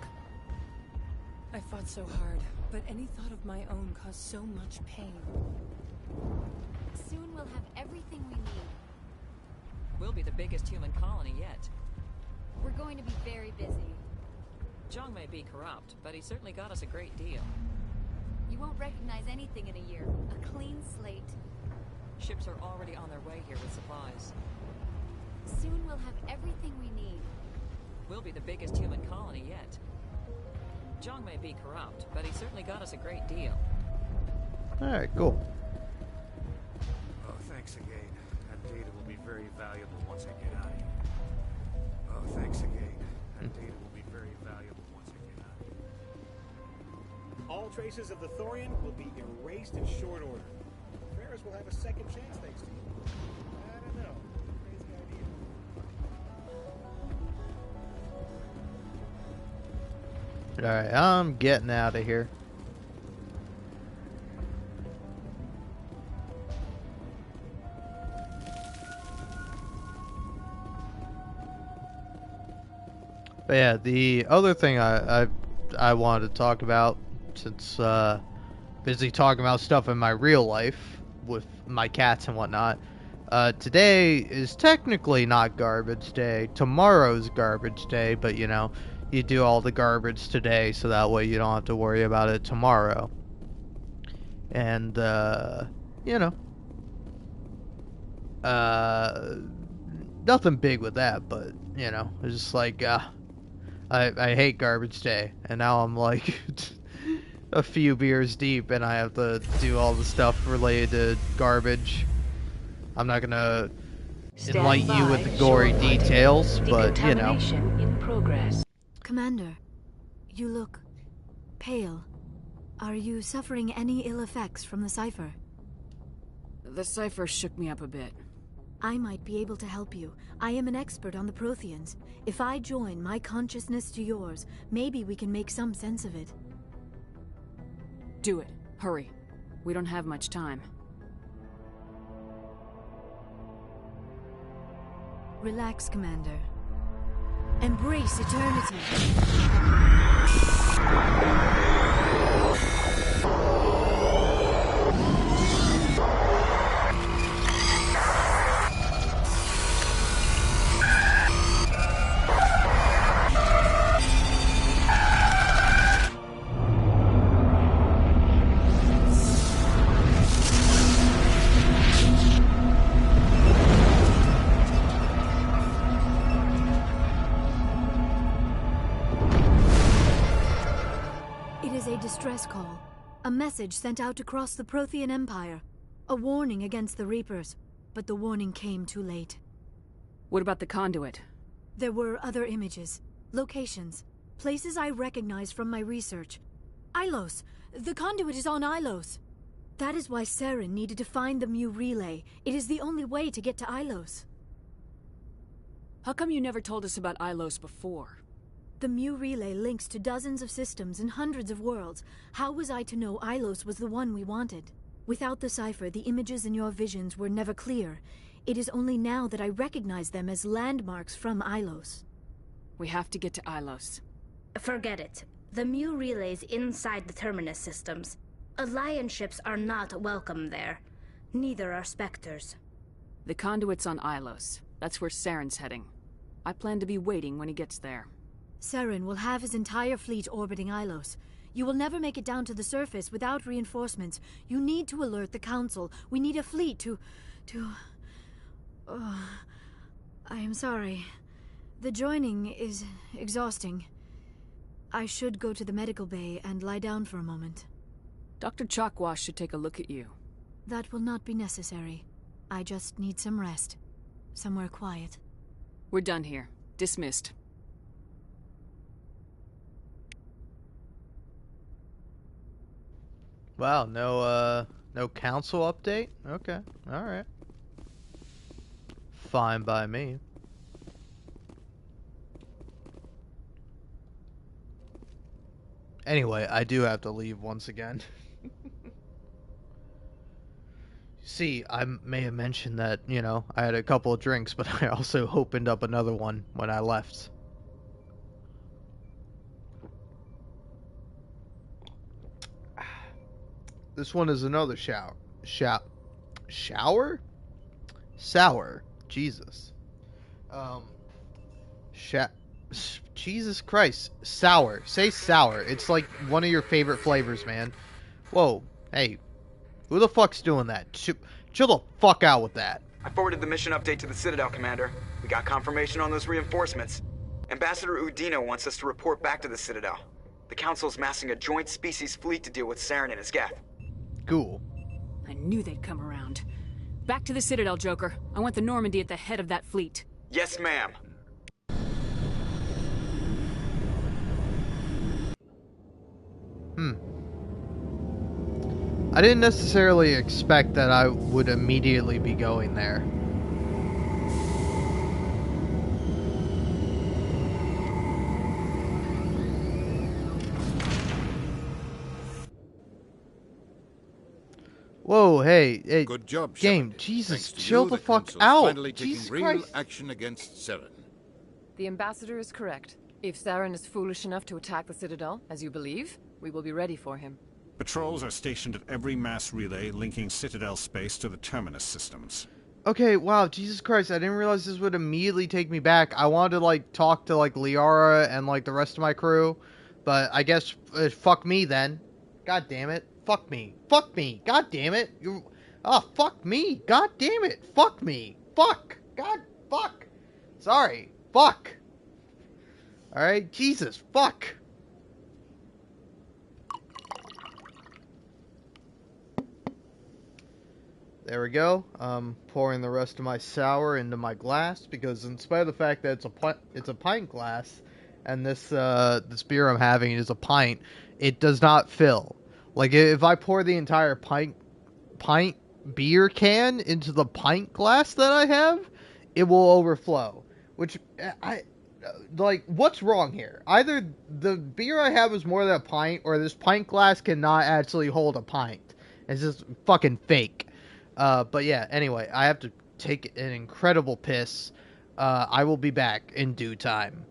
I fought so hard, but any thought of my own caused so much pain. Soon we'll have everything we need. We'll be the biggest human colony yet. We're going to be very busy. Zhang may be corrupt, but he certainly got us a great deal. You won't recognize anything in a year. A clean slate. Ships are already on their way here with supplies. Soon we'll have everything we need. We'll be the biggest human colony yet. Zhang may be corrupt, but he certainly got us a great deal. Alright, cool. Oh, thanks again. That data will be very valuable once I get out of here. Oh, thanks again. That data will be very valuable once I get out of here. All traces of the Thorian will be erased in short order. Feros will have a second chance thanks to you. I don't know. Crazy idea. Alright, I'm getting out of here. But yeah, the other thing I wanted to talk about, since busy talking about stuff in my real life with my cats and whatnot, today is technically not garbage day. Tomorrow's garbage day, but you know, you do all the garbage today so that way you don't have to worry about it tomorrow. And you know, nothing big with that, but you know, it's just like I hate garbage day, and now I'm like a few beers deep, and I have to do all the stuff related to garbage. I'm not gonna enlighten you with the gory details, but you know. Decontamination in progress. Commander, you look pale. Are you suffering any ill effects from the cipher? The cipher shook me up a bit. I might be able to help you. I am an expert on the Protheans. If I join my consciousness to yours, maybe we can make some sense of it. Do it. Hurry. We don't have much time. Relax, Commander. Embrace eternity. Distress call. A message sent out across the Prothean Empire. A warning against the Reapers, but the warning came too late. What about the conduit? There were other images, locations, places I recognize from my research. Ilos! The conduit is on Ilos! That is why Saren needed to find the Mu relay. It is the only way to get to Ilos. How come you never told us about Ilos before? The Mu relay links to dozens of systems and hundreds of worlds. How was I to know Ilos was the one we wanted? Without the cipher, the images in your visions were never clear. It is only now that I recognize them as landmarks from Ilos. We have to get to Ilos. Forget it. The Mu relay's inside the Terminus systems. Alliance ships are not welcome there. Neither are Spectres. The conduit's on Ilos. That's where Saren's heading. I plan to be waiting when he gets there. Saren will have his entire fleet orbiting Ilos. You will never make it down to the surface without reinforcements. You need to alert the Council. We need a fleet to... Oh, I am sorry. The joining is exhausting. I should go to the medical bay and lie down for a moment. Dr. Chakwas should take a look at you. That will not be necessary. I just need some rest. Somewhere quiet. We're done here. Dismissed. Wow, no council update? Okay, alright. Fine by me. Anyway, I do have to leave once again. See, I may have mentioned that, you know, I had a couple of drinks, but I also opened up another one when I left. This one is another shower. Shower? Sour. Jesus. Jesus Christ. Sour. Say sour. It's like one of your favorite flavors, man. Whoa. Hey. Who the fuck's doing that? Chill the fuck out with that. I forwarded the mission update to the Citadel, Commander. We got confirmation on those reinforcements. Ambassador Udino wants us to report back to the Citadel. The Council's massing a joint species fleet to deal with Saren and his Geth. Cool. I knew they'd come around. Back to the Citadel, Joker. I want the Normandy at the head of that fleet. Yes, ma'am. I didn't necessarily expect that I would immediately be going there. Whoa, hey, good job, game, Shepard. Jesus, Thanks to chill you, the fuck Council's out. Finally Jesus taking real Christ. action against Saren. The Ambassador is correct. If Saren is foolish enough to attack the Citadel, as you believe, we will be ready for him. Patrols are stationed at every mass relay linking Citadel space to the Terminus systems. Okay, wow, Jesus Christ, I didn't realize this would immediately take me back. I wanted to, like, talk to, like, Liara and, like, the rest of my crew, but I guess, fuck me then. God damn it. Fuck me. Fuck me. God damn it. Fuck me. God damn it. Fuck me. Fuck. God, fuck. Sorry. Fuck. Alright, Jesus, fuck! There we go. Pouring the rest of my sour into my glass because, in spite of the fact that it's a pint glass, and this beer I'm having is a pint, it does not fill. Like if I pour the entire pint beer can into the pint glass that I have, it will overflow. Which I like. What's wrong here? Either the beer I have is more than a pint, or this pint glass cannot actually hold a pint. It's just fucking fake. But yeah, anyway, I have to take an incredible piss. I will be back in due time.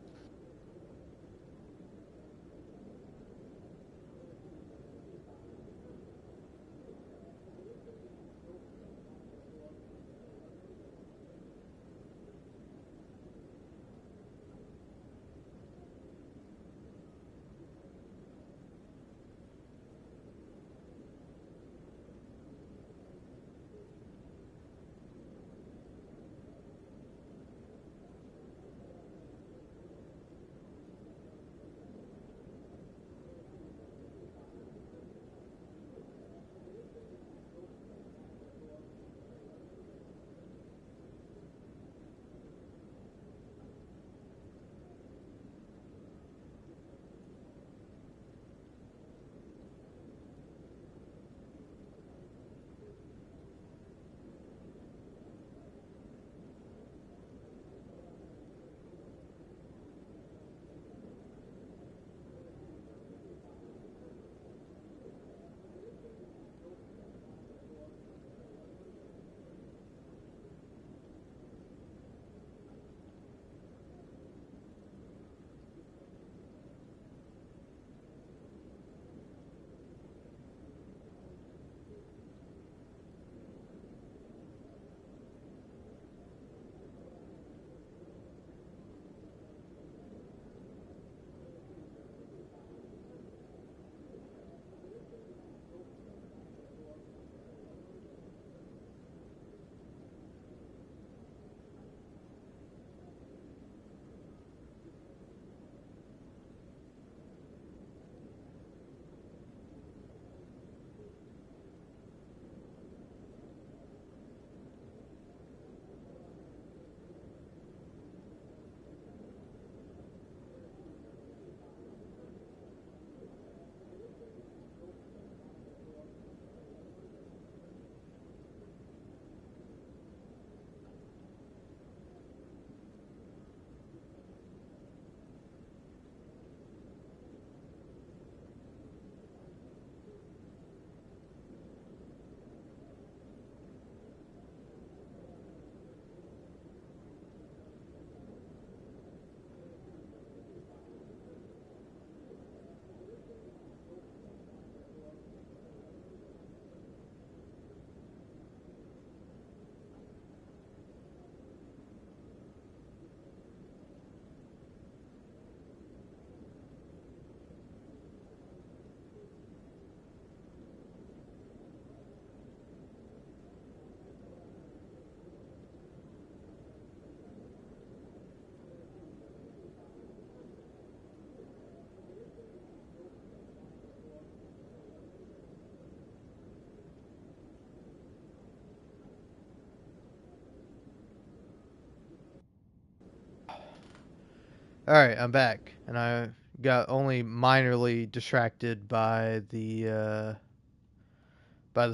Alright, I'm back. And I got only minorly distracted by the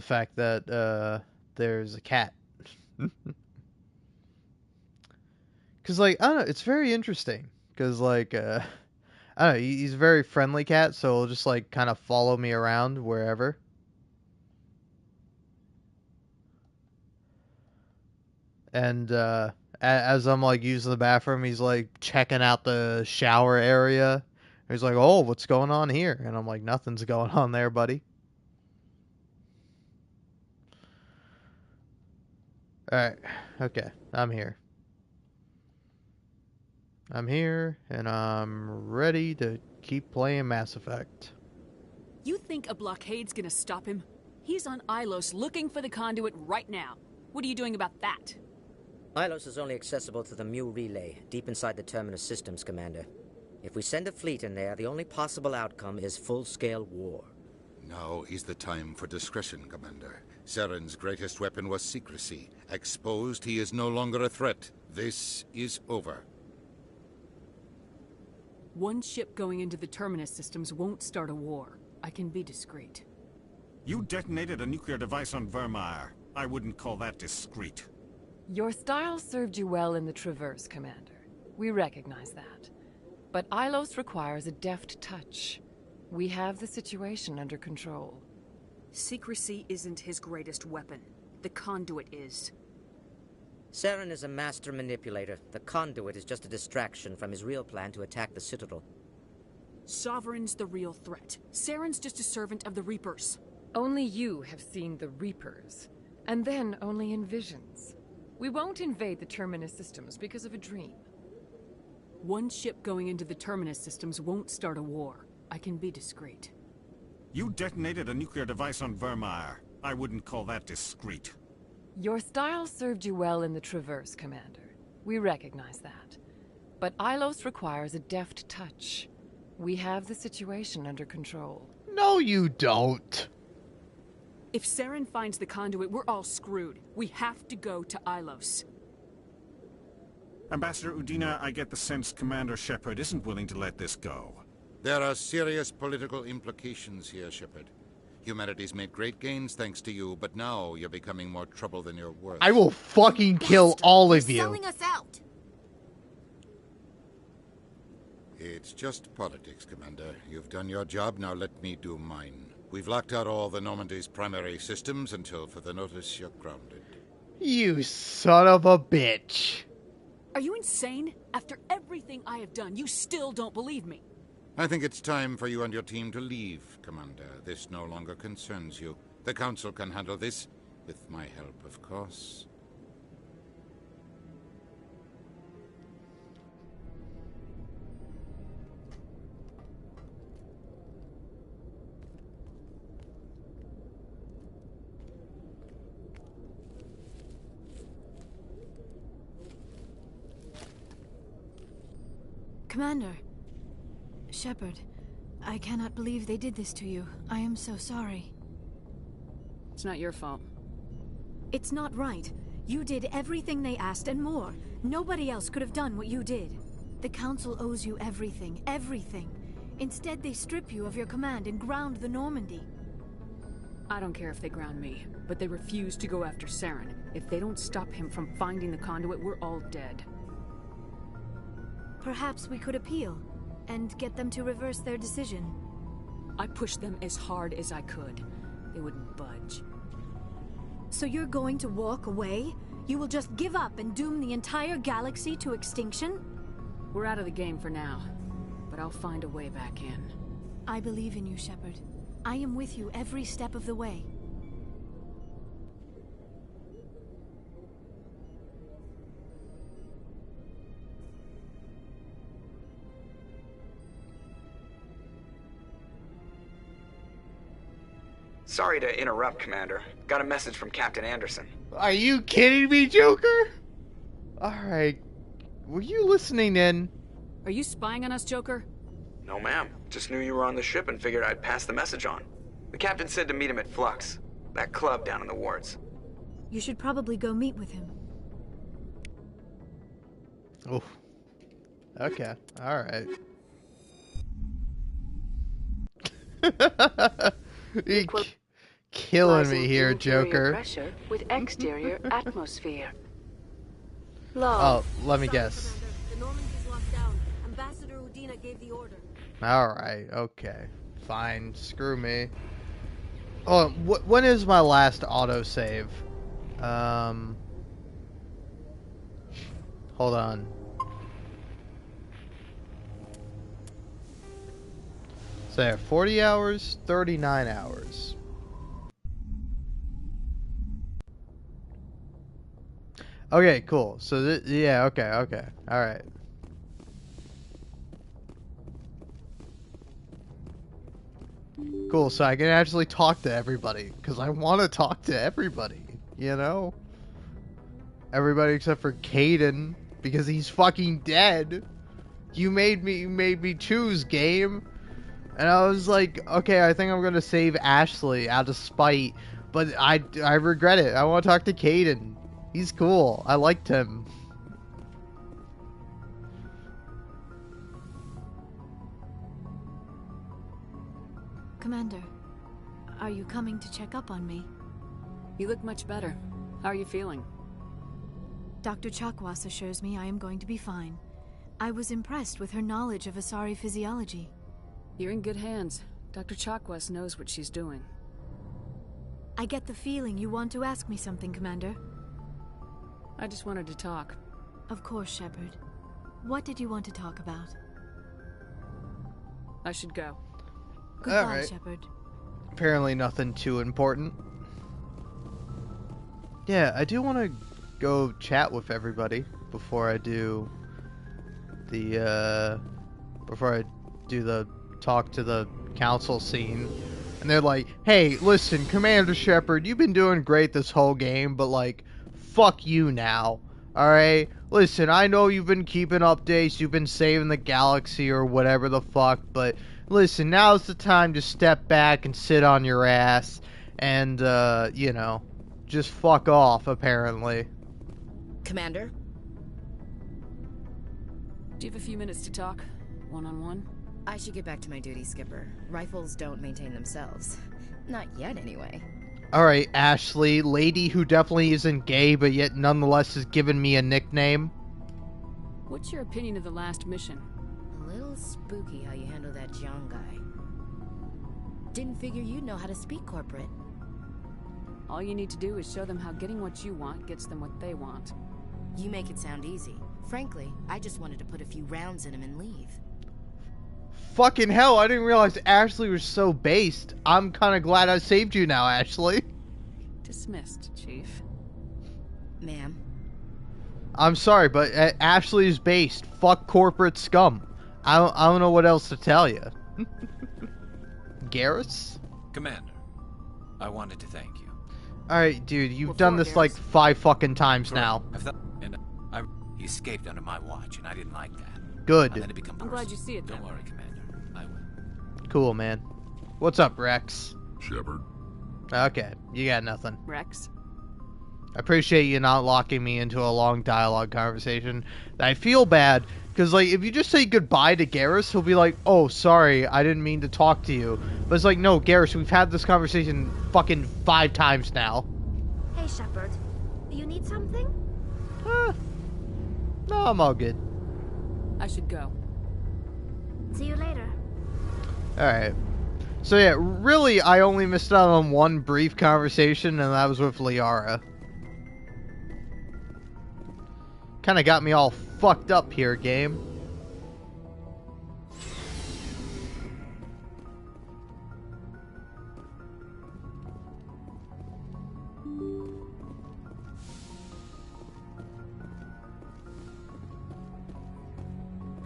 fact that there's a cat. Cause like, I don't know, it's very interesting. Cause like, I don't know, he's a very friendly cat, so he'll just like kind of follow me around wherever. And as I'm like using the bathroom, he's like checking out the shower area. He's like, "Oh, what's going on here?" And I'm like, "Nothing's going on there, buddy." All right, okay, I'm here. I'm here, and I'm ready to keep playing Mass Effect. You think a blockade's gonna stop him? He's on Ilos looking for the conduit right now. What are you doing about that? Ilos is only accessible to the Mu relay, deep inside the Terminus systems, Commander. If we send a fleet in there, the only possible outcome is full-scale war. Now is the time for discretion, Commander. Saren's greatest weapon was secrecy. Exposed, he is no longer a threat. This is over. One ship going into the Terminus systems won't start a war. I can be discreet. You detonated a nuclear device on Vermeer. I wouldn't call that discreet. Your style served you well in the Traverse, Commander. We recognize that. But Ilos requires a deft touch. We have the situation under control. Secrecy isn't his greatest weapon. The conduit is. Saren is a master manipulator. The conduit is just a distraction from his real plan to attack the Citadel. Sovereign's the real threat. Saren's just a servant of the Reapers. Only you have seen the Reapers. And then only in visions. We won't invade the Terminus systems because of a dream. One ship going into the Terminus systems won't start a war. I can be discreet. You detonated a nuclear device on Vermeer. I wouldn't call that discreet. Your style served you well in the Traverse, Commander. We recognize that. But Ilos requires a deft touch. We have the situation under control. No, you don't. If Saren finds the conduit, we're all screwed. We have to go to Ilos. Ambassador Udina, I get the sense Commander Shepard isn't willing to let this go. There are serious political implications here, Shepard. Humanity's made great gains thanks to you, but now you're becoming more trouble than you're worth. I will fucking kill all of you. Selling us out. It's just politics, Commander. You've done your job, now let me do mine. We've locked out all the Normandy's primary systems until further notice you're grounded. You son of a bitch. Are you insane? After everything I have done, you still don't believe me. I think it's time for you and your team to leave, Commander. This no longer concerns you. The Council can handle this, with my help, of course. Commander. Shepard, I cannot believe they did this to you. I am so sorry. It's not your fault. It's not right. You did everything they asked and more. Nobody else could have done what you did. The Council owes you everything, everything. Instead, they strip you of your command and ground the Normandy. I don't care if they ground me, but they refuse to go after Saren. If they don't stop him from finding the conduit, we're all dead. Perhaps we could appeal, and get them to reverse their decision. I pushed them as hard as I could. They wouldn't budge. So you're going to walk away? You will just give up and doom the entire galaxy to extinction? We're out of the game for now, but I'll find a way back in. I believe in you, Shepard. I am with you every step of the way. Sorry to interrupt, Commander. Got a message from Captain Anderson. Are you kidding me, Joker? Alright. Were you listening in? Are you spying on us, Joker? No, ma'am. Just knew you were on the ship and figured I'd pass the message on. The captain said to meet him at Flux, that club down in the wards. You should probably go meet with him. Oh. Okay. Alright. Killing me here, Joker. Pressure with exterior atmosphere. Oh, let me guess. The Normandy's locked down. Ambassador Udina gave the order. Alright, okay. Fine, screw me. Oh, when is my last autosave? Hold on. So yeah, 40 hours, 39 hours. Okay, cool. So yeah, okay. All right. Cool, so I can actually talk to everybody, because I want to talk to everybody, you know? Everybody except for Caden, because he's fucking dead. You made me choose, game. And I was like, okay, I think I'm gonna save Ashley out of spite, but I regret it. I want to talk to Caden. He's cool. I liked him. Commander, are you coming to check up on me? You look much better. How are you feeling? Dr. Chakwas assures me I am going to be fine. I was impressed with her knowledge of Asari physiology. You're in good hands. Dr. Chakwas knows what she's doing. I get the feeling you want to ask me something, Commander. I just wanted to talk. Of course, Shepard. What did you want to talk about? I should go. Goodbye, right. Shepard. Apparently nothing too important. Yeah, I do want to go chat with everybody before I do the talk to the council scene. And they're like, hey, listen, Commander Shepard, you've been doing great this whole game, but like, fuck you now. Alright? Listen, I know you've been keeping updates, you've been saving the galaxy or whatever the fuck, but listen, now's the time to step back and sit on your ass and, you know, just fuck off, apparently. Commander? Do you have a few minutes to talk? One-on-one? I should get back to my duty, Skipper. Rifles don't maintain themselves. Not yet, anyway. Alright, Ashley, lady who definitely isn't gay, but yet nonetheless has given me a nickname. What's your opinion of the last mission? A little spooky how you handle that John guy. Didn't figure you'd know how to speak corporate. All you need to do is show them how getting what you want gets them what they want. You make it sound easy. Frankly, I just wanted to put a few rounds in him and leave. Fucking hell, I didn't realize Ashley was so based. I'm kind of glad I saved you now, Ashley. Dismissed, Chief. Ma'am. I'm sorry, but Ashley's based. Fuck corporate scum. I don't know what else to tell you. Garrus? Commander, I wanted to thank you. Alright, dude, you've done this like 5 fucking times now. He escaped under my watch, and I didn't like that. Good. I'm glad you see it. Don't worry, Commander. I will. Cool, man. What's up, Rex? Shepard. Okay, you got nothing. Rex? I appreciate you not locking me into a long dialogue conversation. I feel bad, because, like, if you just say goodbye to Garrus, he'll be like, oh, sorry, I didn't mean to talk to you. But it's like, no, Garrus, we've had this conversation fucking 5 times now. Hey, Shepard. You need something? No, I'm all good. I should go. See you later. Alright. So yeah, really, I only missed out on one brief conversation, and that was with Liara. Kinda got me all fucked up here, game.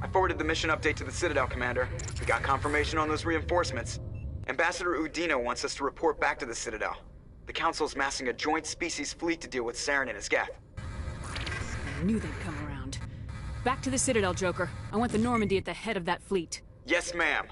I forwarded the mission update to the Citadel, Commander. We got confirmation on those reinforcements. Ambassador Udina wants us to report back to the Citadel. The Council's massing a joint species fleet to deal with Saren and his Geth. I knew they'd come around. Back to the Citadel, Joker. I want the Normandy at the head of that fleet. Yes, ma'am.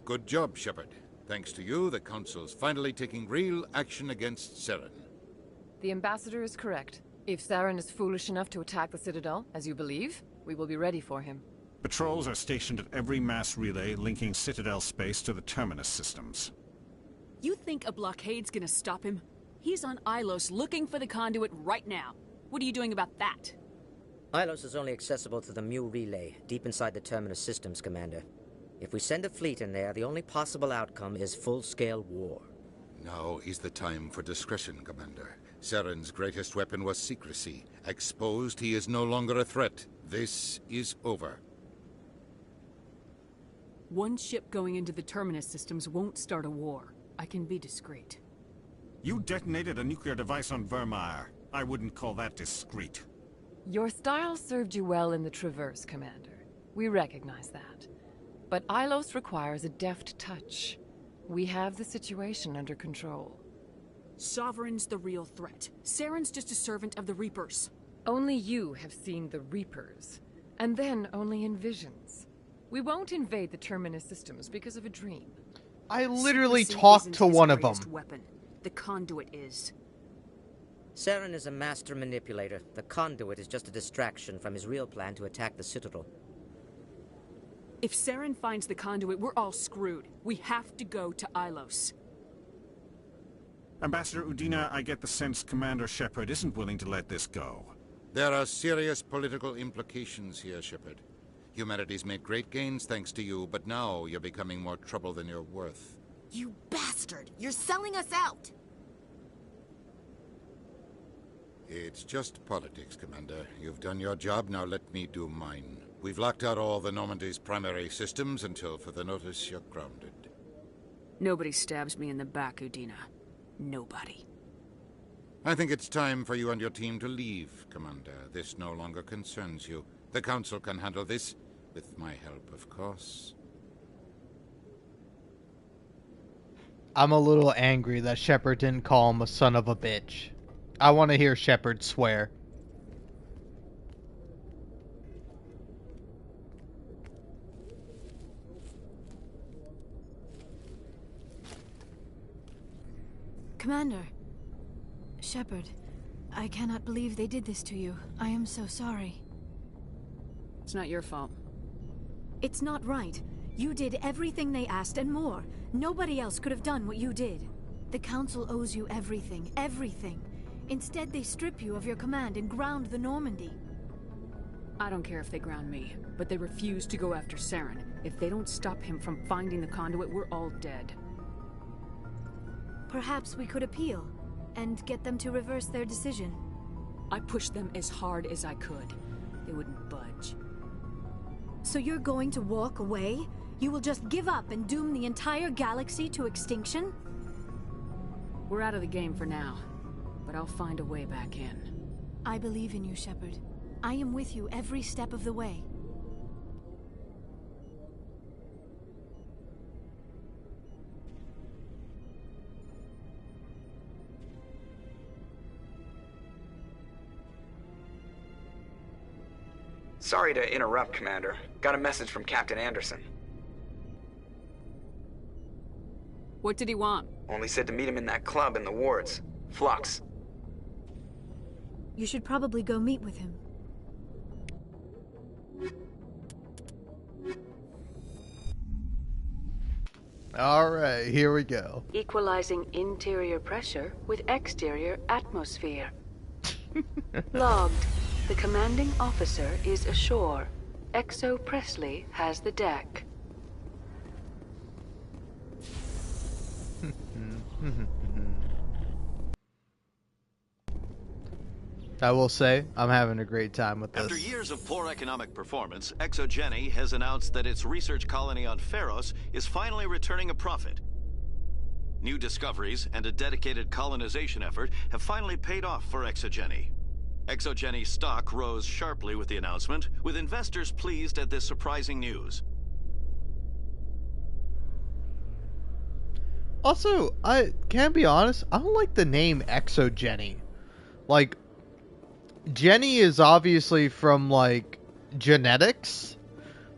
Good job, Shepard. Thanks to you, the Council's finally taking real action against Saren. The Ambassador is correct. If Saren is foolish enough to attack the Citadel, as you believe, we will be ready for him. Patrols are stationed at every mass relay linking Citadel space to the Terminus systems. You think a blockade's gonna stop him? He's on Ilos looking for the conduit right now. What are you doing about that? Ilos is only accessible to the Mu relay, deep inside the Terminus systems, Commander. If we send a fleet in there, the only possible outcome is full-scale war. Now is the time for discretion, Commander. Saren's greatest weapon was secrecy. Exposed, he is no longer a threat. This is over. One ship going into the Terminus systems won't start a war. I can be discreet. You detonated a nuclear device on Vermeer. I wouldn't call that discreet. Your style served you well in the Traverse, Commander. We recognize that. But Ilos requires a deft touch. We have the situation under control. Sovereign's the real threat. Saren's just a servant of the Reapers. Only you have seen the Reapers. And then only in visions. We won't invade the Terminus systems because of a dream. I literally Secrecy talked isn't to his one of them. greatest weapon. The conduit is. Saren is a master manipulator. The conduit is just a distraction from his real plan to attack the Citadel. If Saren finds the conduit, we're all screwed. We have to go to Ilos. Ambassador Udina, I get the sense Commander Shepard isn't willing to let this go. There are serious political implications here, Shepard. Humanity's made great gains thanks to you, but now you're becoming more trouble than you're worth. You bastard! You're selling us out! It's just politics, Commander. You've done your job, now let me do mine. We've locked out all the Normandy's primary systems until further notice you're grounded. Nobody stabs me in the back, Udina. Nobody. I think it's time for you and your team to leave, Commander. This no longer concerns you. The Council can handle this, with my help, of course. I'm a little angry that Shepard didn't call him a son of a bitch. I want to hear Shepard swear. Commander. Shepard, I cannot believe they did this to you. I am so sorry. It's not your fault. It's not right. You did everything they asked and more. Nobody else could have done what you did. The Council owes you everything, everything. Instead, they strip you of your command and ground the Normandy. I don't care if they ground me, but they refuse to go after Saren. If they don't stop him from finding the conduit, we're all dead. Perhaps we could appeal, and get them to reverse their decision. I pushed them as hard as I could. They wouldn't budge. So you're going to walk away? You will just give up and doom the entire galaxy to extinction? We're out of the game for now, but I'll find a way back in. I believe in you, Shepard. I am with you every step of the way. Sorry to interrupt, Commander. Got a message from Captain Anderson. What did he want? Only said to meet him in that club in the wards. Flux. You should probably go meet with him. Alright, here we go. Equalizing interior pressure with exterior atmosphere. Logged. The commanding officer is ashore. Exo Presley has the deck. I will say, I'm having a great time with this. After years of poor economic performance, ExoGeni has announced that its research colony on Feros is finally returning a profit. New discoveries and a dedicated colonization effort have finally paid off for ExoGeni. ExoGeni stock rose sharply with the announcement, with investors pleased at this surprising news. Also, I can't be honest, I don't like the name ExoGeni. Like, Jenny is obviously from, like, genetics,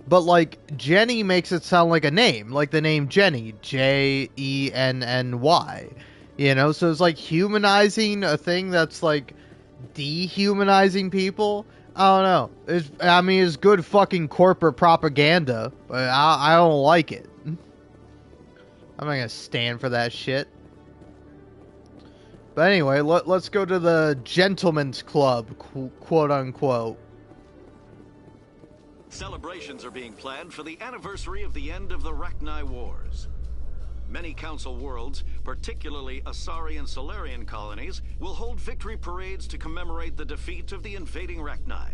but, like, Jenny makes it sound like a name, like the name Jenny, Jenny. You know, so it's like humanizing a thing that's, like, dehumanizing people. I don't know. It's good fucking corporate propaganda, but I don't like it. I'm not gonna stand for that shit. But anyway, let's go to the gentleman's club, quote unquote. Celebrations are being planned for the anniversary of the end of the Rachni Wars. Many Council worlds, particularly Asari and Solarian colonies, will hold victory parades to commemorate the defeat of the invading Rachni.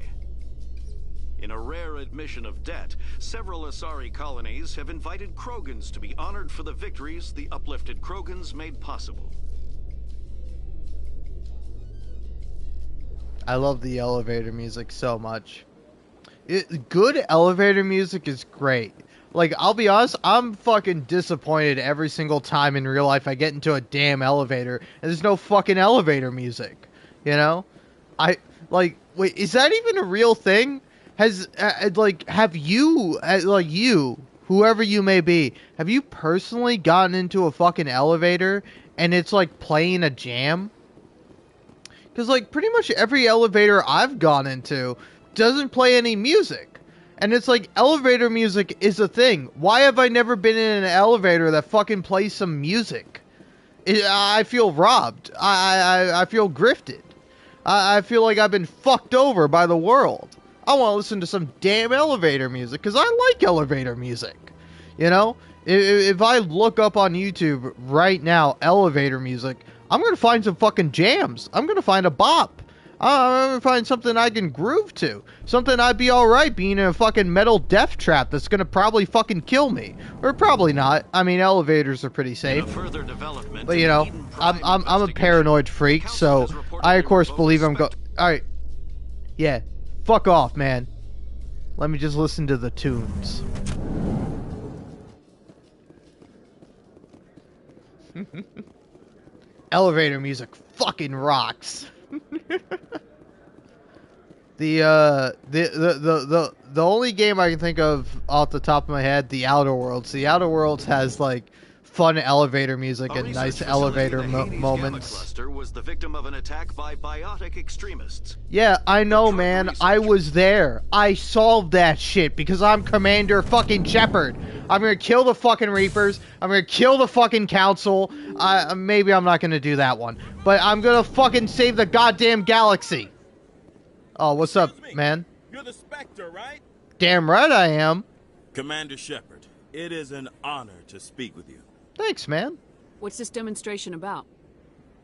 In a rare admission of debt, several Asari colonies have invited Krogans to be honored for the victories the uplifted Krogans made possible. I love the elevator music so much. Good elevator music is great. Like, I'll be honest, I'm fucking disappointed every single time in real life I get into a damn elevator and there's no fucking elevator music. You know? Wait, is that even a real thing? Have you, whoever you may be, have you personally gotten into a fucking elevator and it's, like, playing a jam? Because, like, pretty much every elevator I've gone into doesn't play any music. And it's like, elevator music is a thing. Why have I never been in an elevator that fucking plays some music? I feel robbed. I feel grifted. I feel like I've been fucked over by the world. I want to listen to some damn elevator music, because I like elevator music. You know? If I look up on YouTube right now, elevator music, I'm going to find some fucking jams. I'm going to find a bop. I'm going to find something I can groove to. Something I'd be alright being in a fucking metal death trap that's going to probably fucking kill me. Or probably not. I mean, elevators are pretty safe. But, you know, I'm a paranoid freak, so I, of course, believe I'm Alright. Yeah. Fuck off, man. Let me just listen to the tunes. Elevator music fucking rocks. The only game I can think of off the top of my head, The Outer Worlds. The Outer Worlds has like fun elevator music and nice elevator moments. Was the victim of an attack by biotic extremists. Yeah, I know, man. I was there. I solved that shit because I'm Commander fucking Shepard. I'm gonna kill the fucking Reapers. I'm gonna kill the fucking Council. Maybe I'm not gonna do that one. But I'm gonna fucking save the goddamn galaxy. Oh, what's up, man? You're the Spectre, right? Damn right I am. Commander Shepard, it is an honor to speak with you. Thanks, man. What's this demonstration about?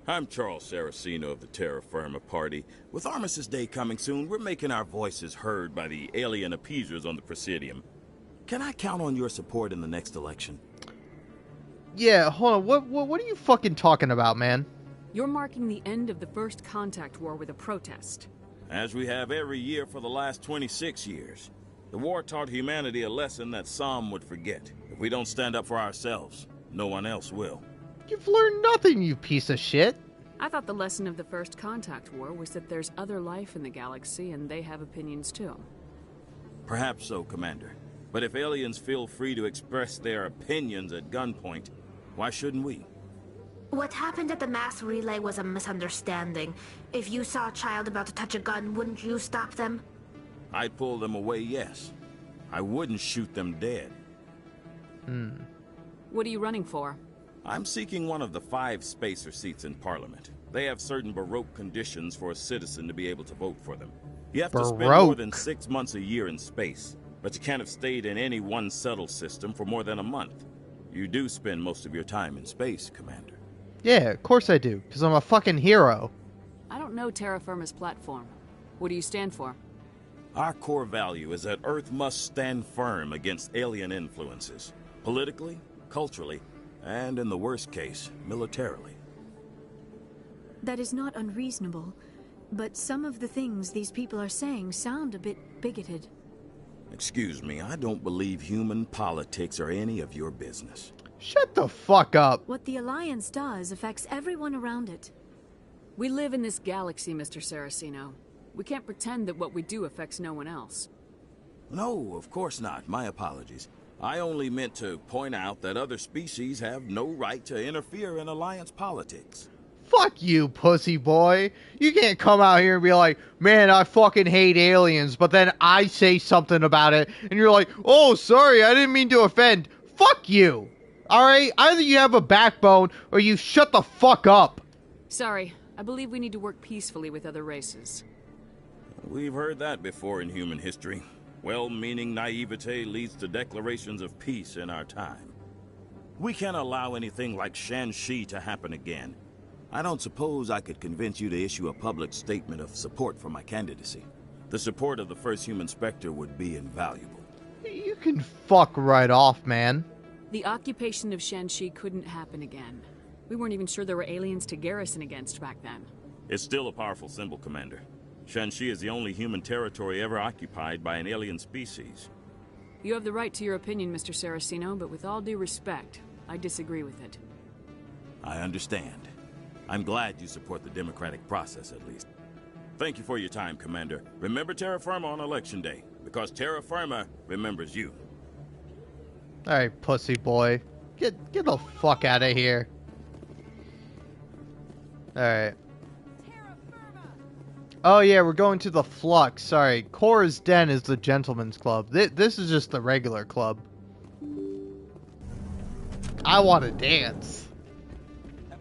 I'm Charles Saraceno of the Terra Firma Party. With Armistice Day coming soon, we're making our voices heard by the alien appeasers on the Presidium. Can I count on your support in the next election? Yeah, hold on. What are you fucking talking about, man? You're marking the end of the First Contact War with a protest. As we have every year for the last 26 years. The war taught humanity a lesson that some would forget. If we don't stand up for ourselves, no one else will. You've learned nothing, you piece of shit. I thought the lesson of the First Contact War was that there's other life in the galaxy and they have opinions too. Perhaps so, Commander. But if aliens feel free to express their opinions at gunpoint, why shouldn't we? What happened at the mass relay was a misunderstanding. If you saw a child about to touch a gun, wouldn't you stop them? I'd pull them away, yes. I wouldn't shoot them dead. What are you running for? I'm seeking one of the 5 spacer seats in Parliament. They have certain Baroque conditions for a citizen to be able to vote for them. You have to spend more than 6 months a year in space, but you can't have stayed in any one settled system for more than a month. You do spend most of your time in space, Commander. Yeah, of course I do, because I'm a fucking hero. I don't know Terra Firma's platform. What do you stand for? Our core value is that Earth must stand firm against alien influences. Politically, culturally, and in the worst case, militarily. That is not unreasonable, but some of the things these people are saying sound a bit bigoted. Excuse me, I don't believe human politics are any of your business. Shut the fuck up. What the Alliance does affects everyone around it. We live in this galaxy, Mr. Saraceno. We can't pretend that what we do affects no one else. No, of course not. My apologies. I only meant to point out that other species have no right to interfere in Alliance politics. Fuck you, pussy boy. You can't come out here and be like, man, I fucking hate aliens, but then I say something about it, and you're like, oh, sorry, I didn't mean to offend. Fuck you. Alright? Either you have a backbone, or you shut the fuck up. Sorry, I believe we need to work peacefully with other races. We've heard that before in human history. Well-meaning naivete leads to declarations of peace in our time. We can't allow anything like Shanxi to happen again. I don't suppose I could convince you to issue a public statement of support for my candidacy. The support of the first human Spectre would be invaluable. You can fuck right off, man. The occupation of Shanxi couldn't happen again. We weren't even sure there were aliens to garrison against back then. It's still a powerful symbol, Commander. Shanxi is the only human territory ever occupied by an alien species. You have the right to your opinion, Mr. Saraceno, but with all due respect, I disagree with it. I understand. I'm glad you support the democratic process, at least. Thank you for your time, Commander. Remember Terra Firma on Election Day, because Terra Firma remembers you. Alright, pussy boy. Get the fuck out of here. Alright. Oh yeah, we're going to the Flux. Sorry, Cora's Den is the gentleman's club. This is just the regular club. I want to dance.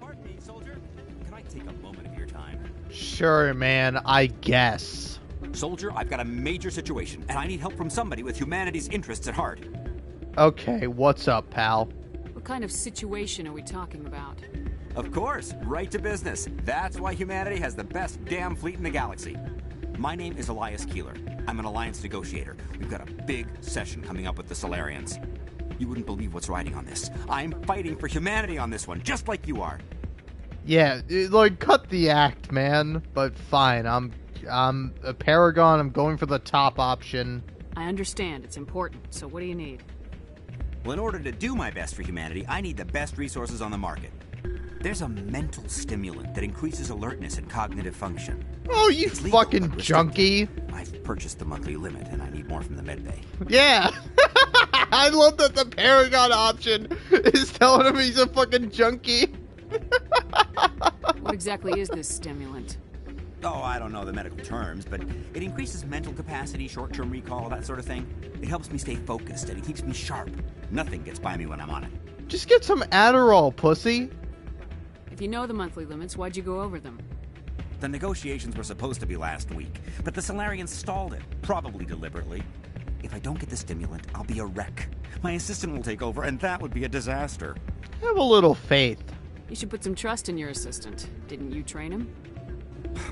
Pardon me, soldier. Can I take a moment of your time? Sure, man, I guess. Soldier, I've got a major situation, and I need help from somebody with humanity's interests at heart. Okay, what's up, pal? What kind of situation are we talking about? Of course, right to business. That's why humanity has the best damn fleet in the galaxy. My name is Elias Keeler. I'm an alliance negotiator. We've got a big session coming up with the Solarians. You wouldn't believe what's riding on this. I'm fighting for humanity on this one, just like you are. Yeah, like, cut the act, man. But fine, I'm a Paragon. I'm going for the top option. I understand. It's important. So what do you need? Well, in order to do my best for humanity, I need the best resources on the market. There's a mental stimulant that increases alertness and cognitive function. Oh, you fucking junkie. I've purchased the monthly limit, and I need more from the medbay. Yeah. I love that the Paragon option is telling him he's a fucking junkie. What exactly is this stimulant? Oh, I don't know the medical terms, but it increases mental capacity, short-term recall, that sort of thing. It helps me stay focused, and it keeps me sharp. Nothing gets by me when I'm on it. Just get some Adderall, pussy. If you know the monthly limits, why'd you go over them? The negotiations were supposed to be last week, but the Solarians stalled it, probably deliberately. If I don't get the stimulant, I'll be a wreck. My assistant will take over, and that would be a disaster. Have a little faith. You should put some trust in your assistant. Didn't you train him?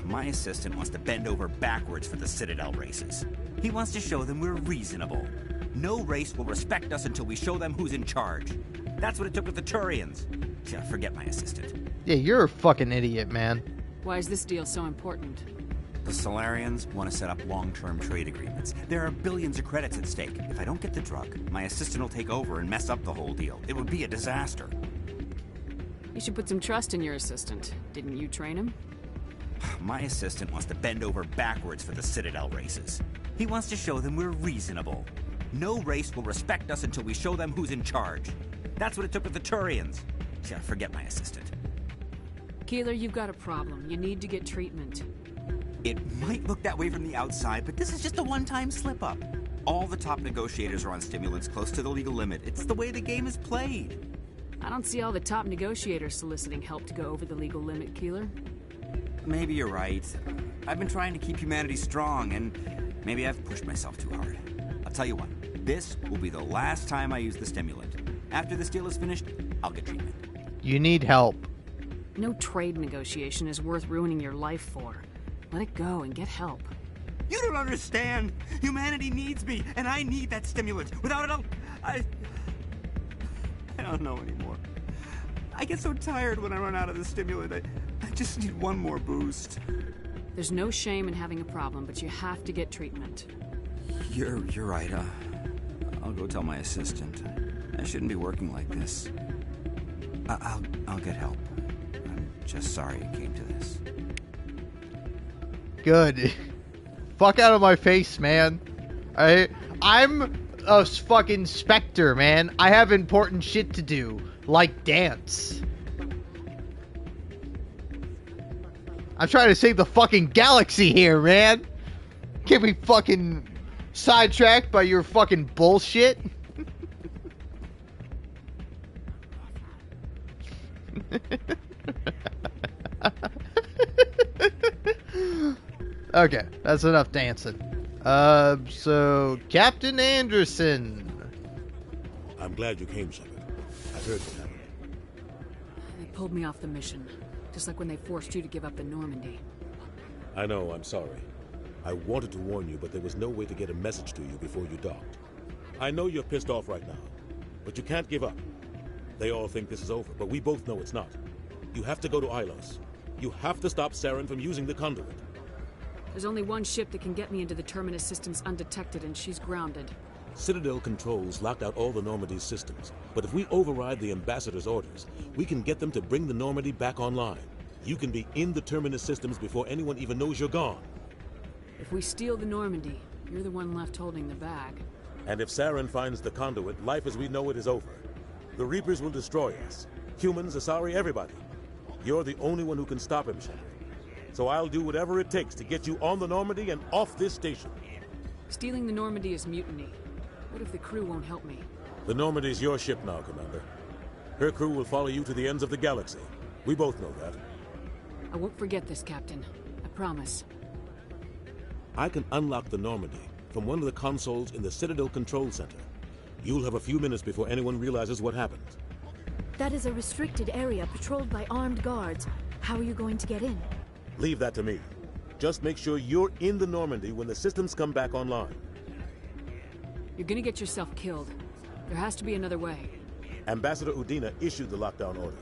My assistant wants to bend over backwards for the Citadel races. He wants to show them we're reasonable. No race will respect us until we show them who's in charge. That's what it took with the Turians. Yeah, forget my assistant. Yeah, you're a fucking idiot, man. Why is this deal so important? The Solarians want to set up long-term trade agreements. There are billions of credits at stake. If I don't get the drug, my assistant will take over and mess up the whole deal. It would be a disaster. You should put some trust in your assistant. Didn't you train him? My assistant wants to bend over backwards for the Citadel races. He wants to show them we're reasonable. No race will respect us until we show them who's in charge. That's what it took with the Turians. Yeah, forget my assistant. Keeler, you've got a problem. You need to get treatment. It might look that way from the outside, but this is just a one-time slip-up. All the top negotiators are on stimulants close to the legal limit. It's the way the game is played. I don't see all the top negotiators soliciting help to go over the legal limit, Keeler. Maybe you're right. I've been trying to keep humanity strong, and maybe I've pushed myself too hard. I'll tell you what, this will be the last time I use the stimulant. After this deal is finished, I'll get treatment. You need help. No trade negotiation is worth ruining your life for. Let it go and get help. You don't understand! Humanity needs me, and I need that stimulant. Without it, I don't know anymore. I get so tired when I run out of the stimulant. I just need one more boost. There's no shame in having a problem, but you have to get treatment. You're right. I'll go tell my assistant. I shouldn't be working like this. I'll get help. I'm just sorry it came to this. Good. Fuck out of my face, man. I'm a fucking Spectre, man. I have important shit to do, like dance. I'm trying to save the fucking galaxy here, man. Can't be fucking sidetracked by your fucking bullshit. Okay, that's enough dancing. So Captain Anderson. I'm glad you came, Shepard. I've heard what happened. They pulled me off the mission, just like when they forced you to give up the Normandy. I know, I'm sorry. I wanted to warn you, but there was no way to get a message to you before you docked. I know you're pissed off right now, but you can't give up. They all think this is over, but we both know it's not. You have to go to Ilos. You have to stop Saren from using the conduit. There's only one ship that can get me into the Terminus systems undetected, and she's grounded. Citadel controls locked out all the Normandy's systems, but if we override the Ambassador's orders, we can get them to bring the Normandy back online. You can be in the Terminus systems before anyone even knows you're gone. If we steal the Normandy, you're the one left holding the bag. And if Saren finds the conduit, life as we know it is over. The Reapers will destroy us. Humans, Asari, everybody. You're the only one who can stop him, Shepard. So I'll do whatever it takes to get you on the Normandy and off this station. Stealing the Normandy is mutiny. What if the crew won't help me? The Normandy's your ship now, Commander. Her crew will follow you to the ends of the galaxy. We both know that. I won't forget this, Captain. I promise. I can unlock the Normandy from one of the consoles in the Citadel Control Center. You'll have a few minutes before anyone realizes what happened. That is a restricted area patrolled by armed guards. How are you going to get in? Leave that to me. Just make sure you're in the Normandy when the systems come back online. You're gonna get yourself killed. There has to be another way. Ambassador Udina issued the lockdown order.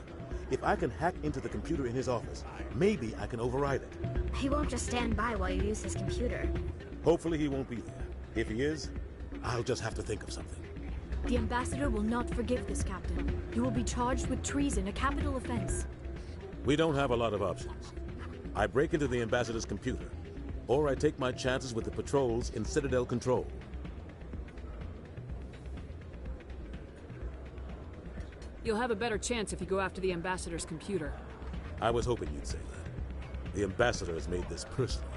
If I can hack into the computer in his office, maybe I can override it. He won't just stand by while you use his computer. Hopefully he won't be there. If he is, I'll just have to think of something. The Ambassador will not forgive this, Captain. You will be charged with treason, a capital offense. We don't have a lot of options. I break into the Ambassador's computer, or I take my chances with the patrols in Citadel Control. You'll have a better chance if you go after the Ambassador's computer. I was hoping you'd say that. The Ambassador has made this personal.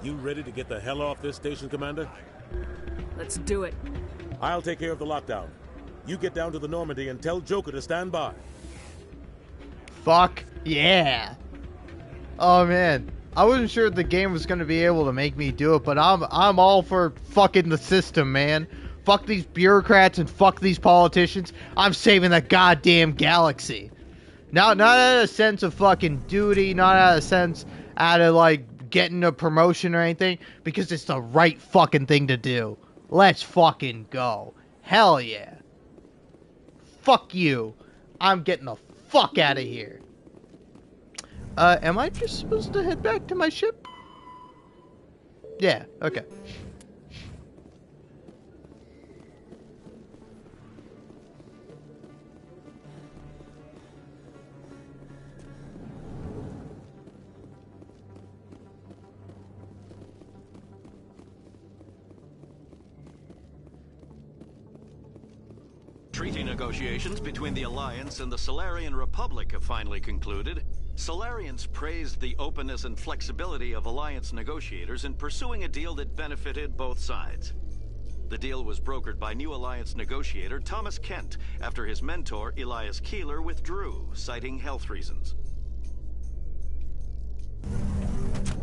You ready to get the hell off this station, Commander? Let's do it. I'll take care of the lockdown. You get down to the Normandy and tell Joker to stand by. Fuck yeah. Oh man, I wasn't sure if the game was gonna be able to make me do it, but I'm all for fucking the system, man. Fuck these bureaucrats and fuck these politicians. I'm saving the goddamn galaxy. Not out of a sense of fucking duty, not out of a sense out of like getting a promotion or anything, because it's the right fucking thing to do. Let's fucking go. Hell yeah. Fuck you. I'm getting the fuck out of here. Am I just supposed to head back to my ship? Yeah, okay. Treaty negotiations between the Alliance and the Solarian Republic have finally concluded. Solarians praised the openness and flexibility of Alliance negotiators in pursuing a deal that benefited both sides. The deal was brokered by new Alliance negotiator Thomas Kent after his mentor Elias Keeler withdrew, citing health reasons.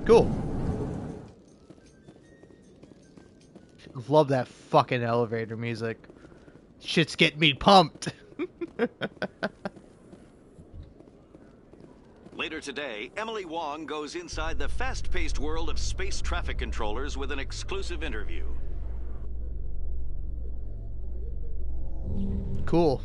Cool. Love that fucking elevator music. Shit's getting me pumped. Later today, Emily Wong goes inside the fast-paced world of space traffic controllers with an exclusive interview. Cool.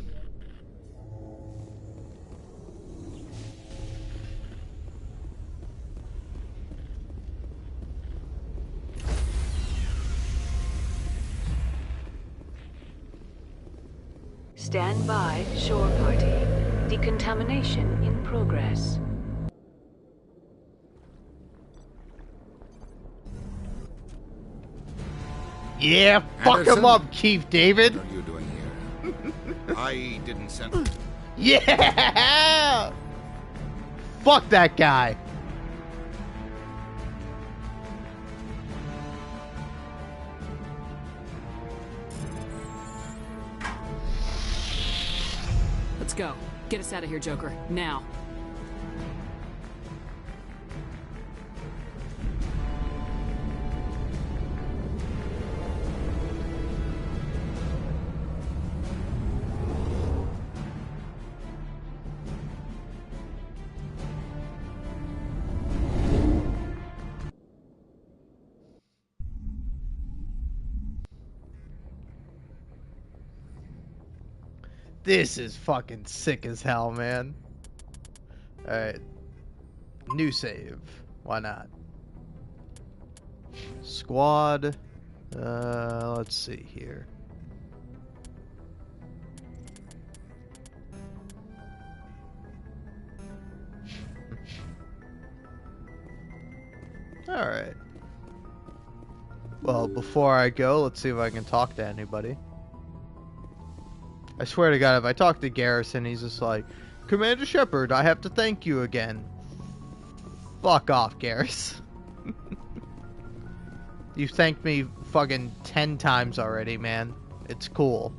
Stand by, shore party. Decontamination in progress. Yeah, fuck Anderson? him up, Chief David. What are you doing here? I didn't send... Yeah! Fuck that guy. Let's go. Get us out of here, Joker. Now. This is fucking sick as hell, man. Alright. New save. Why not? Squad. Let's see here. Alright. Well, before I go, let's see if I can talk to anybody. I swear to God, if I talk to Garrison, he's just like, Commander Shepard, I have to thank you again. Fuck off, Garrus. You've thanked me fucking 10 times already, man. It's cool.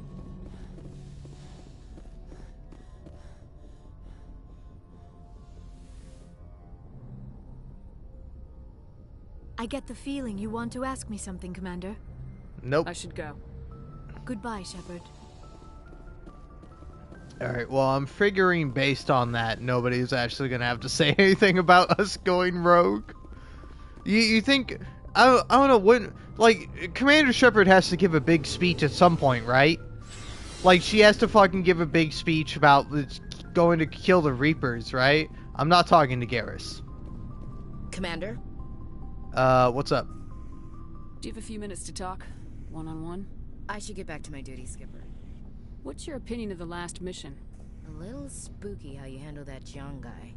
I get the feeling you want to ask me something, Commander. Nope. I should go. Goodbye, Shepard. Alright, well, I'm figuring based on that, nobody's actually gonna have to say anything about us going rogue. You think... I don't know, when... Like, Commander Shepard has to give a big speech at some point, right? Like, she has to fucking give a big speech about going to kill the Reapers, right? I'm not talking to Garrus. Commander? What's up? Do you have a few minutes to talk? One-on-one? I should get back to my duty, Skipper. What's your opinion of the last mission? A little spooky how you handle that young guy.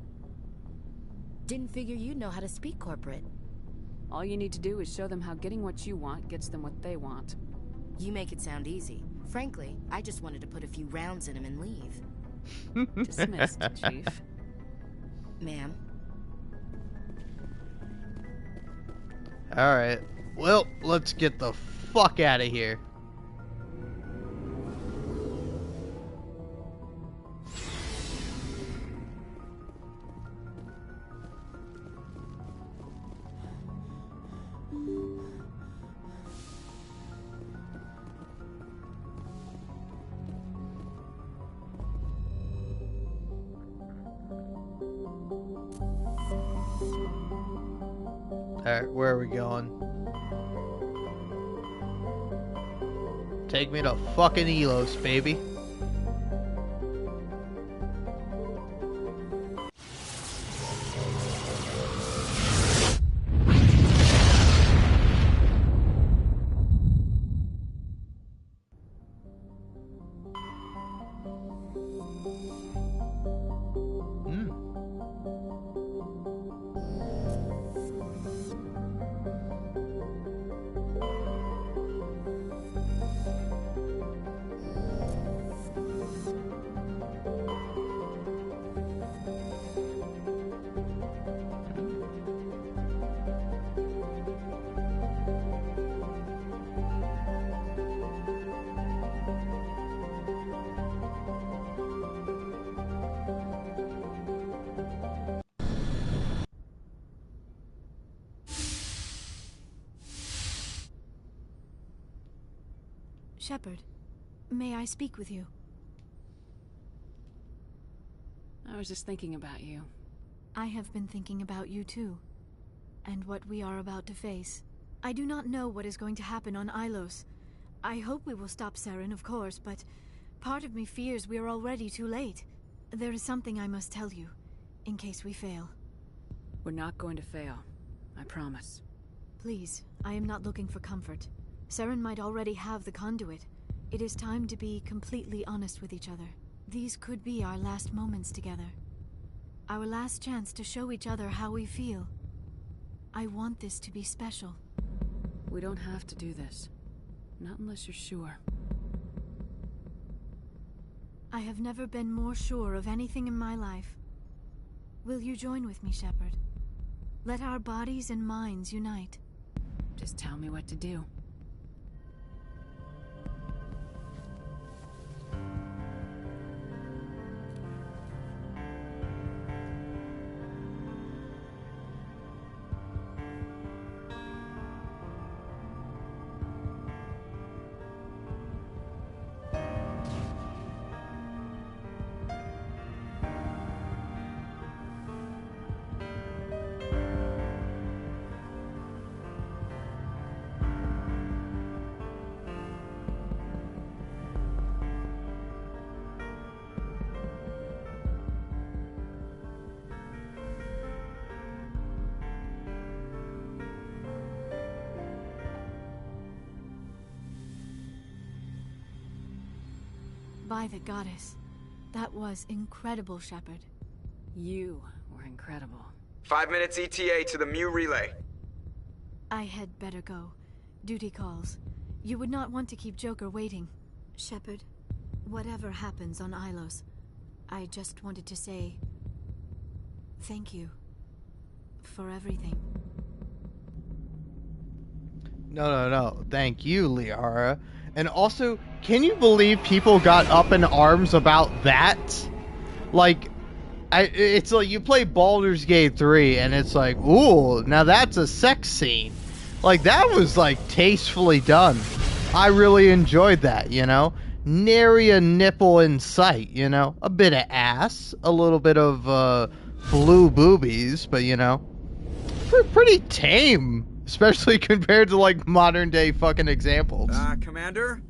Didn't figure you'd know how to speak corporate. All you need to do is show them how getting what you want gets them what they want. You make it sound easy. Frankly, I just wanted to put a few rounds in him and leave. Dismissed, Chief. Ma'am. Alright. Well, let's get the fuck out of here. Alright, where are we going? Take me to fucking Elos, baby. Shepard, may I speak with you? I was just thinking about you. I have been thinking about you too, and what we are about to face. I do not know what is going to happen on Ilos. I hope we will stop Saren, of course, but part of me fears we are already too late. There is something I must tell you, in case we fail. We're not going to fail. I promise. Please, I am not looking for comfort. Saren might already have the conduit. It is time to be completely honest with each other. These could be our last moments together. Our last chance to show each other how we feel. I want this to be special. We don't have to do this. Not unless you're sure. I have never been more sure of anything in my life. Will you join with me, Shepard? Let our bodies and minds unite. Just tell me what to do. survive it, Goddess. That was incredible, Shepard. You were incredible. 5 minutes ETA to the Mu relay. I had better go. Duty calls. You would not want to keep Joker waiting. Shepard, whatever happens on Ilos, I just wanted to say thank you for everything. No. Thank you, Liara. And also, can you believe people got up in arms about that? Like, it's like you play Baldur's Gate 3 and it's like, ooh, now that's a sex scene. Like, that was, like, tastefully done. I really enjoyed that, you know? Nary a nipple in sight, you know? A bit of ass, a little bit of, blue boobies, but, you know, pretty tame. Especially compared to, like, modern-day fucking examples. Commander?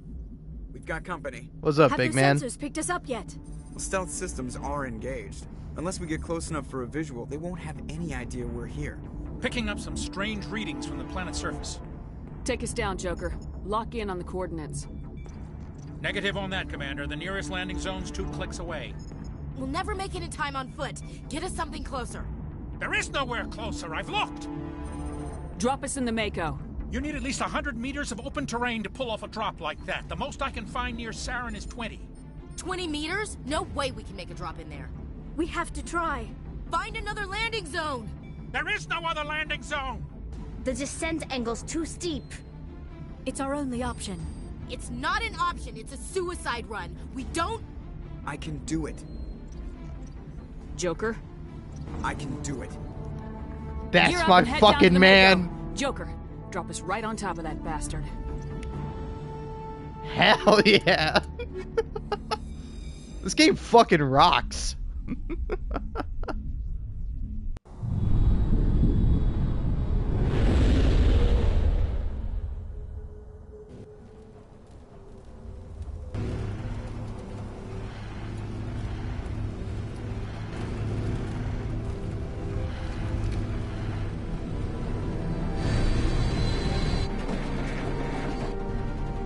We've got company. What's up, big man? Have the sensors picked us up yet? Well, stealth systems are engaged. Unless we get close enough for a visual, they won't have any idea we're here. Picking up some strange readings from the planet's surface. Take us down, Joker. Lock in on the coordinates. Negative on that, Commander. The nearest landing zone's 2 clicks away. We'll never make it in time on foot. Get us something closer. There is nowhere closer. I've looked. Drop us in the Mako. You need at least 100 meters of open terrain to pull off a drop like that. The most I can find near Saren is 20. 20 meters? No way we can make a drop in there. We have to try. Find another landing zone. There is no other landing zone. The descent angle's too steep. It's our only option. It's not an option. It's a suicide run. We don't... I can do it. Joker? I can do it. That's my fucking man. Joker, drop us right on top of that bastard. Hell yeah. This game fucking rocks.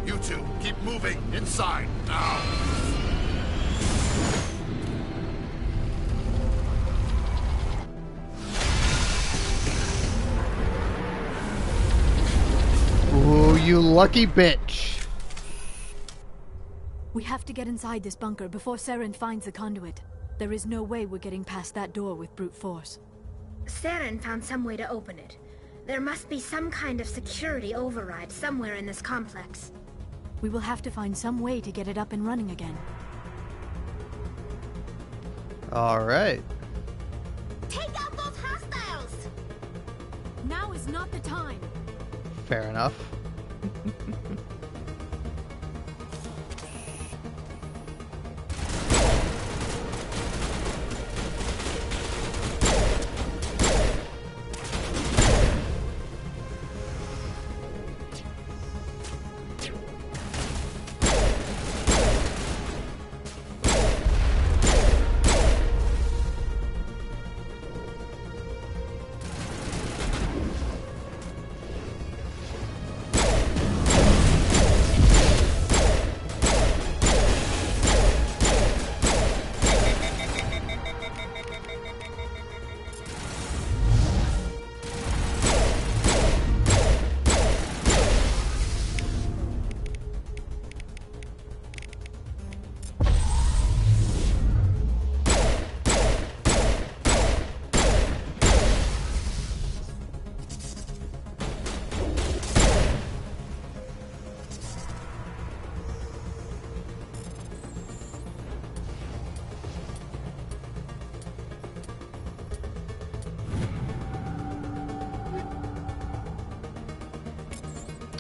You two, keep moving inside now. Ooh, you lucky bitch. We have to get inside this bunker before Saren finds the conduit. There is no way we're getting past that door with brute force. Saren found some way to open it. There must be some kind of security override somewhere in this complex. We will have to find some way to get it up and running again. All right. Take out those hostiles! Now is not the time. Fair enough.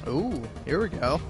Ooh, here we go.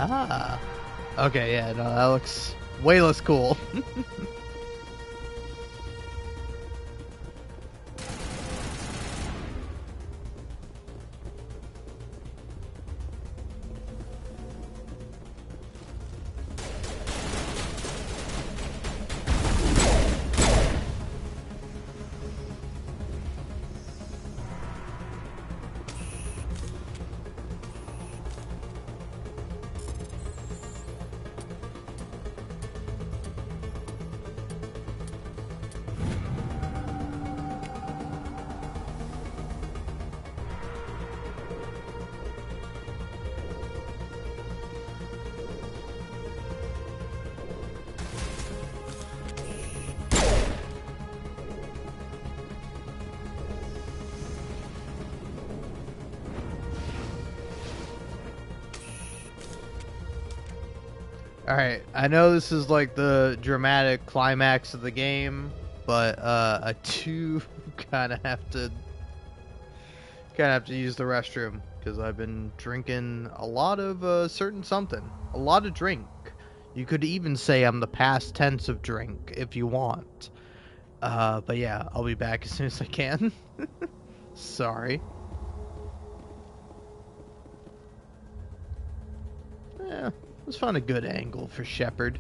Ah. Okay, yeah, no, that looks way less cool. Alright, I know this is like the dramatic climax of the game, but I do kind of have to use the restroom because I've been drinking a lot of certain something. A lot of drink. You could even say I'm the past tense of drink if you want. But yeah, I'll be back as soon as I can. Sorry. Yeah, let's find a good angle for Shepard.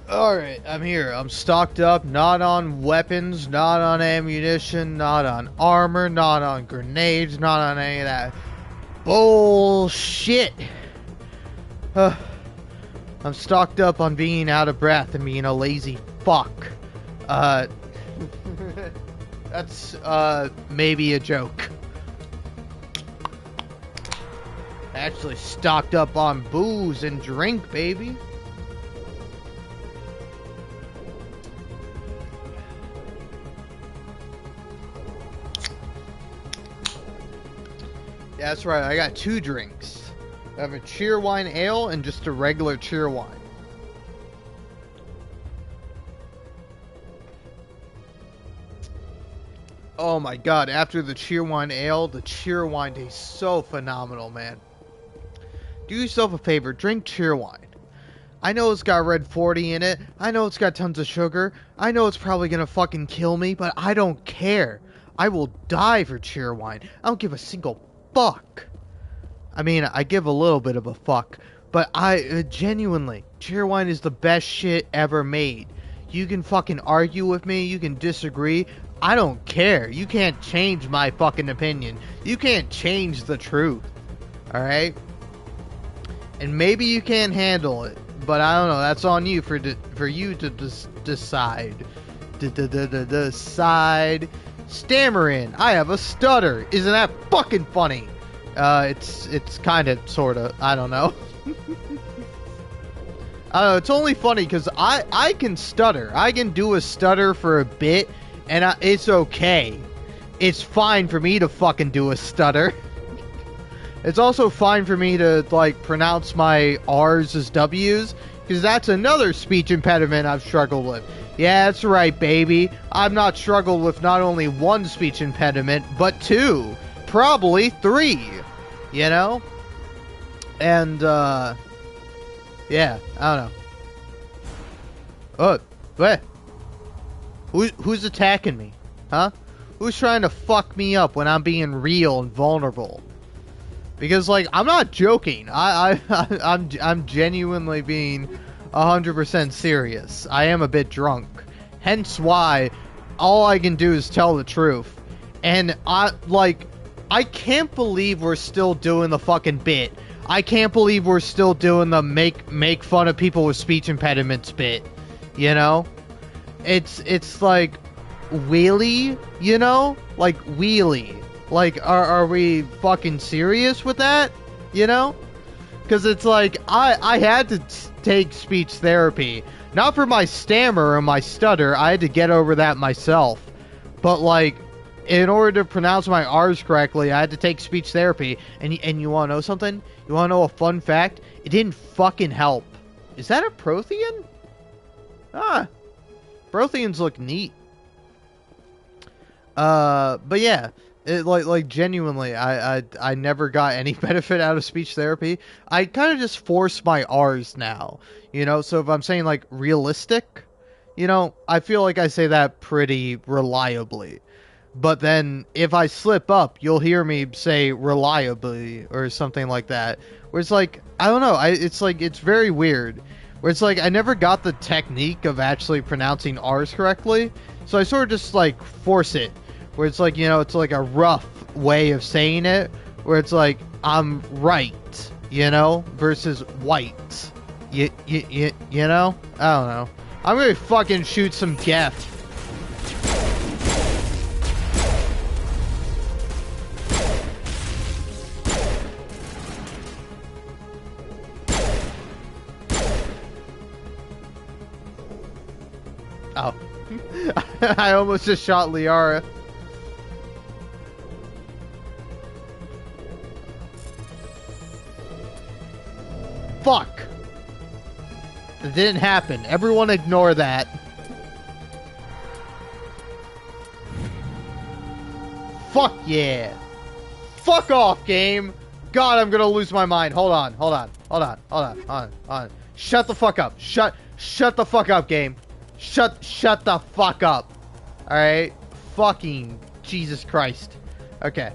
Alright, I'm here. I'm stocked up, not on weapons, not on ammunition, not on armor, not on grenades, not on any of that bullshit. I'm stocked up on being out of breath and being a lazy fuck. That's, maybe a joke. Actually stocked up on booze and drink, baby. Yeah, that's right, I got 2 drinks. I have a Cheerwine Ale and just a regular Cheerwine. Oh my god, after the Cheerwine Ale, the Cheerwine tastes so phenomenal, man. Do yourself a favor, drink Cheerwine. I know it's got red 40 in it, I know it's got tons of sugar, I know it's probably gonna fucking kill me, but I don't care. I will die for Cheerwine. I don't give a single fuck. I mean, I give a little bit of a fuck, but I genuinely, Cheerwine is the best shit ever made. You can fucking argue with me, you can disagree, I don't care. You can't change my fucking opinion. You can't change the truth. Alright? And maybe you can't handle it, but I don't know, that's on you for you to decide. Decide. Stammering. I have a stutter. Isn't that fucking funny? It's kind of, sort of, I don't know. I don't know, it's only funny because I can stutter. I can do a stutter for a bit, and it's okay. It's fine for me to fucking do a stutter. It's also fine for me to, like, pronounce my R's as W's, because that's another speech impediment I've struggled with. Yeah, that's right, baby. I've not struggled with not only 1 speech impediment, but 2. Probably 3. You know? And, yeah, I don't know. Oh, what? Who's attacking me? Huh? Who's trying to fuck me up when I'm being real and vulnerable? Because, like, I'm not joking. I'm genuinely being 100% serious. I am a bit drunk. Hence why all I can do is tell the truth. And I can't believe we're still doing the fucking bit. I can't believe we're still doing the make fun of people with speech impediments bit. You know? It's like, really? You know? Like, really? Like, are we fucking serious with that? You know? Because it's like, I had to take speech therapy. Not for my stammer or my stutter, I had to get over that myself. But, like, in order to pronounce my R's correctly, I had to take speech therapy. And you want to know something? You want to know a fun fact? It didn't fucking help. Is that a Prothean? Ah. Protheans look neat. But yeah. Like genuinely, I never got any benefit out of speech therapy. I kind of just force my R's now, you know. So if I'm saying like realistic, you know, I feel like I say that pretty reliably. But then if I slip up, you'll hear me say reliably or something like that. Where it's like, I don't know. It's like, it's very weird. Where it's like, I never got the technique of actually pronouncing R's correctly. So I sort of just like force it. Where it's like, you know, it's like a rough way of saying it. Where it's like, I'm right, you know, versus white. You know? I don't know. I'm gonna fucking shoot some Geth. Oh. I almost just shot Liara. Fuck! It didn't happen. Everyone ignore that. Fuck yeah! Fuck off, game! God, I'm gonna lose my mind. Hold on. Shut the fuck up. Shut the fuck up, game. Shut the fuck up. Alright? Fucking Jesus Christ. Okay.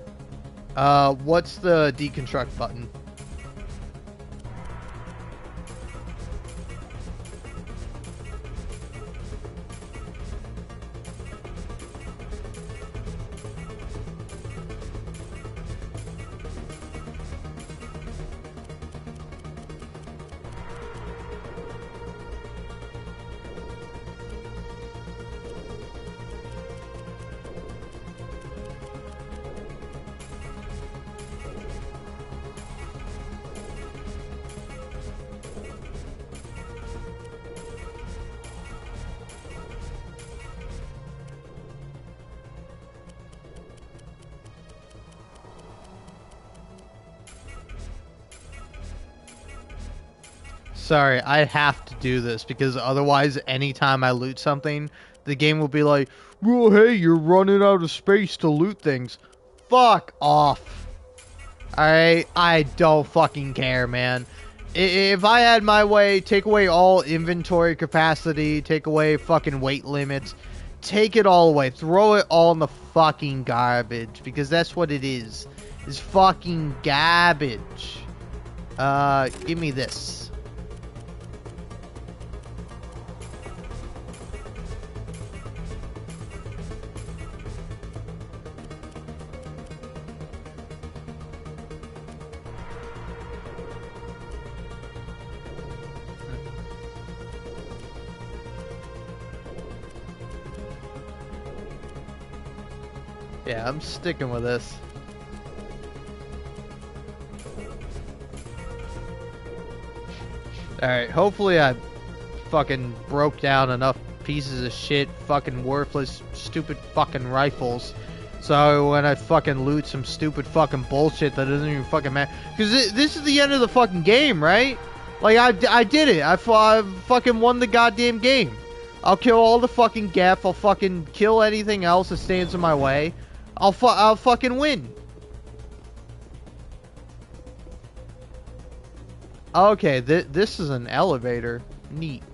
What's the deconstruct button? Sorry, I have to do this because otherwise anytime I loot something, the game will be like, well, hey, you're running out of space to loot things. Fuck off. Alright? I don't fucking care, man. If I had my way, take away all inventory capacity, take away fucking weight limits, take it all away. Throw it all in the fucking garbage because that's what it is. It's fucking garbage. Give me this. Yeah, I'm sticking with this. Alright, hopefully I fucking broke down enough pieces of shit, fucking worthless, stupid fucking rifles. So when I fucking loot some stupid fucking bullshit that doesn't even fucking matter. Because this is the end of the fucking game, right? Like, I did it. I fucking won the goddamn game. I'll kill all the fucking Geth. I'll fucking kill anything else that stands in my way. I'll fucking win. Okay, this is an elevator. Neat.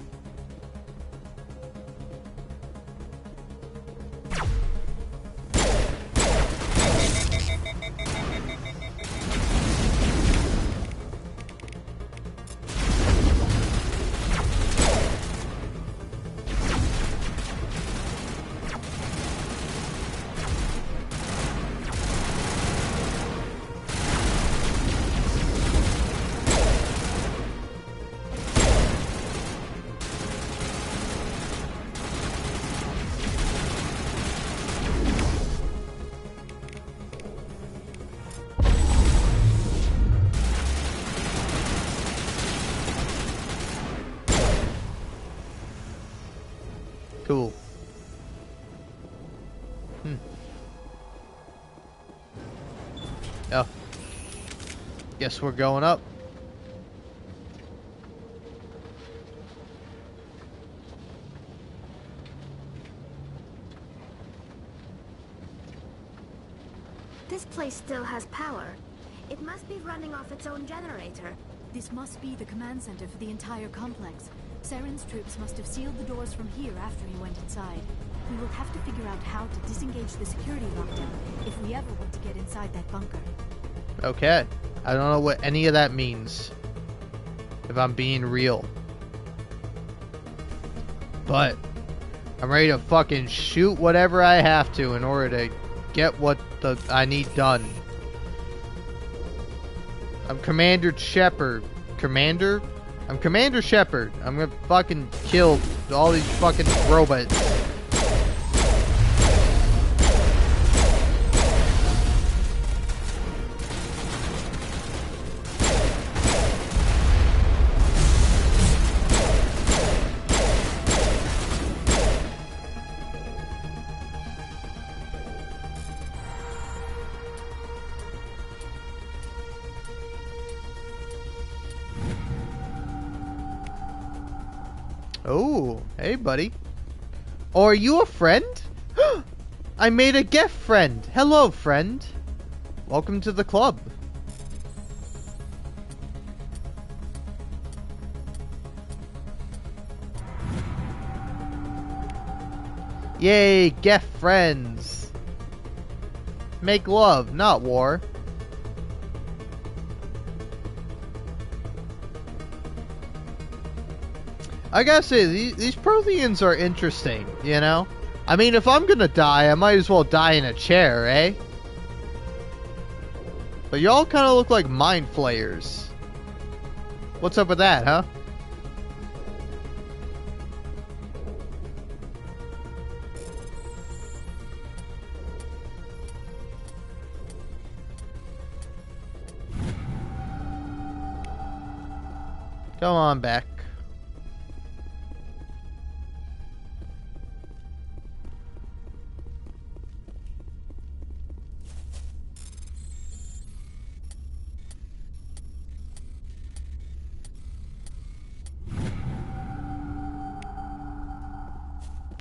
Cool. Oh. Guess we're going up. This place still has power. It must be running off its own generator. This must be the command center for the entire complex. Saren's troops must have sealed the doors from here after he went inside. We will have to figure out how to disengage the security lockdown if we ever want to get inside that bunker. Okay. I don't know what any of that means, if I'm being real. But I'm ready to fucking shoot whatever I have to in order to get what I need done. I'm Commander Shepard. Commander? I'm Commander Shepard. I'm gonna fucking kill all these fucking robots. Oh, hey buddy. Oh, are you a friend? I made a Geth friend. Hello, friend. Welcome to the club. Yay, Geth friends. Make love, not war. I gotta say, these Protheans are interesting, you know? I mean, if I'm gonna die, I might as well die in a chair, eh? But y'all kind of look like mind flayers. What's up with that, huh? Come on back.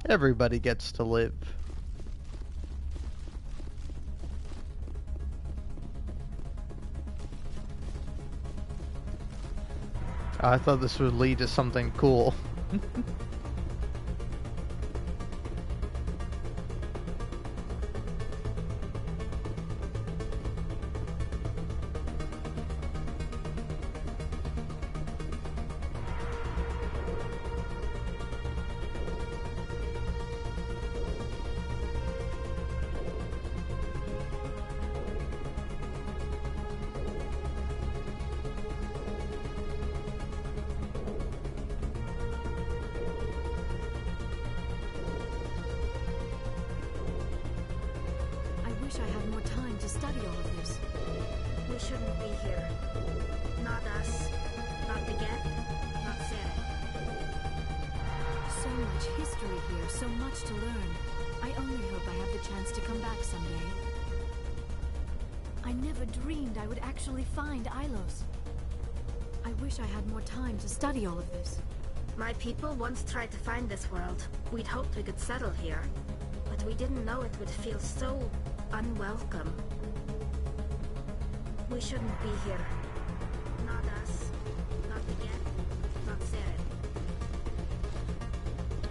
Everybody gets to live. I thought this would lead to something cool. I had more time to study all of this. We shouldn't be here. Not us. Not the Geth. Not Sarah. So much history here, so much to learn. I only hope I have the chance to come back someday. I never dreamed I would actually find Ilos. I wish I had more time to study all of this. My people once tried to find this world. We'd hoped we could settle here. But we didn't know it would feel so unwelcome. We shouldn't be here. Not us. Not the Geth. Not Sarah.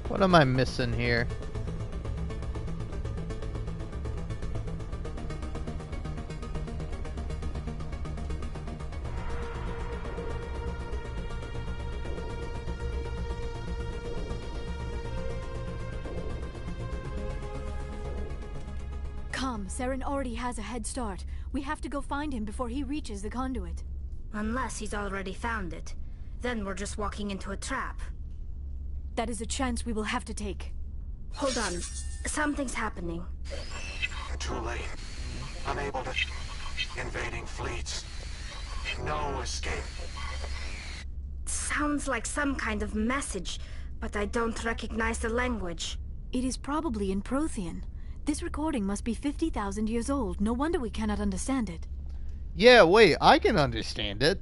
What am I missing here? Come, Saren already has a head start. We have to go find him before he reaches the conduit. Unless he's already found it. Then we're just walking into a trap. That is a chance we will have to take. Hold on. Something's happening. Too late. Unable to... Invading fleets. No escape. Sounds like some kind of message, but I don't recognize the language. It is probably in Prothean. This recording must be 50,000 years old. No wonder we cannot understand it. Yeah, wait, I can understand it.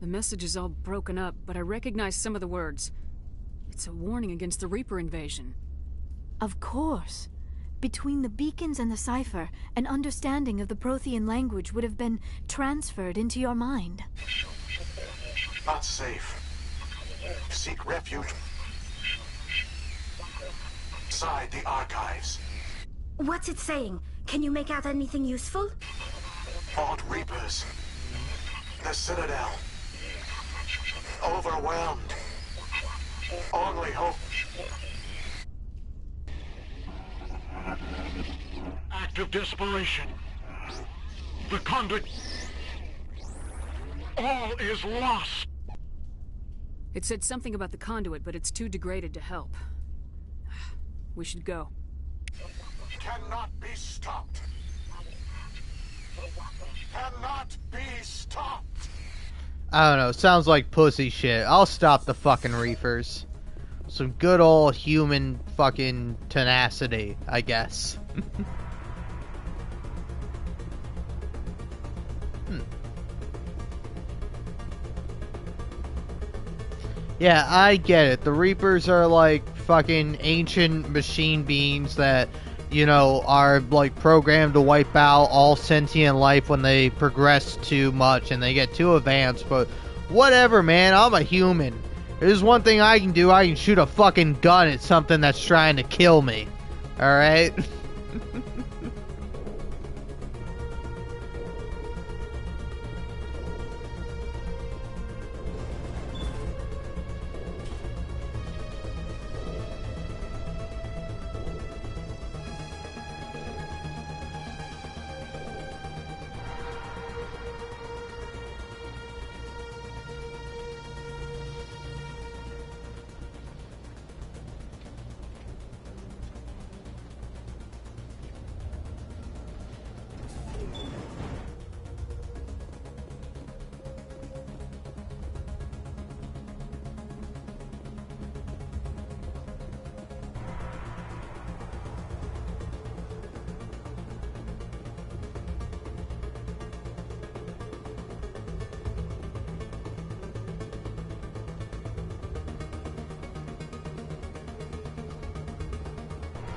The message is all broken up, but I recognize some of the words. It's a warning against the Reaper invasion. Of course. Between the beacons and the cipher, an understanding of the Prothean language would have been transferred into your mind. Not safe. Seek refuge. Inside the archives. What's it saying? Can you make out anything useful? Odd Reapers. The Citadel. Overwhelmed. Only hope. Act of desperation. The conduit. All is lost. It said something about the conduit, but it's too degraded to help. We should go. Cannot be stopped. Cannot be stopped. I don't know, sounds like pussy shit. I'll stop the fucking Reapers. Some good old human fucking tenacity, I guess. Yeah, I get it. The Reapers are like fucking ancient machine beings that, you know, are like programmed to wipe out all sentient life when they progress too much and they get too advanced, but whatever, man, I'm a human. There's one thing I can do. I can shoot a fucking gun at something that's trying to kill me. Alright?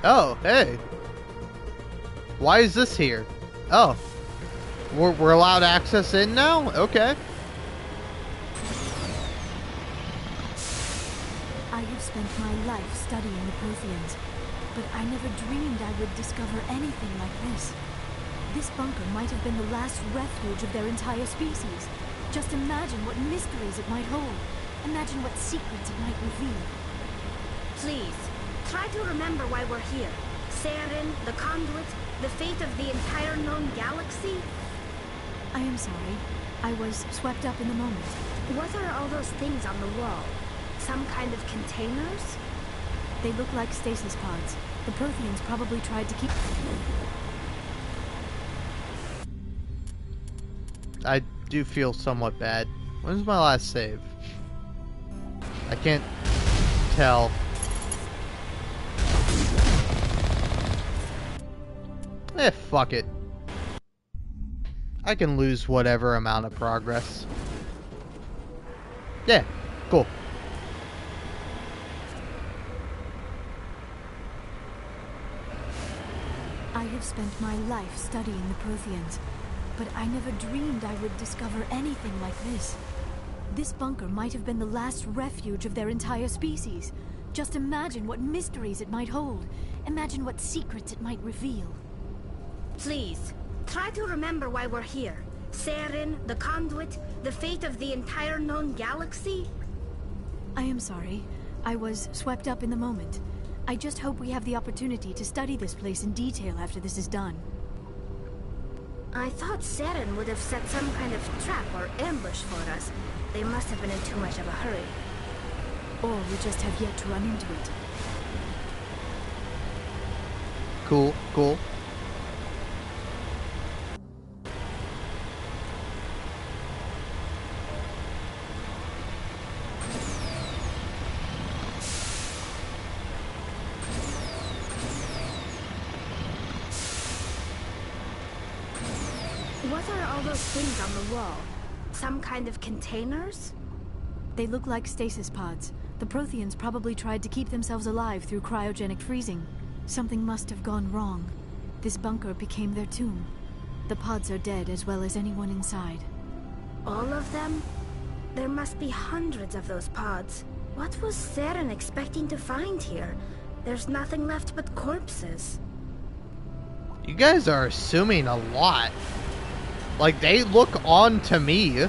Oh, hey. Why is this here? Oh. We're allowed access in now? Okay. I have spent my life studying the Protheans, but I never dreamed I would discover anything like this. This bunker might have been the last refuge of their entire species. Just imagine what mysteries it might hold. Imagine what secrets it might reveal. Please, try to remember why we're here. Saren, the Conduit, the fate of the entire known galaxy. I am sorry. I was swept up in the moment. What are all those things on the wall? Some kind of containers? They look like stasis pods. The Protheans probably tried to keep... I do feel somewhat bad. When's my last save? I can't tell. Fuck it. I can lose whatever amount of progress. Yeah, cool. I have spent my life studying the Protheans, but I never dreamed I would discover anything like this. This bunker might have been the last refuge of their entire species. Just imagine what mysteries it might hold. Imagine what secrets it might reveal. Please, try to remember why we're here. Saren, the Conduit, the fate of the entire known galaxy? I am sorry. I was swept up in the moment. I just hope we have the opportunity to study this place in detail after this is done. I thought Saren would have set some kind of trap or ambush for us. They must have been in too much of a hurry. Or we just have yet to run into it. Cool, cool. What are all those things on the wall? Some kind of containers? They look like stasis pods. The Protheans probably tried to keep themselves alive through cryogenic freezing. Something must have gone wrong. This bunker became their tomb. The pods are dead as well as anyone inside. All of them? There must be hundreds of those pods. What was Saren expecting to find here? There's nothing left but corpses. You guys are assuming a lot. Like, they look on to me.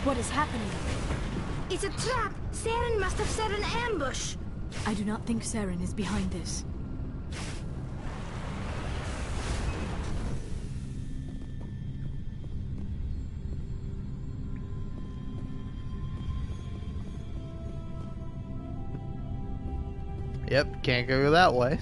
What is happening? It's a trap! Saren must have set an ambush! I do not think Saren is behind this. Yep, can't go that way.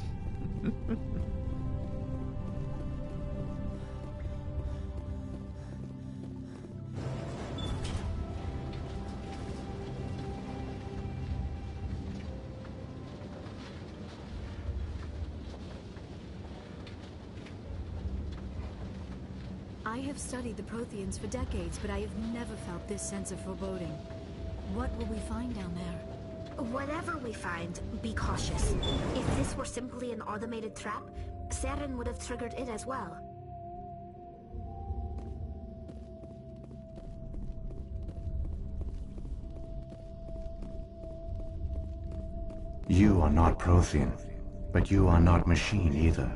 I have studied the Protheans for decades, but I have never felt this sense of foreboding. What will we find down there? Whatever we find, be cautious. If this were simply an automated trap, Saren would have triggered it as well. You are not Prothean, but you are not machine either.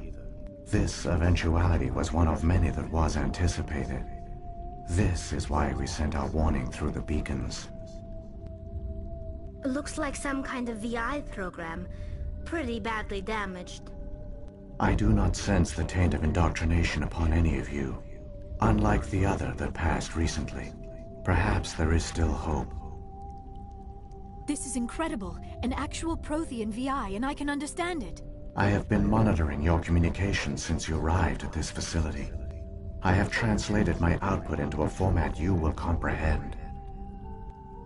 This eventuality was one of many that was anticipated. This is why we sent our warning through the beacons. Looks like some kind of VI program. Pretty badly damaged. I do not sense the taint of indoctrination upon any of you. Unlike the other that passed recently, perhaps there is still hope. This is incredible. An actual Prothean VI, and I can understand it. I have been monitoring your communications since you arrived at this facility. I have translated my output into a format you will comprehend.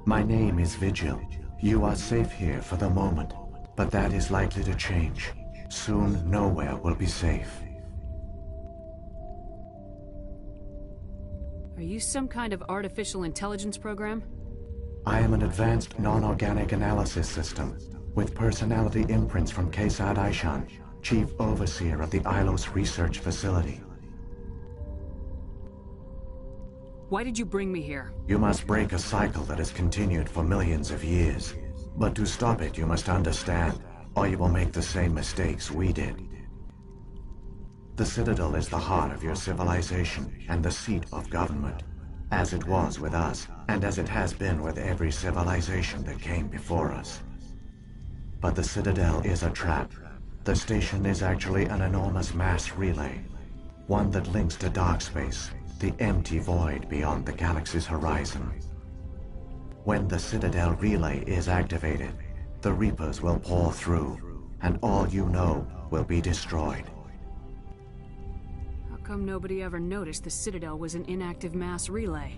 My name is Vigil. You are safe here for the moment, but that is likely to change. Soon, nowhere will be safe. Are you some kind of artificial intelligence program? I am an advanced non-organic analysis system, with personality imprints from Kesad Aishan, Chief Overseer of the Ilos Research Facility. Why did you bring me here? You must break a cycle that has continued for millions of years. But to stop it, you must understand, or you will make the same mistakes we did. The Citadel is the heart of your civilization and the seat of government, as it was with us, and as it has been with every civilization that came before us. But the Citadel is a trap. The station is actually an enormous mass relay, one that links to dark space, the empty void beyond the galaxy's horizon. When the Citadel relay is activated, the Reapers will pour through, and all you know will be destroyed. How come nobody ever noticed the Citadel was an inactive mass relay?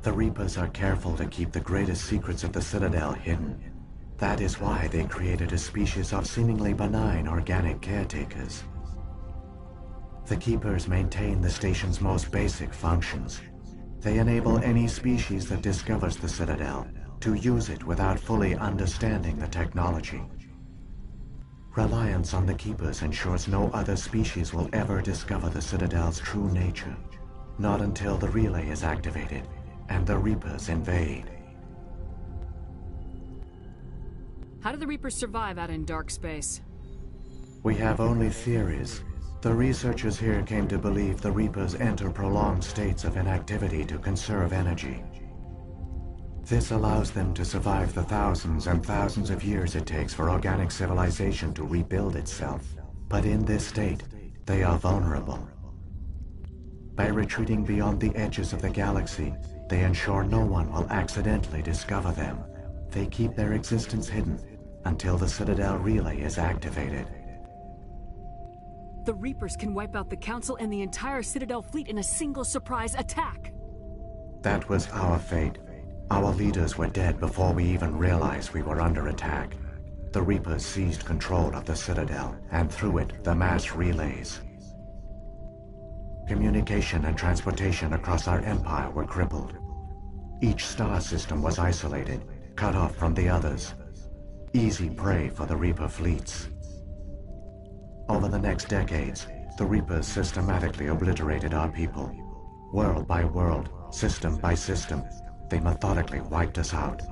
The Reapers are careful to keep the greatest secrets of the Citadel hidden. That is why they created a species of seemingly benign organic caretakers. The Keepers maintain the station's most basic functions. They enable any species that discovers the Citadel to use it without fully understanding the technology. Reliance on the Keepers ensures no other species will ever discover the Citadel's true nature. Not until the relay is activated and the Reapers invade. How do the Reapers survive out in dark space? We have only theories. The researchers here came to believe the Reapers enter prolonged states of inactivity to conserve energy. This allows them to survive the thousands and thousands of years it takes for organic civilization to rebuild itself. But in this state, they are vulnerable. By retreating beyond the edges of the galaxy, they ensure no one will accidentally discover them. They keep their existence hidden until the Citadel relay is activated. The Reapers can wipe out the Council and the entire Citadel fleet in a single surprise attack. That was our fate. Our leaders were dead before we even realized we were under attack. The Reapers seized control of the Citadel, and through it, the mass relays. Communication and transportation across our empire were crippled. Each star system was isolated, cut off from the others. Easy prey for the Reaper fleets. Over the next decades, the Reapers systematically obliterated our people. World by world, system by system, they methodically wiped us out.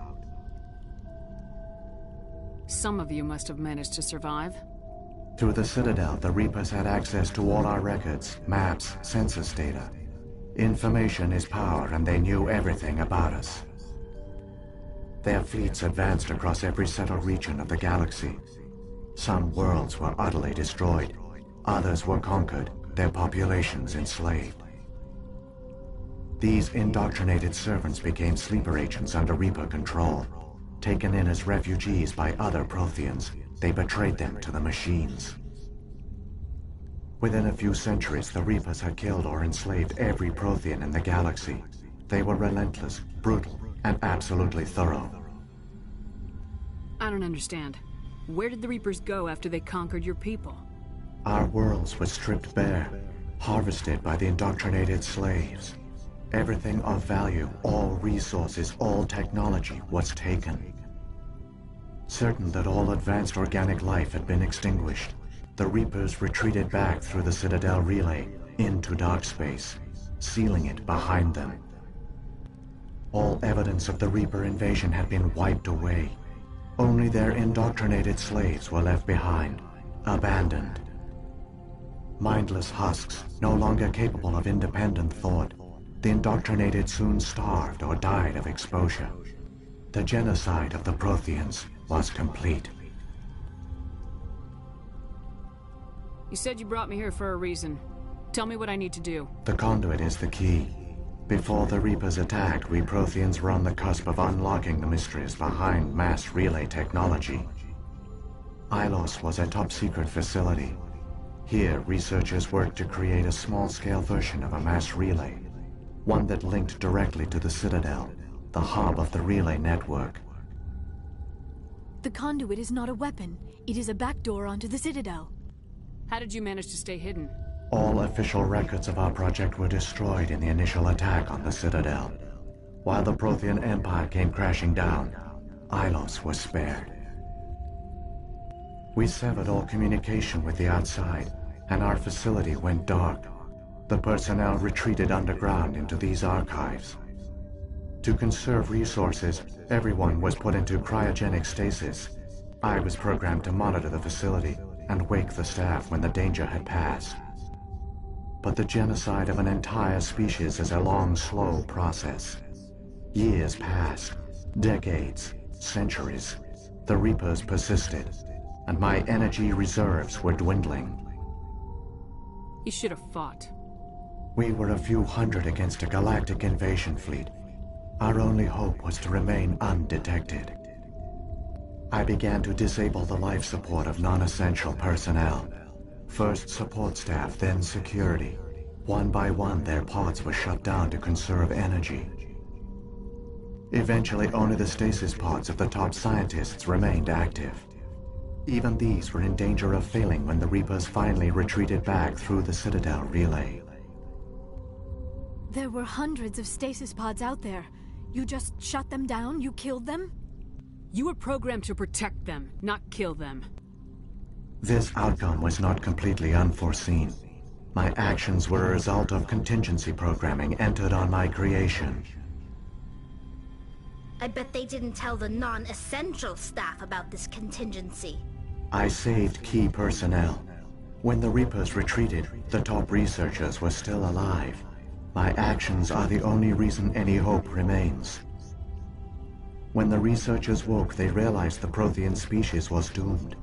Some of you must have managed to survive. Through the Citadel, the Reapers had access to all our records, maps, census data. Information is power, and they knew everything about us. Their fleets advanced across every settled region of the galaxy. Some worlds were utterly destroyed. Others were conquered, their populations enslaved. These indoctrinated servants became sleeper agents under Reaper control. Taken in as refugees by other Protheans, they betrayed them to the machines. Within a few centuries, the Reapers had killed or enslaved every Prothean in the galaxy. They were relentless, brutal, and absolutely thorough. I don't understand. Where did the Reapers go after they conquered your people? Our worlds were stripped bare, harvested by the indoctrinated slaves. Everything of value, all resources, all technology was taken. Certain that all advanced organic life had been extinguished, the Reapers retreated back through the Citadel relay into dark space, sealing it behind them. All evidence of the Reaper invasion had been wiped away. Only their indoctrinated slaves were left behind, abandoned. Mindless husks, no longer capable of independent thought. The indoctrinated soon starved or died of exposure. The genocide of the Protheans was complete. You said you brought me here for a reason. Tell me what I need to do. The conduit is the key. Before the Reapers attacked, we Protheans were on the cusp of unlocking the mysteries behind mass relay technology. Ilos was a top-secret facility. Here, researchers worked to create a small-scale version of a mass relay, one that linked directly to the Citadel, the hub of the relay network. The conduit is not a weapon. It is a backdoor onto the Citadel. How did you manage to stay hidden? All official records of our project were destroyed in the initial attack on the Citadel. While the Prothean Empire came crashing down, Ilos was spared. We severed all communication with the outside, and our facility went dark. The personnel retreated underground into these archives. To conserve resources, everyone was put into cryogenic stasis. I was programmed to monitor the facility and wake the staff when the danger had passed. But the genocide of an entire species is a long, slow process. Years passed, decades, centuries. The Reapers persisted, and my energy reserves were dwindling. You should have fought. We were a few hundred against a galactic invasion fleet. Our only hope was to remain undetected. I began to disable the life support of non-essential personnel. First support staff, then security. One by one, their pods were shut down to conserve energy. Eventually, only the stasis pods of the top scientists remained active. Even these were in danger of failing when the Reapers finally retreated back through the Citadel relay. There were hundreds of stasis pods out there. You just shut them down? You killed them? You were programmed to protect them, not kill them. This outcome was not completely unforeseen. My actions were a result of contingency programming entered on my creation. I bet they didn't tell the non-essential staff about this contingency. I saved key personnel. When the Reapers retreated, the top researchers were still alive. My actions are the only reason any hope remains. When the researchers woke, they realized the Prothean species was doomed.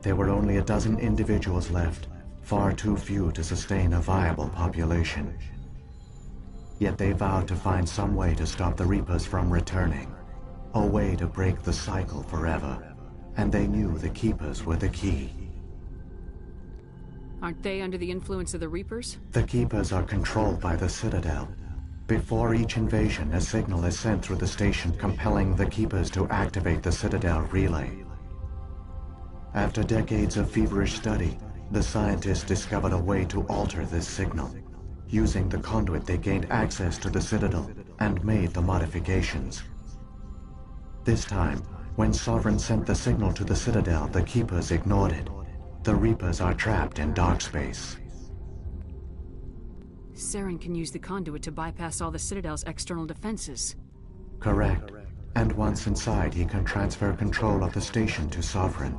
There were only a dozen individuals left, far too few to sustain a viable population. Yet they vowed to find some way to stop the Reapers from returning. A way to break the cycle forever. And they knew the Keepers were the key. Aren't they under the influence of the Reapers? The Keepers are controlled by the Citadel. Before each invasion, a signal is sent through the station compelling the Keepers to activate the Citadel relay. After decades of feverish study, the scientists discovered a way to alter this signal. Using the conduit, they gained access to the Citadel and made the modifications. This time, when Sovereign sent the signal to the Citadel, the Keepers ignored it. The Reapers are trapped in dark space. Saren can use the conduit to bypass all the Citadel's external defenses. Correct. And once inside, he can transfer control of the station to Sovereign.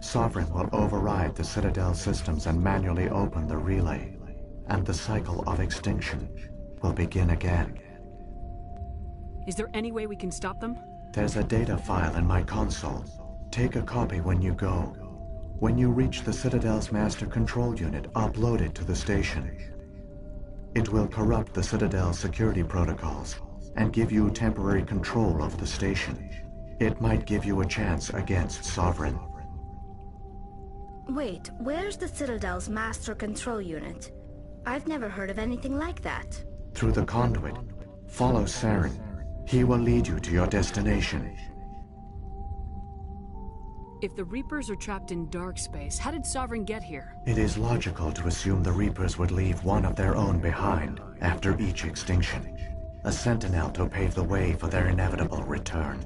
Sovereign will override the Citadel systems and manually open the relay. And the cycle of extinction will begin again. Is there any way we can stop them? There's a data file in my console. Take a copy when you go. When you reach the Citadel's master control unit, upload it to the station. It will corrupt the Citadel's security protocols and give you temporary control of the station. It might give you a chance against Sovereign. Wait, where's the Citadel's master control unit? I've never heard of anything like that. Through the conduit, follow Saren. He will lead you to your destination. If the Reapers are trapped in dark space, how did Sovereign get here? It is logical to assume the Reapers would leave one of their own behind after each extinction. A sentinel to pave the way for their inevitable return.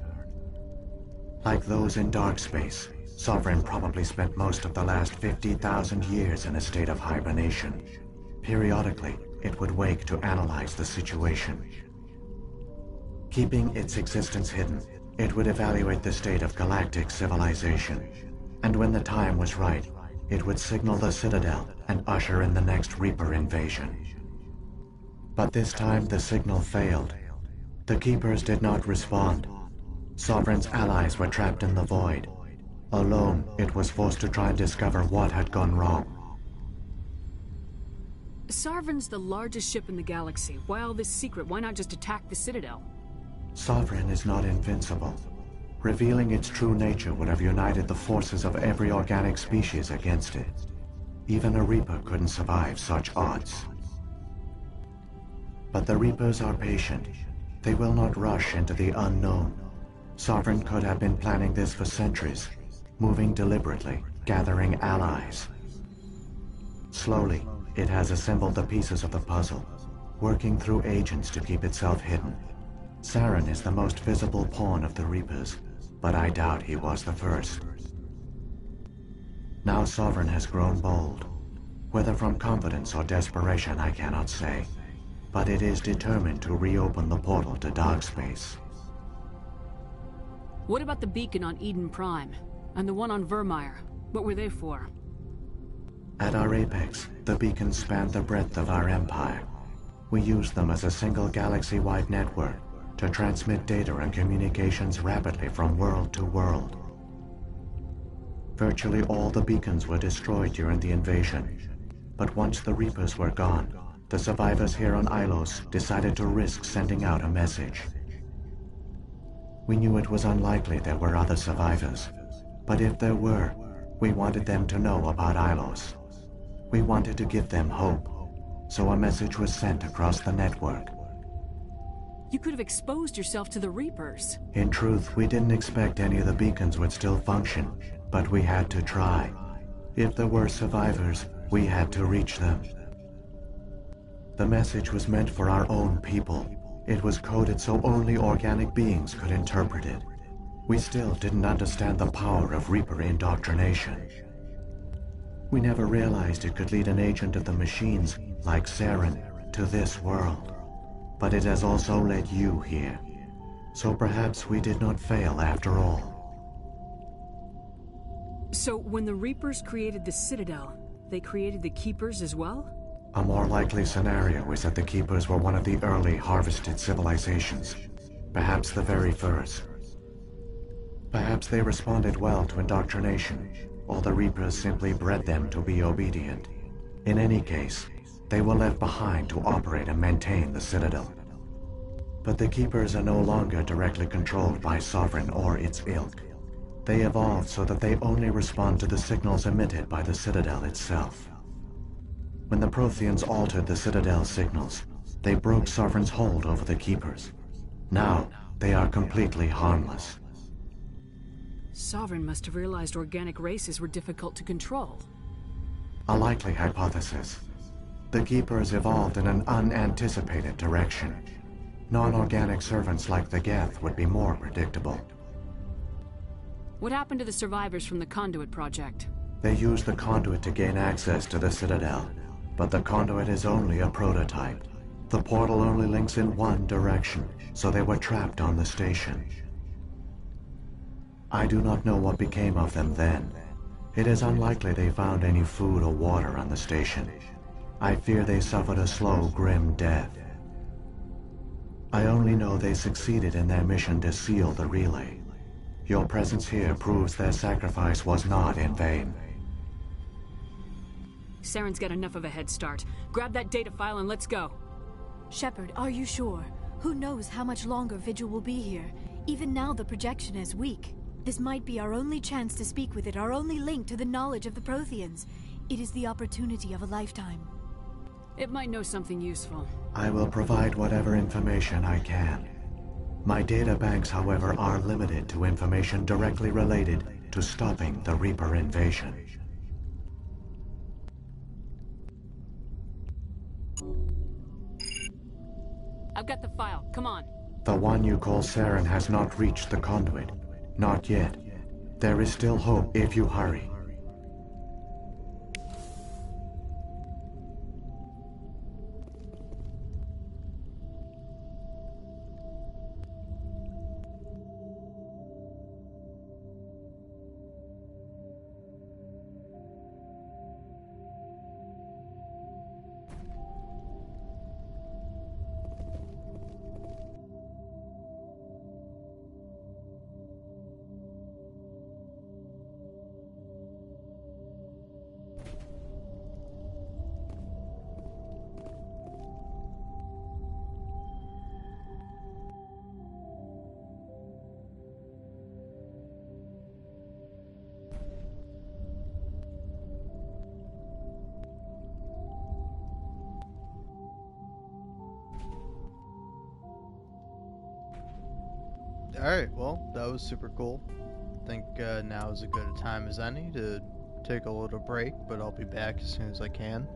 Like those in dark space, Sovereign probably spent most of the last 50,000 years in a state of hibernation. Periodically, it would wake to analyze the situation. Keeping its existence hidden, it would evaluate the state of galactic civilization. And when the time was right, it would signal the Citadel and usher in the next Reaper invasion. But this time the signal failed. The Keepers did not respond. Sovereign's allies were trapped in the void. Alone, it was forced to try and discover what had gone wrong. Sarvin's the largest ship in the galaxy. Why all this secret? Why not just attack the Citadel? Sovereign is not invincible. Revealing its true nature would have united the forces of every organic species against it. Even a Reaper couldn't survive such odds. But the Reapers are patient. They will not rush into the unknown. Sovereign could have been planning this for centuries, moving deliberately, gathering allies. Slowly, it has assembled the pieces of the puzzle, working through agents to keep itself hidden. Saren is the most visible pawn of the Reapers, but I doubt he was the first. Now Sovereign has grown bold. Whether from confidence or desperation, I cannot say. But it is determined to reopen the portal to dark space. What about the beacon on Eden Prime? And the one on Vermeer? What were they for? At our apex, the beacons spanned the breadth of our empire. We used them as a single galaxy-wide network to transmit data and communications rapidly from world to world. Virtually all the beacons were destroyed during the invasion, but once the Reapers were gone, the survivors here on Ilos decided to risk sending out a message. We knew it was unlikely there were other survivors, but if there were, we wanted them to know about Ilos. We wanted to give them hope, so a message was sent across the network. You could have exposed yourself to the Reapers. In truth, we didn't expect any of the beacons would still function, but we had to try. If there were survivors, we had to reach them. The message was meant for our own people. It was coded so only organic beings could interpret it. We still didn't understand the power of Reaper indoctrination. We never realized it could lead an agent of the machines, like Saren, to this world. But it has also led you here. So perhaps we did not fail after all. So when the Reapers created the Citadel, they created the Keepers as well? A more likely scenario is that the Keepers were one of the early harvested civilizations. Perhaps the very first. Perhaps they responded well to indoctrination, or the Reapers simply bred them to be obedient. In any case, they were left behind to operate and maintain the Citadel. But the Keepers are no longer directly controlled by Sovereign or its ilk. They evolved so that they only respond to the signals emitted by the Citadel itself. When the Protheans altered the Citadel's signals, they broke Sovereign's hold over the Keepers. Now, they are completely harmless. Sovereign must have realized organic races were difficult to control. A likely hypothesis. The Keepers evolved in an unanticipated direction. Non-organic servants like the Geth would be more predictable. What happened to the survivors from the Conduit Project? They used the Conduit to gain access to the Citadel, but the Conduit is only a prototype. The portal only links in one direction, so they were trapped on the station. I do not know what became of them then. It is unlikely they found any food or water on the station. I fear they suffered a slow, grim death. I only know they succeeded in their mission to seal the relay. Your presence here proves their sacrifice was not in vain. Saren's got enough of a head start. Grab that data file and let's go. Shepard, are you sure? Who knows how much longer Vigil will be here? Even now the projection is weak. This might be our only chance to speak with it, our only link to the knowledge of the Protheans. It is the opportunity of a lifetime. It might know something useful. I will provide whatever information I can. My data banks, however, are limited to information directly related to stopping the Reaper invasion. I've got the file. Come on. The one you call Saren has not reached the Conduit. Not yet. There is still hope if you hurry. Alright, well, that was super cool. I think now is as good a time as any to take a little break, but I'll be back as soon as I can.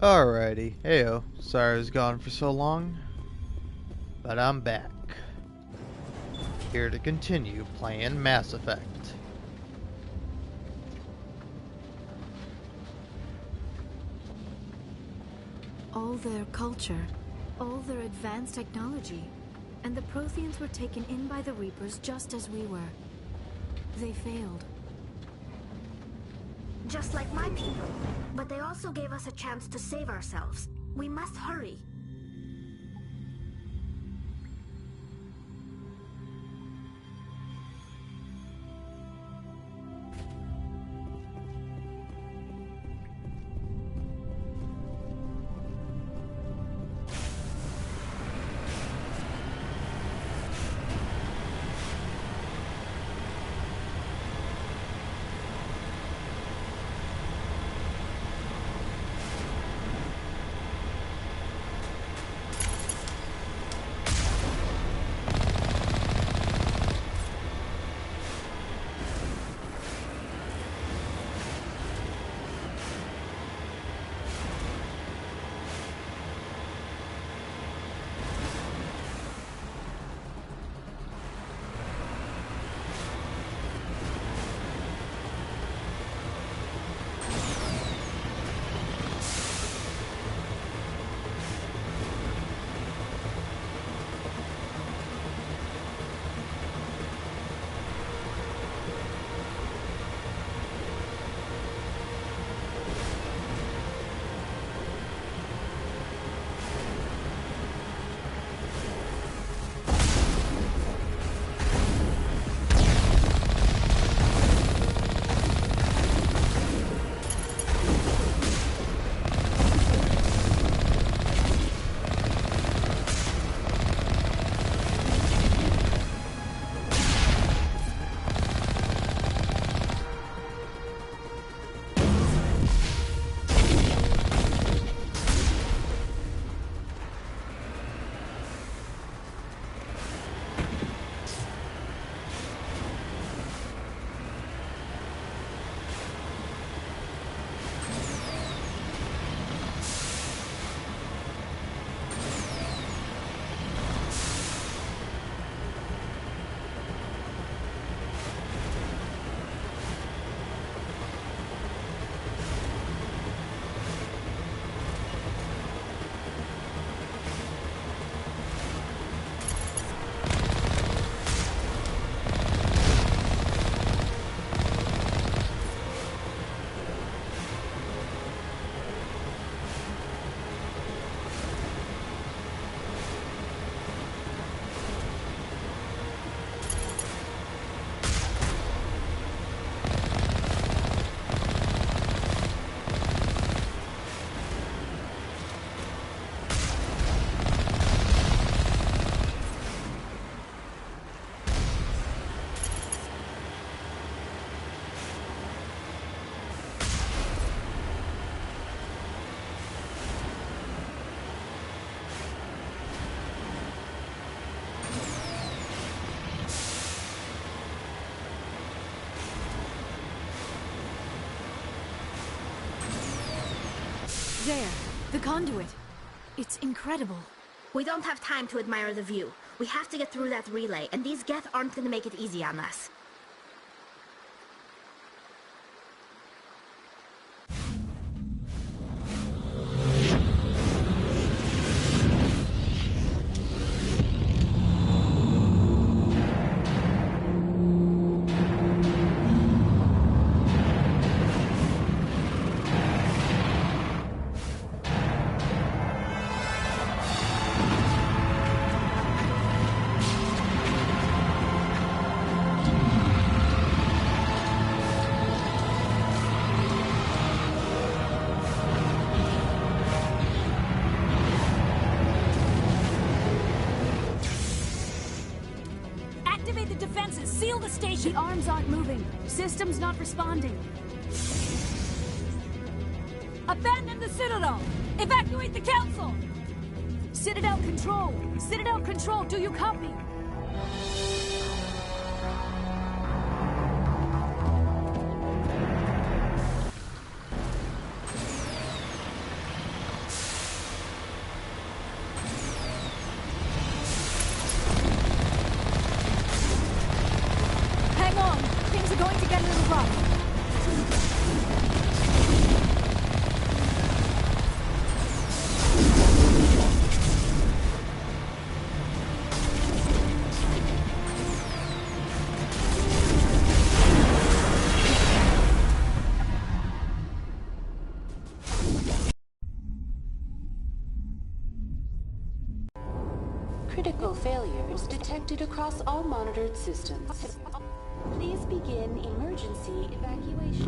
Alrighty, heyo. Sorry I was gone for so long, but I'm back. Here to continue playing Mass Effect. All their culture, all their advanced technology, and the Protheans were taken in by the Reapers just as we were. They failed. Just like my people. But they also gave us a chance to save ourselves. We must hurry. There, the conduit. It's incredible. We don't have time to admire the view. We have to get through that relay, and these Geth aren't gonna make it easy on us. Activate the defenses! Seal the station! The arms aren't moving. Systems not responding. Abandon the Citadel! Evacuate the Council! Citadel Control! Citadel Control, do you copy? get a little rough. Critical failures detected across all monitored systems. Please begin emergency evacuation.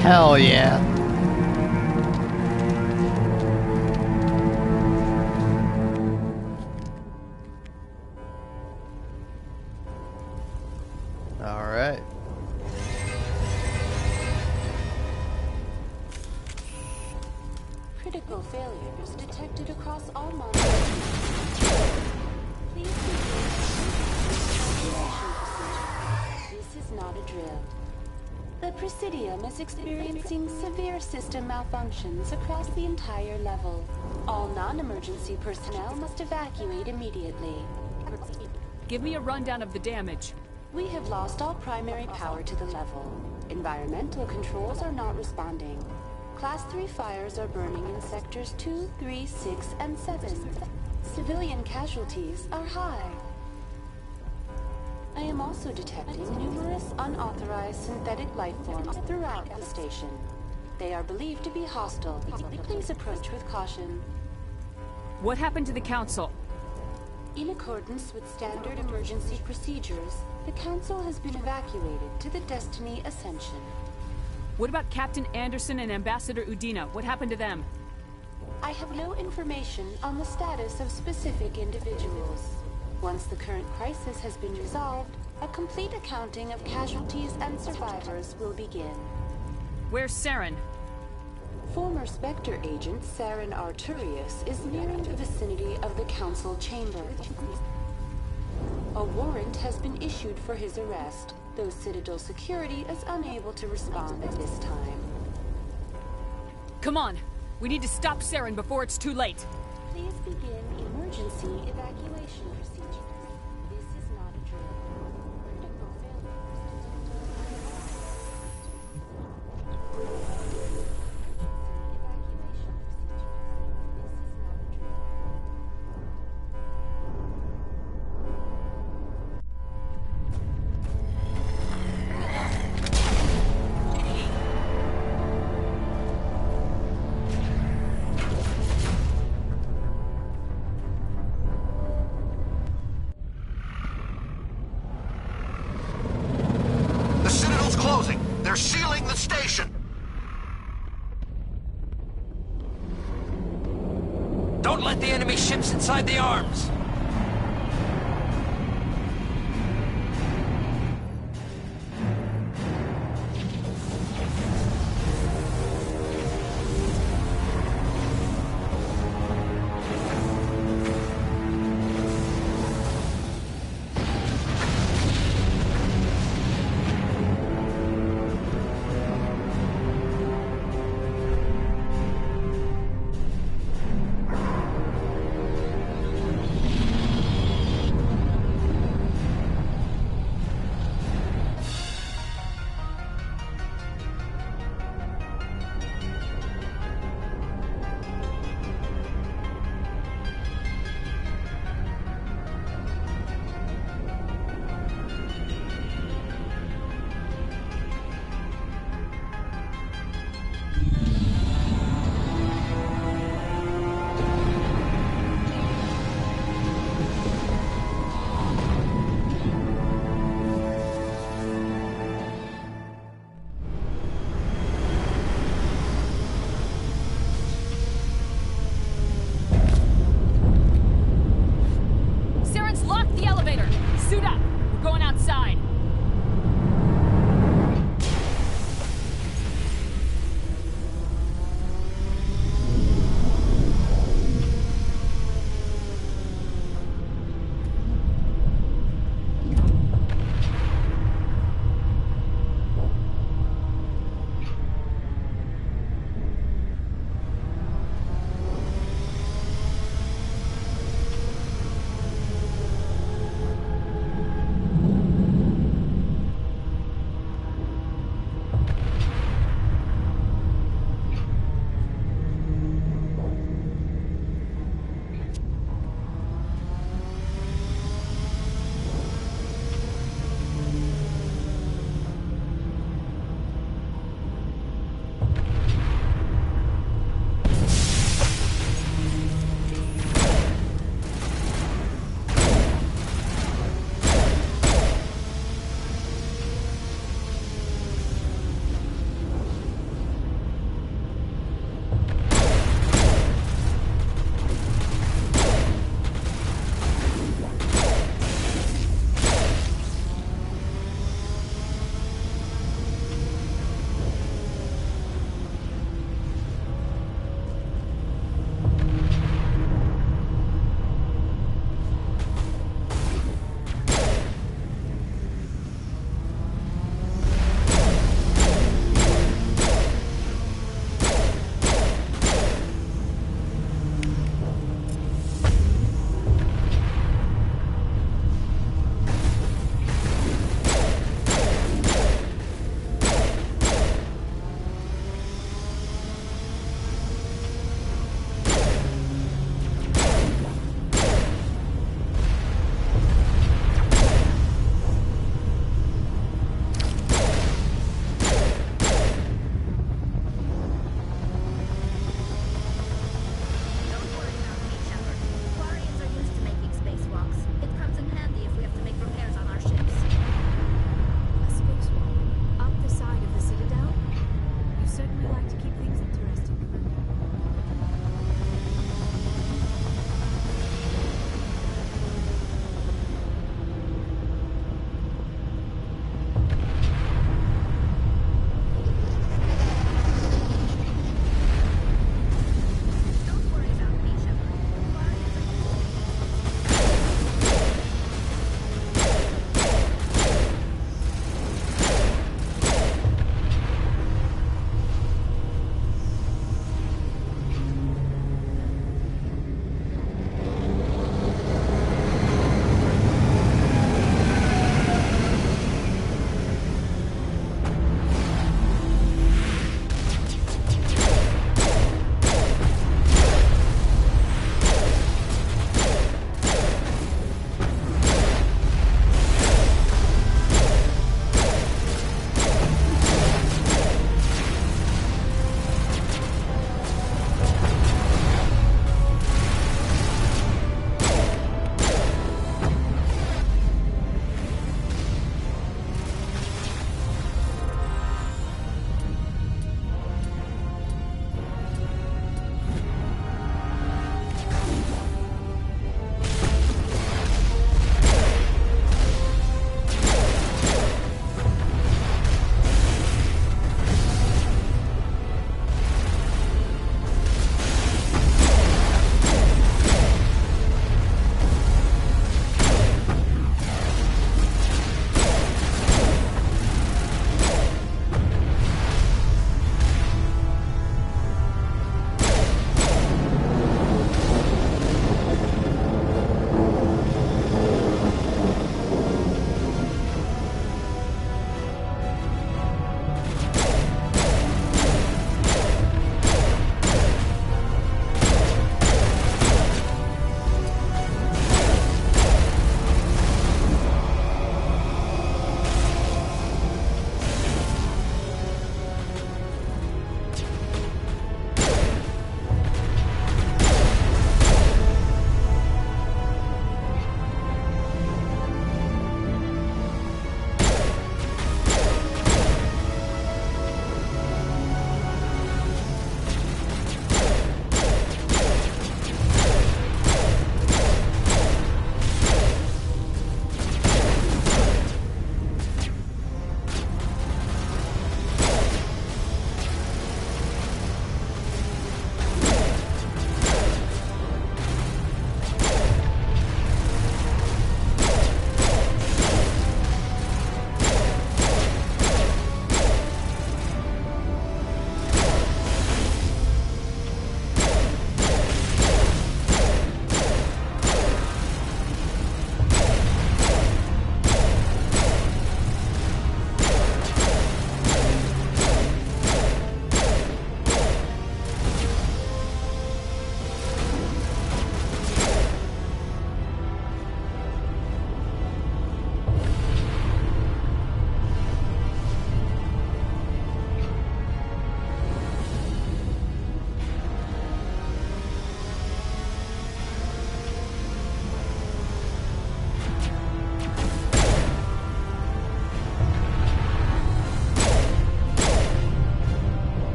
Hell yeah. All right. Critical failures detected across all monitored systems. Please begin evacuation procedure. This is not a drill. The Presidium is experiencing severe system malfunctions across the entire level. All non-emergency personnel must evacuate immediately. Give me a rundown of the damage. We have lost all primary power to the level. Environmental controls are not responding. Class 3 fires are burning in sectors 2, 3, 6, and 7. Civilian casualties are high. I am also detecting numerous unauthorized synthetic life forms throughout the station. They are believed to be hostile. Please approach with caution. What happened to the Council? In accordance with standard emergency procedures, the Council has been evacuated to the Destiny Ascension. What about Captain Anderson and Ambassador Udina? What happened to them? I have no information on the status of specific individuals. Once the current crisis has been resolved, a complete accounting of casualties and survivors will begin. Where's Saren? Former Spectre agent Saren Arturius is nearing the vicinity of the Council chamber. A warrant has been issued for his arrest, though Citadel security is unable to respond at this time. Come on! We need to stop Saren before it's too late! Please begin emergency evacuation procedures. This is not a drill. Critical The Citadel's closing. They're sealing the station. Don't let the enemy ships inside the arms! Saren's locked the elevator! Suit up! We're going outside!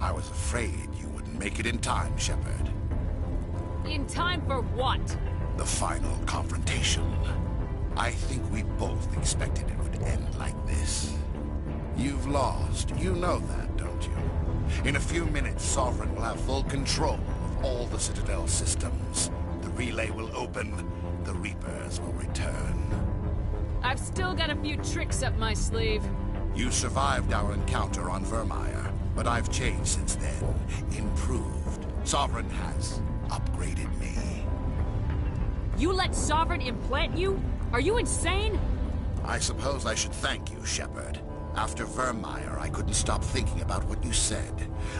I was afraid you wouldn't make it in time, Shepard. In time for what? The final confrontation. I think we both expected it would end like this. You've lost. You know that, don't you? In a few minutes, Sovereign will have full control of all the Citadel systems. The relay will open. The Reapers will return. I've still got a few tricks up my sleeve. You survived our encounter on Vermeer, but I've changed since then. Improved. Sovereign has upgraded me. You let Sovereign implant you? Are you insane? I suppose I should thank you, Shepard. After Vermeer, I couldn't stop thinking about what you said.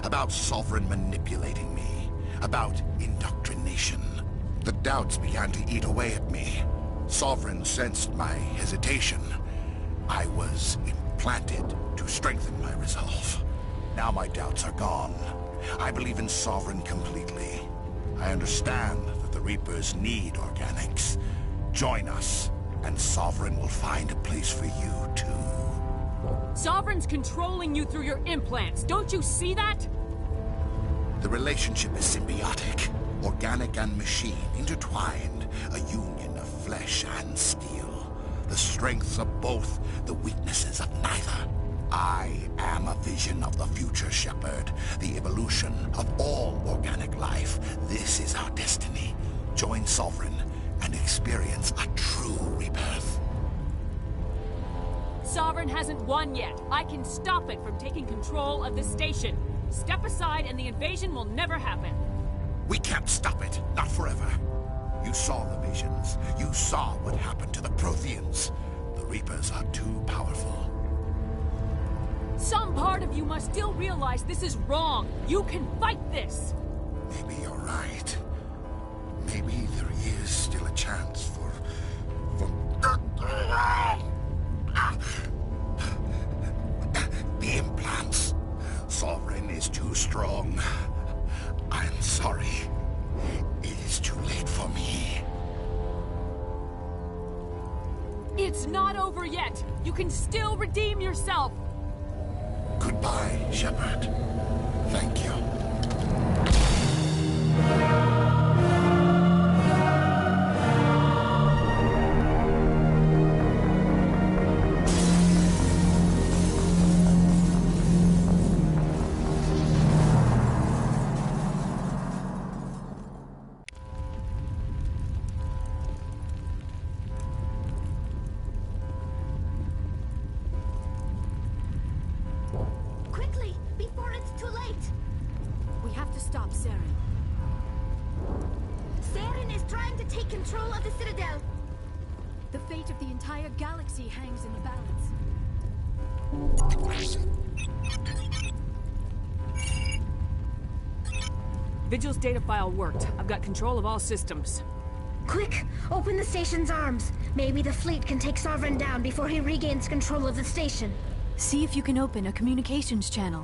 About Sovereign manipulating me. About indoctrination. The doubts began to eat away at me. Sovereign sensed my hesitation. I was implanted to strengthen my resolve. Now my doubts are gone. I believe in Sovereign completely. I understand that the Reapers need organics. Join us, and Sovereign will find a place for you, too. Sovereign's controlling you through your implants. Don't you see that? The relationship is symbiotic. Organic and machine, intertwined. A union of flesh and steel. The strengths of both, the weaknesses of neither. I am a vision of the future, Shepard. The evolution of all organic life. This is our destiny. Join Sovereign and experience a true rebirth. Sovereign hasn't won yet. I can stop it from taking control of the station. Step aside and the invasion will never happen. We can't stop it. Not forever. You saw the visions. You saw what happened to the Protheans. The Reapers are too powerful. Some part of you must still realize this is wrong. You can fight this. Maybe you're right. Maybe there is still a chance for... The implants. Sovereign is too strong. I'm sorry. It is too late for me. It's not over yet. You can still redeem yourself. Goodbye, Shepard. Thank you. Quickly, before it's too late! We have to stop Saren. Saren is trying to take control of the Citadel. The fate of the entire galaxy hangs in the balance. Vigil's data file worked. I've got control of all systems. Quick! Open the station's arms. Maybe the fleet can take Sovereign down before he regains control of the station. See if you can open a communications channel.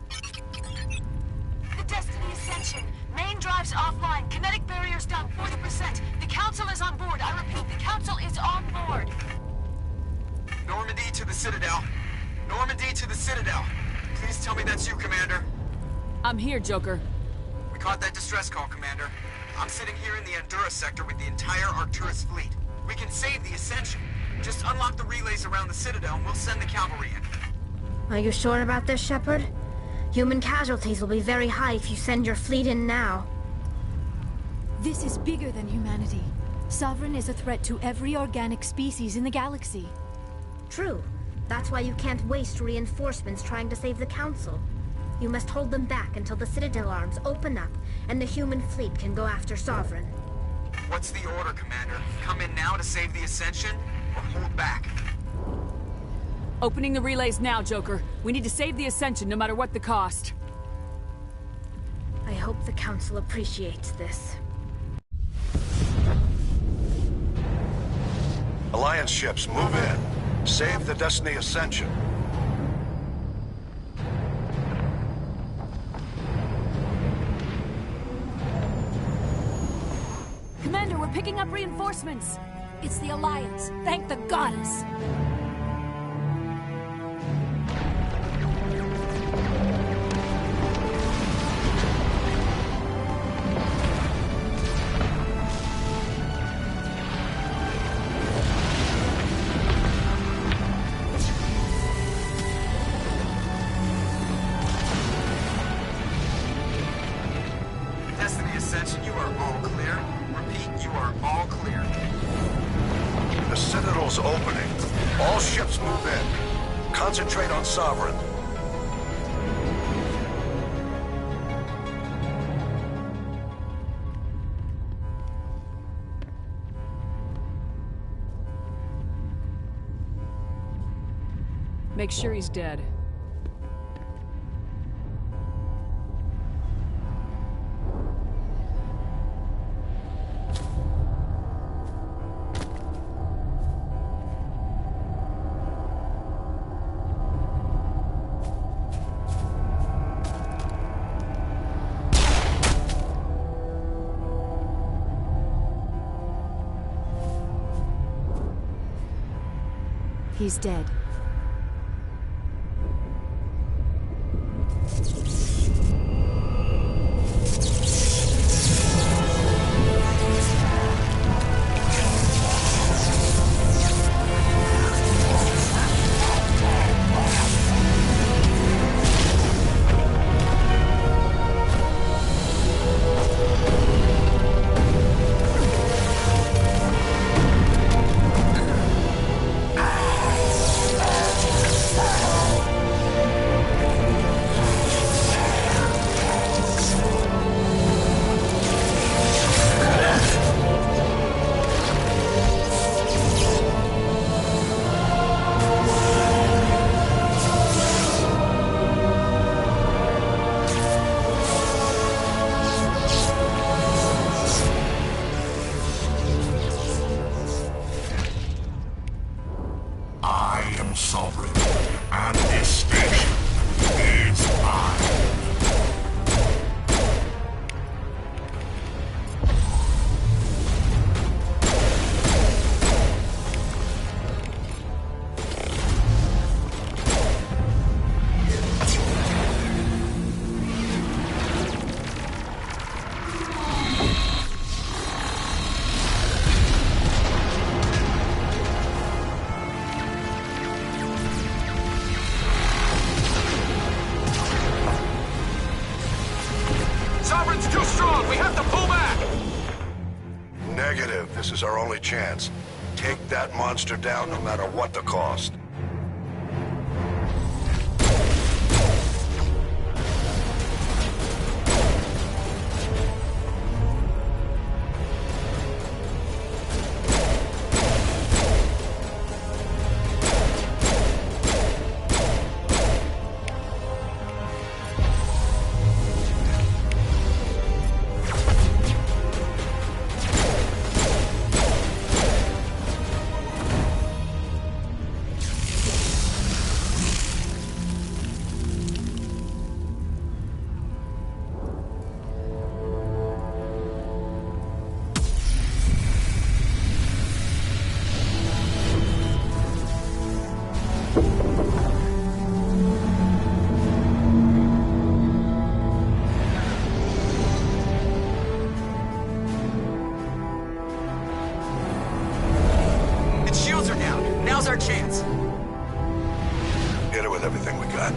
The Destiny Ascension. Main drives offline. Kinetic barriers down 40%. The Council is on board. I repeat, the Council is on board. Normandy to the Citadel. Normandy to the Citadel. Please tell me that's you, Commander. I'm here, Joker. We caught that distress call, Commander. I'm sitting here in the Endura sector with the entire Arcturus fleet. We can save the Ascension. Just unlock the relays around the Citadel and we'll send the cavalry in. Are you sure about this, Shepard? Human casualties will be very high if you send your fleet in now. This is bigger than humanity. Sovereign is a threat to every organic species in the galaxy. True. That's why you can't waste reinforcements trying to save the Council. You must hold them back until the Citadel arms open up and the human fleet can go after Sovereign. What's the order, Commander? Come in now to save the Ascension, or hold back? Opening the relays now, Joker. We need to save the Ascension no matter what the cost. I hope the Council appreciates this. Alliance ships, move in. Save the Destiny Ascension. We're picking up reinforcements. It's the Alliance. Thank the goddess. Destiny Ascension, you are all clear. Repeat, you are all clear. The Citadel's opening. All ships move in. Concentrate on Sovereign. Make sure he's dead. He's dead. I am sovereign, and this station is mine. Sovereign's too strong! We have to pull back! Negative. This is our only chance. Take that monster down no matter what the cost. Its shields are down. Now's our chance. Hit it with everything we got.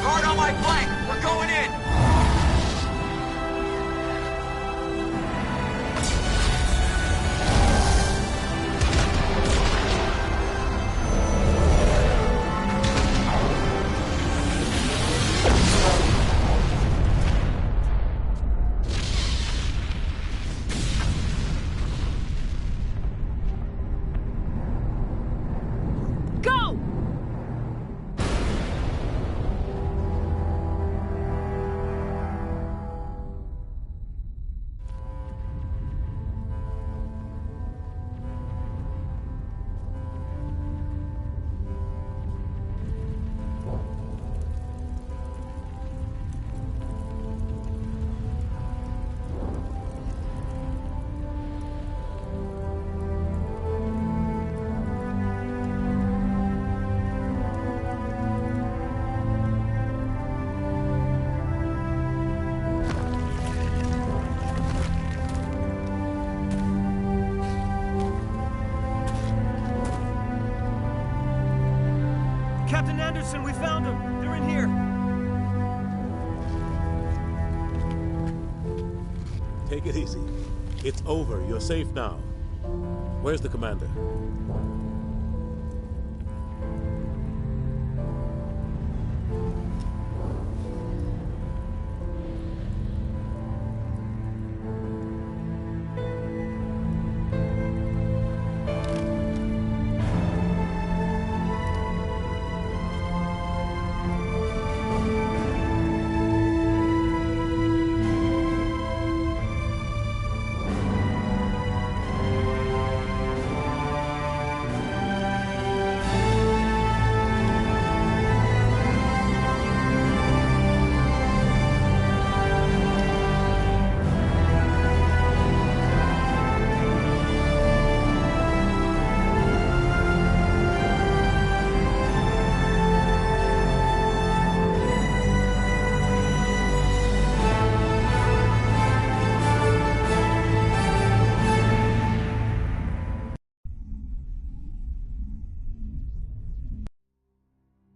Guard on my flank. We're going in. Go! Captain Anderson, we found them. They're in here. Take it easy. It's over. You're safe now. Where's the commander?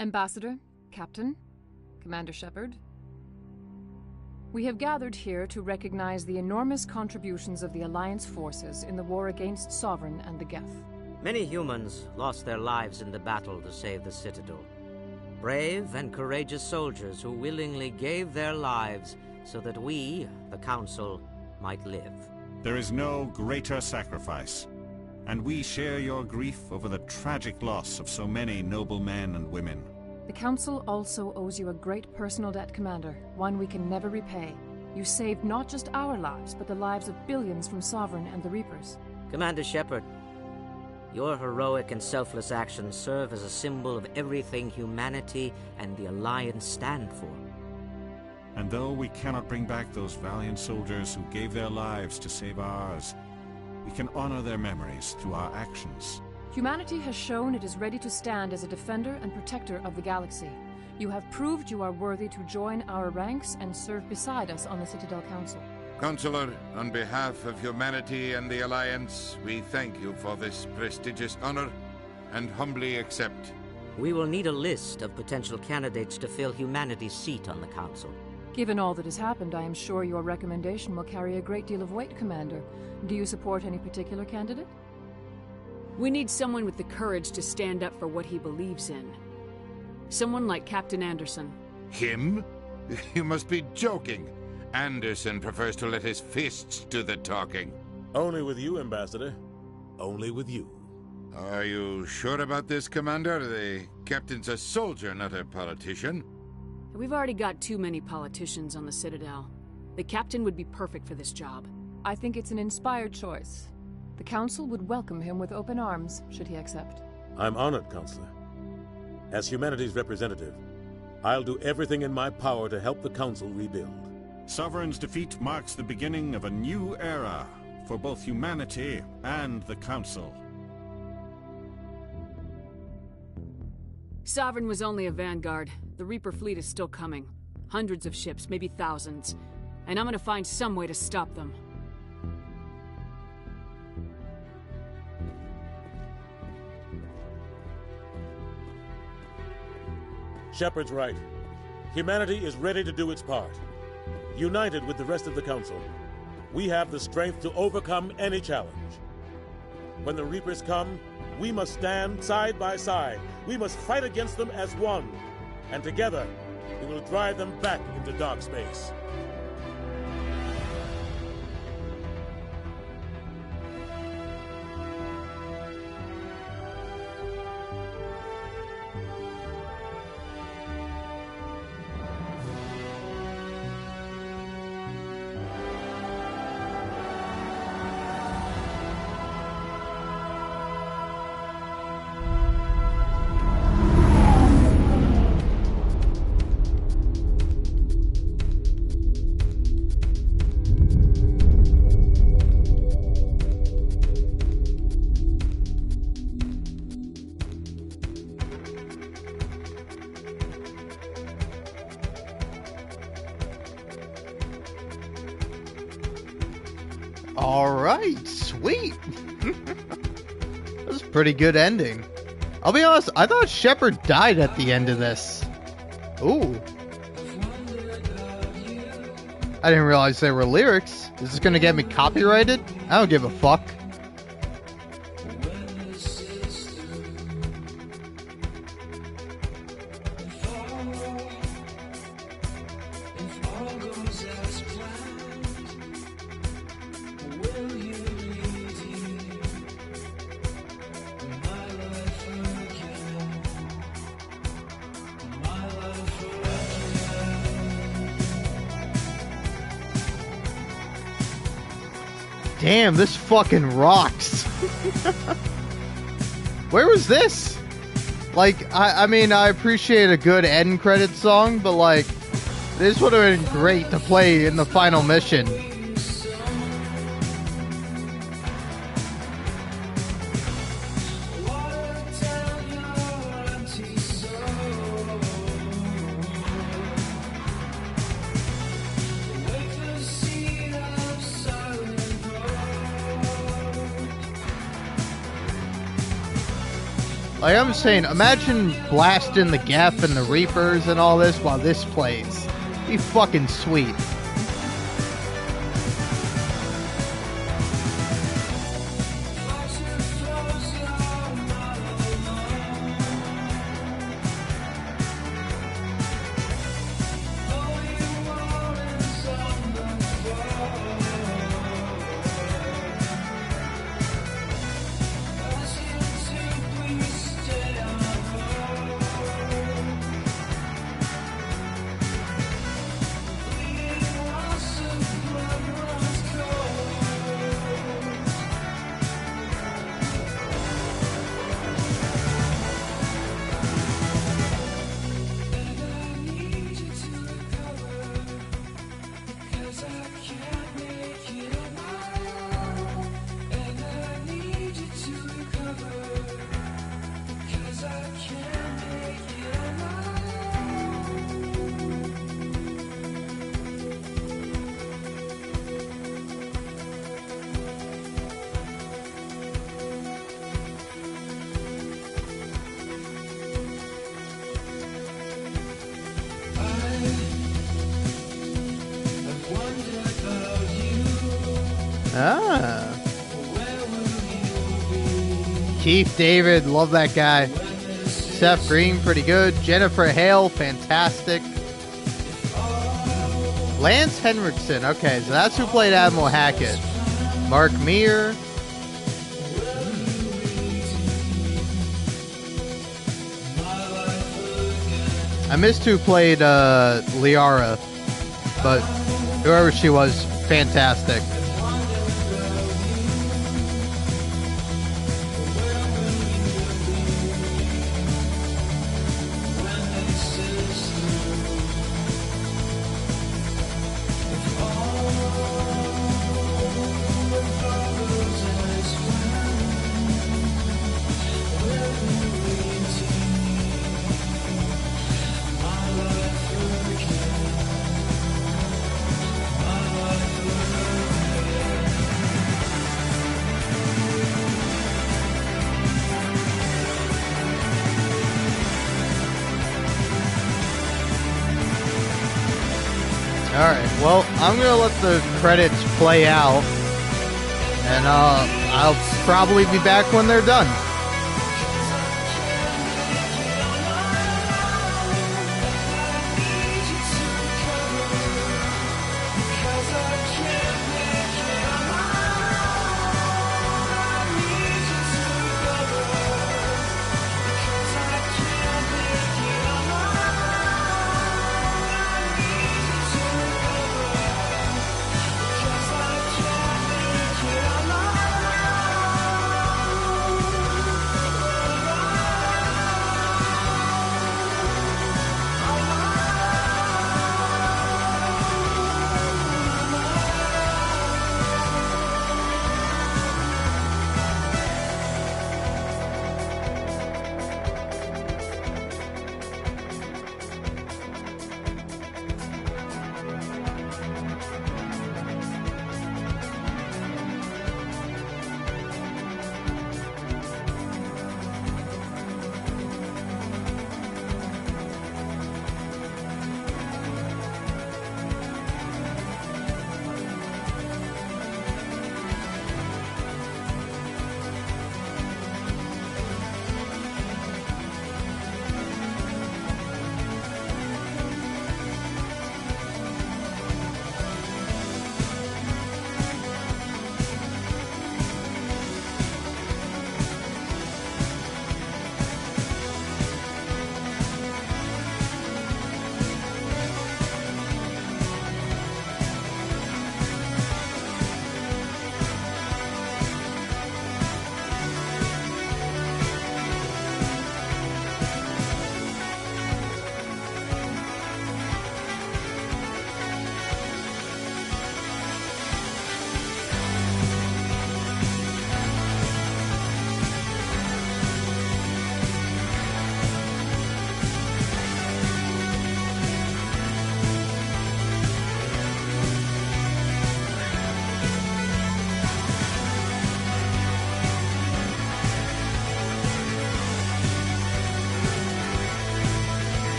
Ambassador, Captain, Commander Shepard. We have gathered here to recognize the enormous contributions of the Alliance forces in the war against Sovereign and the Geth. Many humans lost their lives in the battle to save the Citadel. Brave and courageous soldiers who willingly gave their lives so that we, the Council, might live. There is no greater sacrifice, and we share your grief over the tragic loss of so many noble men and women. The Council also owes you a great personal debt, Commander, one we can never repay. You saved not just our lives, but the lives of billions from Sovereign and the Reapers. Commander Shepard, your heroic and selfless actions serve as a symbol of everything humanity and the Alliance stand for. And though we cannot bring back those valiant soldiers who gave their lives to save ours, we can honor their memories through our actions. Humanity has shown it is ready to stand as a defender and protector of the galaxy. You have proved you are worthy to join our ranks and serve beside us on the Citadel Council. Counselor, on behalf of humanity and the Alliance, we thank you for this prestigious honor and humbly accept. We will need a list of potential candidates to fill humanity's seat on the Council. Given all that has happened, I am sure your recommendation will carry a great deal of weight, Commander. Do you support any particular candidate? We need someone with the courage to stand up for what he believes in. Someone like Captain Anderson. Him? You must be joking. Anderson prefers to let his fists do the talking. Only with you, Ambassador. Only with you. Are you sure about this, Commander? The captain's a soldier, not a politician. We've already got too many politicians on the Citadel. The captain would be perfect for this job. I think it's an inspired choice. The Council would welcome him with open arms, should he accept. I'm honored, Counselor. As humanity's representative, I'll do everything in my power to help the Council rebuild. Sovereign's defeat marks the beginning of a new era for both humanity and the Council. Sovereign was only a vanguard. The Reaper fleet is still coming. Hundreds of ships, maybe thousands. And I'm gonna find some way to stop them. Shepard's right. Humanity is ready to do its part. United with the rest of the Council, we have the strength to overcome any challenge. When the Reapers come, we must stand side by side. We must fight against them as one. And together, we will drive them back into dark space. Alright, sweet. That was a pretty good ending. I'll be honest, I thought Shepard died at the end of this. Ooh. I didn't realize they were lyrics. Is this gonna get me copyrighted? I don't give a fuck. Damn, this fucking rocks. Where was this? Like, I mean, I appreciate a good end credit song, but like, this would have been great to play in the final mission. Like I'm saying, imagine blasting the Geth and the Reapers and all this while this plays. Be fucking sweet. Ah. Keith David, love that guy. Seth Green, pretty good. Jennifer Hale, fantastic. Lance Henriksen, okay, so that's who played Admiral Hackett. Mark Meir. I missed who played Liara, but whoever she was, fantastic. Alright, well, I'm gonna let the credits play out, and I'll probably be back when they're done.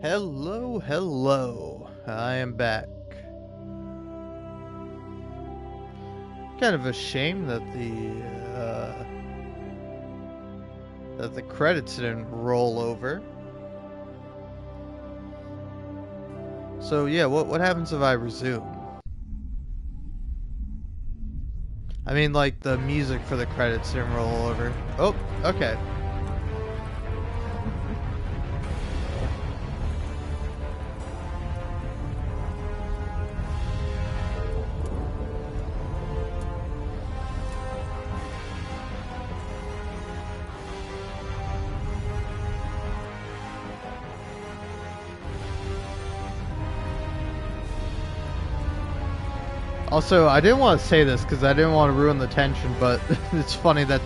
Hello, hello. I am back. Kind of a shame that the credits didn't roll over. So yeah, what happens if I resume? I mean, like, the music for the credits didn't roll over. Oh, okay. Also, I didn't want to say this because I didn't want to ruin the tension, but it's funny that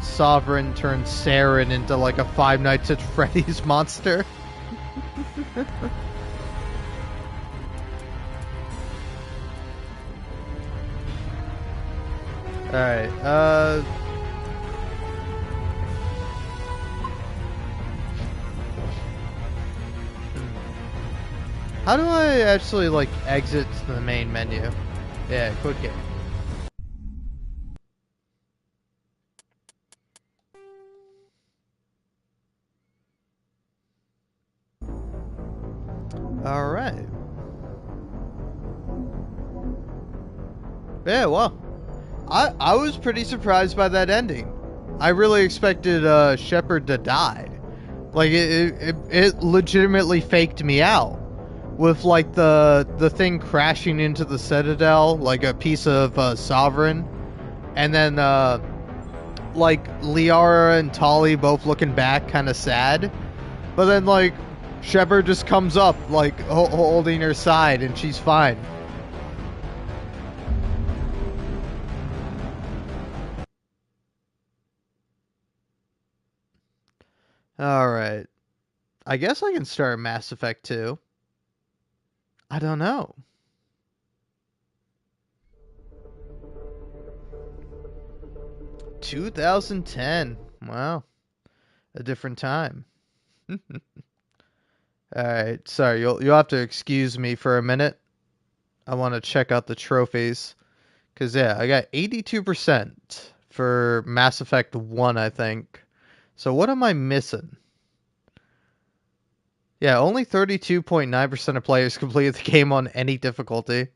Sovereign turned Saren into like a Five Nights at Freddy's monster. Alright, how do I actually, like, exit to the main menu? Yeah, quick game. Alright. Yeah, well, I was pretty surprised by that ending. I really expected Shepard to die. Like, it legitimately faked me out. With, like, the thing crashing into the Citadel, like a piece of Sovereign. And then, like, Liara and Tali both looking back kind of sad. But then, like, Shepard just comes up, like, holding her side, and she's fine. Alright. I guess I can start Mass Effect 2. I don't know. "2010. Wow. A different time. Alright, sorry, you'll have to excuse me for a minute. I want to check out the trophies. Because, yeah, I got 82% for Mass Effect 1, I think. So what am I missing? Yeah, only 32.9% of players completed the game on any difficulty.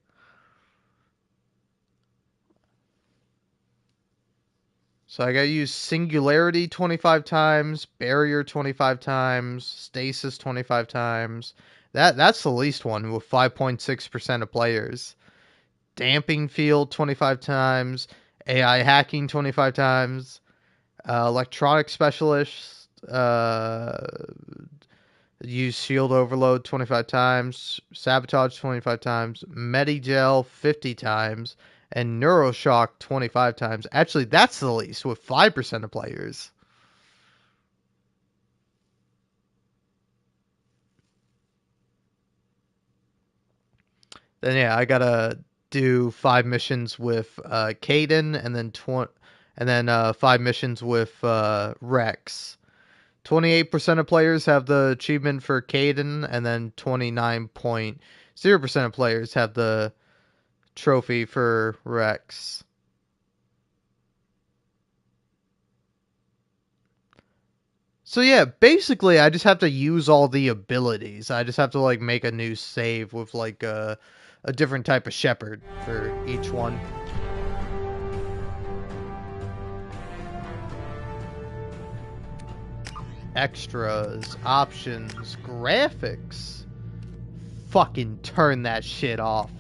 So I gotta use Singularity 25 times, Barrier 25 times, Stasis 25 times. That's the least one with 5.6% of players. Damping Field 25 times, AI Hacking 25 times, Electronic Specialist, use Shield Overload 25 times, Sabotage 25 times, Medigel 50 times, and Neuroshock 25 times. Actually, that's the least, with 5% of players. Then yeah, I gotta do 5 missions with Kaidan, and then 5 missions with Rex. 28% of players have the achievement for Kaidan, and then 29.0% of players have the trophy for Rex. So yeah, basically I just have to use all the abilities. I just have to like make a new save with like a different type of Shepard for each one. Extras, options, graphics. Fucking turn that shit off.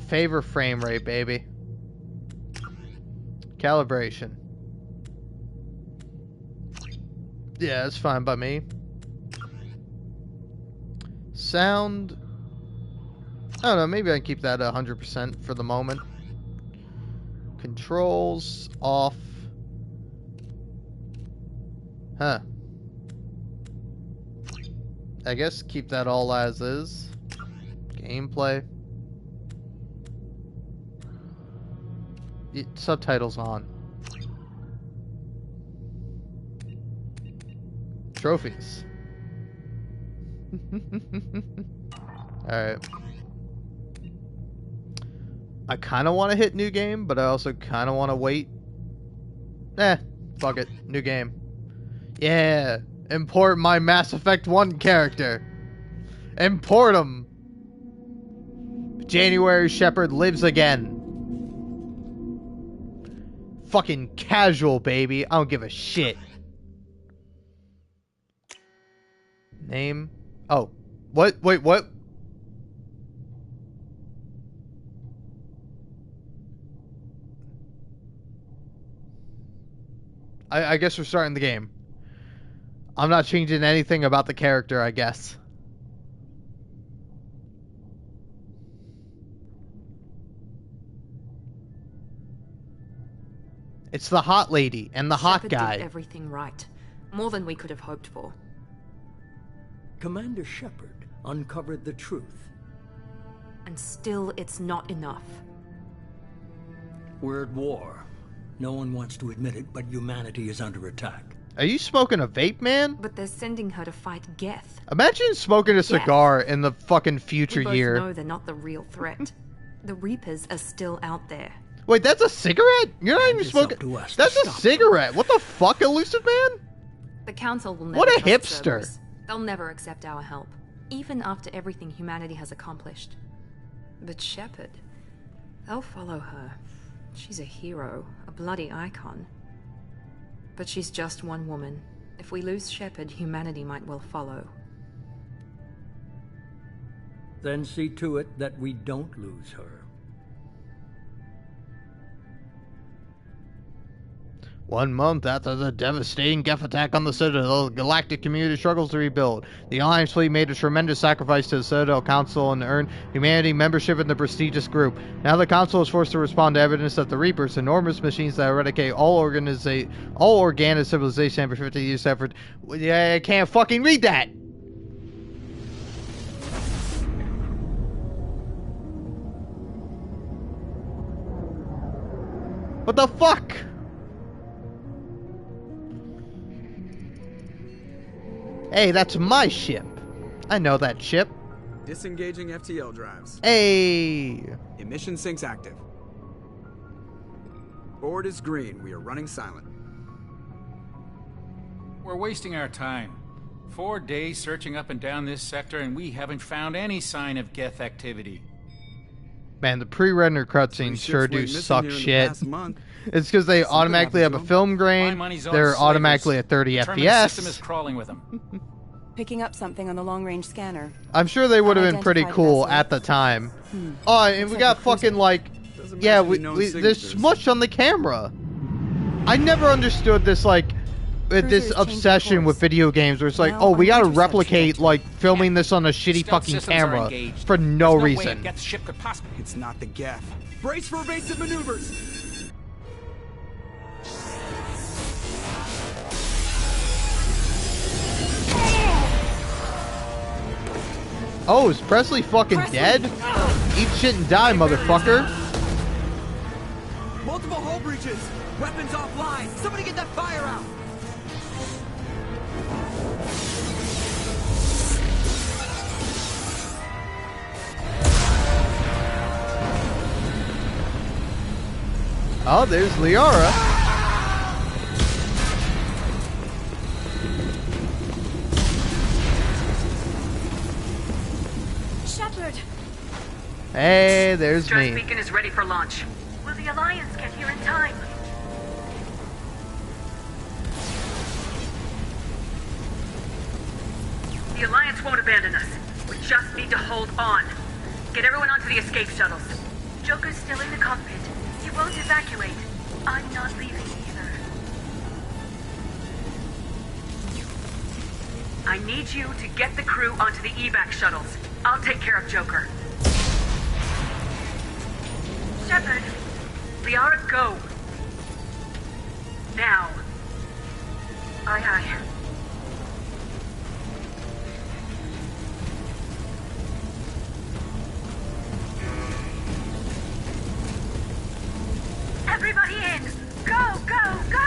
Favor frame rate, baby. Calibration. Yeah, that's fine by me. Sound. I don't know, maybe I can keep that 100% for the moment. Controls off. Huh. I guess keep that all as is. Gameplay. Subtitles on. Trophies. Alright. I kind of want to hit new game, but I also kind of want to wait. Fuck it. New game. Yeah. Import my Mass Effect 1 character. Import him. January Shepard lives again. Fucking casual, baby. I don't give a shit. Name. Oh. What? Wait, what? I guess we're starting the game. I'm not changing anything about the character, I guess. It's the hot lady and the hot Shepard guy. did everything right. More than we could have hoped for. Commander Shepard uncovered the truth. And still, it's not enough. We're at war. No one wants to admit it, but humanity is under attack. Are you smoking a vape, man? But they're sending her to fight Geth. Imagine smoking a cigar in the fucking future year. We both know they're not the real threat. The Reapers are still out there. Wait, that's a cigarette? You're not even smoking. That's a cigarette. What the fuck, Elusive Man? The Council will never What a trust hipster. Cerberus. They'll never accept our help, even after everything humanity has accomplished. But Shepard, they'll follow her. She's a hero, a bloody icon. But she's just one woman. If we lose Shepard, humanity might well follow. Then see to it that we don't lose her. 1 month after the devastating Geth attack on the Citadel, the galactic community struggles to rebuild. The Alliance fleet made a tremendous sacrifice to the Citadel Council and earned humanity membership in the prestigious group. Now the Council is forced to respond to evidence that the Reapers, enormous machines that eradicate all organic civilization every 50 years effort. Yeah, I can't fucking read that! What the fuck? Hey, that's my ship. I know that ship. Disengaging FTL drives. Hey! Emission sinks active. Board is green. We are running silent. We're wasting our time. 4 days searching up and down this sector, and we haven't found any sign of Geth activity. Man, the pre-rendered cutscenes sure do suck shit. It's because they automatically have a film grain. They're automatically at 30 FPS. System is crawling with them. Picking up something on the long-range scanner. I'm sure they would have been pretty cool at the time. Oh, and we got fucking like, yeah, there's smush on the camera. I never understood this like, this obsession with video games where it's like, oh, we gotta replicate like filming this on a shitty fucking camera for no reason. It's not the Geth. Brace for evasive maneuvers. Oh, is Presley fucking dead? Eat shit and die, motherfucker. Multiple hull breaches. Weapons offline. Somebody get that fire out. Oh, there's Liara. Shepard! Hey, there's me. Beacon is ready for launch. Will the Alliance get here in time? The Alliance won't abandon us. We just need to hold on. Get everyone onto the escape shuttles. Joker's still in the cockpit. He won't evacuate. I'm not leaving either. I need you to get the crew onto the evac shuttles. I'll take care of Joker. Shepard! Liara, go! Now. Aye, aye. Everybody in! Go, go, go!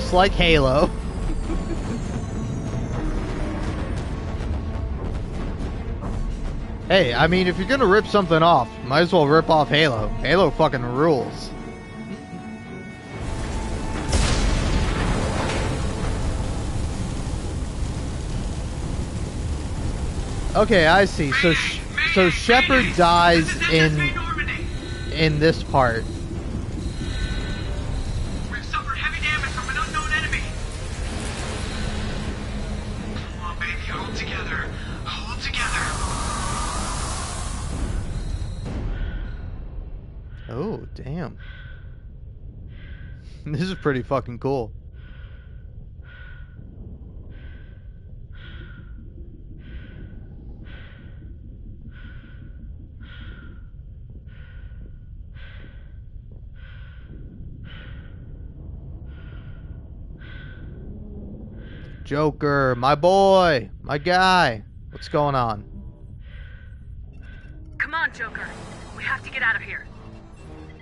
just like Halo. Hey, I mean, if you're gonna rip something off, might as well rip off Halo. Halo fucking rules. Okay, I see. So Shepard dies in this part. We've suffered heavy damage from an unknown enemy. Come on, baby, hold together. Hold together. Oh, damn. This is pretty fucking cool. Joker, my boy, my guy. What's going on? Come on, Joker. We have to get out of here.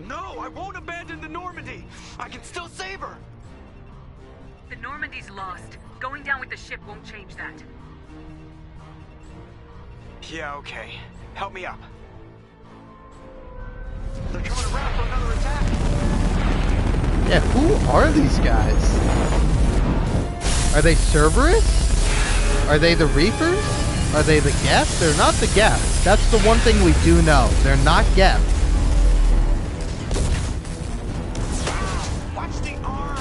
No, I won't abandon the Normandy. I can still save her. The Normandy's lost. Going down with the ship won't change that. Yeah, okay. Help me up. They're coming around for another attack. Yeah, who are these guys? Are they Cerberus? Are they the Reapers? Are they the Geth? They're not the Geth. That's the one thing we do know. They're not Geth. Watch the arm.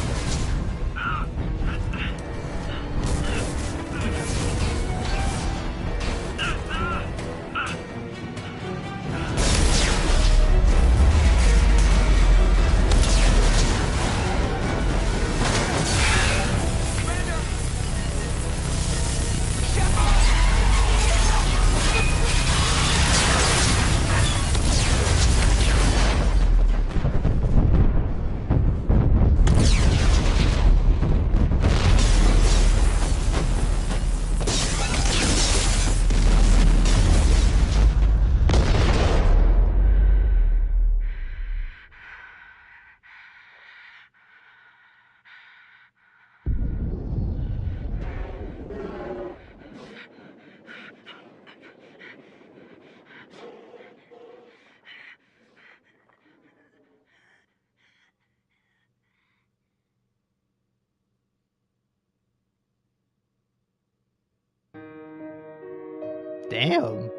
Damn.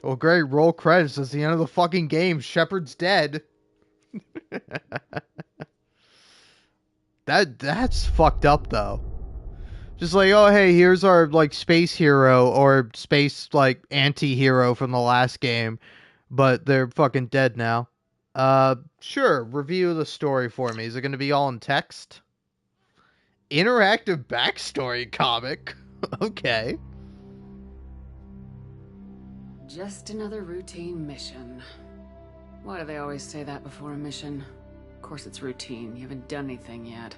Well, great. Roll credits. That's the end of the fucking game. Shepard's dead. That's fucked up though. Just like, oh hey, here's our like space hero or space like anti-hero from the last game, but they're fucking dead now. Sure. Review the story for me. Is it going to be all in text? Interactive backstory comic. Okay. Just another routine mission. Why do they always say that before a mission? Of course it's routine. You haven't done anything yet.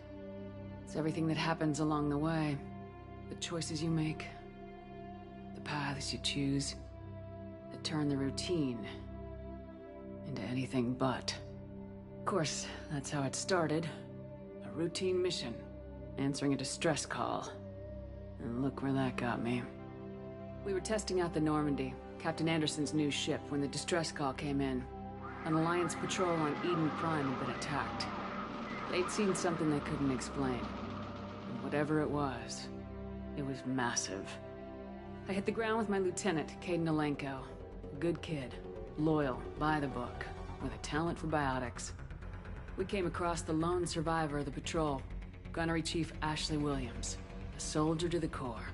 It's everything that happens along the way. The choices you make. The paths you choose. That turn the routine into anything but. Of course, that's how it started. A routine mission. Answering a distress call. And look where that got me. We were testing out the Normandy, Captain Anderson's new ship, when the distress call came in. An Alliance patrol on Eden Prime had been attacked. They'd seen something they couldn't explain. And whatever it was massive. I hit the ground with my lieutenant, Caden Alenko. A good kid, loyal, by the book, with a talent for biotics. We came across the lone survivor of the patrol, Gunnery Chief Ashley Williams. A soldier to the core.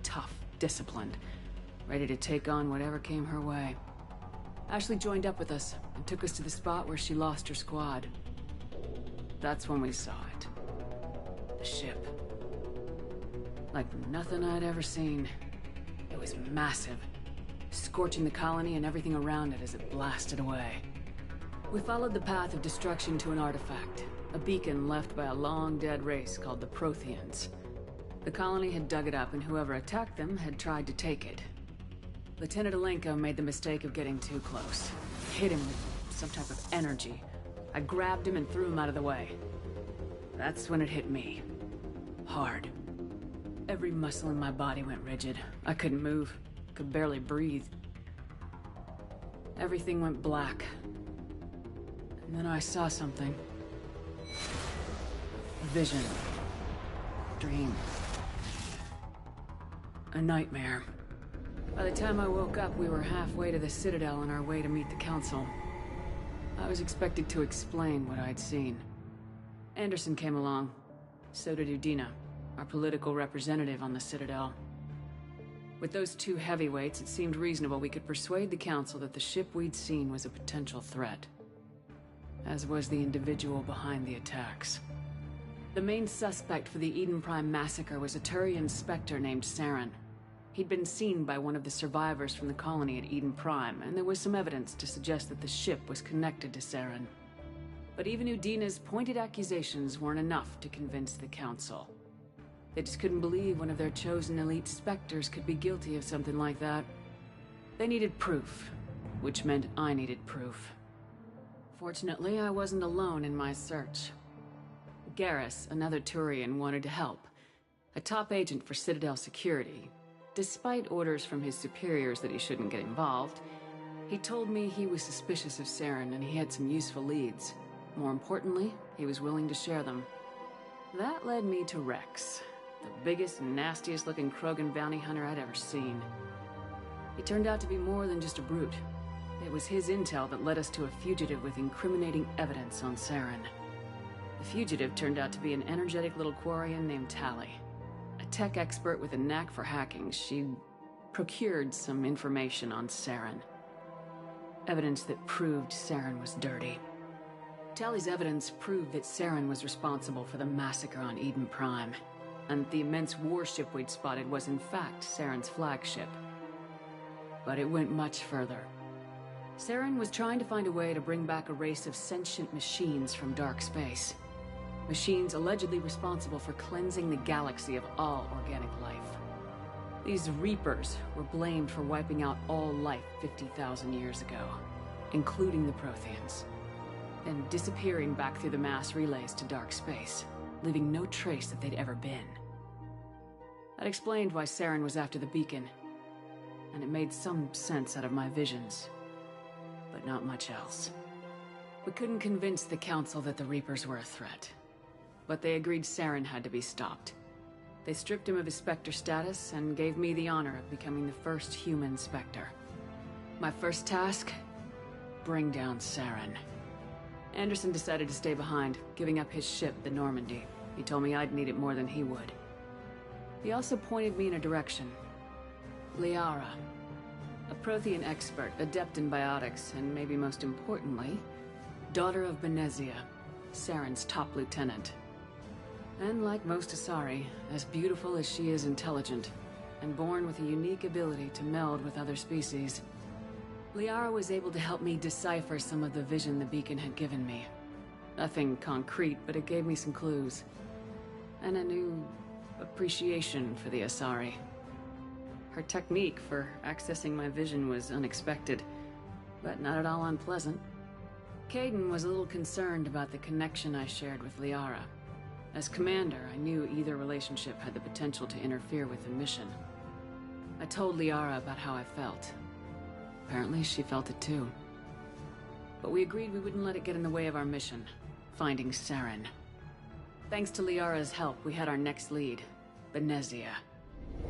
Tough, disciplined, ready to take on whatever came her way. Ashley joined up with us and took us to the spot where she lost her squad. That's when we saw it. The ship. Like nothing I'd ever seen. It was massive, scorching the colony and everything around it as it blasted away. We followed the path of destruction to an artifact, a beacon left by a long-dead race called the Protheans. The colony had dug it up, and whoever attacked them had tried to take it. Lieutenant Alenko made the mistake of getting too close. hit him with some type of energy. I grabbed him and threw him out of the way. That's when it hit me. Hard. Every muscle in my body went rigid. I couldn't move. Could barely breathe. Everything went black. And then I saw something. A vision. Dream. A nightmare. By the time I woke up, we were halfway to the Citadel on our way to meet the Council. I was expected to explain what I'd seen. Anderson came along. So did Udina, our political representative on the Citadel. With those two heavyweights, it seemed reasonable we could persuade the Council that the ship we'd seen was a potential threat. As was the individual behind the attacks. The main suspect for the Eden Prime massacre was a Turian Spectre named Saren. He'd been seen by one of the survivors from the colony at Eden Prime, and there was some evidence to suggest that the ship was connected to Saren. But even Udina's pointed accusations weren't enough to convince the Council. They just couldn't believe one of their chosen elite Spectres could be guilty of something like that. They needed proof, which meant I needed proof. Fortunately, I wasn't alone in my search. Garrus, another Turian, wanted to help. A top agent for Citadel security. Despite orders from his superiors that he shouldn't get involved, he told me he was suspicious of Saren and he had some useful leads. More importantly, he was willing to share them. That led me to Rex, the biggest and nastiest looking Krogan bounty hunter I'd ever seen. He turned out to be more than just a brute. It was his intel that led us to a fugitive with incriminating evidence on Saren. The fugitive turned out to be an energetic little Quarian named Tali. A tech expert with a knack for hacking, she'd procured some information on Saren. Evidence that proved Saren was dirty. Tali's evidence proved that Saren was responsible for the massacre on Eden Prime, and the immense warship we'd spotted was in fact Saren's flagship. But it went much further. Saren was trying to find a way to bring back a race of sentient machines from dark space. Machines allegedly responsible for cleansing the galaxy of all organic life. These Reapers were blamed for wiping out all life 50,000 years ago, including the Protheans, then disappearing back through the mass relays to dark space, leaving no trace that they'd ever been. That explained why Saren was after the beacon, and it made some sense out of my visions, but not much else. We couldn't convince the Council that the Reapers were a threat. But they agreed Saren had to be stopped. They stripped him of his Spectre status and gave me the honor of becoming the first human Spectre. My first task? Bring down Saren. Anderson decided to stay behind, giving up his ship, the Normandy. He told me I'd need it more than he would. He also pointed me in a direction. Liara. A Prothean expert, adept in biotics, and maybe most importantly, daughter of Benezia, Saren's top lieutenant. And like most Asari, as beautiful as she is intelligent, and born with a unique ability to meld with other species, Liara was able to help me decipher some of the vision the beacon had given me. Nothing concrete, but it gave me some clues. And a new appreciation for the Asari. Her technique for accessing my vision was unexpected, but not at all unpleasant. Kaidan was a little concerned about the connection I shared with Liara. As commander, I knew either relationship had the potential to interfere with the mission. I told Liara about how I felt. Apparently, she felt it too. But we agreed we wouldn't let it get in the way of our mission, finding Saren. Thanks to Liara's help, we had our next lead, Benezia.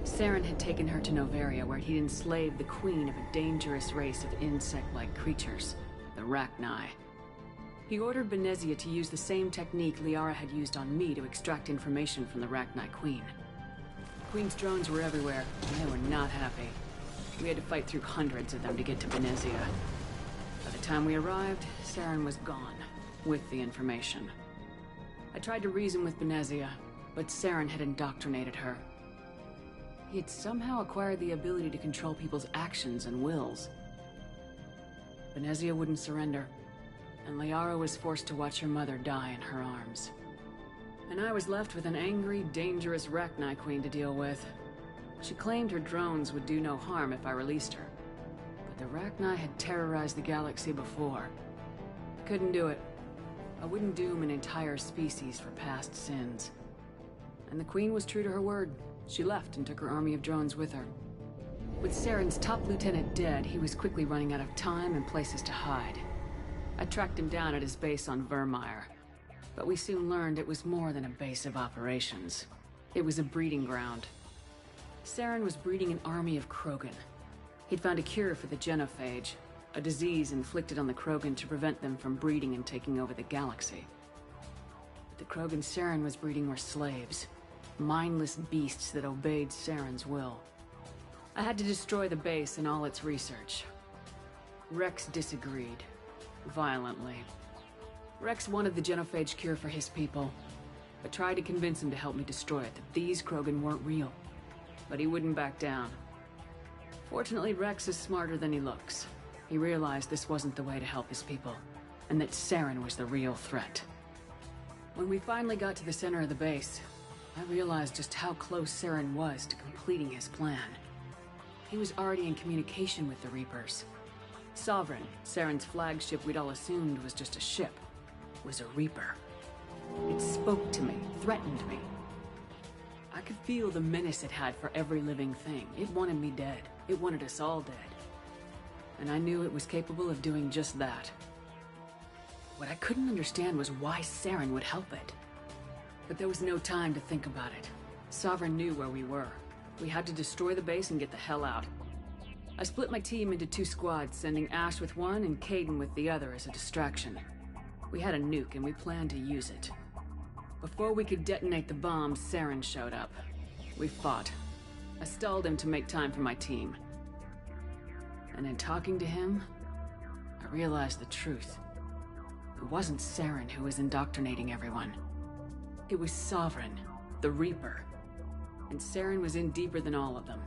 Saren had taken her to Noveria, where he'd enslaved the queen of a dangerous race of insect-like creatures, the Rachni. He ordered Benezia to use the same technique Liara had used on me to extract information from the Rachni Queen. The Queen's drones were everywhere, and they were not happy. We had to fight through hundreds of them to get to Benezia. By the time we arrived, Saren was gone, with the information. I tried to reason with Benezia, but Saren had indoctrinated her. He had somehow acquired the ability to control people's actions and wills. Benezia wouldn't surrender, and Liara was forced to watch her mother die in her arms. And I was left with an angry, dangerous Rachni Queen to deal with. She claimed her drones would do no harm if I released her, The Rachni had terrorized the galaxy before. I couldn't do it. I wouldn't doom an entire species for past sins. And the Queen was true to her word. She left and took her army of drones with her. With Saren's top lieutenant dead, he was quickly running out of time and places to hide. I tracked him down at his base on Vermeer. But we soon learned it was more than a base of operations. It was a breeding ground. Saren was breeding an army of Krogan. He'd found a cure for the genophage, a disease inflicted on the Krogan to prevent them from breeding and taking over the galaxy. But the Krogan Saren was breeding were slaves, mindless beasts that obeyed Saren's will. I had to destroy the base and all its research. Rex disagreed, violently. Rex wanted the genophage cure for his people. I tried to convince him to help me destroy it, that these Krogan weren't real. But he wouldn't back down. Fortunately, Rex is smarter than he looks. He realized this wasn't the way to help his people, and that Saren was the real threat. When we finally got to the center of the base, I realized just how close Saren was to completing his plan. He was already in communication with the Reapers. Sovereign, Saren's flagship we'd all assumed was just a ship, was a Reaper. It spoke to me, threatened me. I could feel the menace it had for every living thing. It wanted me dead. It wanted us all dead. And I knew it was capable of doing just that. What I couldn't understand was why Saren would help it. But there was no time to think about it. Sovereign knew where we were. We had to destroy the base and get the hell out. I split my team into 2 squads, sending Ash with one and Caden with the other as a distraction. We had a nuke and we planned to use it. Before we could detonate the bomb, Saren showed up. We fought. I stalled him to make time for my team. And in talking to him, I realized the truth. It wasn't Saren who was indoctrinating everyone. It was Sovereign, the Reaper. And Saren was in deeper than all of them.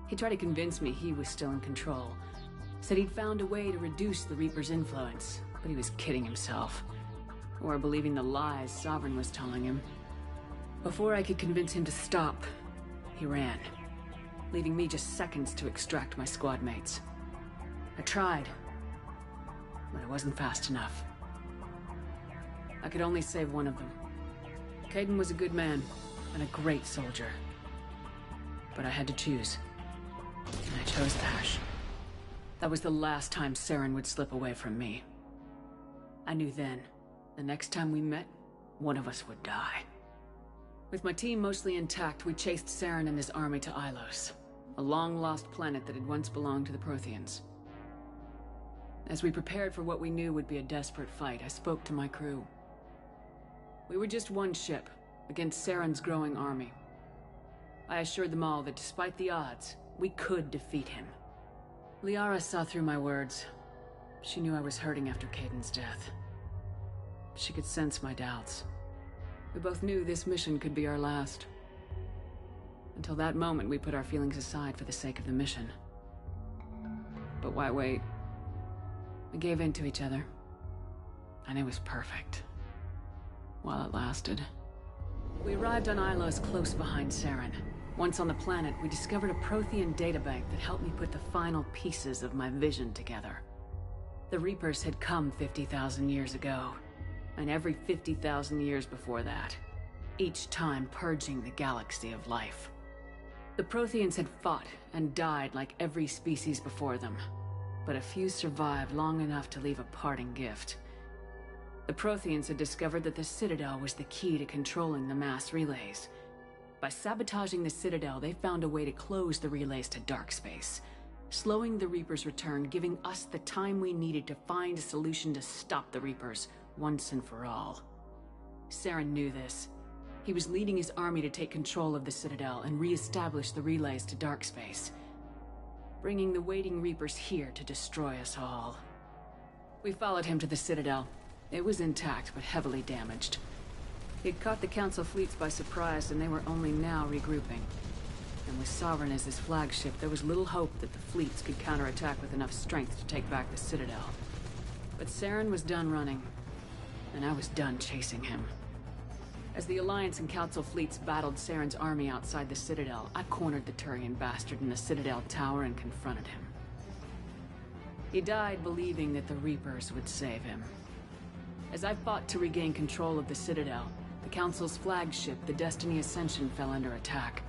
He tried to convince me he was still in control. Said he'd found a way to reduce the Reaper's influence, but he was kidding himself. Or believing the lies Sovereign was telling him. Before I could convince him to stop, he ran, leaving me just seconds to extract my squad mates. I tried, but it wasn't fast enough. I could only save one of them. Caden was a good man, and a great soldier. But I had to choose. And I chose Ash. That was the last time Saren would slip away from me. I knew then, the next time we met, one of us would die. With my team mostly intact, we chased Saren and his army to Ilos, a long-lost planet that had once belonged to the Protheans. As we prepared for what we knew would be a desperate fight, I spoke to my crew. We were just one ship, against Saren's growing army. I assured them all that despite the odds, we could defeat him. Liara saw through my words. She knew I was hurting after Caden's death. She could sense my doubts. We both knew this mission could be our last. Until that moment, we put our feelings aside for the sake of the mission. But why wait? We gave in to each other. And it was perfect. While it lasted. We arrived on Ilos close behind Saren. Once on the planet, we discovered a Prothean databank that helped me put the final pieces of my vision together. The Reapers had come 50,000 years ago, and every 50,000 years before that, each time purging the galaxy of life. The Protheans had fought and died like every species before them, but a few survived long enough to leave a parting gift. The Protheans had discovered that the Citadel was the key to controlling the mass relays. By sabotaging the Citadel, they found a way to close the relays to dark space, slowing the Reapers' return, giving us the time we needed to find a solution to stop the Reapers once and for all. Saren knew this. He was leading his army to take control of the Citadel and re-establish the relays to dark space, bringing the waiting Reapers here to destroy us all. We followed him to the Citadel. It was intact, but heavily damaged. He'd caught the Council fleets by surprise, and they were only now regrouping. And with Sovereign as his flagship, there was little hope that the fleets could counterattack with enough strength to take back the Citadel. But Saren was done running, and I was done chasing him. As the Alliance and Council fleets battled Saren's army outside the Citadel, I cornered the Turian bastard in the Citadel tower and confronted him. He died believing that the Reapers would save him. As I fought to regain control of the Citadel, the Council's flagship, the Destiny Ascension, fell under attack.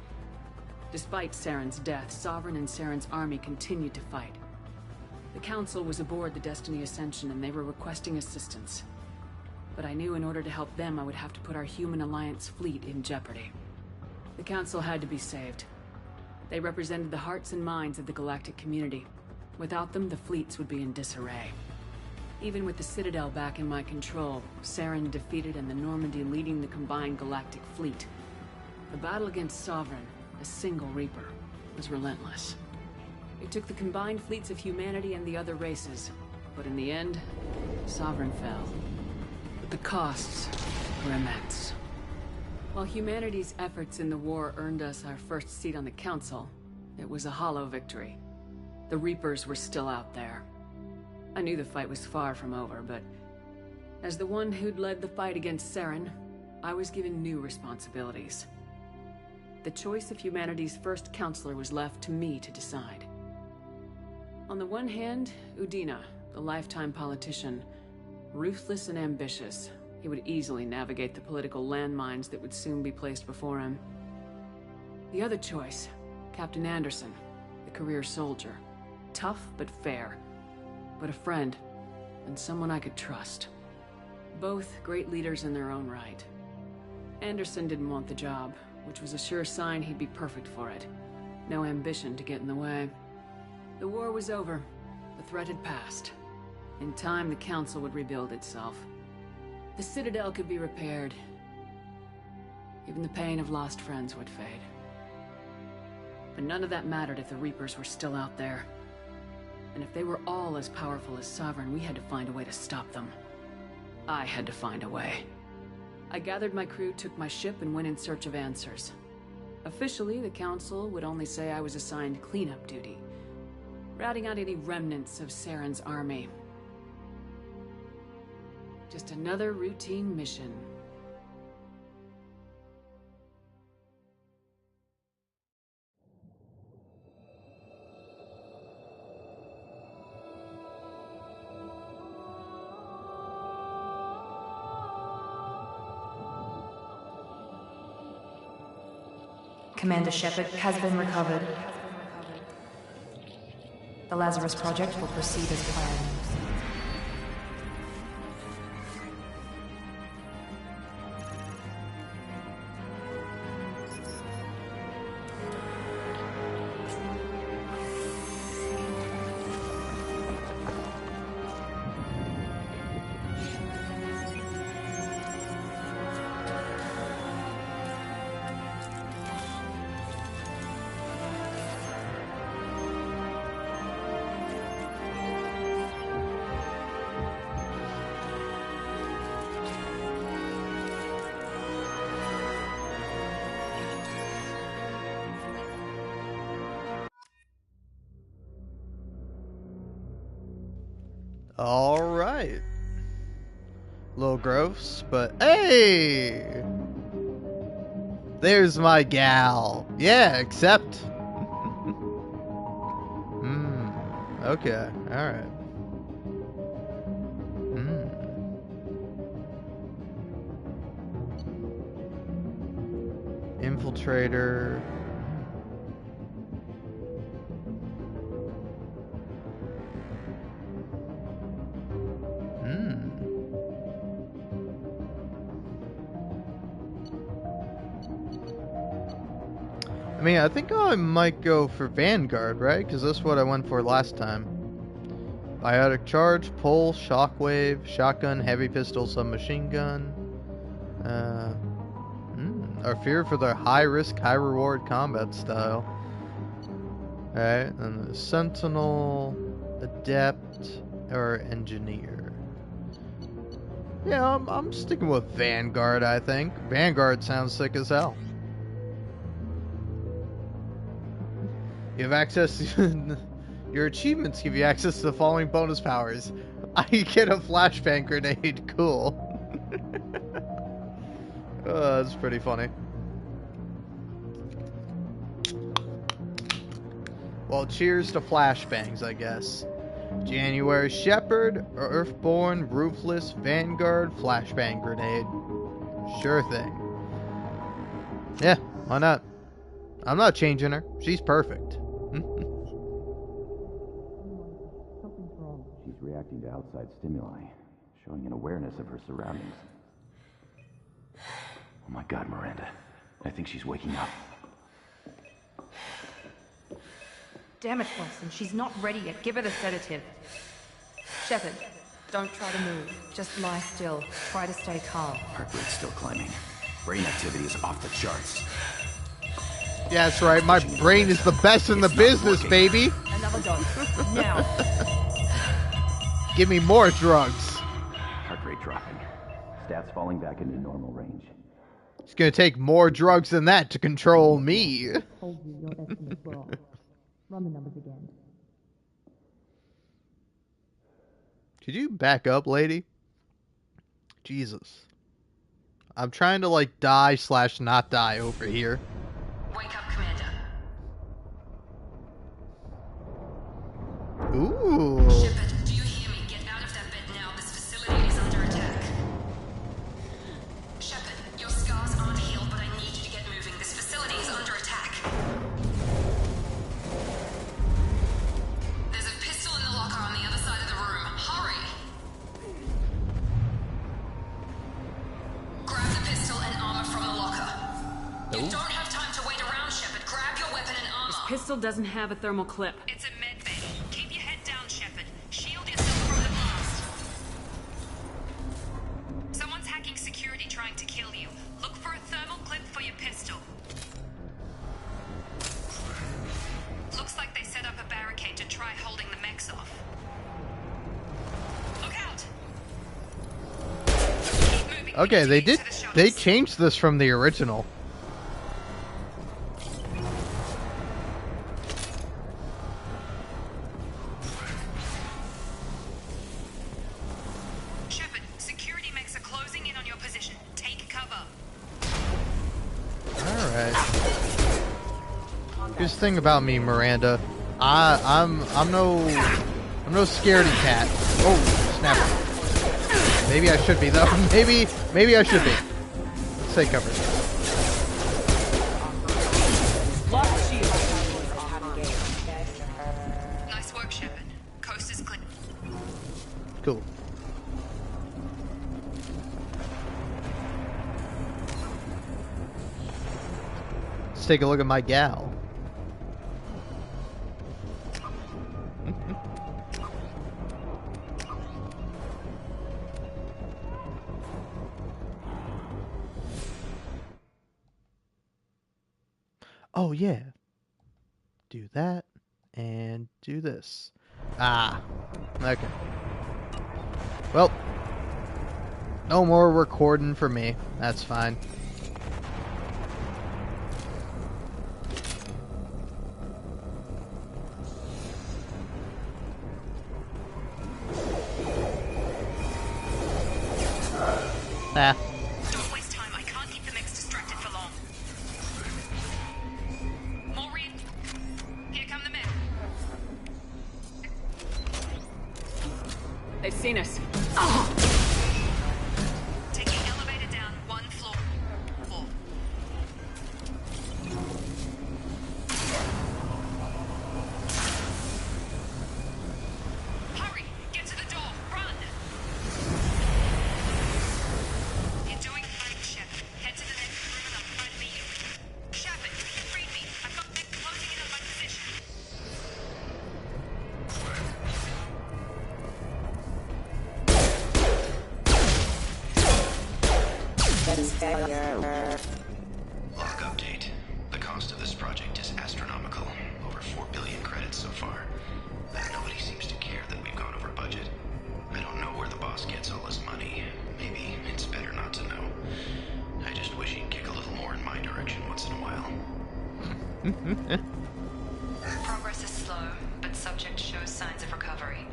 Despite Saren's death, Sovereign and Saren's army continued to fight. The Council was aboard the Destiny Ascension and they were requesting assistance. But I knew in order to help them, I would have to put our Human Alliance fleet in jeopardy. The Council had to be saved. They represented the hearts and minds of the galactic community. Without them, the fleets would be in disarray. Even with the Citadel back in my control, Saren defeated and the Normandy leading the combined galactic fleet. The battle against Sovereign, a single Reaper, was relentless. It took the combined fleets of humanity and the other races, but in the end, Sovereign fell. But the costs were immense. While humanity's efforts in the war earned us our first seat on the Council, it was a hollow victory. The Reapers were still out there. I knew the fight was far from over, but as the one who'd led the fight against Saren, I was given new responsibilities. The choice of humanity's first counselor was left to me to decide. On the one hand, Udina, the lifetime politician, ruthless and ambitious. He would easily navigate the political landmines that would soon be placed before him. The other choice, Captain Anderson, the career soldier. Tough but fair, but a friend, and someone I could trust. Both great leaders in their own right. Anderson didn't want the job, which was a sure sign he'd be perfect for it. No ambition to get in the way. The war was over. The threat had passed. In time, the Council would rebuild itself. The Citadel could be repaired. Even the pain of lost friends would fade. But none of that mattered if the Reapers were still out there. And if they were all as powerful as Sovereign, we had to find a way to stop them. I had to find a way. I gathered my crew, took my ship, and went in search of answers. Officially, the Council would only say I was assigned cleanup duty, routing out any remnants of Saren's army. Just another routine mission. Commander Shepard has been recovered. The Lazarus Project will proceed as planned. Alright. A little gross, but hey! There's my gal. Yeah, accept. Okay, alright. Infiltrator. I mean, I think I might go for Vanguard, right? Because that's what I went for last time. Biotic charge, pull, shockwave, shotgun, heavy pistol, submachine gun. Are feared for their high risk, high reward combat style. Alright, and the Sentinel, Adept, or Engineer. Yeah, I'm sticking with Vanguard, I think. Vanguard sounds sick as hell. You have access to... Your achievements give you access to the following bonus powers. I get a flashbang grenade. Cool. That's pretty funny. Well, cheers to flashbangs, I guess. January Shepherd, Earthborn, Ruthless, Vanguard, Flashbang Grenade. Sure thing. Yeah, why not? I'm not changing her. She's perfect. She's reacting to outside stimuli, showing an awareness of her surroundings. Oh my God, Miranda. I think she's waking up. Damn it, Wilson. She's not ready yet. Give her the sedative. Shepard, don't try to move. Just lie still. Try to stay calm. Heart rate's still climbing. Brain activity is off the charts. Yeah, that's right. My brain is the best in the business, baby. Another dose. Now. Give me more drugs. Heart rate dropping. Stats falling back into normal range. It's gonna take more drugs than that to control me. Told you your estimates were off. Run the numbers again. Could you back up, lady? Jesus. I'm trying to, like, die/not die over here. Wake up, Commander. Ooh. Shepard, do you hear me? Get out of that bed now. This facility is under attack. Shepard, your scars aren't healed, but I need you to get moving. This facility is under attack. There's a pistol in the locker on the other side of the room. Hurry! Grab the pistol and armor from the locker. You don't have time to wait around, Shepard. Grab your weapon and armor. This pistol doesn't have a thermal clip. It's a med bay. Keep your head down, Shepard. Shield yourself from the blast. Someone's hacking security trying to kill you. Look for a thermal clip for your pistol. Looks like they set up a barricade to try holding the mechs off. Look out! Keep moving. Okay, they changed this from the original. Shepard, security mechs are closing in on your position. Take cover. Alright. Here's the thing about me, Miranda. I'm no scaredy cat. Oh, snap. Maybe I should be though. Maybe I should be. Let's stay covered. Nice work, Shepard. Coast is clear. Cool. Let's take a look at my gal. Oh yeah. Do that and do this. Ah. Okay. Well, no more recording for me. That's fine. Ah. Don't waste time. I can't keep the mechs distracted for long. Maureen, here come the men. They've seen us. Take the elevator down one floor. Hurry! Get to the door! Run! You're doing fine, Shepard. Head to the next room and I'll try to beat you. Shepard, read me. I've got mechs closing in on my position. Log update. The cost of this project is astronomical. Over 4 billion credits so far. But nobody seems to care that we've gone over budget. I don't know where the boss gets all his money. Maybe it's better not to know. I just wish he'd kick a little more in my direction once in a while. Progress is slow, but subject shows signs of recovery.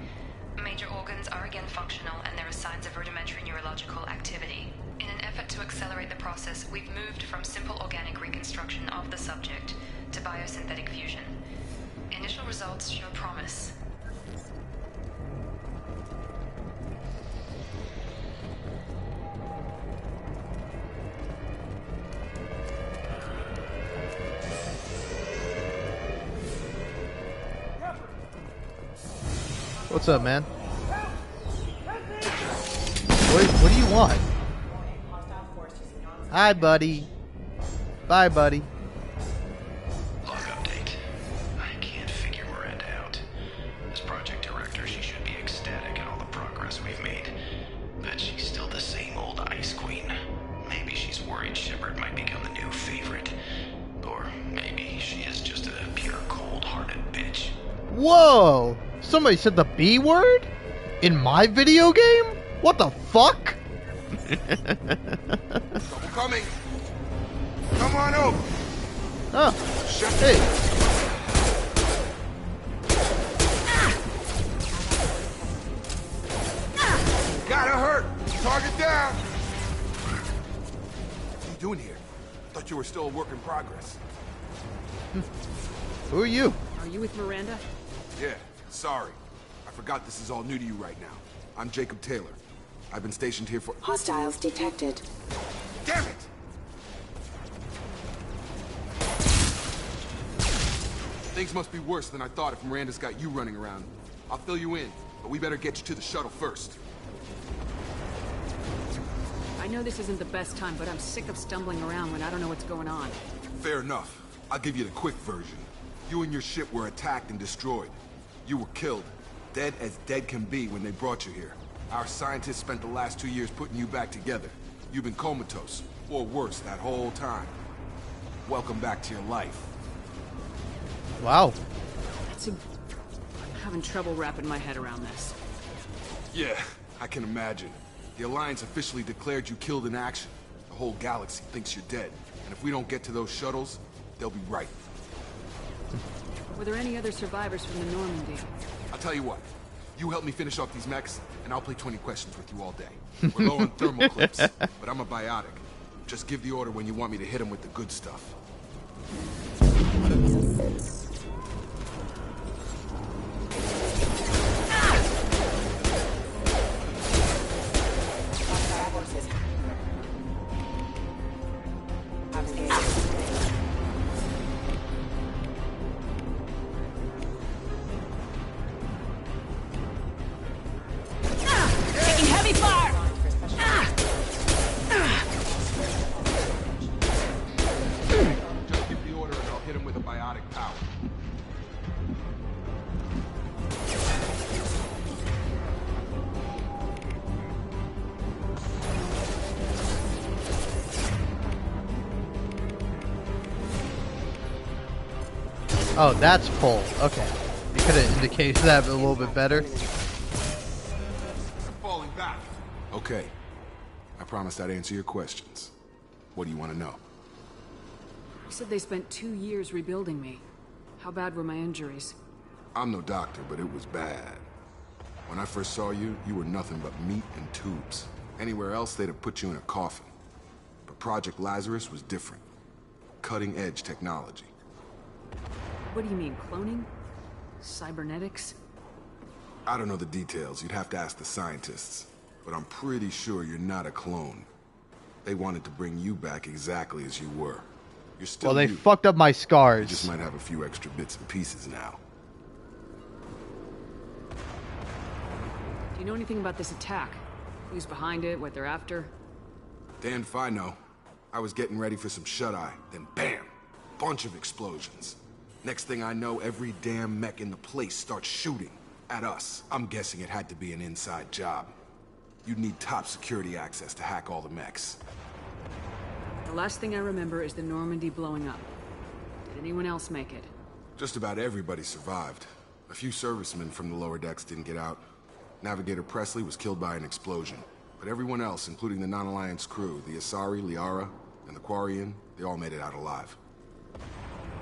Major organs are again functional, and there are signs of rudimentary neurological activity. In an effort to accelerate the process, we've moved from simple organic reconstruction of the subject to biosynthetic fusion. Initial results show promise. What's up, man? What do you want? Hi, buddy. Bye, buddy. Log update. I can't figure Miranda out. As project director, she should be ecstatic at all the progress we've made. Bet she's still the same old ice queen. Maybe she's worried Shepard might become the new favorite. Or maybe she is just a pure cold-hearted bitch. Whoa! Somebody said the B word? In my video game? What the fuck? Double coming. Come on over. Oh, hey. Gotta hurt. Target down. What are you doing here? Thought you were still a work in progress. Who are you? Are you with Miranda? Yeah, sorry. I forgot this is all new to you right now. I'm Jacob Taylor. I've been stationed here for— Hostiles detected. Damn it! Things must be worse than I thought if Miranda's got you running around. I'll fill you in, but we better get you to the shuttle first. I know this isn't the best time, but I'm sick of stumbling around when I don't know what's going on. Fair enough. I'll give you the quick version. You and your ship were attacked and destroyed. You were killed. Dead as dead can be when they brought you here. Our scientists spent the last 2 years putting you back together. You've been comatose, or worse, that whole time. Welcome back to your life. Wow. I'm having trouble wrapping my head around this. Yeah, I can imagine. The Alliance officially declared you killed in action. The whole galaxy thinks you're dead. And if we don't get to those shuttles, they'll be right. Were there any other survivors from the Normandy? I'll tell you what. You help me finish off these mechs, and I'll play 20 questions with you all day. We're low on thermal clips, but I'm a biotic. Just give the order when you want me to hit them with the good stuff. Taking heavy fire! Just give the order and I'll hit him with a biotic power. Oh, that's pull. Okay. You could have indicated that a little bit better. I'm falling back. Okay. I promised I'd answer your questions. What do you want to know? You said they spent 2 years rebuilding me. How bad were my injuries? I'm no doctor, but it was bad. When I first saw you, you were nothing but meat and tubes. Anywhere else, they'd have put you in a coffin. But Project Lazarus was different. Cutting-edge technology. What do you mean, cloning? Cybernetics? I don't know the details. You'd have to ask the scientists. But I'm pretty sure you're not a clone. They wanted to bring you back exactly as you were. You're still Well, they you. fucked up my scars. You just might have a few extra bits and pieces now. Do you know anything about this attack? Who's behind it, what they're after? Damn if I know. I was getting ready for some shut-eye, then bam! Bunch of explosions. Next thing I know, every damn mech in the place starts shooting at us. I'm guessing it had to be an inside job. You'd need top security access to hack all the mechs. The last thing I remember is the Normandy blowing up. Did anyone else make it? Just about everybody survived. A few servicemen from the lower decks didn't get out. Navigator Presley was killed by an explosion. But everyone else, including the non-Alliance crew, the Asari, Liara, and the Quarian, they all made it out alive.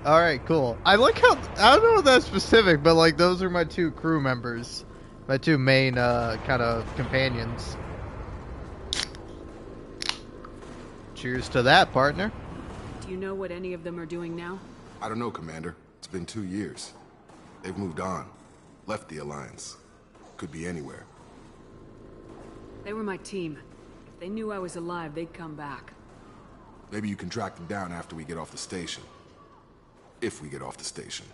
Alright, cool. I like how, I don't know if that's specific, but like those are my 2 crew members. My 2 main kind of companions. Cheers to that, partner. Do you know what any of them are doing now? I don't know, Commander. It's been 2 years. They've moved on. Left the Alliance. Could be anywhere. They were my team. If they knew I was alive, they'd come back. Maybe you can track them down after we get off the station. If we get off the station.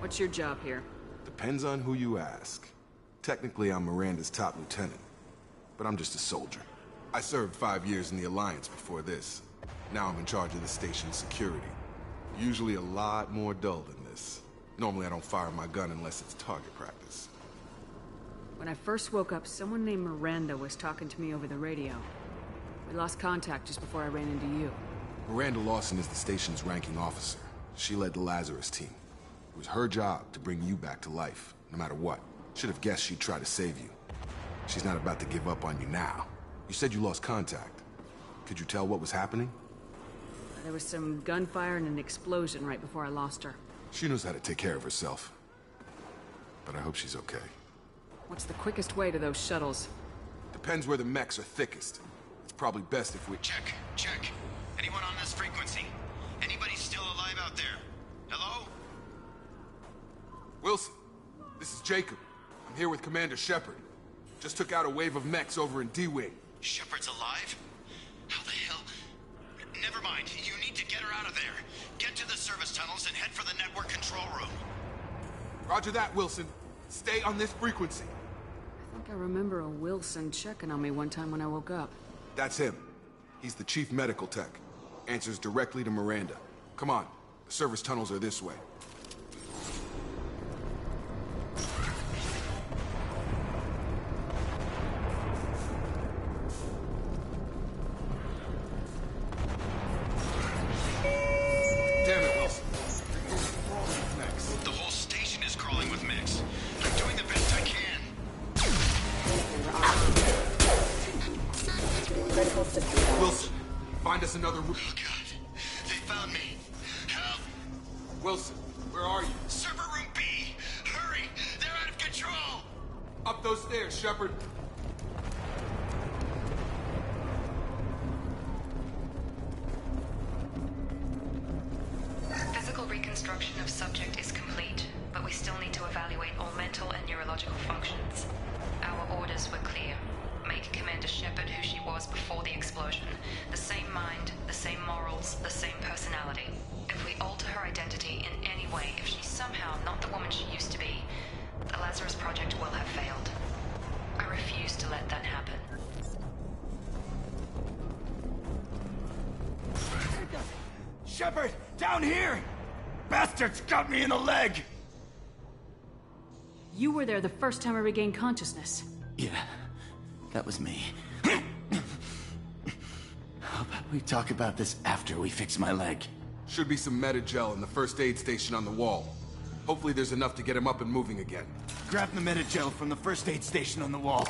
What's your job here? Depends on who you ask. Technically, I'm Miranda's top lieutenant, but I'm just a soldier. I served 5 years in the Alliance before this. Now I'm in charge of the station's security. Usually a lot more dull than this. Normally I don't fire my gun unless it's target practice. When I first woke up, someone named Miranda was talking to me over the radio. We lost contact just before I ran into you. Miranda Lawson is the station's ranking officer. She led the Lazarus team. It was her job to bring you back to life, no matter what. Should have guessed she'd try to save you. She's not about to give up on you now. You said you lost contact. Could you tell what was happening? There was some gunfire and an explosion right before I lost her. She knows how to take care of herself. But I hope she's okay. What's the quickest way to those shuttles? Depends where the mechs are thickest. It's probably best if we... Check. Anyone on this frequency? Anybody still alive out there? Hello? Wilson, this is Jacob. I'm here with Commander Shepard. Just took out a wave of mechs over in D-Wing. Shepard's alive? How the hell? Never mind. You need to get her out of there. Get to the service tunnels and head for the network control room. Roger that, Wilson. Stay on this frequency. I think I remember a Wilson checking on me one time when I woke up. That's him. He's the chief medical tech. Answers directly to Miranda. Come on. The service tunnels are this way. Wilson, find us another room. Oh, God. They found me. Help! Wilson, where are you? Server room B! Hurry! They're out of control! Up those stairs, Shepard. Physical reconstruction of subject is complete, but we still need to evaluate all mental and neurological functions. Our orders were clear. Make Commander Shepard who she was before the explosion. The same mind, the same morals, the same personality. If we alter her identity in any way, if she's somehow not the woman she used to be, the Lazarus Project will have failed. I refuse to let that happen. Shepard, down here! Bastards got me in the leg! You were there the first time I regained consciousness. Yeah, that was me. How about we talk about this after we fix my leg? Should be some Metagel in the first aid station on the wall. Hopefully there's enough to get him up and moving again. Grab the Metagel from the first aid station on the wall.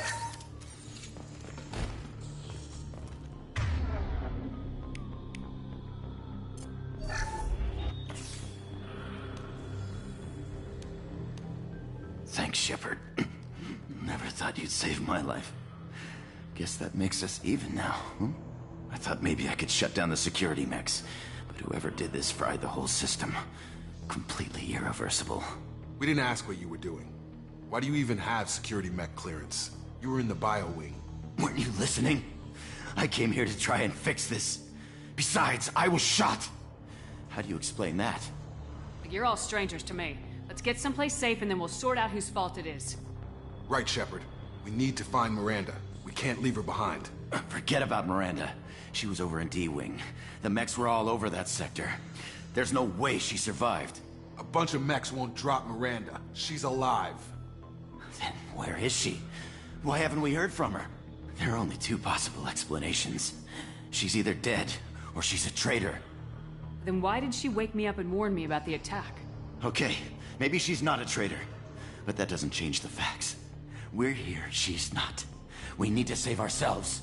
Thanks, Shepard. Never thought you'd save my life. Guess that makes us even now, huh? I thought maybe I could shut down the security mechs, but whoever did this fried the whole system. Completely irreversible. We didn't ask what you were doing. Why do you even have security mech clearance? You were in the bio wing. Weren't you listening? I came here to try and fix this. Besides, I was shot. How do you explain that? You're all strangers to me. Let's get someplace safe and then we'll sort out whose fault it is. Right, Shepard. We need to find Miranda. We can't leave her behind. Forget about Miranda. She was over in D-Wing. The mechs were all over that sector. There's no way she survived. A bunch of mechs won't drop Miranda. She's alive. Then where is she? Why haven't we heard from her? There are only two possible explanations. She's either dead, or she's a traitor. Then why did she wake me up and warn me about the attack? Okay, maybe she's not a traitor. But that doesn't change the facts. We're here, she's not. We need to save ourselves.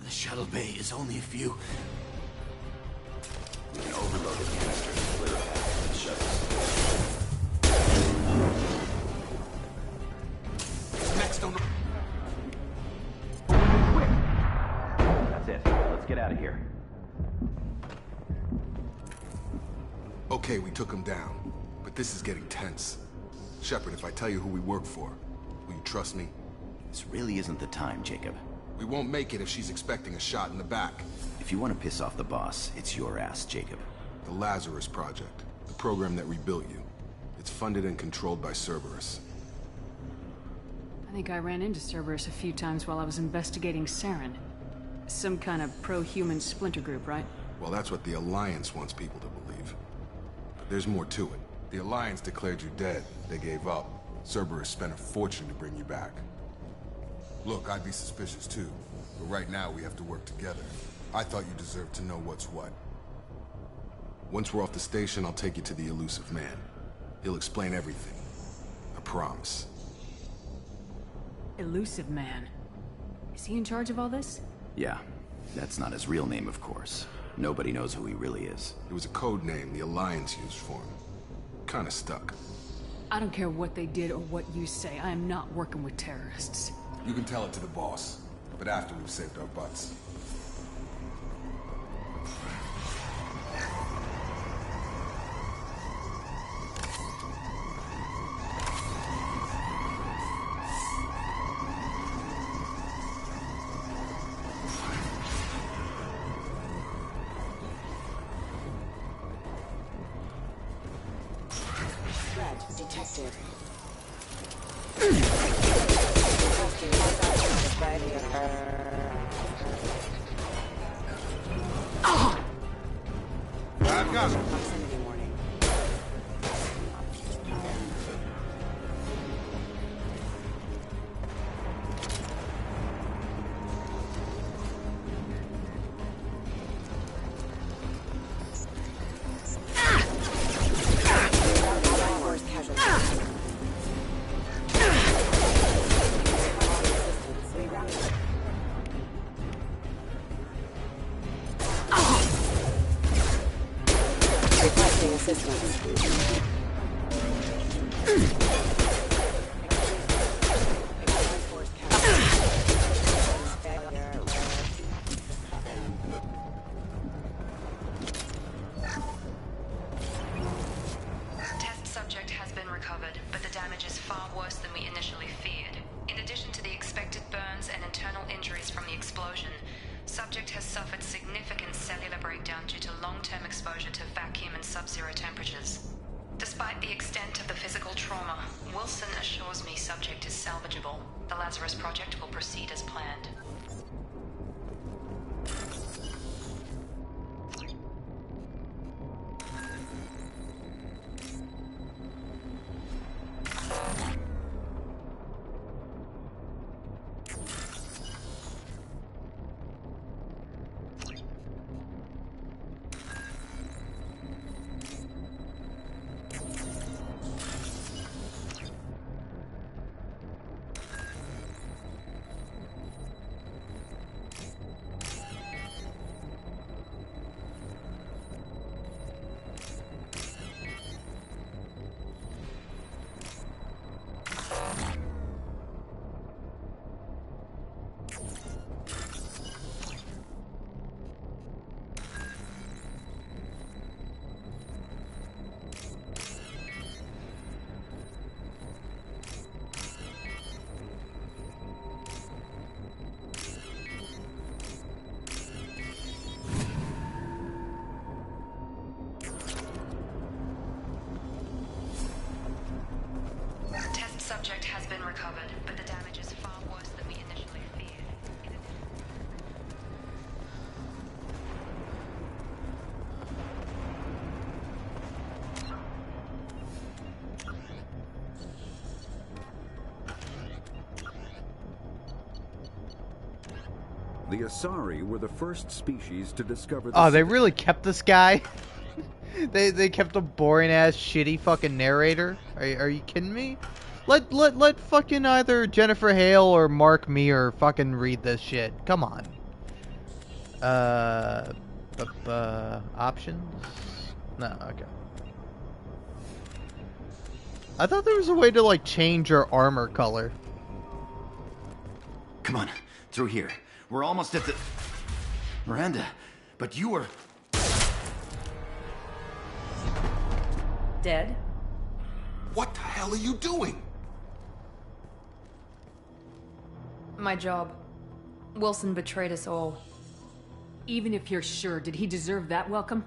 The shuttle bay is only a few... An overloaded canister to clear a path to the shuttles. Next, don't... That's it. Let's get out of here. Okay, we took him down. But this is getting tense. Shepard, if I tell you who we work for, will you trust me? This really isn't the time, Jacob. We won't make it if she's expecting a shot in the back. If you want to piss off the boss, it's your ass, Jacob. The Lazarus Project, the program that rebuilt you. It's funded and controlled by Cerberus. I think I ran into Cerberus a few times while I was investigating Saren. Some kind of pro-human splinter group, right? Well, that's what the Alliance wants people to believe. But there's more to it. The Alliance declared you dead. They gave up. Cerberus spent a fortune to bring you back. Look, I'd be suspicious too. But right now, we have to work together. I thought you deserved to know what's what. Once we're off the station, I'll take you to the elusive man. He'll explain everything. I promise. Elusive man. Is he in charge of all this? Yeah. That's not his real name, of course. Nobody knows who he really is. It was a code name the Alliance used for him. Kinda stuck. I don't care what they did or what you say. I am not working with terrorists. You can tell it to the boss, but after we've saved our butts. Detected. I've got him. Proximity warning. Test subject has been recovered, but the damage is far worse than we initially feared. In addition to the expected burns and internal injuries from the explosion, subject has suffered significant cellular breakdown due to long-term exposure to vacuum and sub-zero temperatures. Despite the extent of the physical trauma, Wilson assures me subject is salvageable. The Lazarus Project will proceed as planned. Subject has been recovered, but the damage is far worse than we initially feared. The Asari were the first species to discover the Oh, they really kept this guy? they kept a boring ass shitty fucking narrator? Are you kidding me? Let fucking either Jennifer Hale or Mark Meir fucking read this shit. Come on. Options? No, okay. I thought there was a way to like change your armor color. Come on, through here. We're almost at the... Miranda, but you were... Dead? What the hell are you doing? My job. Wilson betrayed us all. Even if you're sure, did he deserve that welcome?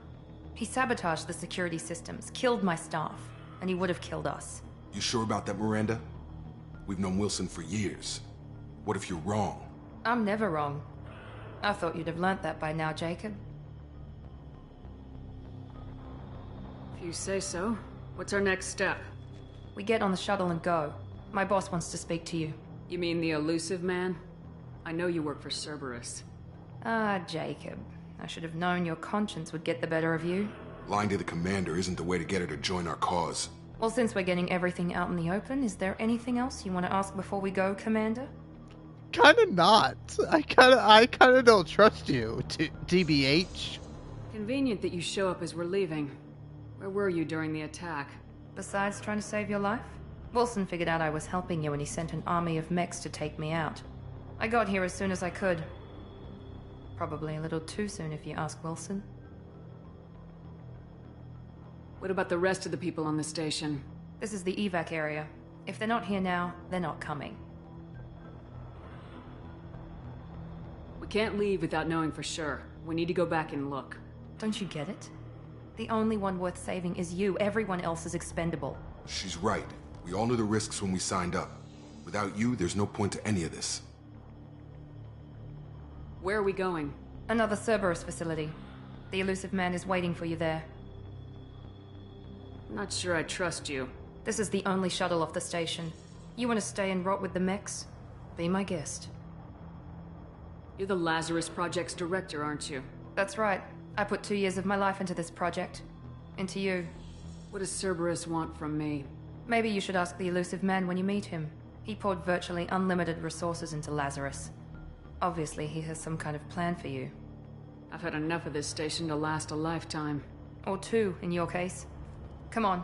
He sabotaged the security systems, killed my staff. and he would have killed us. You sure about that, Miranda? We've known Wilson for years. What if you're wrong? I'm never wrong. I thought you'd have learnt that by now, Jacob. If you say so. What's our next step? We get on the shuttle and go. My boss wants to speak to you. You mean the elusive man? I know you work for Cerberus. Ah, Jacob. I should have known your conscience would get the better of you. Lying to the commander isn't the way to get her to join our cause. Well, since we're getting everything out in the open, is there anything else you want to ask before we go, Commander? Kinda not. I kinda don't trust you, TBH. Convenient that you show up as we're leaving. Where were you during the attack? Besides trying to save your life? Wilson figured out I was helping you and he sent an army of mechs to take me out. I got here as soon as I could. Probably a little too soon if you ask Wilson. What about the rest of the people on the station? This is the evac area. If they're not here now, they're not coming. We can't leave without knowing for sure. We need to go back and look. Don't you get it? The only one worth saving is you. Everyone else is expendable. She's right. We all knew the risks when we signed up. Without you, there's no point to any of this. Where are we going? Another Cerberus facility. The elusive man is waiting for you there. I'm not sure I trust you. This is the only shuttle off the station. You want to stay and rot with the mechs? Be my guest. You're the Lazarus Project's director, aren't you? That's right. I put 2 years of my life into this project. Into you. What does Cerberus want from me? Maybe you should ask the elusive man when you meet him. He poured virtually unlimited resources into Lazarus. Obviously, he has some kind of plan for you. I've had enough of this station to last a lifetime. Or 2, in your case. Come on.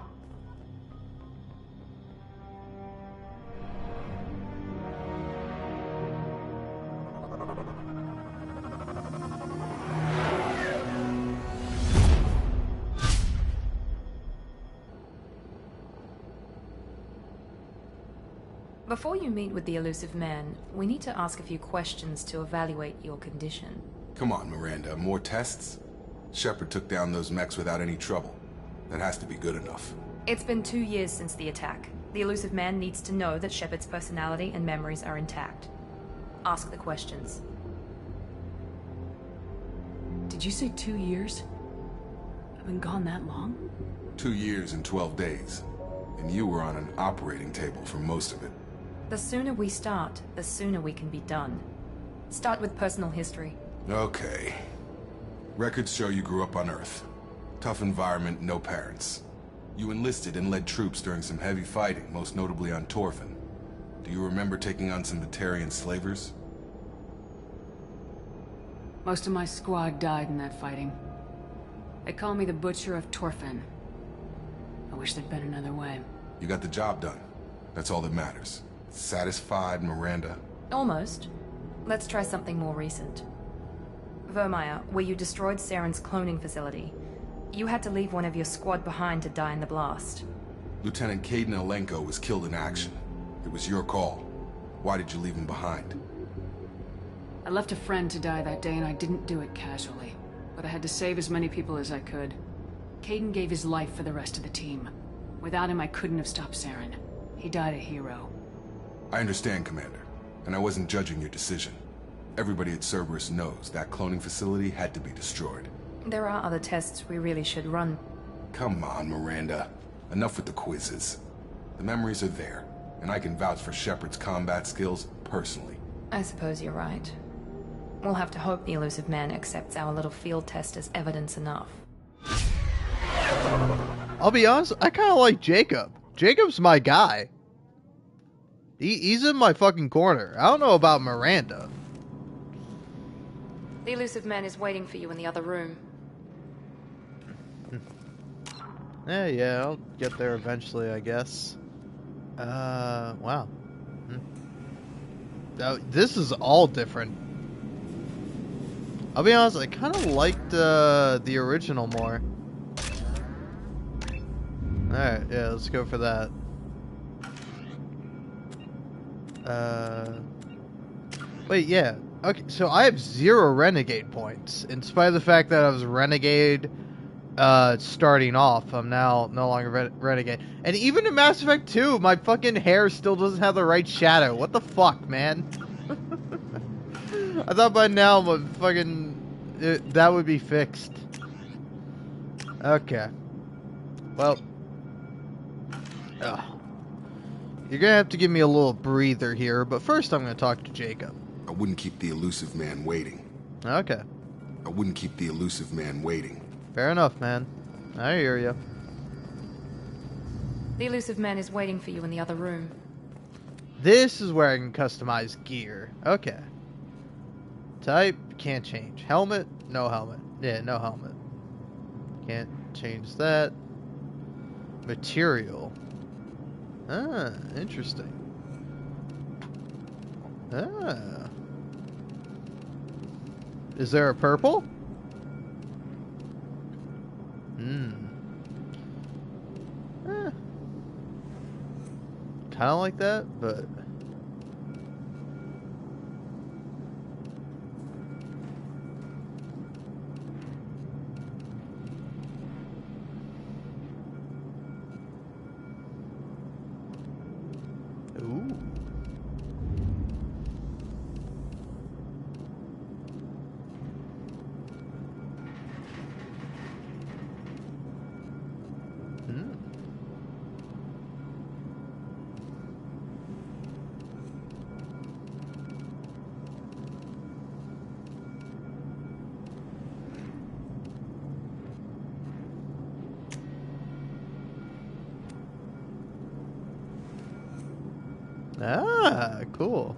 Before you meet with the elusive man, we need to ask a few questions to evaluate your condition. Come on, Miranda. More tests? Shepard took down those mechs without any trouble. That has to be good enough. It's been 2 years since the attack. The elusive man needs to know that Shepard's personality and memories are intact. Ask the questions. Did you say 2 years? I've been gone that long? 2 years and 12 days. And you were on an operating table for most of it. The sooner we start, the sooner we can be done. Start with personal history. Okay. Records show you grew up on Earth. Tough environment, no parents. You enlisted and led troops during some heavy fighting, most notably on Torfin. Do you remember taking on some Batarian slavers? Most of my squad died in that fighting. They call me the Butcher of Torfin. I wish there'd been another way. You got the job done. That's all that matters. Satisfied, Miranda? Almost. Let's try something more recent. Vermeer, where you destroyed Saren's cloning facility. You had to leave one of your squad behind to die in the blast. Lieutenant Caden Alenko was killed in action. It was your call. Why did you leave him behind? I left a friend to die that day and I didn't do it casually. But I had to save as many people as I could. Caden gave his life for the rest of the team. Without him, I couldn't have stopped Saren. He died a hero. I understand, Commander. And I wasn't judging your decision. Everybody at Cerberus knows that cloning facility had to be destroyed. There are other tests we really should run. Come on, Miranda. Enough with the quizzes. The memories are there, and I can vouch for Shepard's combat skills personally. I suppose you're right. We'll have to hope the elusive man accepts our little field test as evidence enough. I'll be honest, I kind of like Jacob. Jacob's my guy. He's in my fucking corner. I don't know about Miranda. The elusive man is waiting for you in the other room. Yeah, I'll get there eventually, I guess. Wow. This is all different. I'll be honest, I kind of liked the original more. Alright, yeah, let's go for that. Wait, yeah. Okay, so I have 0 renegade points, in spite of the fact that I was renegade starting off. I'm now no longer renegade. And even in Mass Effect 2, my fucking hair still doesn't have the right shadow. What the fuck, man? I thought by now my fucking that would be fixed. Okay. Well. You're gonna have to give me a little breather here, but first I'm gonna talk to Jacob. I wouldn't keep the elusive man waiting. Okay. I wouldn't keep the elusive man waiting. Fair enough, man. I hear you. The elusive man is waiting for you in the other room. This is where I can customize gear. Okay. Type, can't change. Helmet, no helmet. Yeah, no helmet. Can't change that. Material. Ah, interesting. Ah. Is there a purple? Kind of like that, but... Ooh. Ah, cool.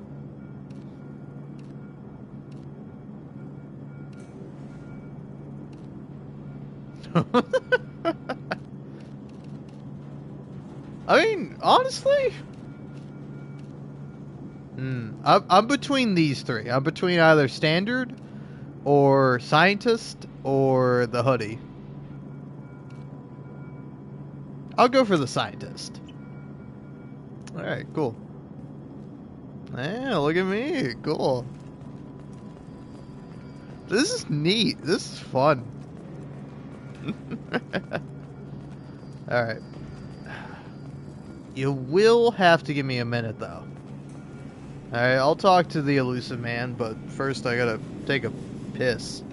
I mean, honestly, I'm between these three. I'm between either standard or scientist or the hoodie. I'll go for the scientist. Alright, cool. Yeah, look at me. Cool. This is neat. This is fun. Alright. You will have to give me a minute, though. Alright, I'll talk to the elusive man, but first I gotta take a piss.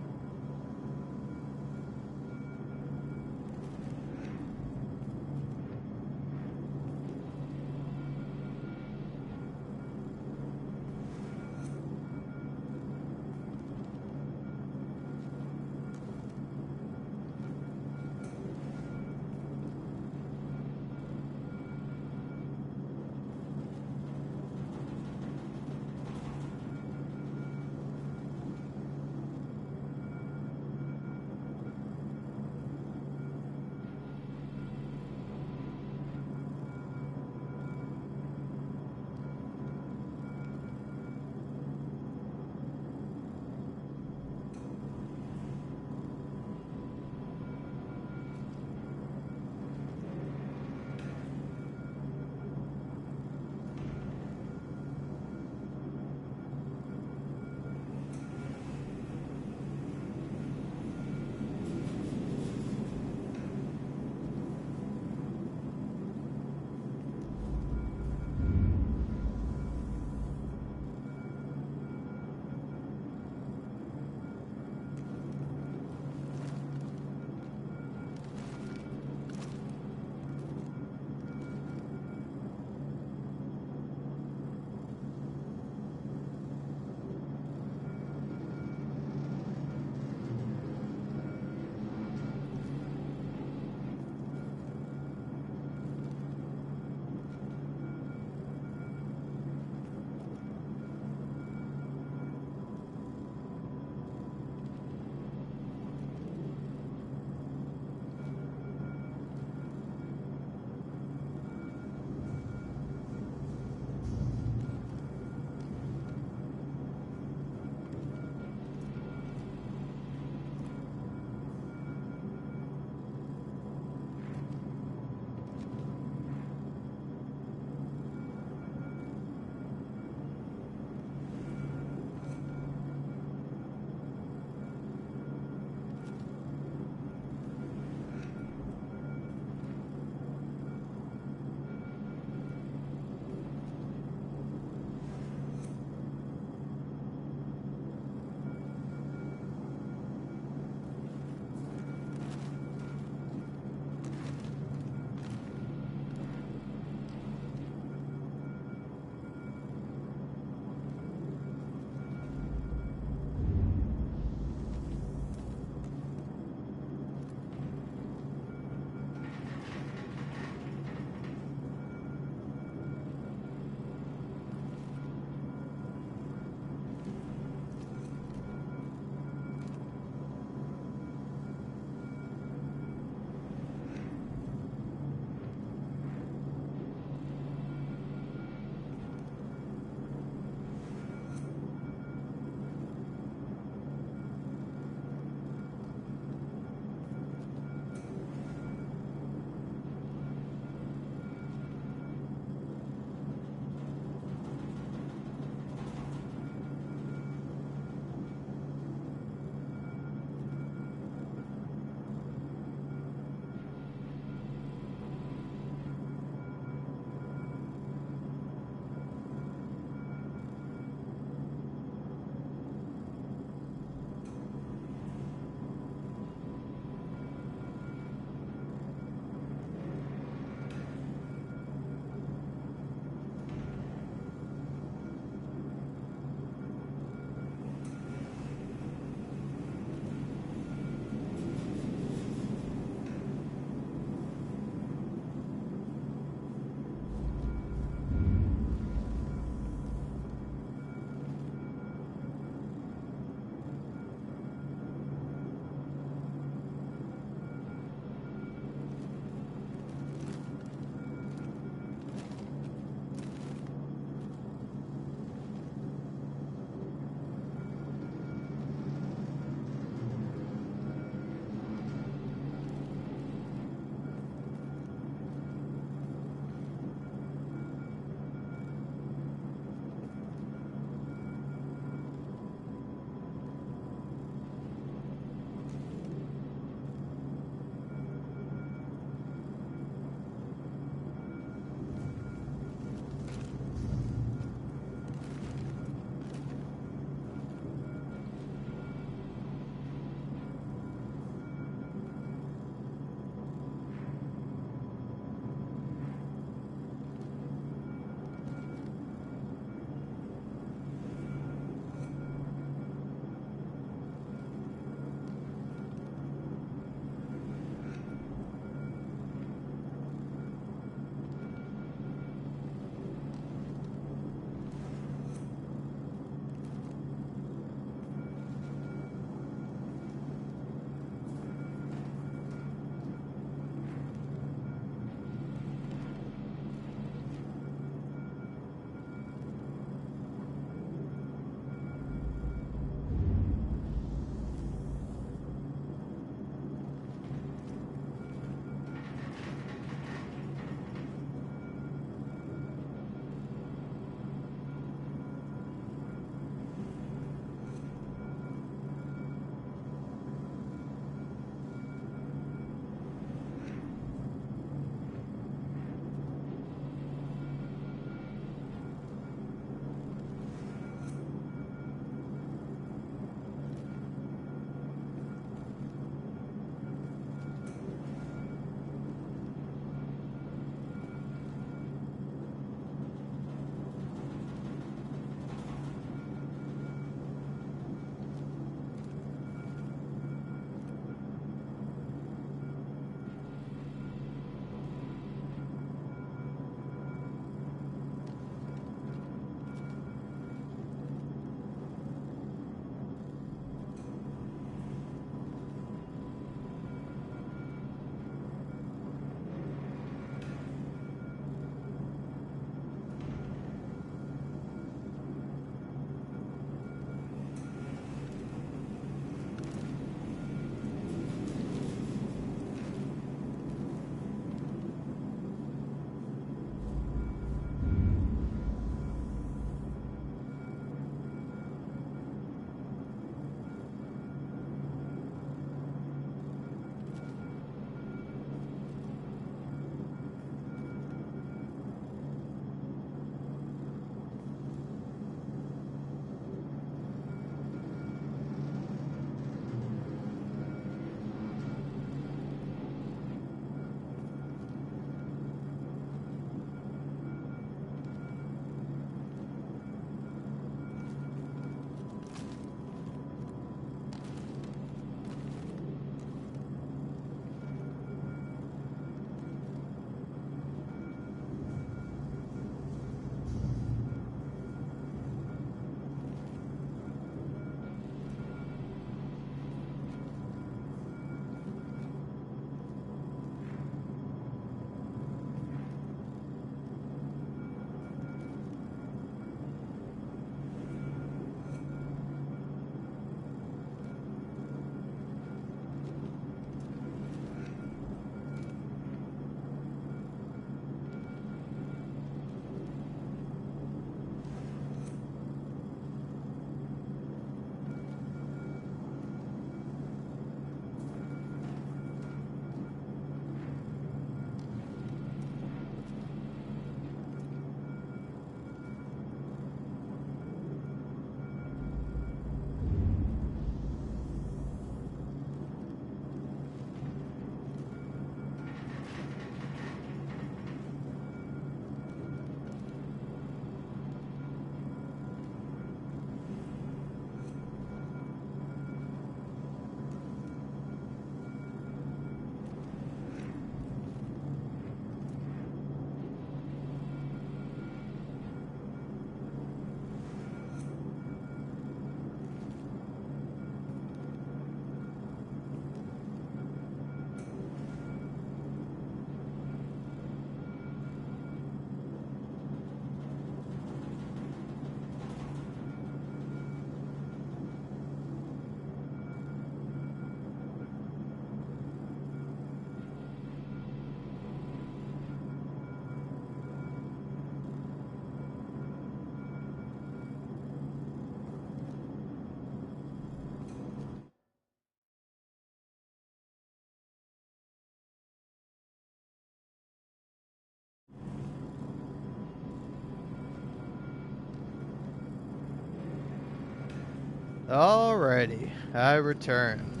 Alrighty, I return.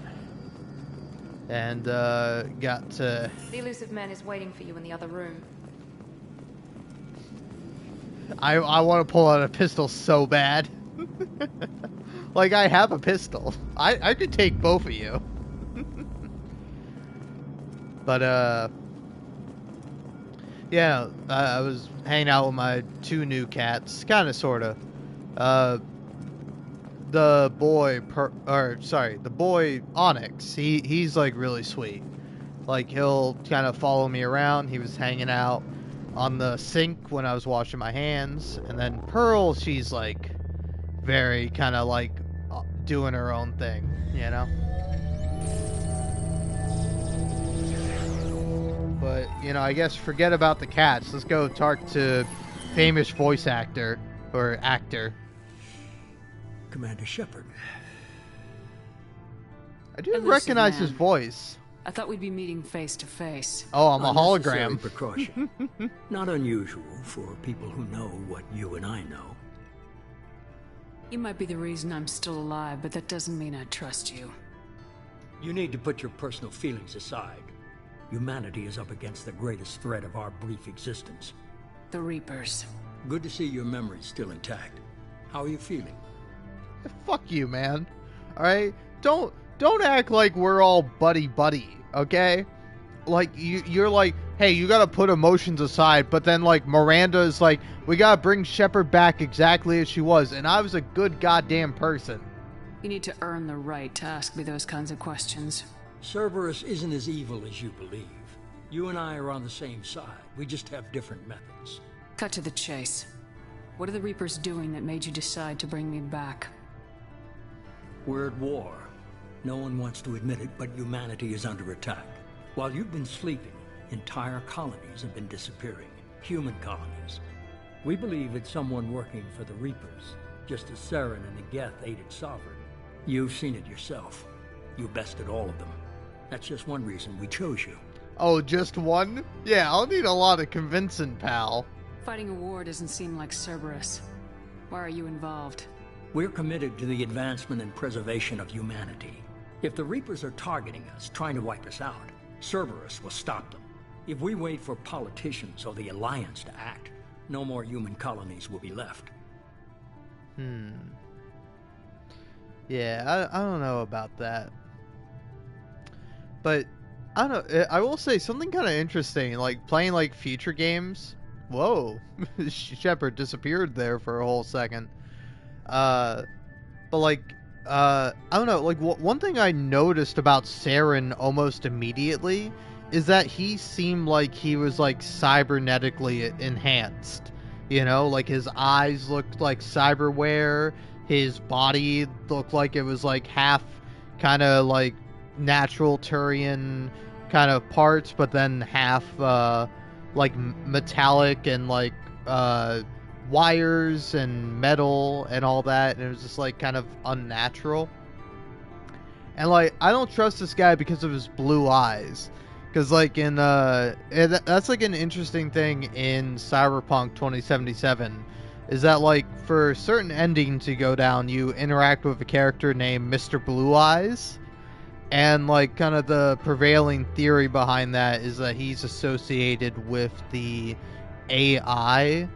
And, got to... The elusive man is waiting for you in the other room. I want to pull out a pistol so bad. Like, I have a pistol. I could take both of you. But, yeah, I was hanging out with my 2 new cats. Kind of, sort of. The boy, the boy Onyx, he's, like, really sweet. Like, he'll kind of follow me around. He was hanging out on the sink when I was washing my hands. And then Pearl, she's, like, very kind of, like, doing her own thing, you know? But, you know, I guess forget about the cats. Let's go talk to famous voice actor, or actor. Commander Shepard. I do recognize his voice. I thought we'd be meeting face to face. Oh, I'm a Unnecessary hologram. Precaution. Not unusual for people who know what you and I know. You might be the reason I'm still alive, but that doesn't mean I trust you. You need to put your personal feelings aside. Humanity is up against the greatest threat of our brief existence. The Reapers. Good to see your memory's still intact. How are you feeling? Fuck you, man. Alright? Don't act like we're all buddy-buddy, okay? Like, you're like, hey, you gotta put emotions aside, but then, like, Miranda is like, we gotta bring Shepard back exactly as she was, and I was a good goddamn person. You need to earn the right to ask me those kinds of questions. Cerberus isn't as evil as you believe. You and I are on the same side. We just have different methods. Cut to the chase. What are the Reapers doing that made you decide to bring me back? We're at war. No one wants to admit it, but humanity is under attack. While you've been sleeping, entire colonies have been disappearing. Human colonies. We believe it's someone working for the Reapers, just as Saren and the Geth aided Sovereign. You've seen it yourself. You bested all of them. That's just one reason we chose you. Oh, just one? Yeah, I'll need a lot of convincing, pal. Fighting a war doesn't seem like Cerberus. Why are you involved? We're committed to the advancement and preservation of humanity. If the Reapers are targeting us, trying to wipe us out, Cerberus will stop them. If we wait for politicians or the Alliance to act, no more human colonies will be left. Yeah, I don't know about that. But, I don't know, I will say something kind of interesting, like, playing, like, future games. Whoa, Shepard disappeared there for a whole second. But, like, I don't know, like, one thing I noticed about Saren almost immediately is that he seemed like he was, like, cybernetically enhanced. You know, like, his eyes looked like cyberware, his body looked like it was, like, half kind of, like, natural Turian kind of parts, but then half, like, metallic and, like, wires and metal and all that, and it was just, like, kind of unnatural. And, like, I don't trust this guy because of his blue eyes. Because, like, in, that's, like, an interesting thing in Cyberpunk 2077, is that, like, for certain endings to go down, you interact with a character named Mr. Blue Eyes. And, like, kind of the prevailing theory behind that is that he's associated with the AI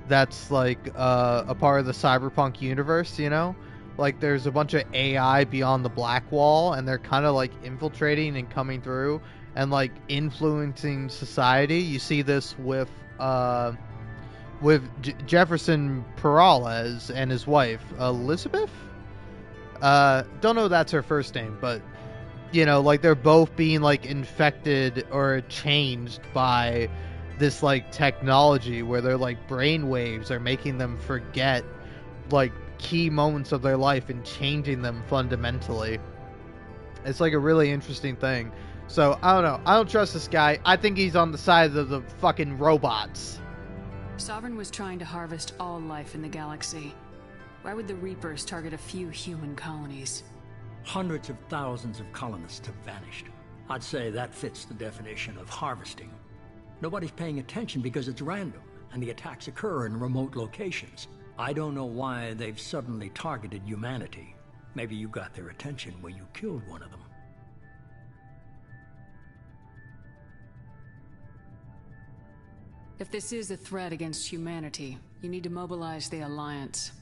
that's, like, a part of the Cyberpunk universe, you know? Like, there's a bunch of AI beyond the Black Wall, and they're kind of, like, infiltrating and coming through and, like, influencing society. You see this with Jefferson Peralez and his wife, Elizabeth? Don't know if that's her first name, but, you know, like, they're both being, like, infected or changed by this, like, technology where their, like, brain waves are making them forget, like, key moments of their life and changing them fundamentally. It's, like, a really interesting thing. So, I don't know. I don't trust this guy. I think he's on the side of the fucking robots. Sovereign was trying to harvest all life in the galaxy. Why would the Reapers target a few human colonies? Hundreds of thousands of colonists have vanished. I'd say that fits the definition of harvesting. Nobody's paying attention because it's random, and the attacks occur in remote locations. I don't know why they've suddenly targeted humanity. Maybe you got their attention when you killed one of them. If this is a threat against humanity, you need to mobilize the Alliance.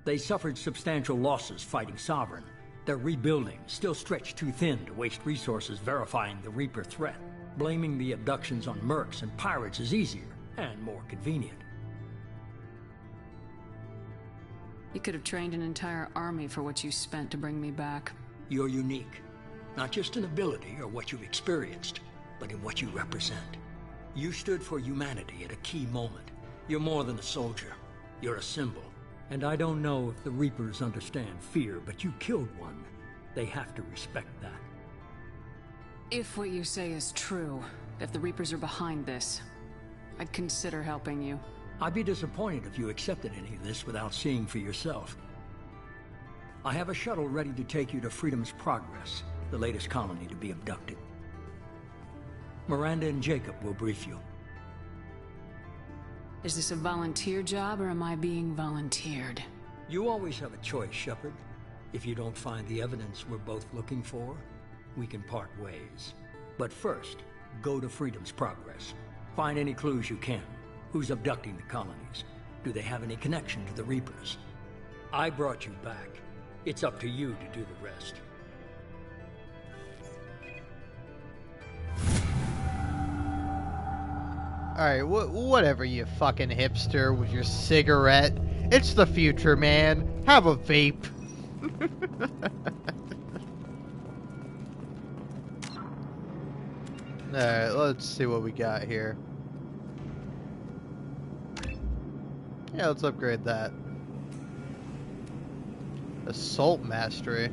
They suffered substantial losses fighting Sovereign. They're rebuilding, still stretched too thin to waste resources verifying the Reaper threat. Blaming the abductions on mercs and pirates is easier and more convenient. You could have trained an entire army for what you spent to bring me back. You're unique. Not just in ability or what you've experienced, but in what you represent. You stood for humanity at a key moment. You're more than a soldier. You're a symbol. And I don't know if the Reapers understand fear, but you killed one. They have to respect that. If what you say is true, if the Reapers are behind this, I'd consider helping you. I'd be disappointed if you accepted any of this without seeing for yourself. I have a shuttle ready to take you to Freedom's Progress, the latest colony to be abducted. Miranda and Jacob will brief you. Is this a volunteer job, or am I being volunteered? You always have a choice, Shepard. If you don't find the evidence we're both looking for, we can part ways. But first, go to Freedom's Progress. Find any clues you can. Who's abducting the colonies? Do they have any connection to the Reapers? I brought you back. It's up to you to do the rest. Alright, whatever, you fucking hipster with your cigarette. It's the future, man. Have a vape. Alright, let's see what we got here. Yeah, let's upgrade that. Assault Mastery.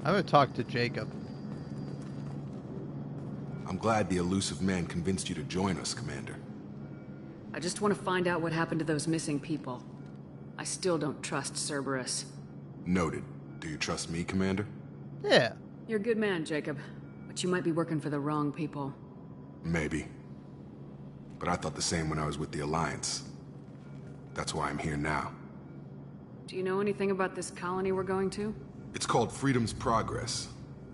I'm gonna talk to Jacob. I'm glad the elusive man convinced you to join us, Commander. I just want to find out what happened to those missing people. I still don't trust Cerberus. Noted. Do you trust me, Commander? Yeah. You're a good man, Jacob. But you might be working for the wrong people. Maybe. But I thought the same when I was with the Alliance. That's why I'm here now. Do you know anything about this colony we're going to? It's called Freedom's Progress.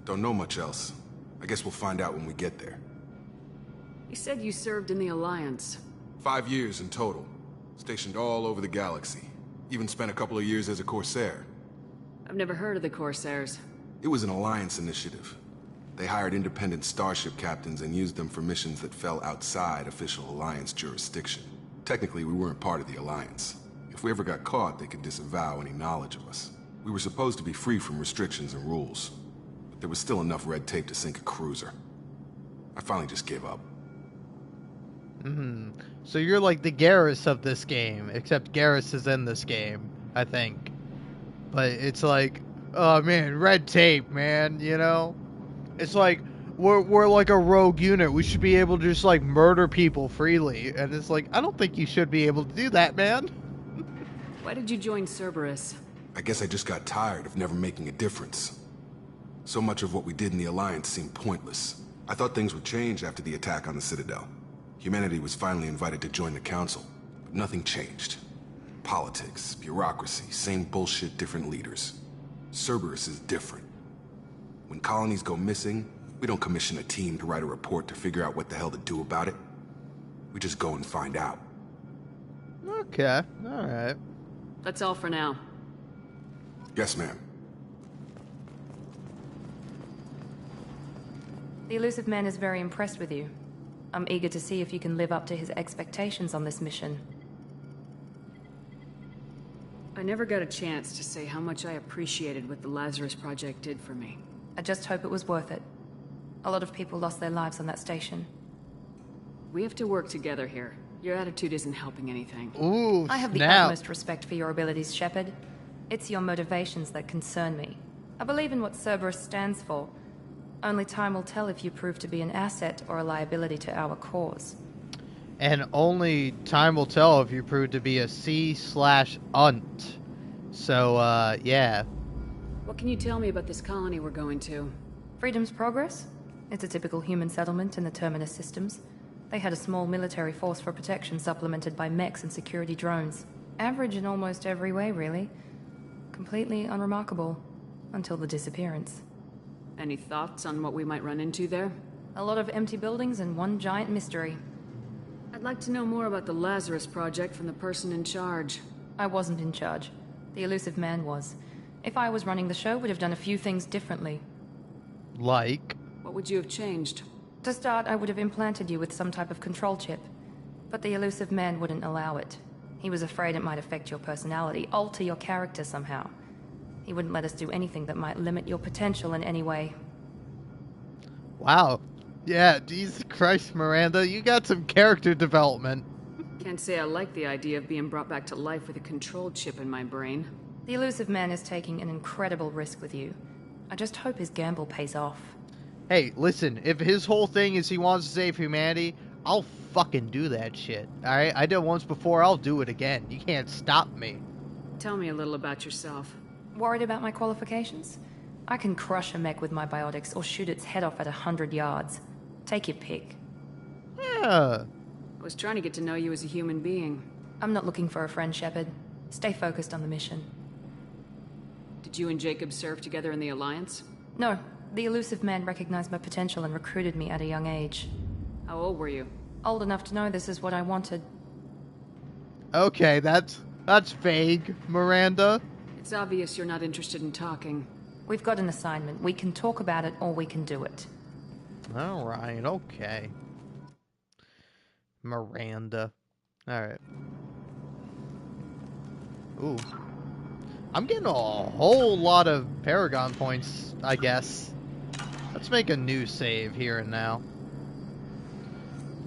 Don't know much else. I guess we'll find out when we get there. You said you served in the Alliance. 5 years in total. Stationed all over the galaxy. Even spent a couple of years as a Corsair. I've never heard of the Corsairs. It was an Alliance initiative. They hired independent starship captains and used them for missions that fell outside official Alliance jurisdiction. Technically, we weren't part of the Alliance. If we ever got caught, they could disavow any knowledge of us. We were supposed to be free from restrictions and rules. But there was still enough red tape to sink a cruiser. I finally just gave up. So you're like the Garrus of this game, except Garrus is in this game, I think. But it's like, oh man, red tape, man, you know? It's like, we're like a rogue unit. We should be able to just like murder people freely. And it's like, I don't think you should be able to do that, man. Why did you join Cerberus? I guess I just got tired of never making a difference. So much of what we did in the Alliance seemed pointless. I thought things would change after the attack on the Citadel. Humanity was finally invited to join the Council, but nothing changed. Politics, bureaucracy, same bullshit, different leaders. Cerberus is different. When colonies go missing, we don't commission a team to write a report to figure out what the hell to do about it. We just go and find out. Okay, alright. That's all for now. Yes, ma'am. The elusive man is very impressed with you. I'm eager to see if you can live up to his expectations on this mission. I never got a chance to say how much I appreciated what the Lazarus Project did for me. I just hope it was worth it. A lot of people lost their lives on that station. We have to work together here. Your attitude isn't helping anything. Ooh, I have the snap. utmost respect for your abilities, Shepard. It's your motivations that concern me. I believe in what Cerberus stands for. Only time will tell if you prove to be an asset or a liability to our cause. And only time will tell if you prove to be a C/UNT. So, yeah. What can you tell me about this colony we're going to? Freedom's Progress? It's a typical human settlement in the Terminus systems. They had a small military force for protection supplemented by mechs and security drones. Average in almost every way, really. Completely unremarkable. Until the disappearance. Any thoughts on what we might run into there? A lot of empty buildings and one giant mystery. I'd like to know more about the Lazarus Project from the person in charge. I wasn't in charge. The elusive man was. If I was running the show, would have done a few things differently. Like? What would you have changed? To start, I would have implanted you with some type of control chip. But the elusive man wouldn't allow it. He was afraid it might affect your personality, alter your character somehow. He wouldn't let us do anything that might limit your potential in any way. Wow. Yeah, Jesus Christ, Miranda, you got some character development. Can't say I like the idea of being brought back to life with a control chip in my brain. The elusive man is taking an incredible risk with you. I just hope his gamble pays off. Hey, listen, if his whole thing is he wants to save humanity, I'll fucking do that shit. Alright? I did it once before, I'll do it again. You can't stop me. Tell me a little about yourself. Worried about my qualifications? I can crush a mech with my biotics or shoot its head off at 100 yards. Take your pick. Yeah. I was trying to get to know you as a human being. I'm not looking for a friend, Shepard. Stay focused on the mission. Did you and Jacob serve together in the Alliance? No. The elusive man recognized my potential and recruited me at a young age. How old were you? Old enough to know this is what I wanted. Okay, that's vague, Miranda. It's obvious you're not interested in talking. We've got an assignment. We can talk about it or we can do it. Alright, okay. Miranda. Alright. Ooh. I'm getting a whole lot of Paragon points, I guess. Let's make a new save here and now.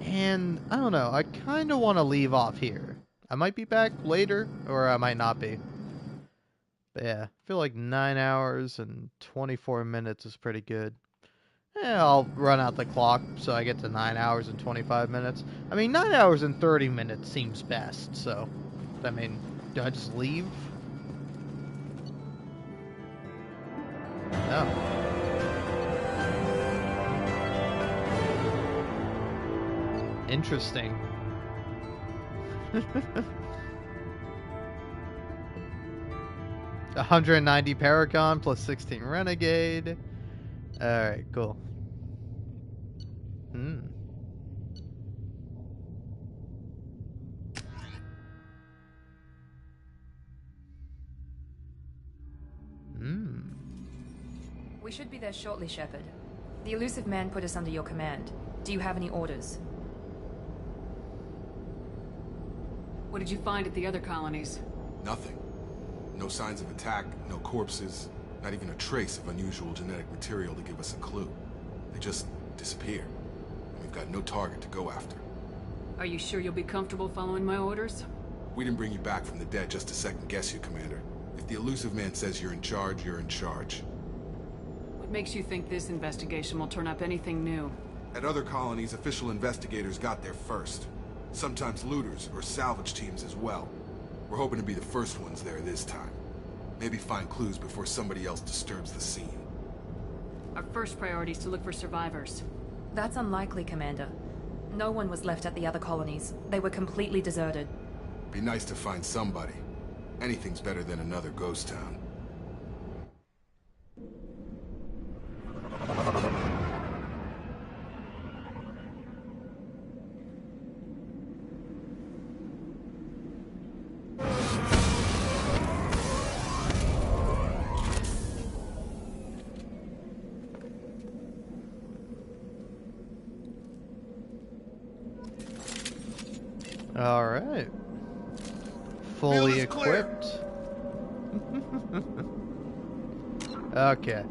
And, I don't know, I kind of want to leave off here. I might be back later, or I might not be. But yeah, I feel like 9 hours and 24 minutes is pretty good. Yeah, I'll run out the clock so I get to 9 hours and 25 minutes. I mean, 9 hours and 30 minutes seems best, so... I mean, do I just leave? No. Interesting. 190 Paragon plus 16 Renegade. Alright, cool. We should be there shortly, Shepard. The elusive man put us under your command. Do you have any orders? What did you find at the other colonies? Nothing. No signs of attack, no corpses, not even a trace of unusual genetic material to give us a clue. They just disappear. And we've got no target to go after. Are you sure you'll be comfortable following my orders? We didn't bring you back from the dead just to second guess you, Commander. If the elusive man says you're in charge, you're in charge. What makes you think this investigation will turn up anything new? At other colonies, official investigators got there first. Sometimes looters or salvage teams as well. We're hoping to be the first ones there this time. Maybe find clues before somebody else disturbs the scene. Our first priority is to look for survivors. That's unlikely, Commander. No one was left at the other colonies. They were completely deserted. Be nice to find somebody. Anything's better than another ghost town. Alright. Fully equipped. Okay.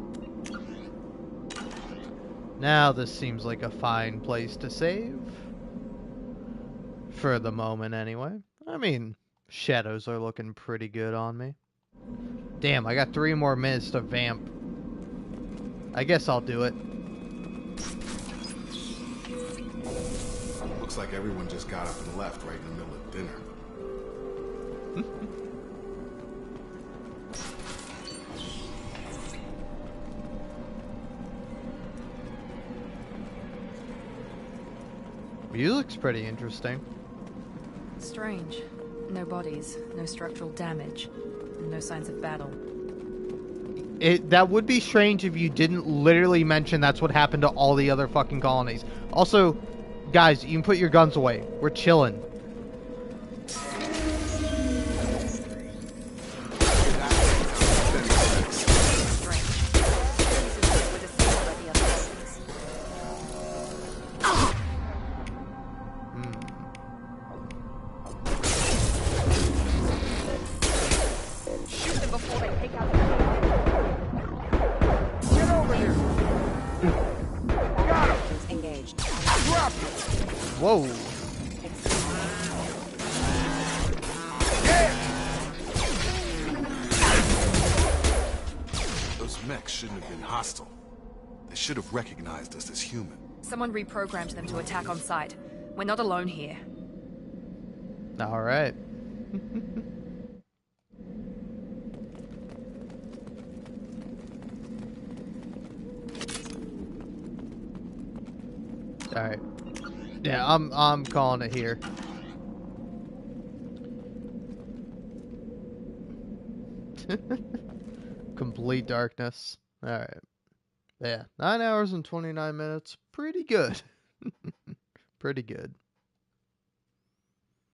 Now this seems like a fine place to save. For the moment, anyway. I mean, shadows are looking pretty good on me. Damn, I got 3 more minutes to vamp. I guess I'll do it. Looks like everyone just got up and left right in the middle of dinner. Music's pretty interesting. Strange. No bodies, no structural damage, and no signs of battle. That would be strange if you didn't literally mention that's what happened to all the other fucking colonies. Also, guys, you can put your guns away. We're chilling. Whoa. Those mechs shouldn't have been hostile. They should have recognized us as human. Someone reprogrammed them to attack on sight. We're not alone here. All right. All right. Yeah, I'm calling it here. Complete darkness. All right. Yeah, 9 hours and 29 minutes. Pretty good. Pretty good.